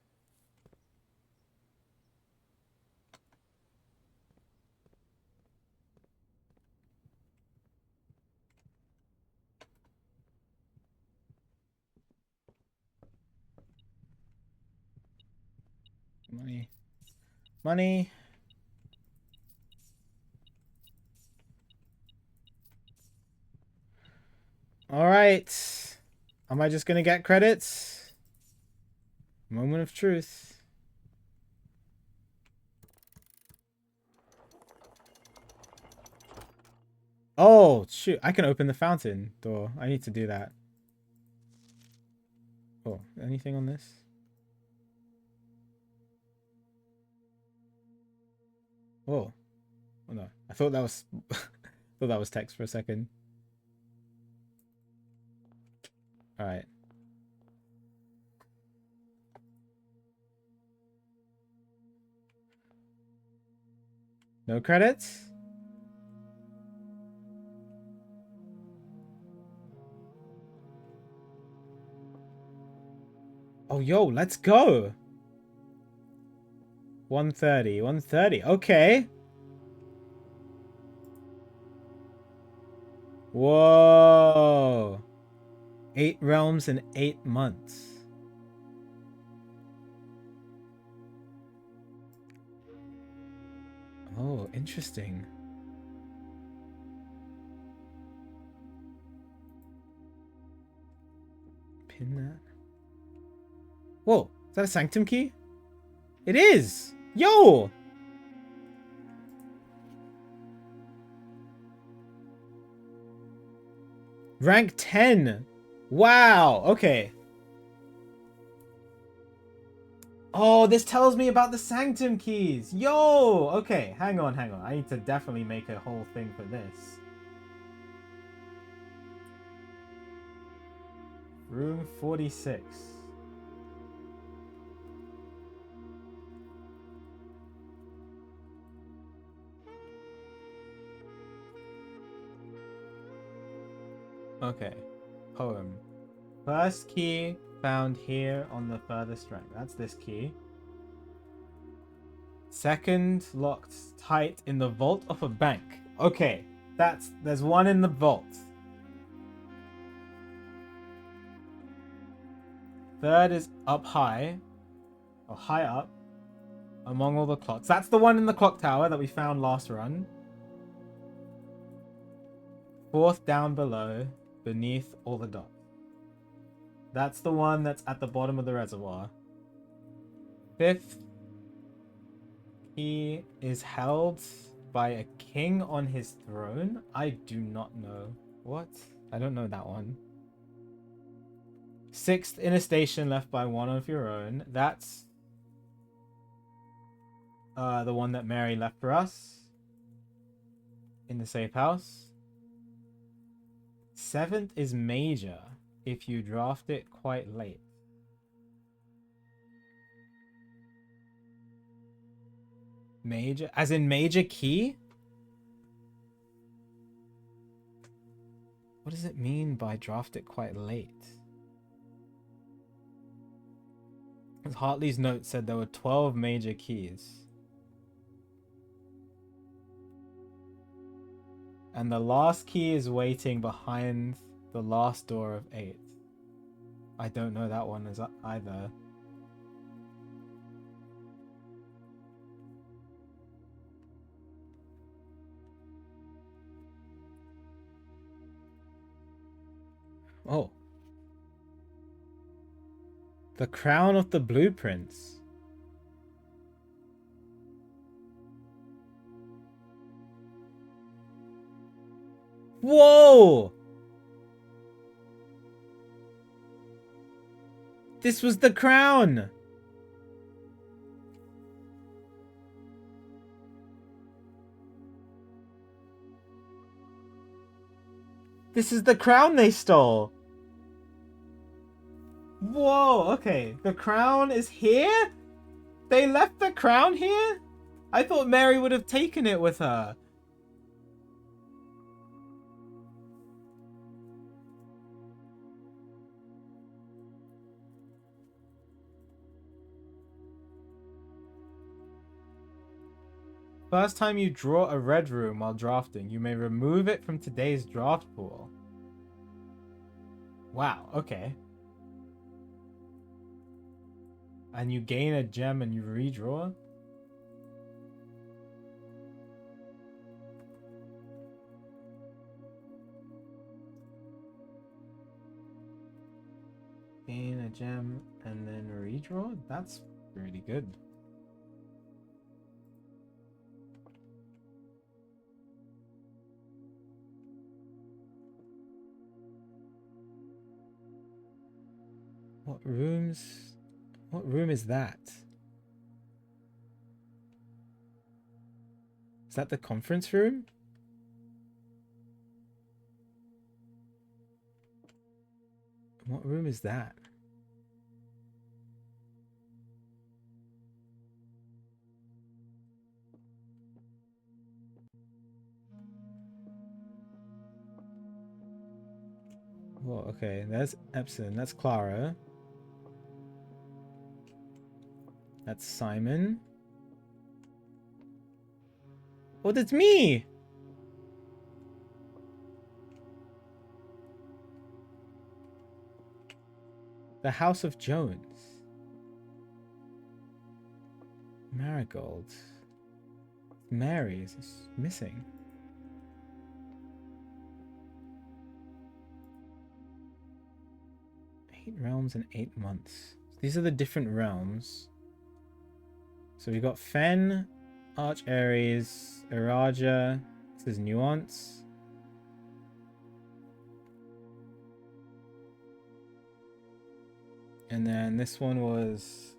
Money. Money. Alright. Am I just gonna get credits? Moment of truth. Oh, shoot. I can open the fountain door. I need to do that. Oh, anything on this? Oh. Oh no. I thought that was thought that was text for a second. Alright. No credits? Oh, yo, let's go. 130. 130. Okay. Whoa. 8 realms in 8 months. Oh, interesting. Pin that. Whoa, is that a sanctum key? It is! Yo! Rank 10. Wow, okay. Oh, this tells me about the sanctum keys. Yo! Okay, hang on. I need to definitely make a whole thing for this. Room 46. Okay. Poem. First key found here on the furthest rank. That's this key. Second locked tight in the vault of a bank. Okay. There's one in the vault. Third is up high. Or high up. Among all the clocks. That's the one in the clock tower that we found last run. Fourth down below. Beneath all the dots. That's the one that's at the bottom of the reservoir. Fifth key is held by a king on his throne. I do not know. What? I don't know that one. Sixth inner station left by one of your own. That's the one that Mary left for us in the safe house. Seventh is major if you draft it quite late. Major? As in major key? What does it mean by draft it quite late? Because Hartley's note said there were 12 major keys. And the last key is waiting behind The last door of 8. I don't know that one as either. Oh. The crown of the blueprints. Whoa! This was the crown! This is the crown they stole! Whoa, okay. The crown is here? They left the crown here? I thought Mary would have taken it with her. First time you draw a red room while drafting, you may remove it from today's draft pool. Wow, okay. And you gain a gem and you redraw? Gain a gem and then redraw? That's really good. What rooms? What room is that? Is that the conference room? What room is that? Well, okay, that's Epson, that's Clara. That's Simon. Oh, that's me! The House of Jones. Marigold. Mary is missing. Eight realms in 8 months. These are the different realms. So we got Fen, Arch Ares, Iraja. This is Nuance. And then this one was...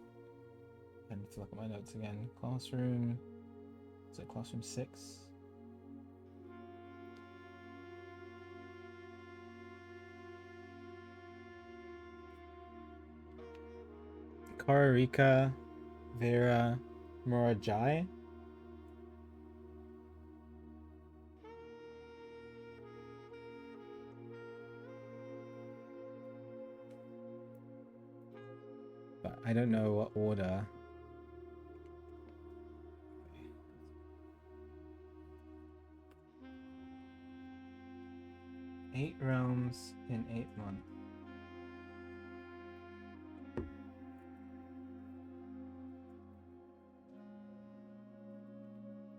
I need to look at my notes again. Classroom... Is it Classroom 6? Kararika, Vera, Morajai. But I don't know what order. 8 realms in 8 months.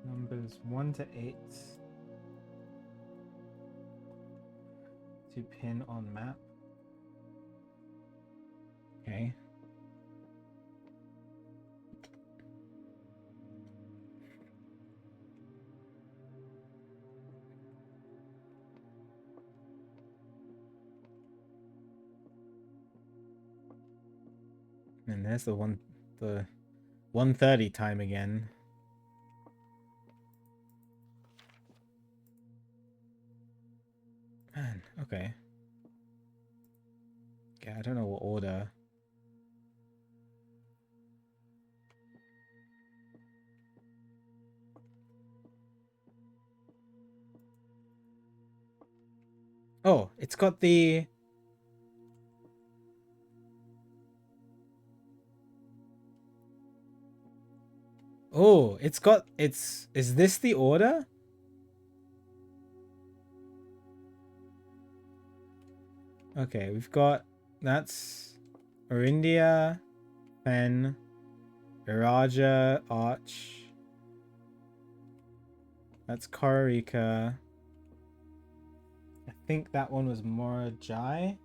Numbers 1 to 8 to pin on map. Okay. And there's the 1:30 time again. Man, okay. Okay, I don't know what order. Oh, it's got the... Oh, it's got... Is this the order? Okay, we've got... That's... Orindia, Fen, Iraja, Arch. That's Kororika. I think that one was Morajai.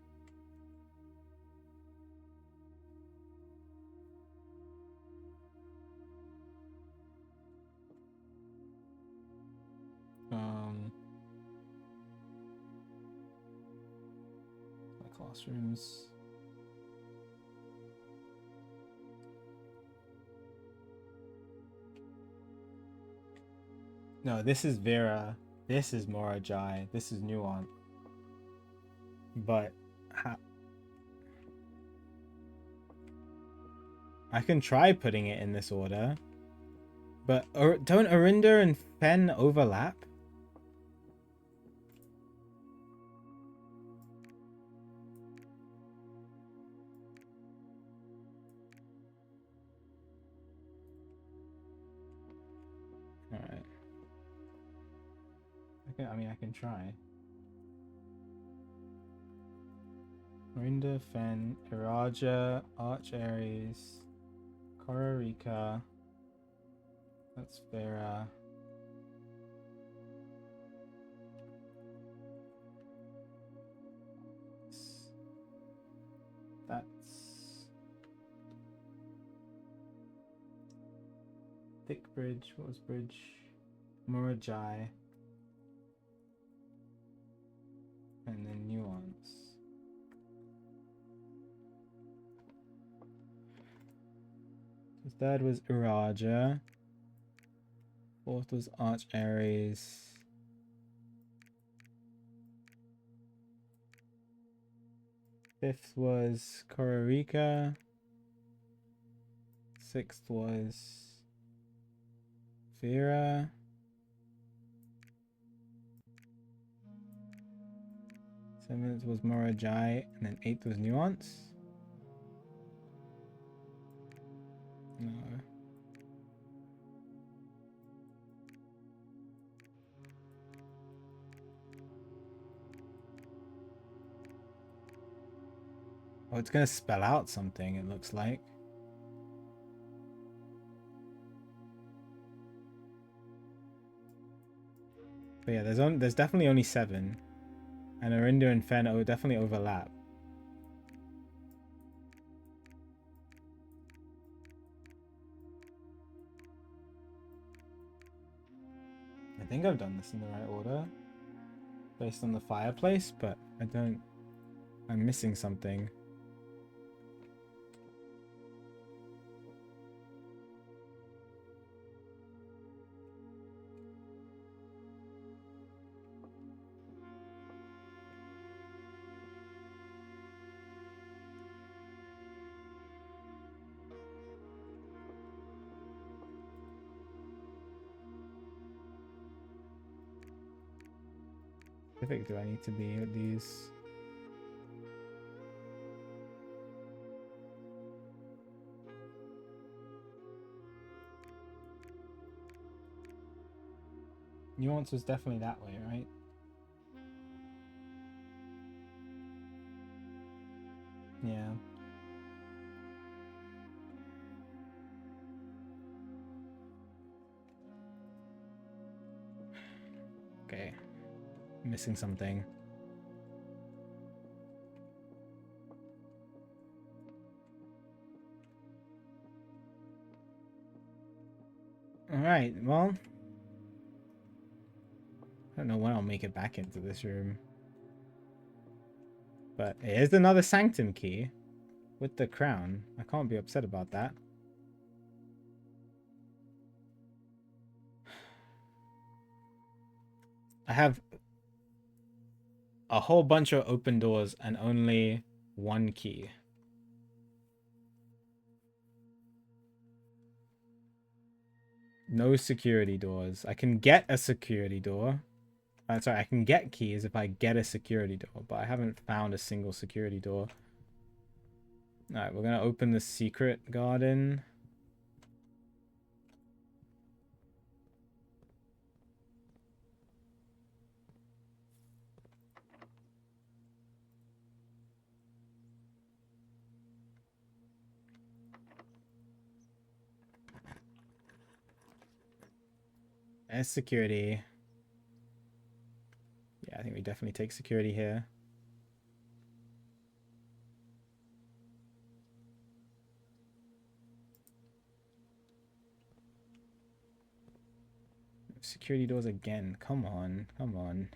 My classrooms. No, this is Vera. This is Morajai. This is Nuance. But I can try putting it in this order. But don't Orinda and Fen overlap? Alright. I can try. Orinda, Fen, Iraja, Arch Aries, Kororika. That's Vera. That's Thick Bridge. What was Bridge? Morajai. And then Nuance. The third was Iraja. Fourth was Arch Aries. Fifth was Kororika. Sixth was Vera. Seventh was Morajai, and then eighth was Nuance. No. Oh, it's gonna spell out something, it looks like. But yeah, there's definitely only 7. And Orinda and Fen definitely overlap. I think I've done this in the right order. Based on the fireplace, but I'm missing something. Specific do I need to be with these? Nuance was definitely that way, right? Yeah. Okay. Missing something. Alright, well. I don't know when I'll make it back into this room. But it is another sanctum key. With the crown. I can't be upset about that. I have a whole bunch of open doors and only 1 key. No security doors. I can get a security door. Sorry, I can get keys if I get a security door, but I haven't found a single security door. Alright, we're gonna open the secret garden. There's security. Yeah, I think we definitely take security here. Security doors again. Come on. Come on.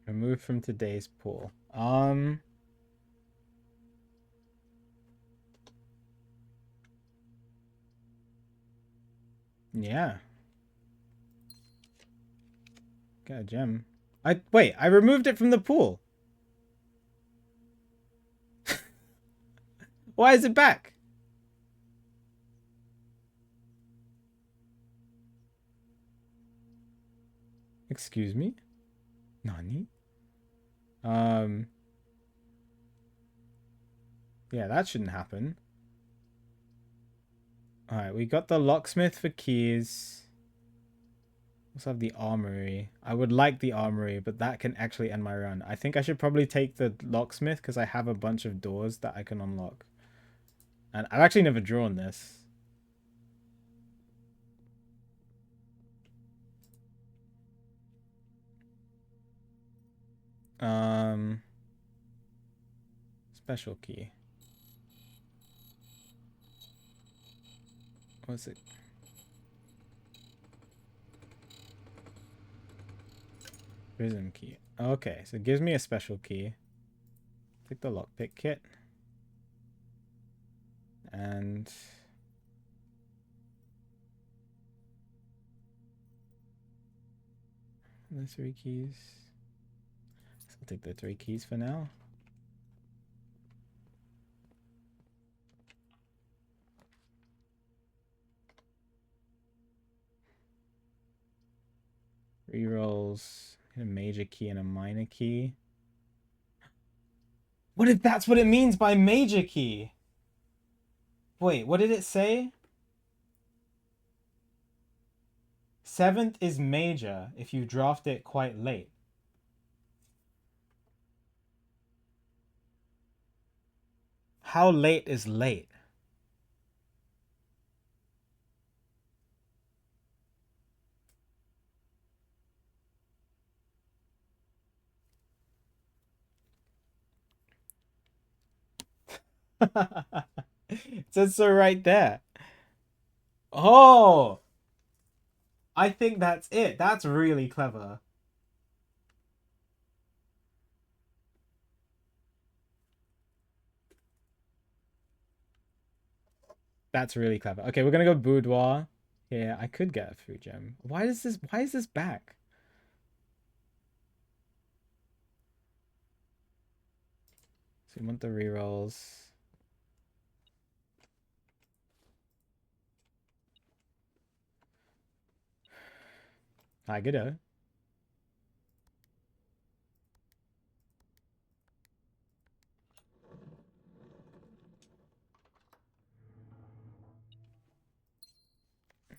Remove from today's pool. Yeah. Got a gem. Wait, I removed it from the pool. Why is it back? Excuse me? Nani? Yeah, that shouldn't happen. Alright, we got the locksmith for keys. Let's have the armory. I would like the armory, but that can actually end my run. I think I should probably take the locksmith because I have a bunch of doors that I can unlock. And I've actually never drawn this. Special key. What's it? Prism key. Okay, so it gives me a special key. Take the lockpick kit. And the 3 keys. So I'll take the 3 keys for now. Rerolls. A major key and a minor key. What if that's what it means by major key? Wait, what did it say? 7th is major if you draft it quite late. How late is late? It says so right there. Oh, I think that's it. That's really clever. That's really clever. Okay, we're gonna go boudoir. Yeah, I could get a food gem. Why is this back? So we want the rerolls. Hi, good.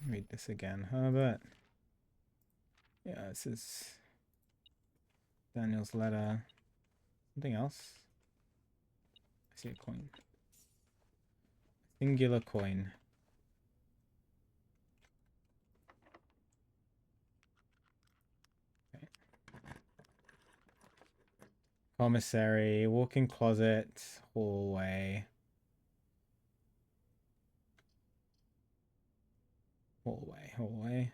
Read this again. Herbert. Yeah, this is Daniel's letter. Something else. I see a coin. Singular coin. Okay. Commissary, walk-in closet, hallway. Hallway.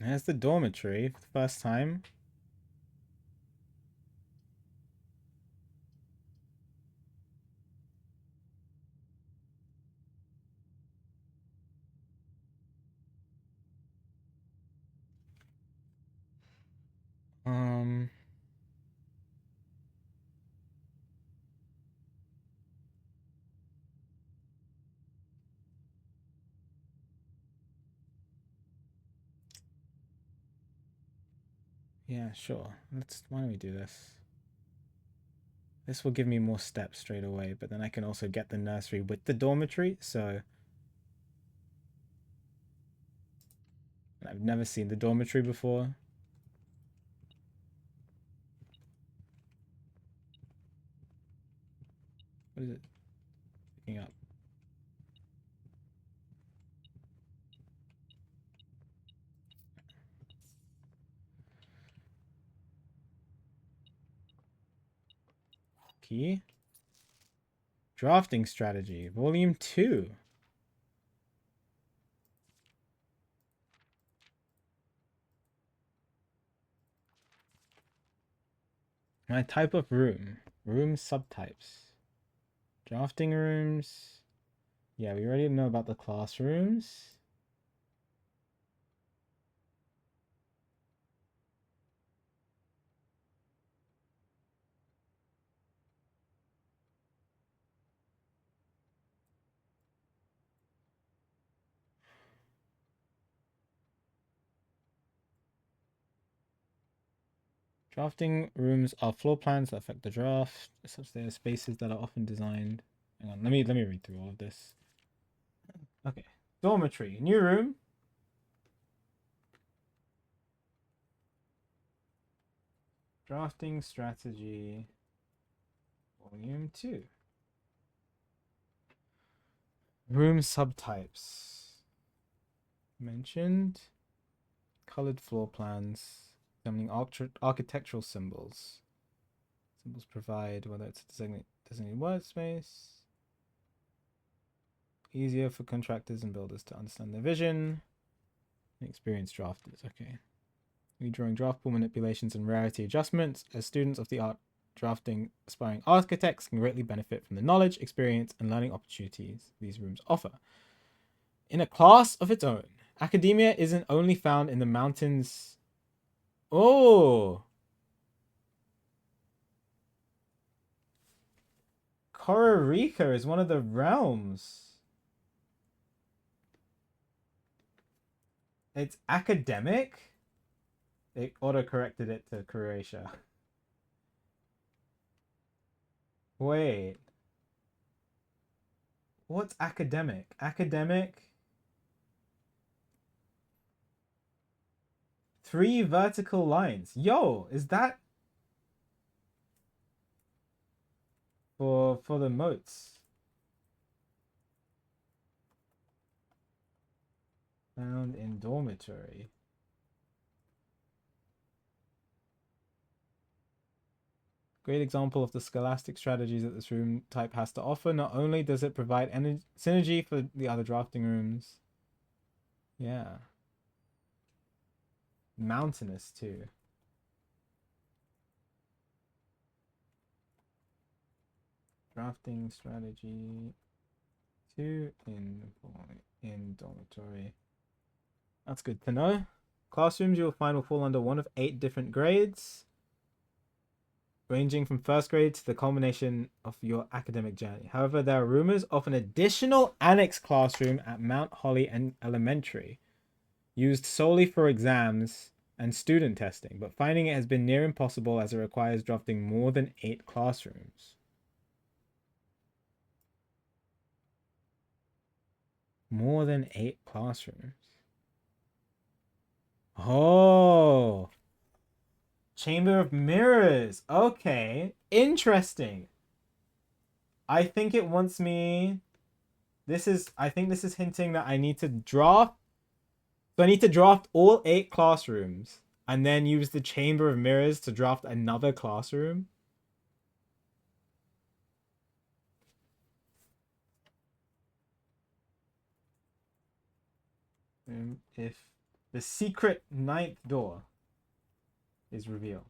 There's the dormitory for the first time. Yeah, sure. Why don't we do this? This will give me more steps straight away, but then I can also get the nursery with the dormitory, so I've never seen the dormitory before. What is it picking up? Key. Drafting Strategy, Volume 2. My type of room. Room subtypes. Drafting rooms. Yeah, we already know about the classrooms. Drafting rooms are floor plans that affect the draft, such they are spaces that are often designed. Hang on, let me read through all of this. Okay. Dormitory. New room. Drafting Strategy, Volume 2. Room subtypes. Mentioned. Colored floor plans. Examining architectural symbols. Symbols provide whether it's a designated workspace. Easier for contractors and builders to understand their vision. Experienced drafters. Okay. Redrawing draft pool manipulations and rarity adjustments. As students of the art drafting aspiring architects can greatly benefit from the knowledge, experience, and learning opportunities these rooms offer. In a class of its own, academia isn't only found in the mountains. Oh! Costa is one of the realms. It's academic? It auto-corrected it to Croatia. Wait. What's academic? Academic? 3 vertical lines. Yo, is that for the moats? Found in dormitory. Great example of the scholastic strategies that this room type has to offer. Not only does it provide synergy for the other drafting rooms. Yeah. Mountainous too. Drafting strategy 2 in dormitory. That's good to know. Classrooms you will find will fall under one of 8 different grades, ranging from first grade to the culmination of your academic journey. However, there are rumors of an additional annex classroom at Mount Holly Elementary, used solely for exams and student testing, but finding it has been near impossible as it requires drafting more than 8 classrooms. More than 8 classrooms. Oh. Chamber of Mirrors. Okay. Interesting. I think it wants me... I think this is hinting that I need to draft... So I need to draft all 8 classrooms and then use the Chamber of Mirrors to draft another classroom. If the secret 9th door is revealed.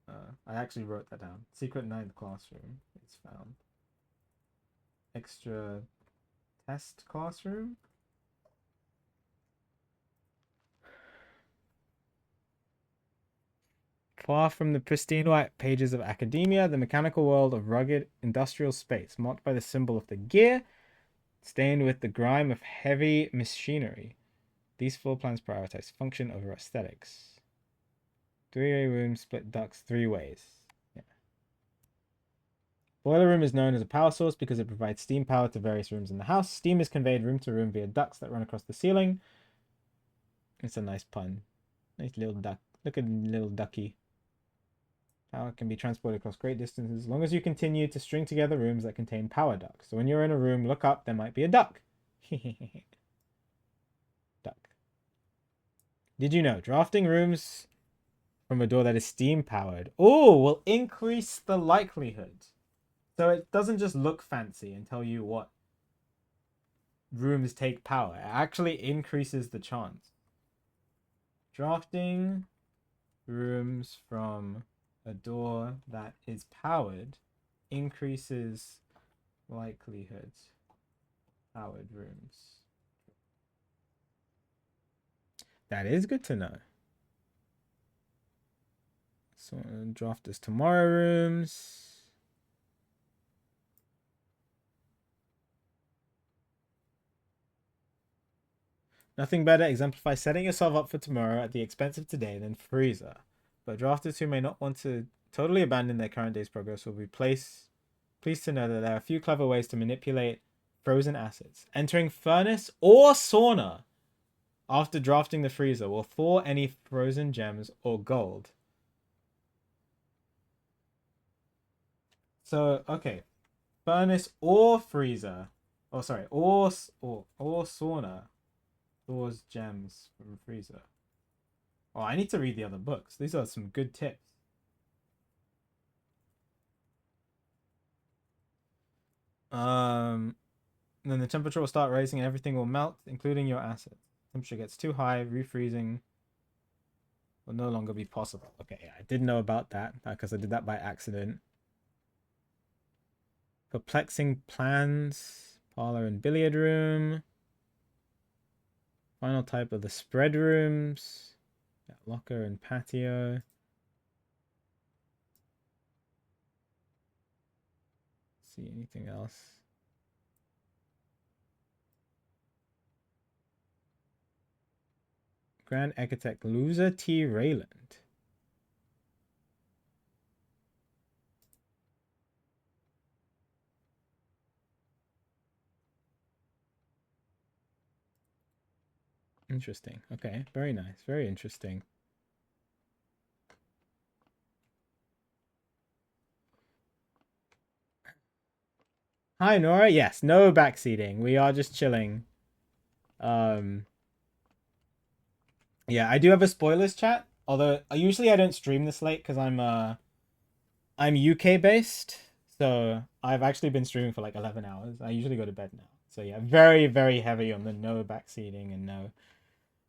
I actually wrote that down. Secret 9th classroom is found. Extra test classroom? Far from the pristine white pages of academia, the mechanical world of rugged industrial space, marked by the symbol of the gear, stained with the grime of heavy machinery. These floor plans prioritize function over aesthetics. 3 rooms split ducts 3 ways. Yeah. Boiler room is known as a power source because it provides steam power to various rooms in the house. Steam is conveyed room to room via ducts that run across the ceiling. It's a nice pun. Nice little duck. Look at the little ducky. Power can be transported across great distances as long as you continue to string together rooms that contain power ducts. So when you're in a room, look up, there might be a duck. Duck. Did you know drafting rooms from a door that is steam powered will increase the likelihood? So it doesn't just look fancy and tell you what rooms take power. It actually increases the chance. Drafting rooms from a door that is powered increases likelihood. Powered rooms. That is good to know. So draft this tomorrow rooms. Nothing better exemplifies setting yourself up for tomorrow at the expense of today than freezer. But drafters who may not want to totally abandon their current day's progress will be pleased to know that there are a few clever ways to manipulate frozen assets. Entering furnace or sauna after drafting the freezer will thaw any frozen gems or gold. So, okay. Furnace or freezer. Oh, sorry. Or sauna thaws gems from freezer. Oh, I need to read the other books. These are some good tips. Then the temperature will start rising and everything will melt, including your assets. Temperature gets too high, refreezing will no longer be possible. Okay, yeah, I did know about that because I did that by accident. Perplexing plans, parlor and billiard room. Final type of the spread rooms. Locker and patio. See anything else? Grand Architect Loser T. Rayland. Interesting. Okay, very nice. Very interesting. Hi, Nora. Yes, no backseating. We are just chilling. Yeah, I do have a spoilers chat. Although usually I don't stream this late because I'm UK based, so I've actually been streaming for like 11 hours. I usually go to bed now. So yeah, very very heavy on the no backseating and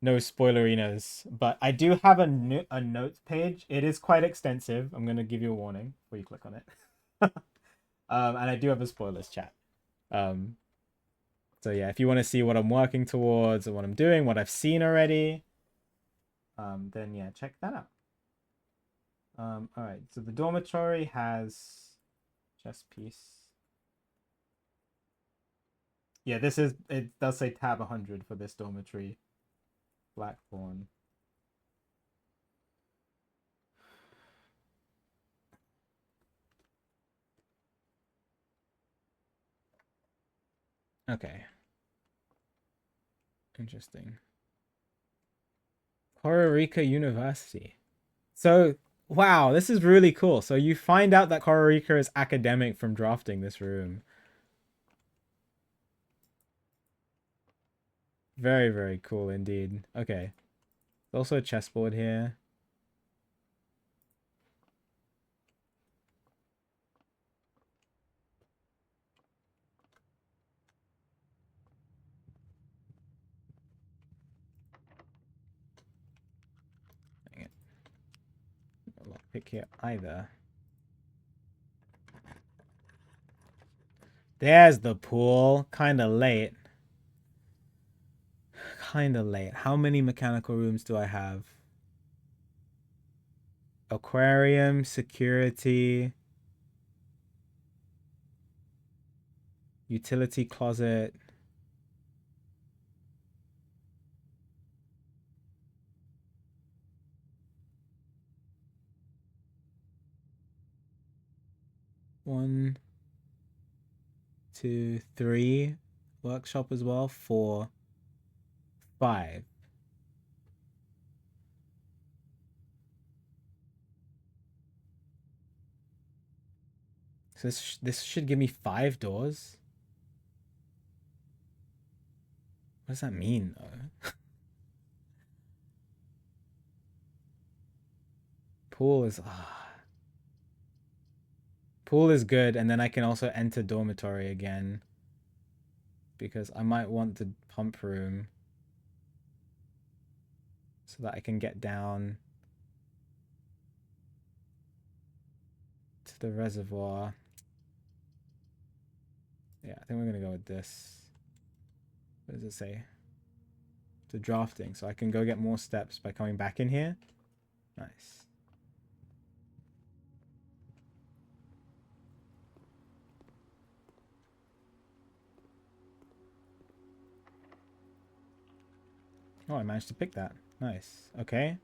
no spoilerinas. But I do have a notes page. It is quite extensive. I'm gonna give you a warning before you click on it. And I do have a spoilers chat. So yeah, if you want to see what I'm working towards or what I'm doing, what I've seen already, then yeah, check that out. All right, so the dormitory has chess piece. Yeah, it does say tab 100 for this dormitory. Blackthorn. Okay. Interesting. Costa Rica University. So, wow, this is really cool. So you find out that Costa Rica is academic from drafting this room. Very, very cool indeed. Okay. There's also a chessboard here. Dang it. No lockpick here either. There's the pool. Kinda late. Kinda late. How many mechanical rooms do I have? Aquarium, security, utility closet. 1, 2, 3. Workshop as well. 4, 5. So this should give me 5 doors. What does that mean, though? Pool is... Pool is good, and then I can also enter dormitory again. Because I might want the pump room. So that I can get down to the reservoir. Yeah, I think we're going to go with this. What does it say? The drafting. So I can go get more steps by coming back in here. Nice. Oh, I managed to pick that. Nice. Okay.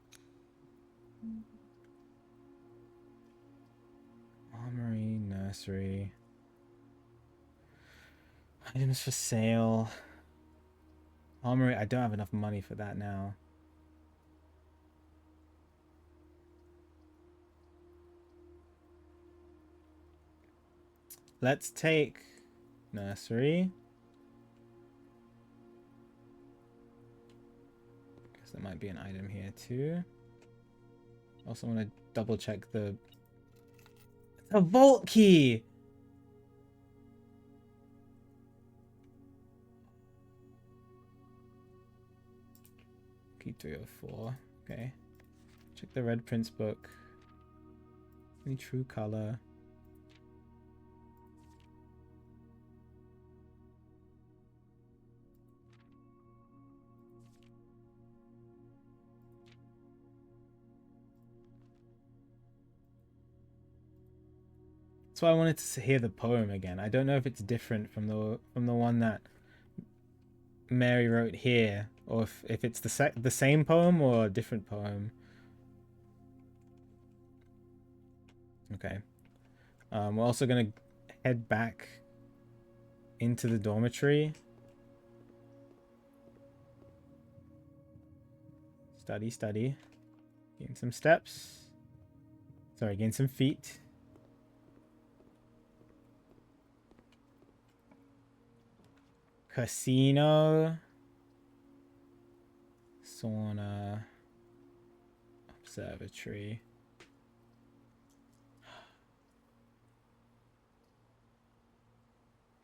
Armory, nursery. Items for sale. Armory, I don't have enough money for that now. Let's take nursery. Because there might be an item here too. Also want to double check the vault key. Key 304. Okay. Check the red prince book. Any true color? That's why I wanted to hear the poem again. I don't know if it's different from the one that Mary wrote here, or if it's the same poem or a different poem. Okay. We're also gonna head back into the dormitory. Study. Gain some steps. Sorry, gain some feet. Casino. Sauna. Observatory.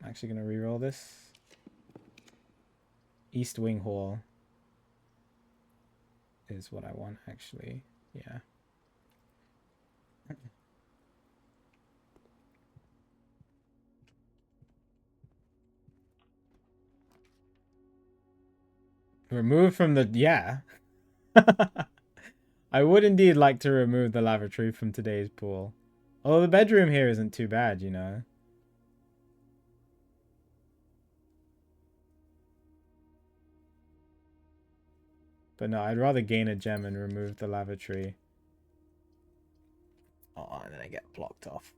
I'm actually going to reroll this. East Wing Hall is what I want, actually. Yeah. Remove from the... Yeah. I would indeed like to remove the lavatory from today's pool. Although the bedroom here isn't too bad, you know. But no, I'd rather gain a gem and remove the lavatory. Oh, and then I get blocked off.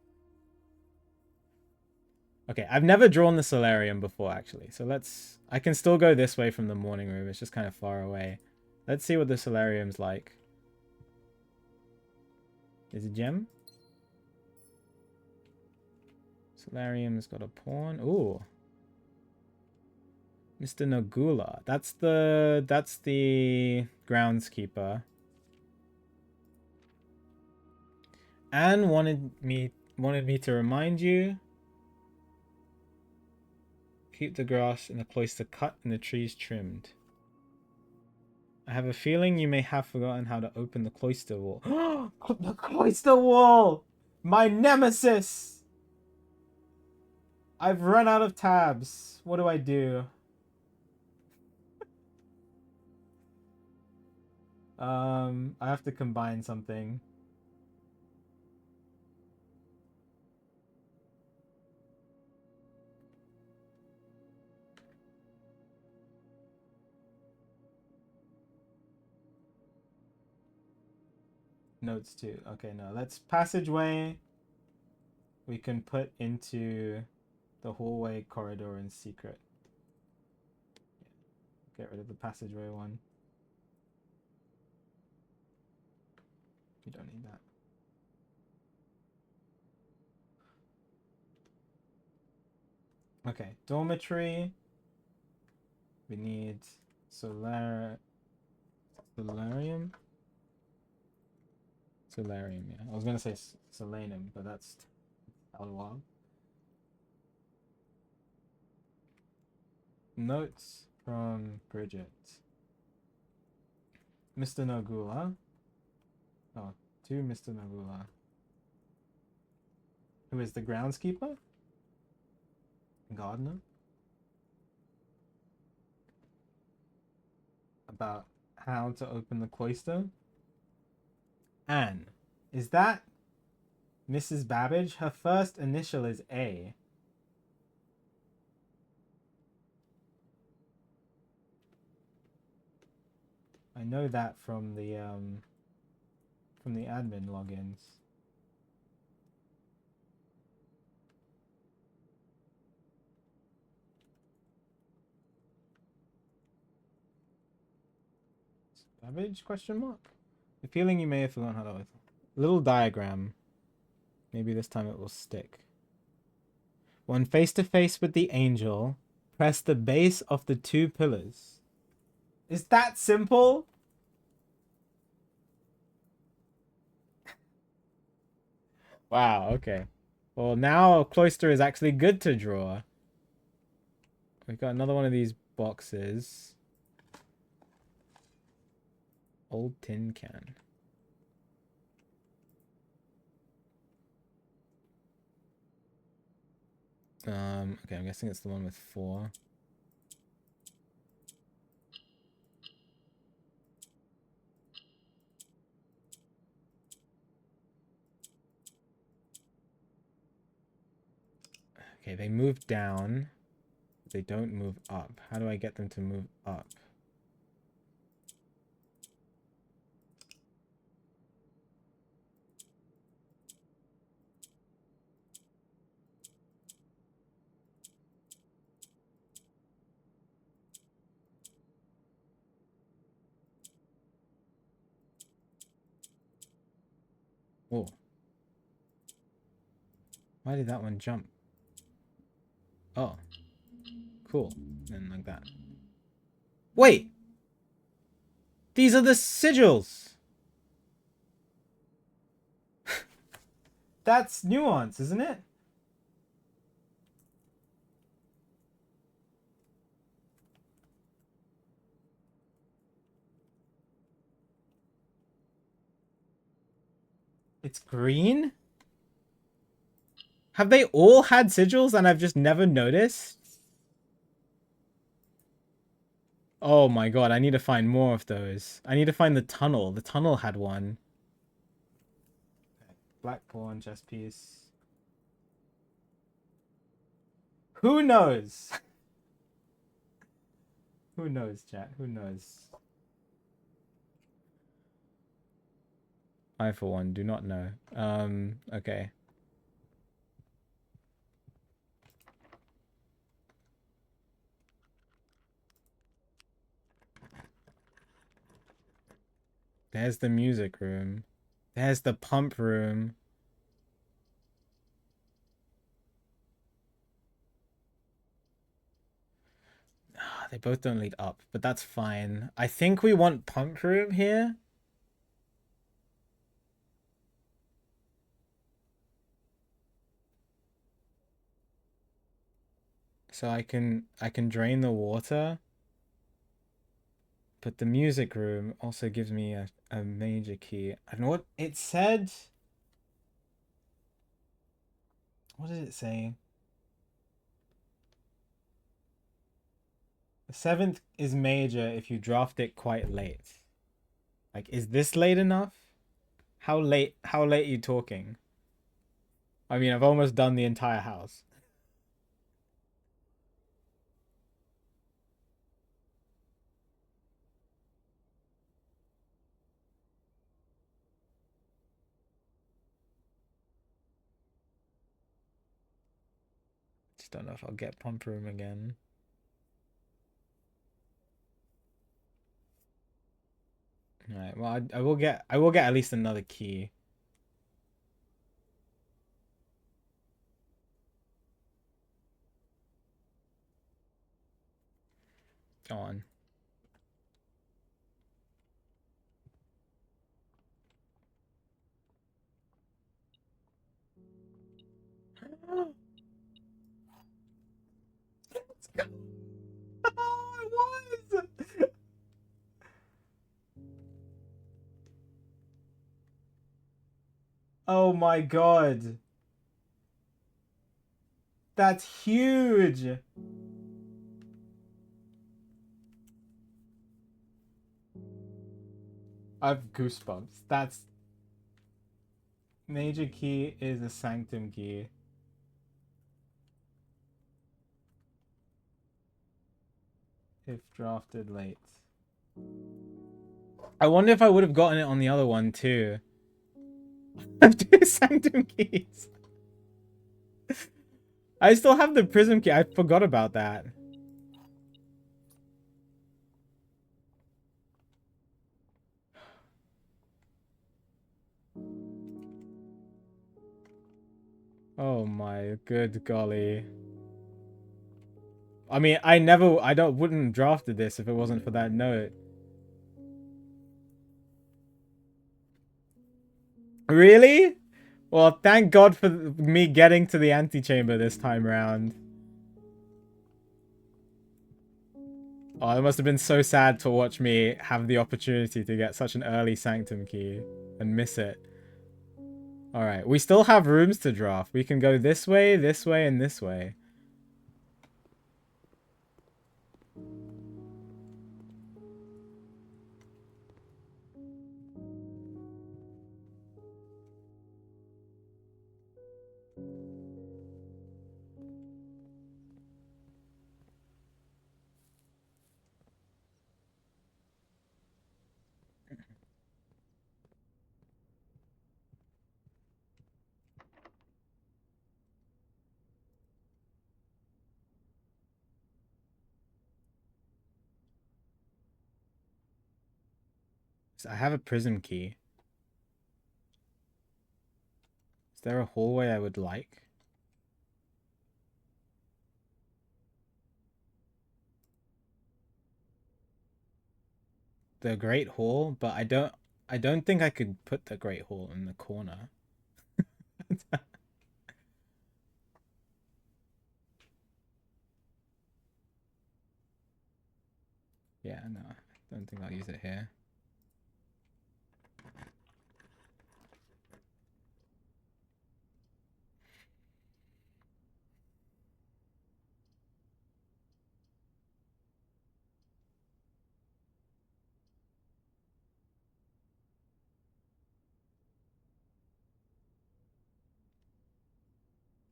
Okay, I've never drawn the solarium before, actually. So let's... I can still go this way from the morning room. It's just kind of far away. Let's see what the solarium's like. Is it gem? Solarium's got a pawn. Ooh. Mr. Nagula. That's the groundskeeper. Anne wanted me to remind you. Keep the grass in the cloister cut and the trees trimmed. I have a feeling you may have forgotten how to open the cloister wall. The cloister wall! My nemesis! I've run out of tabs. What do I do? I have to combine something. Notes too. Okay, no. Let's passageway. we can put into the hallway, corridor, and secret. Get rid of the passageway one. You don't need that. Okay, dormitory. We need solarium. Solarium, yeah. I was gonna say solanum, but that's out of while. Notes from Bridget. Mr. Nogula. Oh, to Mr. Nogula. Who is the groundskeeper? Gardener? About how to open the cloister. Anne. Is that Mrs. Babbage? Her first initial is A. I know that from the admin logins. Babbage? Question mark. The feeling you may have forgotten how to open. Little diagram. Maybe this time it will stick. When face to face with the angel, press the base of the 2 pillars. Is that simple? Wow, okay. Well, now cloister is actually good to draw. We've got another one of these boxes. Old tin can. Okay, I'm guessing it's the one with 4. Okay, they move down. They don't move up. How do I get them to move up? Oh. Why did that one jump? Oh. Cool. And like that. Wait! These are the sigils! That's nuance, isn't it? It's green? Have they all had sigils and I've just never noticed? Oh my god, I need to find more of those. I need to find the tunnel. The tunnel had one. Black pawn, chess piece. Who knows? Who knows, chat? Who knows? I, for one, do not know. Okay. There's the music room. There's the pump room. They both don't lead up, but that's fine. I think we want pump room here. So I can drain the water. But the music room also gives me a major key. I don't know what it said. What did it say? The 7th is major if you draft it quite late. Like, is this late enough? How late are you talking? I mean, I've almost done the entire house. Just don't know if I'll get pump room again. Alright, well I will get at least another key. Go on. Let's go. Oh, it was. Oh my god. That's huge. I have goosebumps. That's major key is a sanctum key. If drafted late. I wonder if I would have gotten it on the other one too. I have two sanctum keys. I still have the prism key. I forgot about that. Oh my good golly. I mean, I wouldn't have drafted this if it wasn't for that note. Really? Well, thank God for me getting to the antechamber this time around. Oh, it must have been so sad to watch me have the opportunity to get such an early sanctum key and miss it. Alright, we still have rooms to draft. We can go this way, and this way. So I have a prism key. Is there a hallway I would like? The Great Hall, but I don't think I could put the Great Hall in the corner. Yeah, no, I don't think I'll use it here.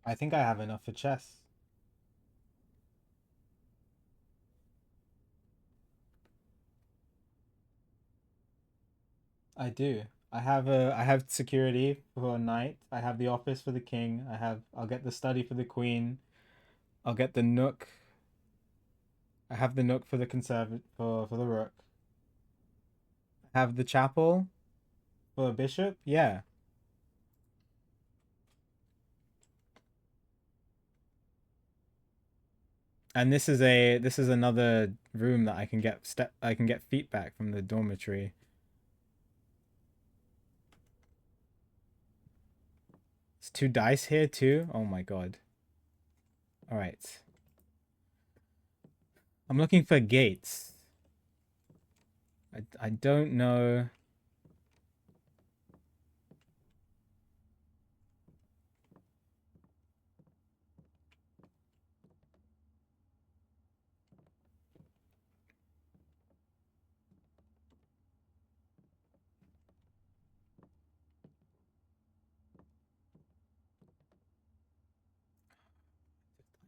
I think I have enough for chess. I do. I have security for a knight. I have the office for the king. I'll get the study for the queen. I'll get the nook. I have the nook for the for the rook. I have the chapel for a bishop. Yeah. And this is another room that I can get feedback from the dormitory. It's 2 dice here too. Oh my god. All right. I'm looking for gates. I don't know.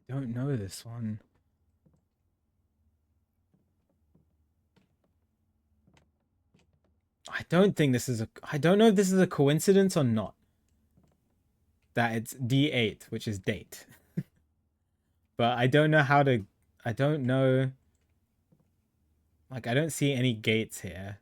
I don't know this one. I don't think this is a I don't know if this is a coincidence or not. That it's D8, which is date. But I don't know how to. I don't know. Like, I don't see any gates here.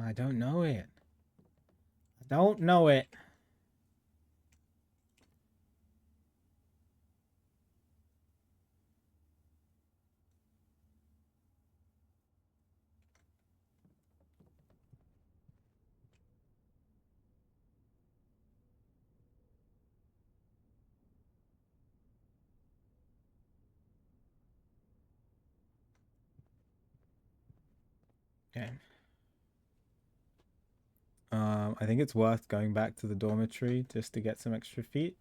I don't know it. I don't know it. Okay. I think it's worth going back to the dormitory just to get some extra feet.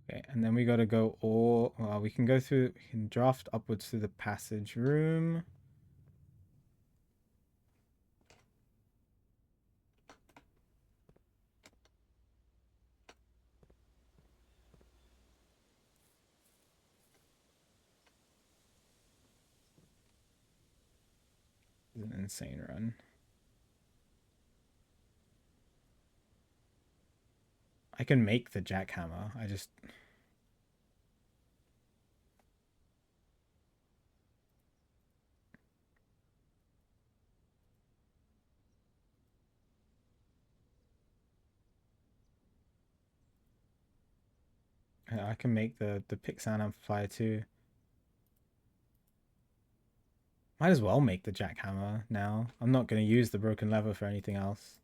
Okay, and then we gotta go all. Well, we can go through. We can draft upwards through the passage room. It's an insane run. I can make the jackhammer. I can make the pick sound amplifier too. Might as well make the jackhammer now. I'm not gonna use the broken lever for anything else.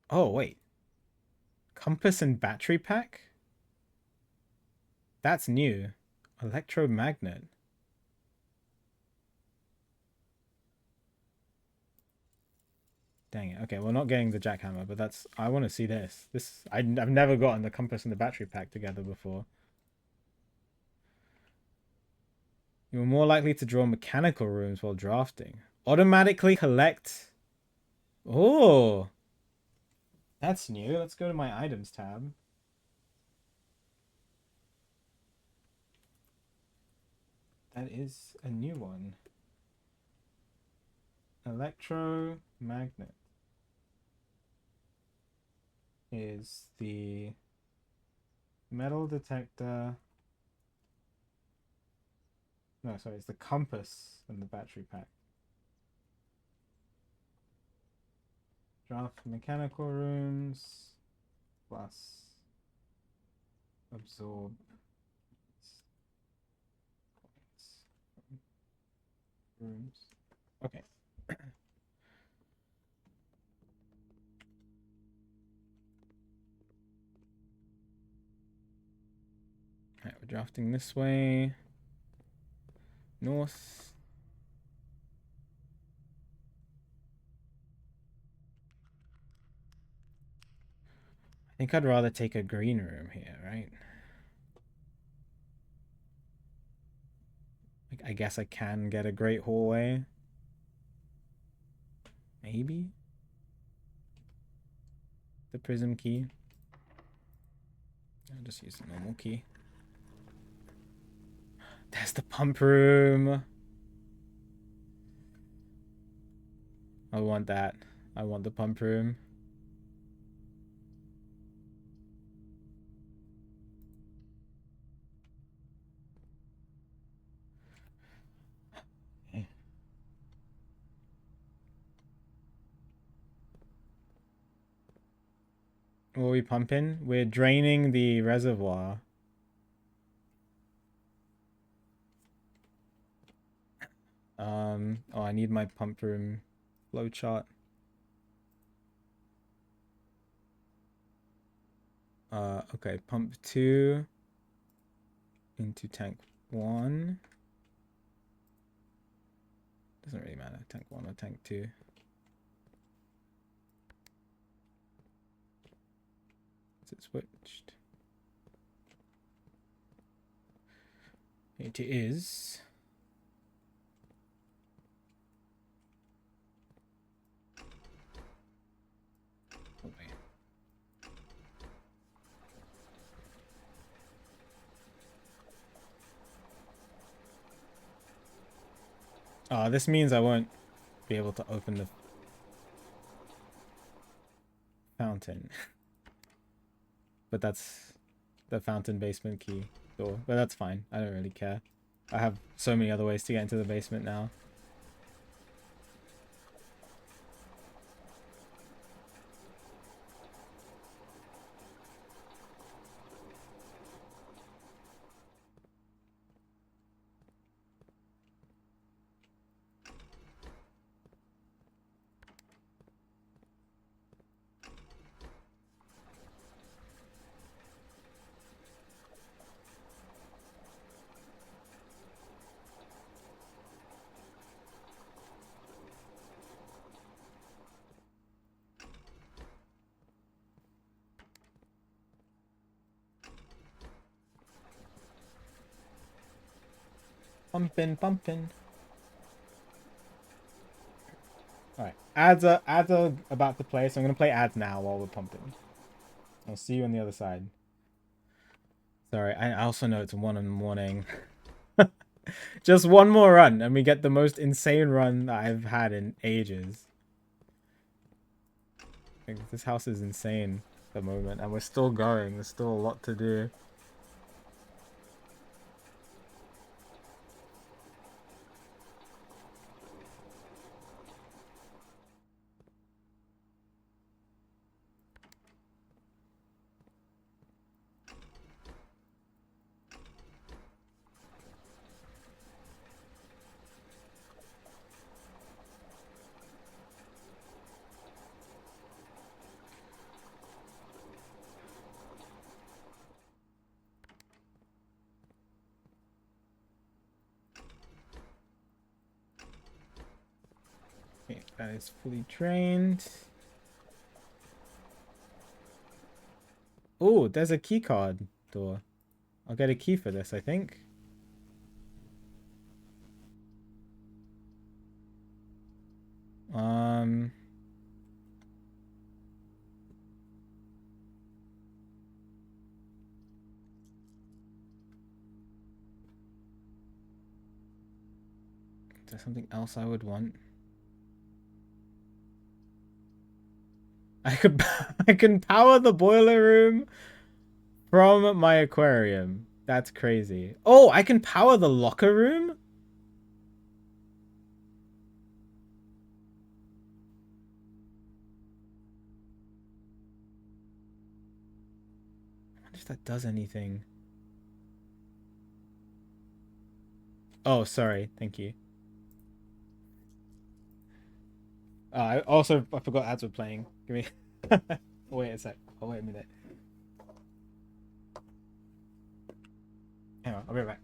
Oh wait, compass and battery pack? That's new. Electromagnet. Dang it. Okay, we're not getting the jackhammer, but that's. I want to see this. I've never gotten the compass and the battery pack together before. You're more likely to draw mechanical rooms while drafting. Automatically collect. Oh, that's new. Let's go to my items tab. That is a new one. Electromagnet is the metal detector. No, sorry, it's the compass and the battery pack. Draft mechanical rooms plus absorb rooms. Okay. Alright, we're drafting this way. North. I think I'd rather take a green room here, right? Like, I guess I can get a great hallway. Maybe? The prism key. I'll just use the normal key. There's the pump room. I want that. I want the pump room. Okay. What are we pumping? We're draining the reservoir. Oh, I need my pump room flowchart. Okay, pump 2 into tank 1. Doesn't really matter, tank 1 or tank 2. Is it switched? It is. Oh, this means I won't be able to open the fountain. But that's the fountain basement key door. But that's fine. I don't really care. I have so many other ways to get into the basement now. Pumping. Alright. Ads are about to play, so I'm gonna play ads now while we're pumping. I'll see you on the other side. Sorry, I also know it's 1 in the morning. Just one more run, and we get the most insane run that I've had in ages. Like, this house is insane at the moment, and we're still going. There's still a lot to do. Okay, that is fully drained. Oh, there's a key card door. I'll get a key for this, I think. Is there something else I would want? I can power the boiler room from my aquarium. That's crazy. Oh, I can power the locker room? I wonder if that does anything. Oh, sorry. Thank you. I forgot ads were playing. Give me. Wait a sec. Oh, wait a minute. Hang on. I'll be right back.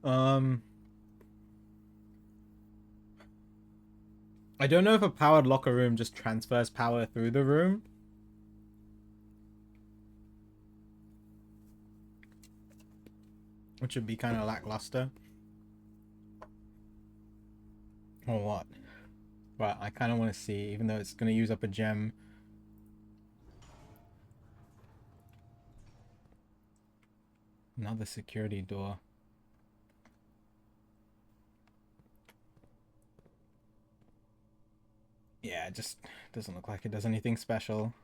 Um, I don't know if a powered locker room just transfers power through the room. Which would be kind of lackluster. Or what? But I kind of want to see, even though it's going to use up a gem. Another security door. Yeah, it just doesn't look like it does anything special.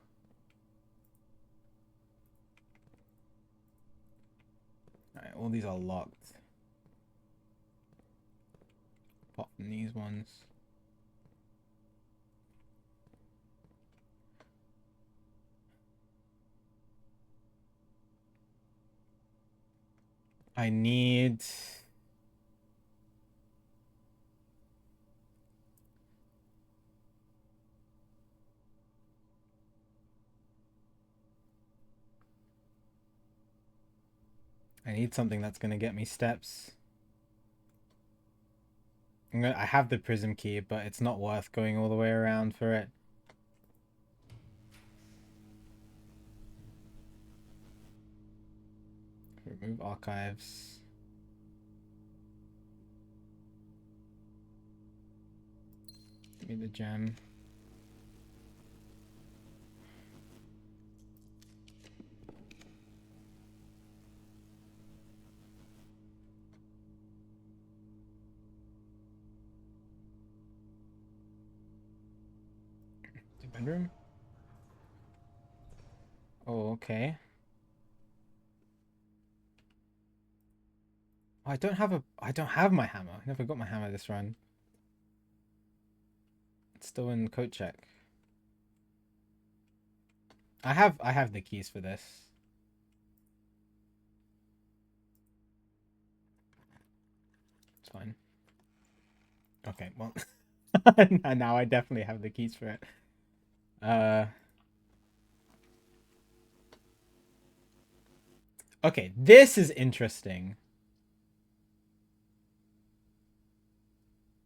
Alright, all these are locked. Apart from these ones. I need... I need something that's going to get me steps. I have the prism key, but it's not worth going all the way around for it. Remove archives. Give me the gem. The bedroom? Oh, okay. Oh, I don't have my hammer. I never got my hammer this run. It's still in coat check. I have the keys for this. It's fine. Okay, well now I definitely have the keys for it. Okay, this is interesting.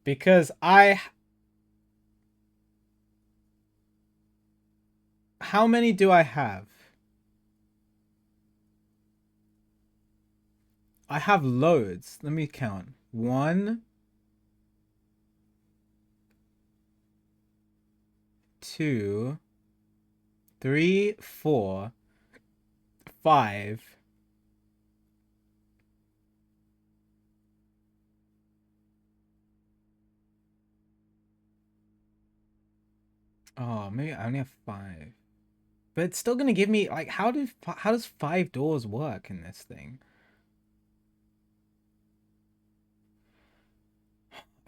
Because how many do I have? I have loads. Let me count. 1, 2, 3, 4, 5. Oh, maybe I only have 5. But it's still gonna give me like how does 5 doors work in this thing?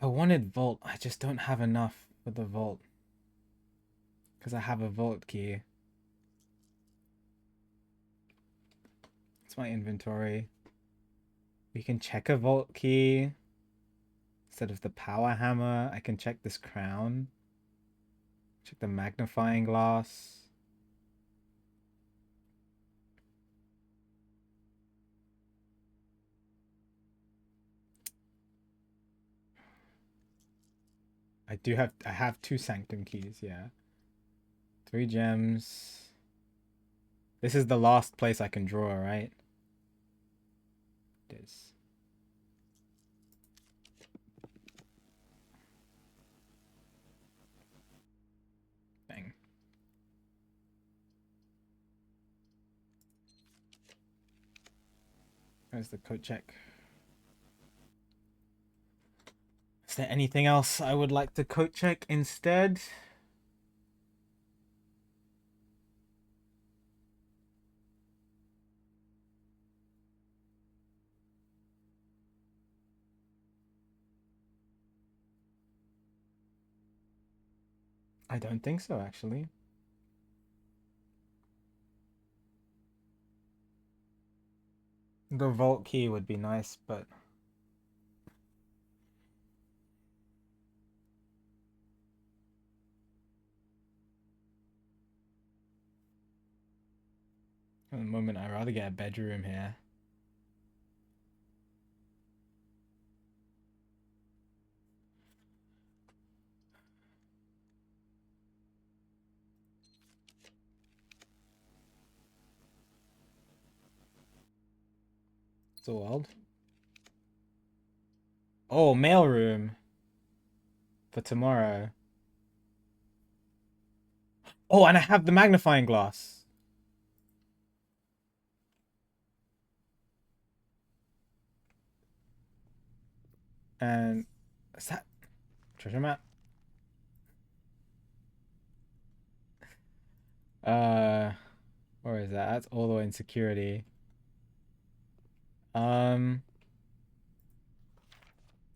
I wanted vault. I just don't have enough for the vault. Because I have a vault key. It's my inventory. We can check a vault key. Instead of the power hammer, I can check this crown. Check the magnifying glass. I have 2 sanctum keys, yeah. 3 gems. This is the last place I can draw, right? It is. Bang. There's the coat check. Is there anything else I would like to coat check instead? I don't think so, actually. The vault key would be nice, but at the moment I'd rather get a bedroom here. It's a world. Oh, mailroom for tomorrow. Oh, and I have the magnifying glass. And what's that? Treasure map. Where is that? That's all the way in security.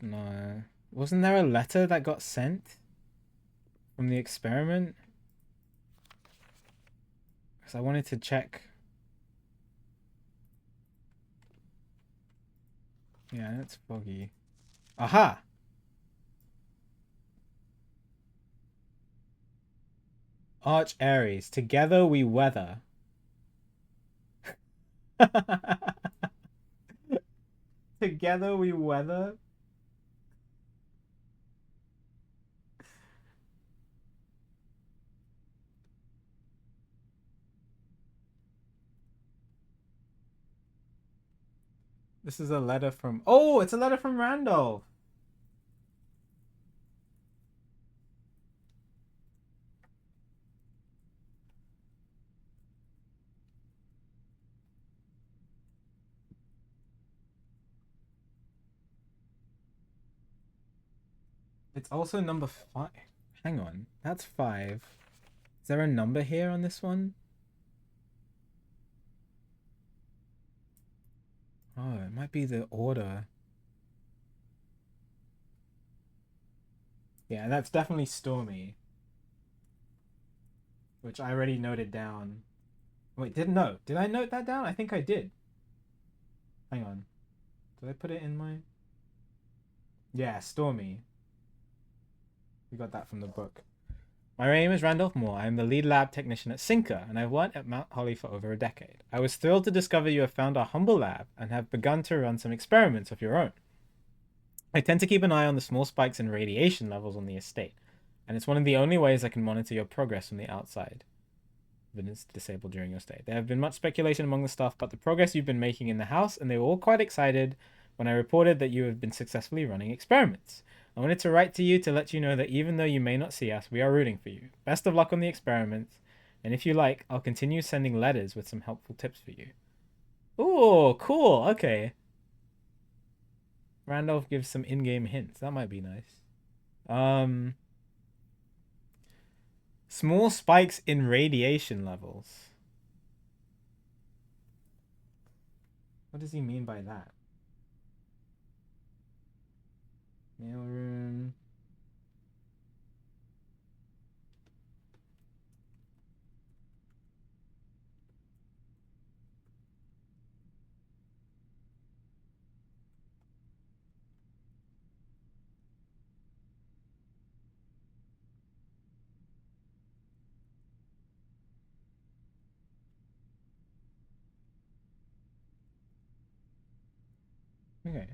No. Wasn't there a letter that got sent from the experiment? Because I wanted to check. Yeah, that's foggy. Aha! Arch Aries. Together we weather. Together we weather? This is a letter from... Oh, it's a letter from Randolph. It's also number 5. Hang on. That's 5. Is there a number here on this one? Oh, it might be the order. Yeah, that's definitely Stormy. Which I already noted down. Wait, didn't note. Did I note that down? I think I did. Hang on. Did I put it in my... Yeah, Stormy. We got that from the book. My name is Randolph Moore. I am the lead lab technician at Sinker, and I've worked at Mount Holly for over a decade. I was thrilled to discover you have found our humble lab and have begun to run some experiments of your own. I tend to keep an eye on the small spikes in radiation levels on the estate, and it's one of the only ways I can monitor your progress from the outside. When it's disabled during your stay. There have been much speculation among the staff about the progress you've been making in the house, and they were all quite excited when I reported that you have been successfully running experiments. I wanted to write to you to let you know that even though you may not see us, we are rooting for you. Best of luck on the experiments, and if you like, I'll continue sending letters with some helpful tips for you. Oh, cool. Okay. Randolph gives some in-game hints. That might be nice. Um, Small spikes in radiation levels. What does he mean by that? Mailroom. Okay.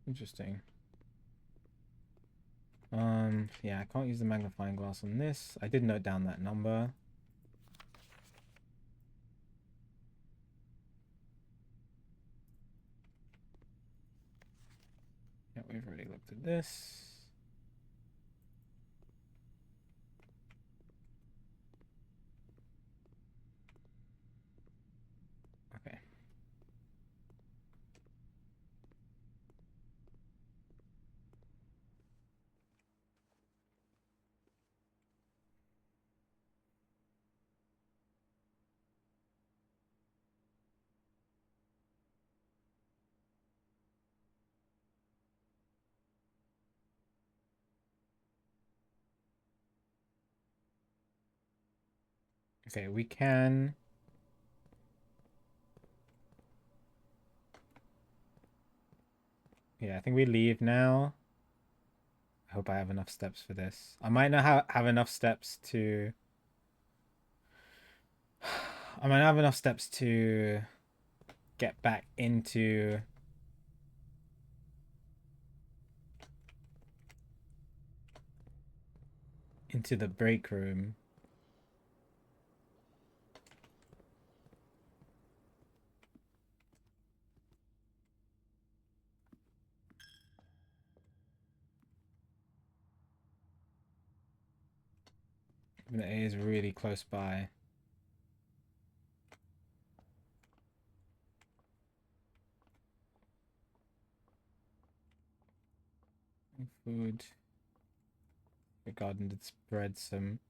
Interesting. Yeah, I can't use the magnifying glass on this. I did note down that number. Yeah, we've already looked at this. Okay. Okay, we can... Yeah, I think we leave now. I hope I have enough steps for this. I might not have enough steps to... I might not have enough steps to get back into the break room. The A is really close by. Food. The garden did spread some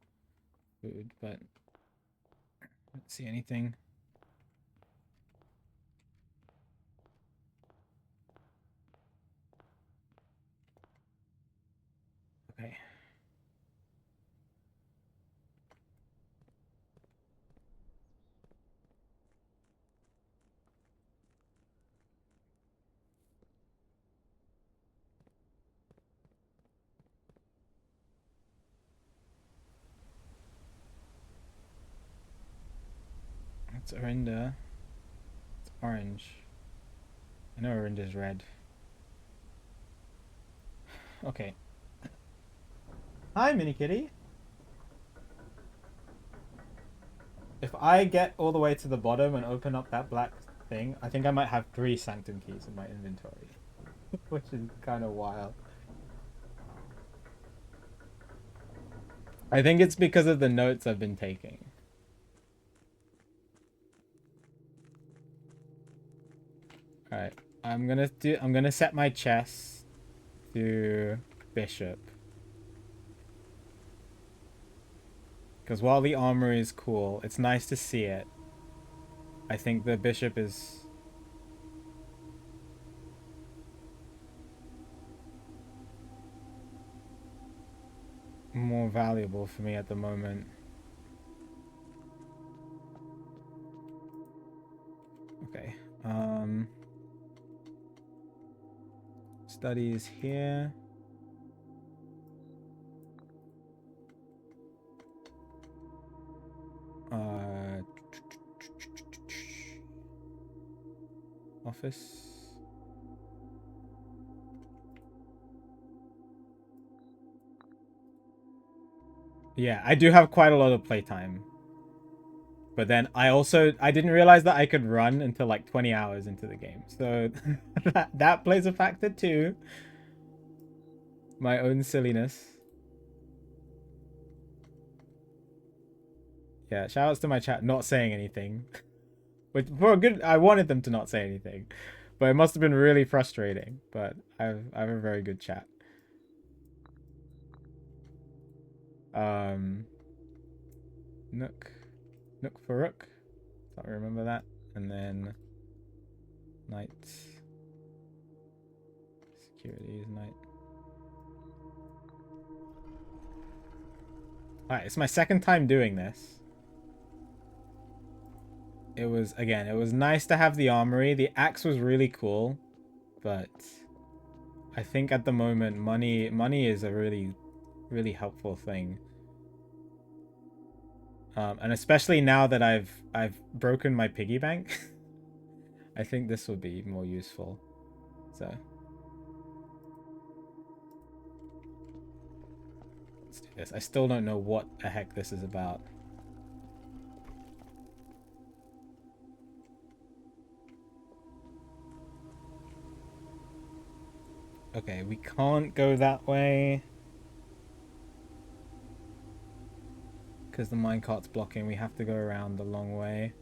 food, but I don't see anything. Okay. That's Orinda. It's orange. I know Orinda's red. Okay. Hi, Mini Kitty. If I get all the way to the bottom and open up that black thing, I think I might have 3 sanctum keys in my inventory. Which is kind of wild. I think it's because of the notes I've been taking. Alright. I'm gonna set my chess to bishop. Because while the armor is cool, it's nice to see it. I think the bishop is more valuable for me at the moment. Okay. Studies here. Office. Yeah, I do have quite a lot of playtime. But then I didn't realize that I could run until like 20 hours into the game. So that plays a factor too. My own silliness. Yeah, shout outs to my chat not saying anything. Which for a good, I wanted them to not say anything. But it must have been really frustrating. But I have a very good chat. Nook for Rook. Don't remember that. And then Knight. Security is Knight. Alright, it's my second time doing this. It was nice to have the armory. The axe was really cool. But I think at the moment money is a really, really helpful thing. And especially now that I've broken my piggy bank, I think this will be more useful. So let's do this. I still don't know what the heck this is about. Okay, we can't go that way because the minecart's blocking. We have to go around the long way.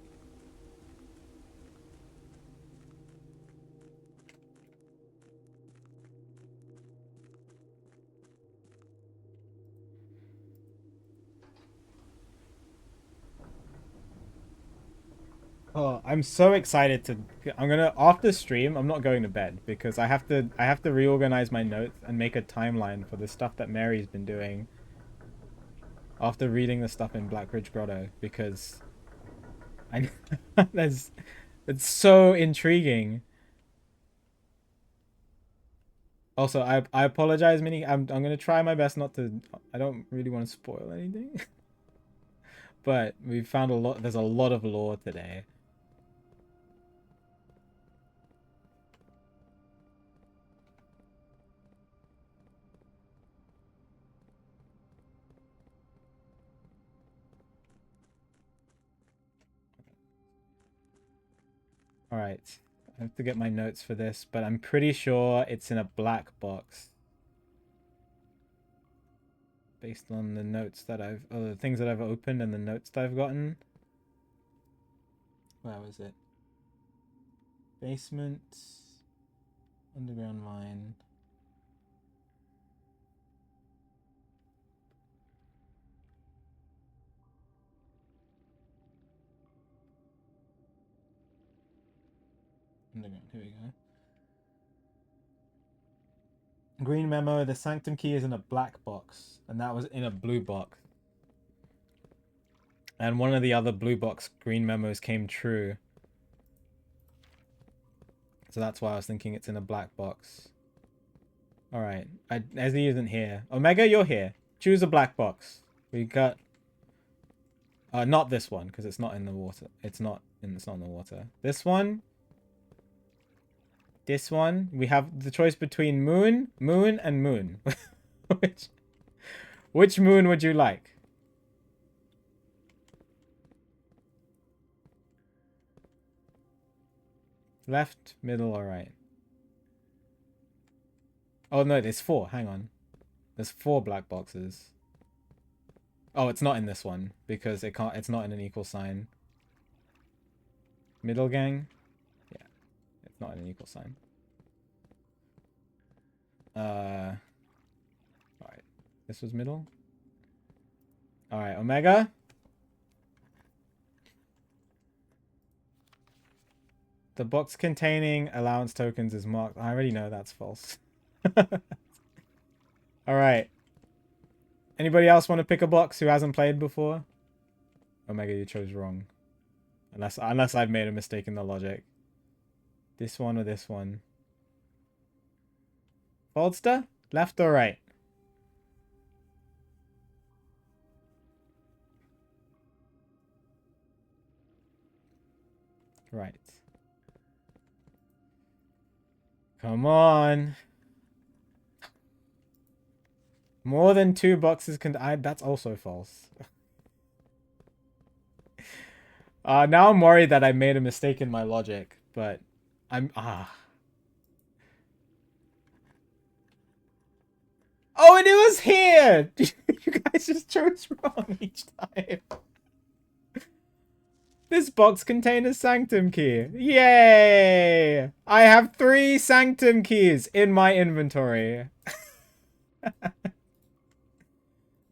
Oh, I'm so excited to. I'm gonna after stream. I'm not going to bed because I have to reorganize my notes and make a timeline for the stuff that Mary's been doing. After reading the stuff in Blackridge Grotto, because I it's so intriguing. Also, I apologize, Minnie. I'm gonna try my best not to. I don't really want to spoil anything, but we found a lot. There's a lot of lore today. All right, I have to get my notes for this, but I'm pretty sure it's in a black box. based on the notes that the things that I've opened and the notes that I've gotten. Where was it? Basement, underground mine. Underground, here we go. Green memo, the sanctum key is in a black box, and that was in a blue box. And one of the other blue box green memos came true. So that's why I was thinking it's in a black box. Alright, Ezzy isn't here. Omega, you're here. Choose a black box. We got... not this one, because it's not in the water. It's not in the water. This one. This one. We have the choice between moon, moon, and moon. Which moon would you like? Left, middle, or right? Oh no, there's 4. Hang on. There's 4 black boxes. Oh, it's not in this one because it's not in an equal sign. Middle gang? Yeah. It's not in an equal sign. Alright. This was middle. Alright, Omega. The box containing allowance tokens is marked. I already know that's false. Alright. Anybody else want to pick a box who hasn't played before? Omega, you chose wrong. Unless I've made a mistake in the logic. This one or this one? Foldster? Left or right? Right. Come on. More than 2 boxes can... that's also false. Now I'm worried that I made a mistake in my logic, but I'm... Oh, and it was here! You guys just chose wrong each time. This box contained a sanctum key. Yay! I have 3 sanctum keys in my inventory.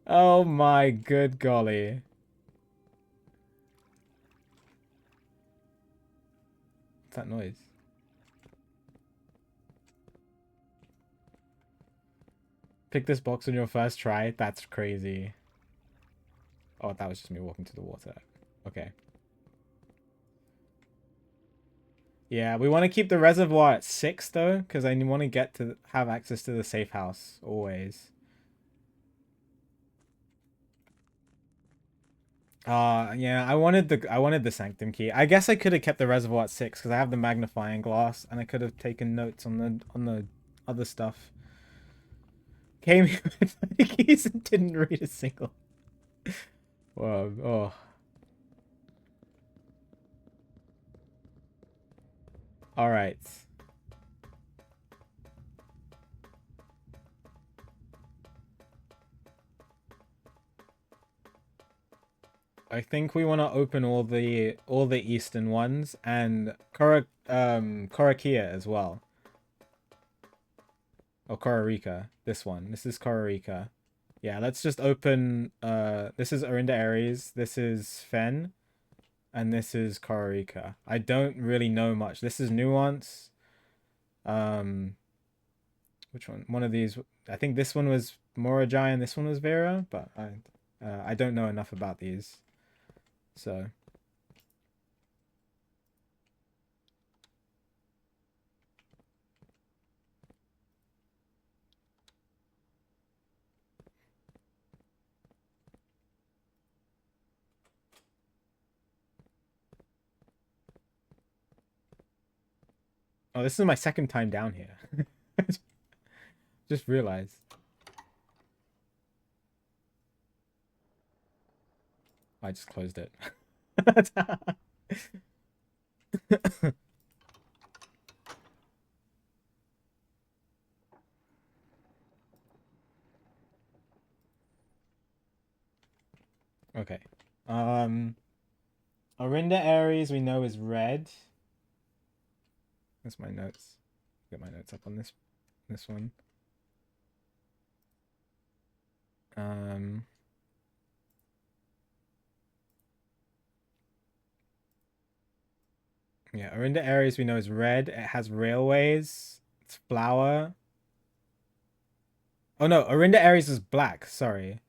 Oh my good golly. What's that noise? Pick this box on your first try? That's crazy. Oh, that was just me walking to the water. Okay. Yeah, we want to keep the reservoir at 6 though, because I want to get to have access to the safe house always. Yeah, I wanted the sanctum key. I guess I could have kept the reservoir at 6 because I have the magnifying glass, and I could have taken notes on the other stuff. Came here with 20 keys and didn't read a single. Whoa, oh. Alright. I think we want to open all the eastern ones and Korakia as well. Oh, Kororika. This one. This is Kororika. Yeah, let's just open this is Orinda Aries, this is Fen, and this is Kororika. I don't really know much. This is Nuance. Which one? One of these. I think this one was Morajai and this one was Vera, but I don't know enough about these. So oh, this is my second time down here. Just realized. I just closed it. Okay. Orinda Aries we know is red. That's my notes. Get my notes up on this one. Yeah, Orinda Aries we know is red. It has railways. It's flower. Oh no, Orinda Aries was black. Sorry.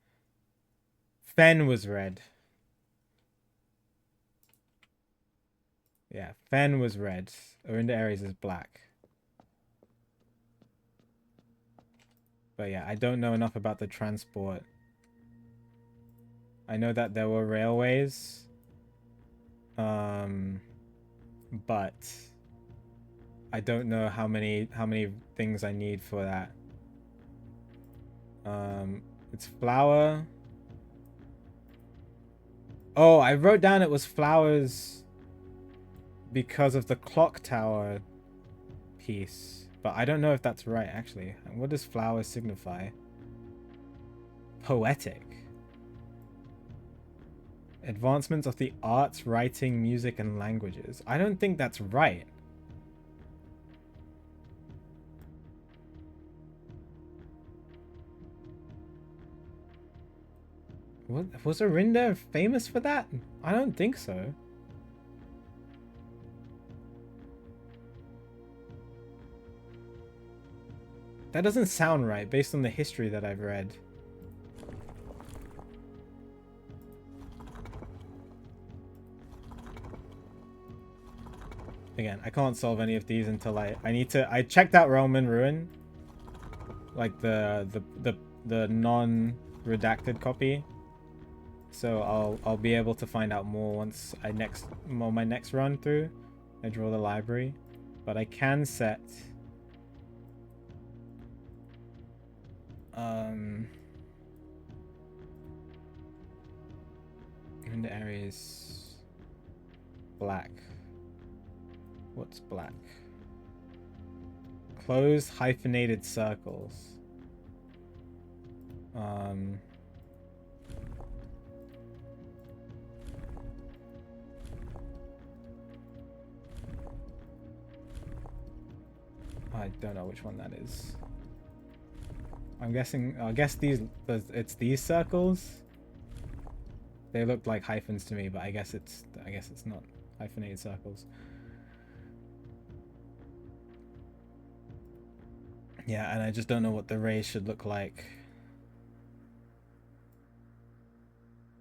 Fen was red. Yeah, Fen was red. Orinda Aries is black. But yeah, I don't know enough about the transport. I know that there were railways. But I don't know how many things I need for that. It's flower. Oh, I wrote down it was flowers because of the clock tower piece. But I don't know if that's right, actually. What does flowers signify? Poetic. Advancements of the arts, writing, music, and languages. I don't think that's right. What, was Orinda famous for that? I don't think so. That doesn't sound right based on the history that I've read. Again, I can't solve any of these until I checked out Realm and Ruin. Like the non-redacted copy. So I'll be able to find out more once my next run through. I draw the library. But I can set in the areas black. What's black? Closed hyphenated circles. I don't know which one that is. I'm guessing. I guess it's these circles. They look like hyphens to me, but I guess it's not hyphenated circles. Yeah, and I just don't know what the rays should look like.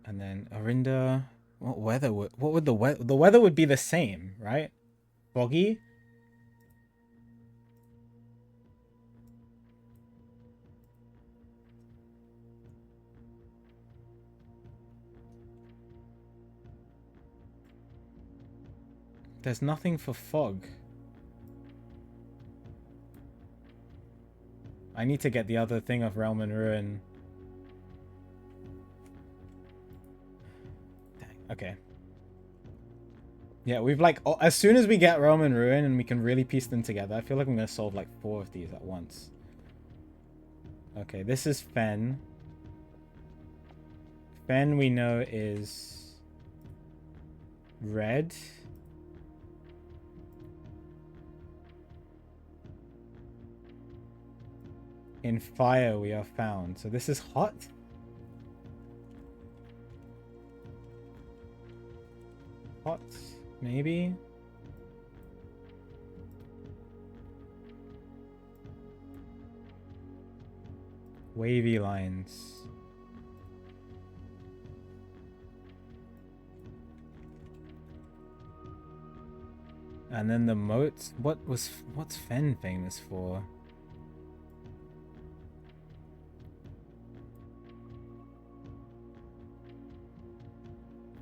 And then Orinda, what would the weather would be the same, right? Foggy. There's nothing for fog. I need to get the other thing of Realm and Ruin. Dang, okay. Yeah, we've like, as soon as we get Realm and Ruin and we can really piece them together, I feel like I'm going to solve like 4 of these at once. Okay, this is Fen. Fen we know is red. In fire we are found. So this is hot? Hot, maybe? Wavy lines. And then the moats. What's Fen famous for?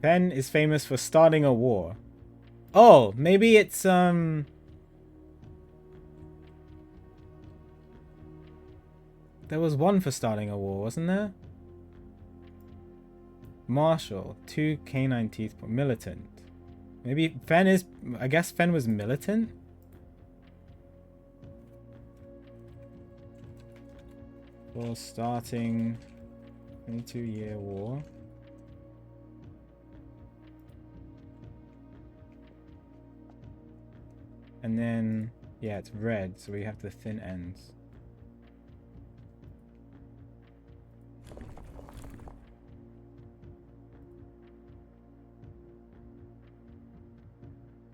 Fen is famous for starting a war. Oh, maybe it's there was one for starting a war, wasn't there? Martial, 2 canine teeth, militant. Maybe Fen is, I guess Fen was militant? For starting 22-year war. And then, yeah, it's red, so we have the thin ends.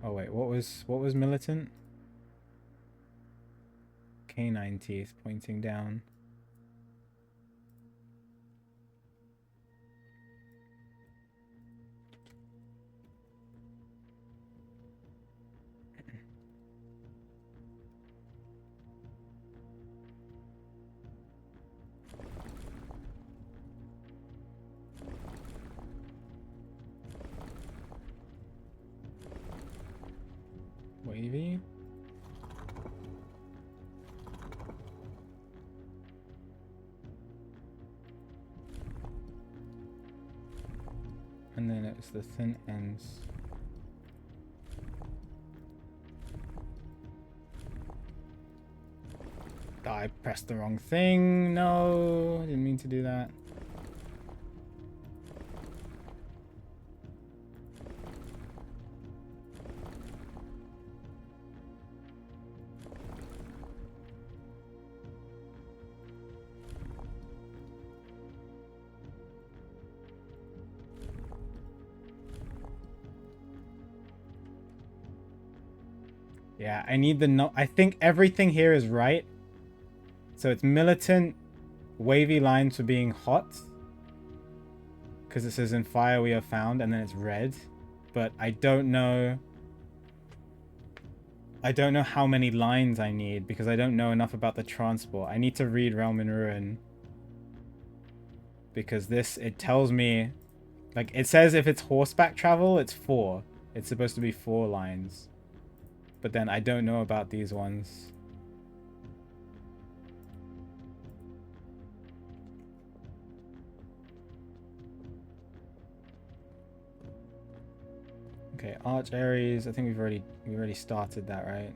Oh wait, what was militant? Canine teeth pointing down. Wavy. And then it's the thin ends. Oh, I pressed the wrong thing. No, I didn't mean to do that. Yeah, I need the no. I think everything here is right. So it's militant, wavy lines for being hot. Because it says in fire we are found, and then it's red. But I don't know. I don't know how many lines I need because I don't know enough about the transport. I need to read Realm in Ruin. Because this, it tells me, like, it says if it's horseback travel, it's 4. It's supposed to be 4 lines. But then I don't know about these ones. Okay, Arch Ares. I think we already started that, right?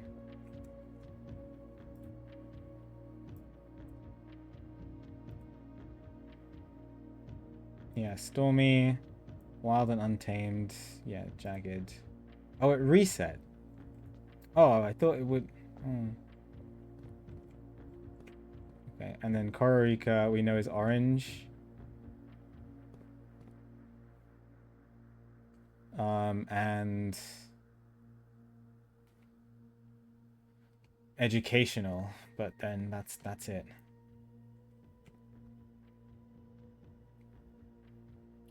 Yeah, Stormy, Wild and Untamed. Yeah, Jagged. Oh, it reset. Oh, I thought it would. Oh. Okay, and then Kororika we know is orange. And educational, but then that's it.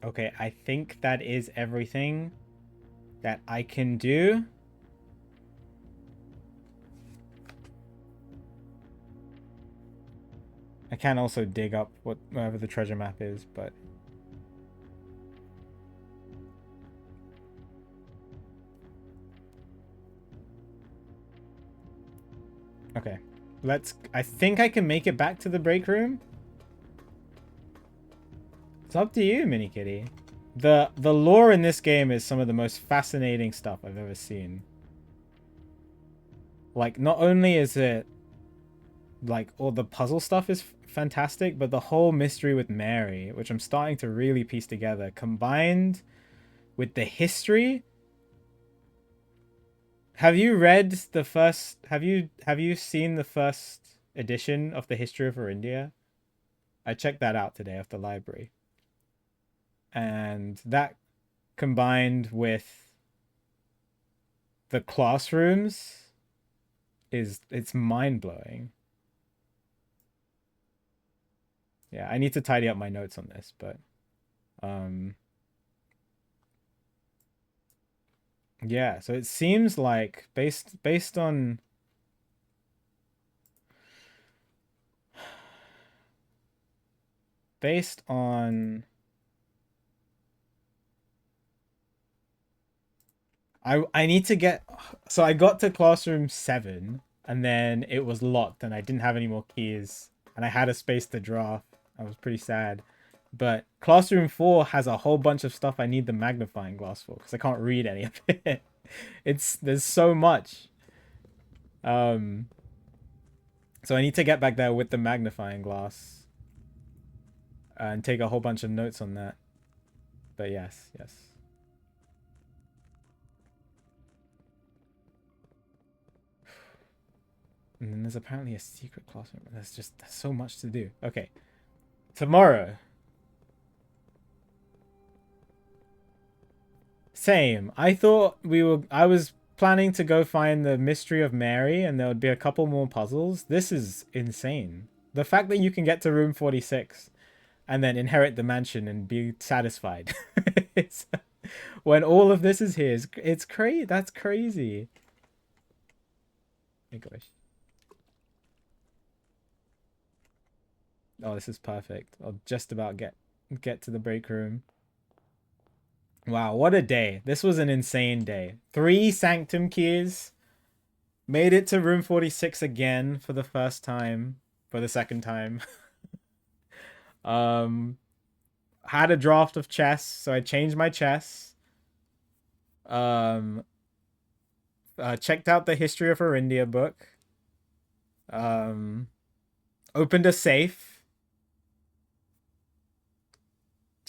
Okay, I think that is everything that I can do. I can also dig up whatever the treasure map is, but okay. I think I can make it back to the break room. It's up to you, Mini Kitty. The lore in this game is some of the most fascinating stuff I've ever seen. Like, not only is it like all the puzzle stuff is fantastic, but the whole mystery with Mary, which I'm starting to really piece together, combined with the history. Have you read the first? Have you seen the first edition of the History of Orindia? I checked that out today off the library, and that combined with the classrooms it's mind blowing. Yeah, I need to tidy up my notes on this, but yeah, so it seems like based on I need to get, so I got to classroom 7 and then it was locked and I didn't have any more keys and I had a space to draft. I was pretty sad. But classroom 4 has a whole bunch of stuff I need the magnifying glass for because I can't read any of it. There's so much. So I need to get back there with the magnifying glass and take a whole bunch of notes on that. But yes. And then there's apparently a secret classroom. There's so much to do. Okay. Tomorrow. Same. I was planning to go find the mystery of Mary and there would be a couple more puzzles. This is insane. The fact that you can get to room 46 and then inherit the mansion and be satisfied. it's, when all of this is here, it's crazy. That's crazy. English. Oh, this is perfect. I'll just about get to the break room. Wow, what a day. This was an insane day. 3 sanctum keys. Made it to room 46 again for the first time. For the second time. Had a draft of chess, so I changed my chess. Checked out the History of Arindia book. Opened a safe.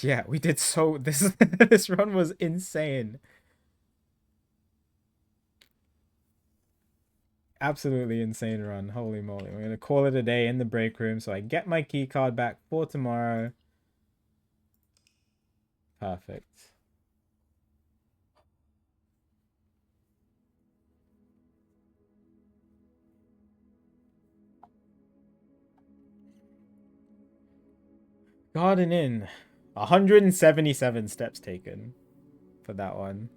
Yeah, we did so this this run was insane. Absolutely insane run. Holy moly. We're gonna call it a day in the break room so I get my key card back for tomorrow. Perfect. Garden Inn. 177 steps taken for that one.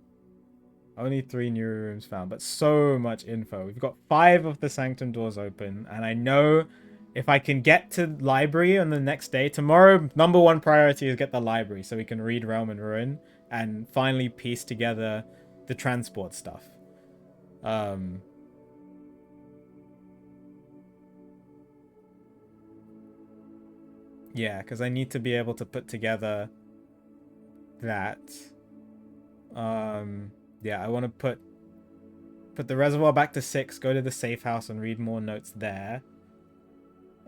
Only 3 new rooms found, but so much info. We've got 5 of the sanctum doors open, and I know if I can get to library on the next day, tomorrow, number 1 priority is get the library so we can read Realm and Ruin and finally piece together the transport stuff. Yeah, because I need to be able to put together that. Yeah, I want to put the reservoir back to 6, go to the safe house and read more notes there.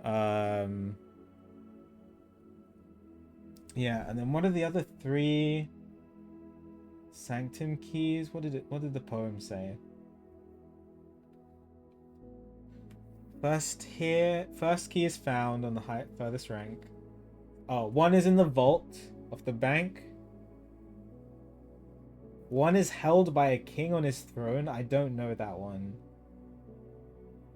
Yeah, and then what are the other 3 sanctum keys? What did the poem say? First key is found on the furthest rank. Oh, 1 is in the vault of the bank. 1 is held by a king on his throne. I don't know that one.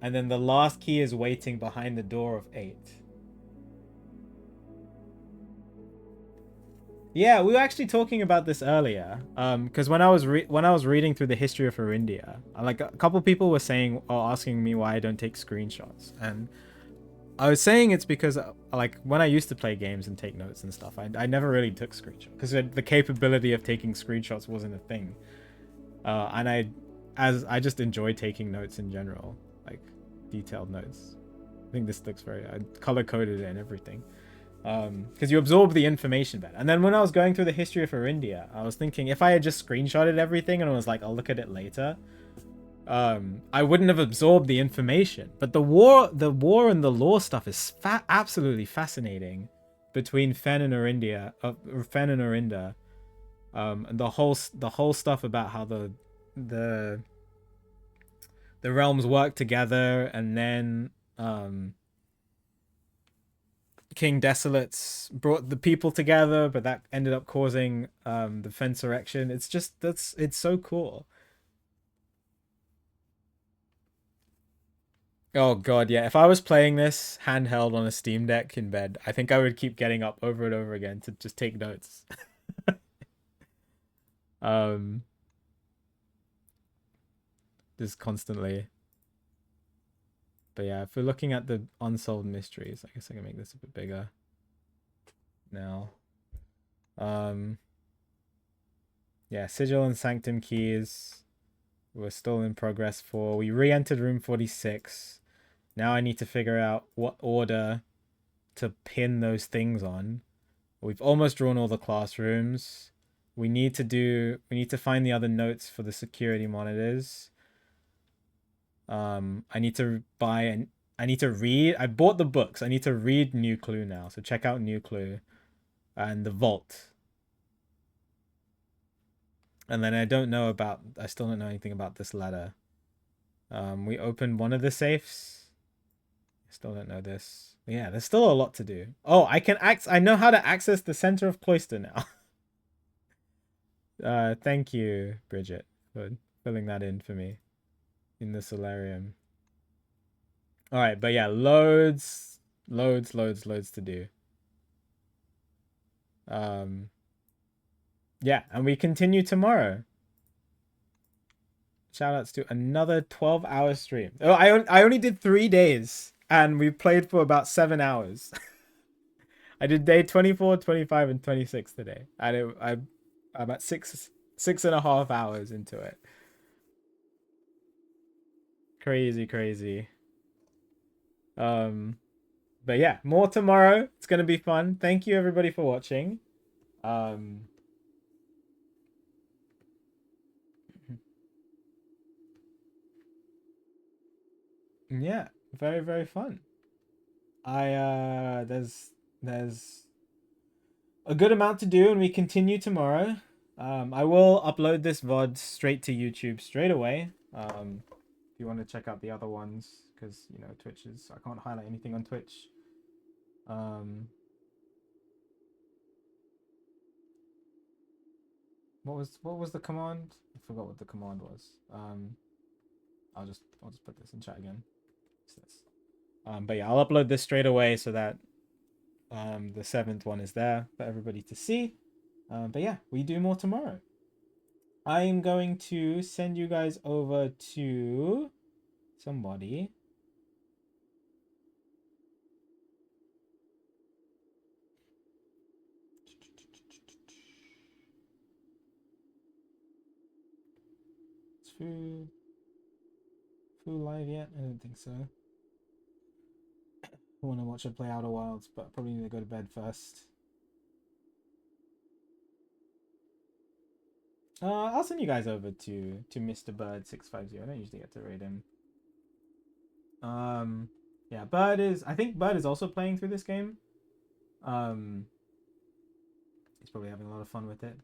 And then the last key is waiting behind the door of 8. Yeah, we were actually talking about this earlier. Because when I was reading through the history of Arindia, like a couple people were saying or asking me why I don't take screenshots, and I was saying it's because like when I used to play games and take notes and stuff, I never really took screenshots because the capability of taking screenshots wasn't a thing. And I just enjoy taking notes in general, like detailed notes. I think this looks I color coded it and everything. Because you absorb the information better. And then when I was going through the history of Arindia, I was thinking if I had just screenshotted everything and was like, I'll look at it later, I wouldn't have absorbed the information. But the war and the lore stuff is absolutely fascinating between Fen and Arindia, Fen and Arinda, and the whole stuff about how the realms work together, and then King Desolates brought the people together, but that ended up causing the Fensurrection. It's so cool. Oh god, yeah. If I was playing this handheld on a Steam Deck in bed, I think I would keep getting up over and over again to just take notes. Just constantly. But yeah, if we're looking at the unsolved mysteries, I guess I can make this a bit bigger now. Yeah, sigil and sanctum keys. We're still in progress for. We re-entered room 46. Now I need to figure out what order to pin those things on. We've almost drawn all the classrooms. We need to find the other notes for the security monitors. I need to read. I bought the books. I need to read New Clue now. So check out New Clue and the vault. And then I still don't know anything about this letter. We opened one of the safes. Still don't know this. Yeah, there's still a lot to do. Oh, I know how to access the center of Cloister now. Thank you, Bridget, for filling that in for me in the solarium. All right, but yeah, loads to do. Yeah, and we continue tomorrow. Shout outs to another 12-hour stream. Oh, I only did 3 days and we played for about 7 hours. I did day 24, 25, and 26 today. And I'm at 6.5 hours into it. Crazy. But yeah, more tomorrow. It's gonna be fun. Thank you everybody for watching. Yeah, very fun. There's a good amount to do, and we continue tomorrow. I will upload this VOD straight to YouTube straight away. If you want to check out the other ones, because you know Twitch is, I can't highlight anything on Twitch. What was the command? I forgot what the command was. I'll just put this in chat again. It's this. But yeah, I'll upload this straight away so that the 7th one is there for everybody to see. But yeah, we do more tomorrow. I'm going to send you guys over to somebody. Is Fu live yet? I don't think so. I want to watch her play Outer Wilds, but probably need to go to bed first. I'll send you guys over to Mr. Bird 650. I don't usually get to raid him. Yeah, I think Bird is also playing through this game. He's probably having a lot of fun with it,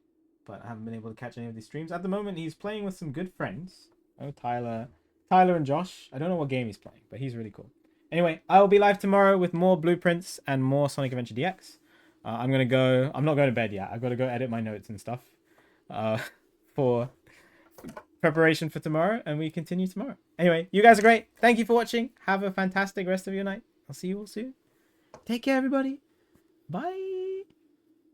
but I haven't been able to catch any of these streams. At the moment, he's playing with some good friends. Oh, Tyler and Josh. I don't know what game he's playing, but he's really cool. Anyway, I will be live tomorrow with more blueprints and more Sonic Adventure DX. I'm not going to bed yet. I've got to go edit my notes and stuff for preparation for tomorrow, and we continue tomorrow. Anyway, you guys are great. Thank you for watching. Have a fantastic rest of your night. I'll see you all soon. Take care, everybody. Bye.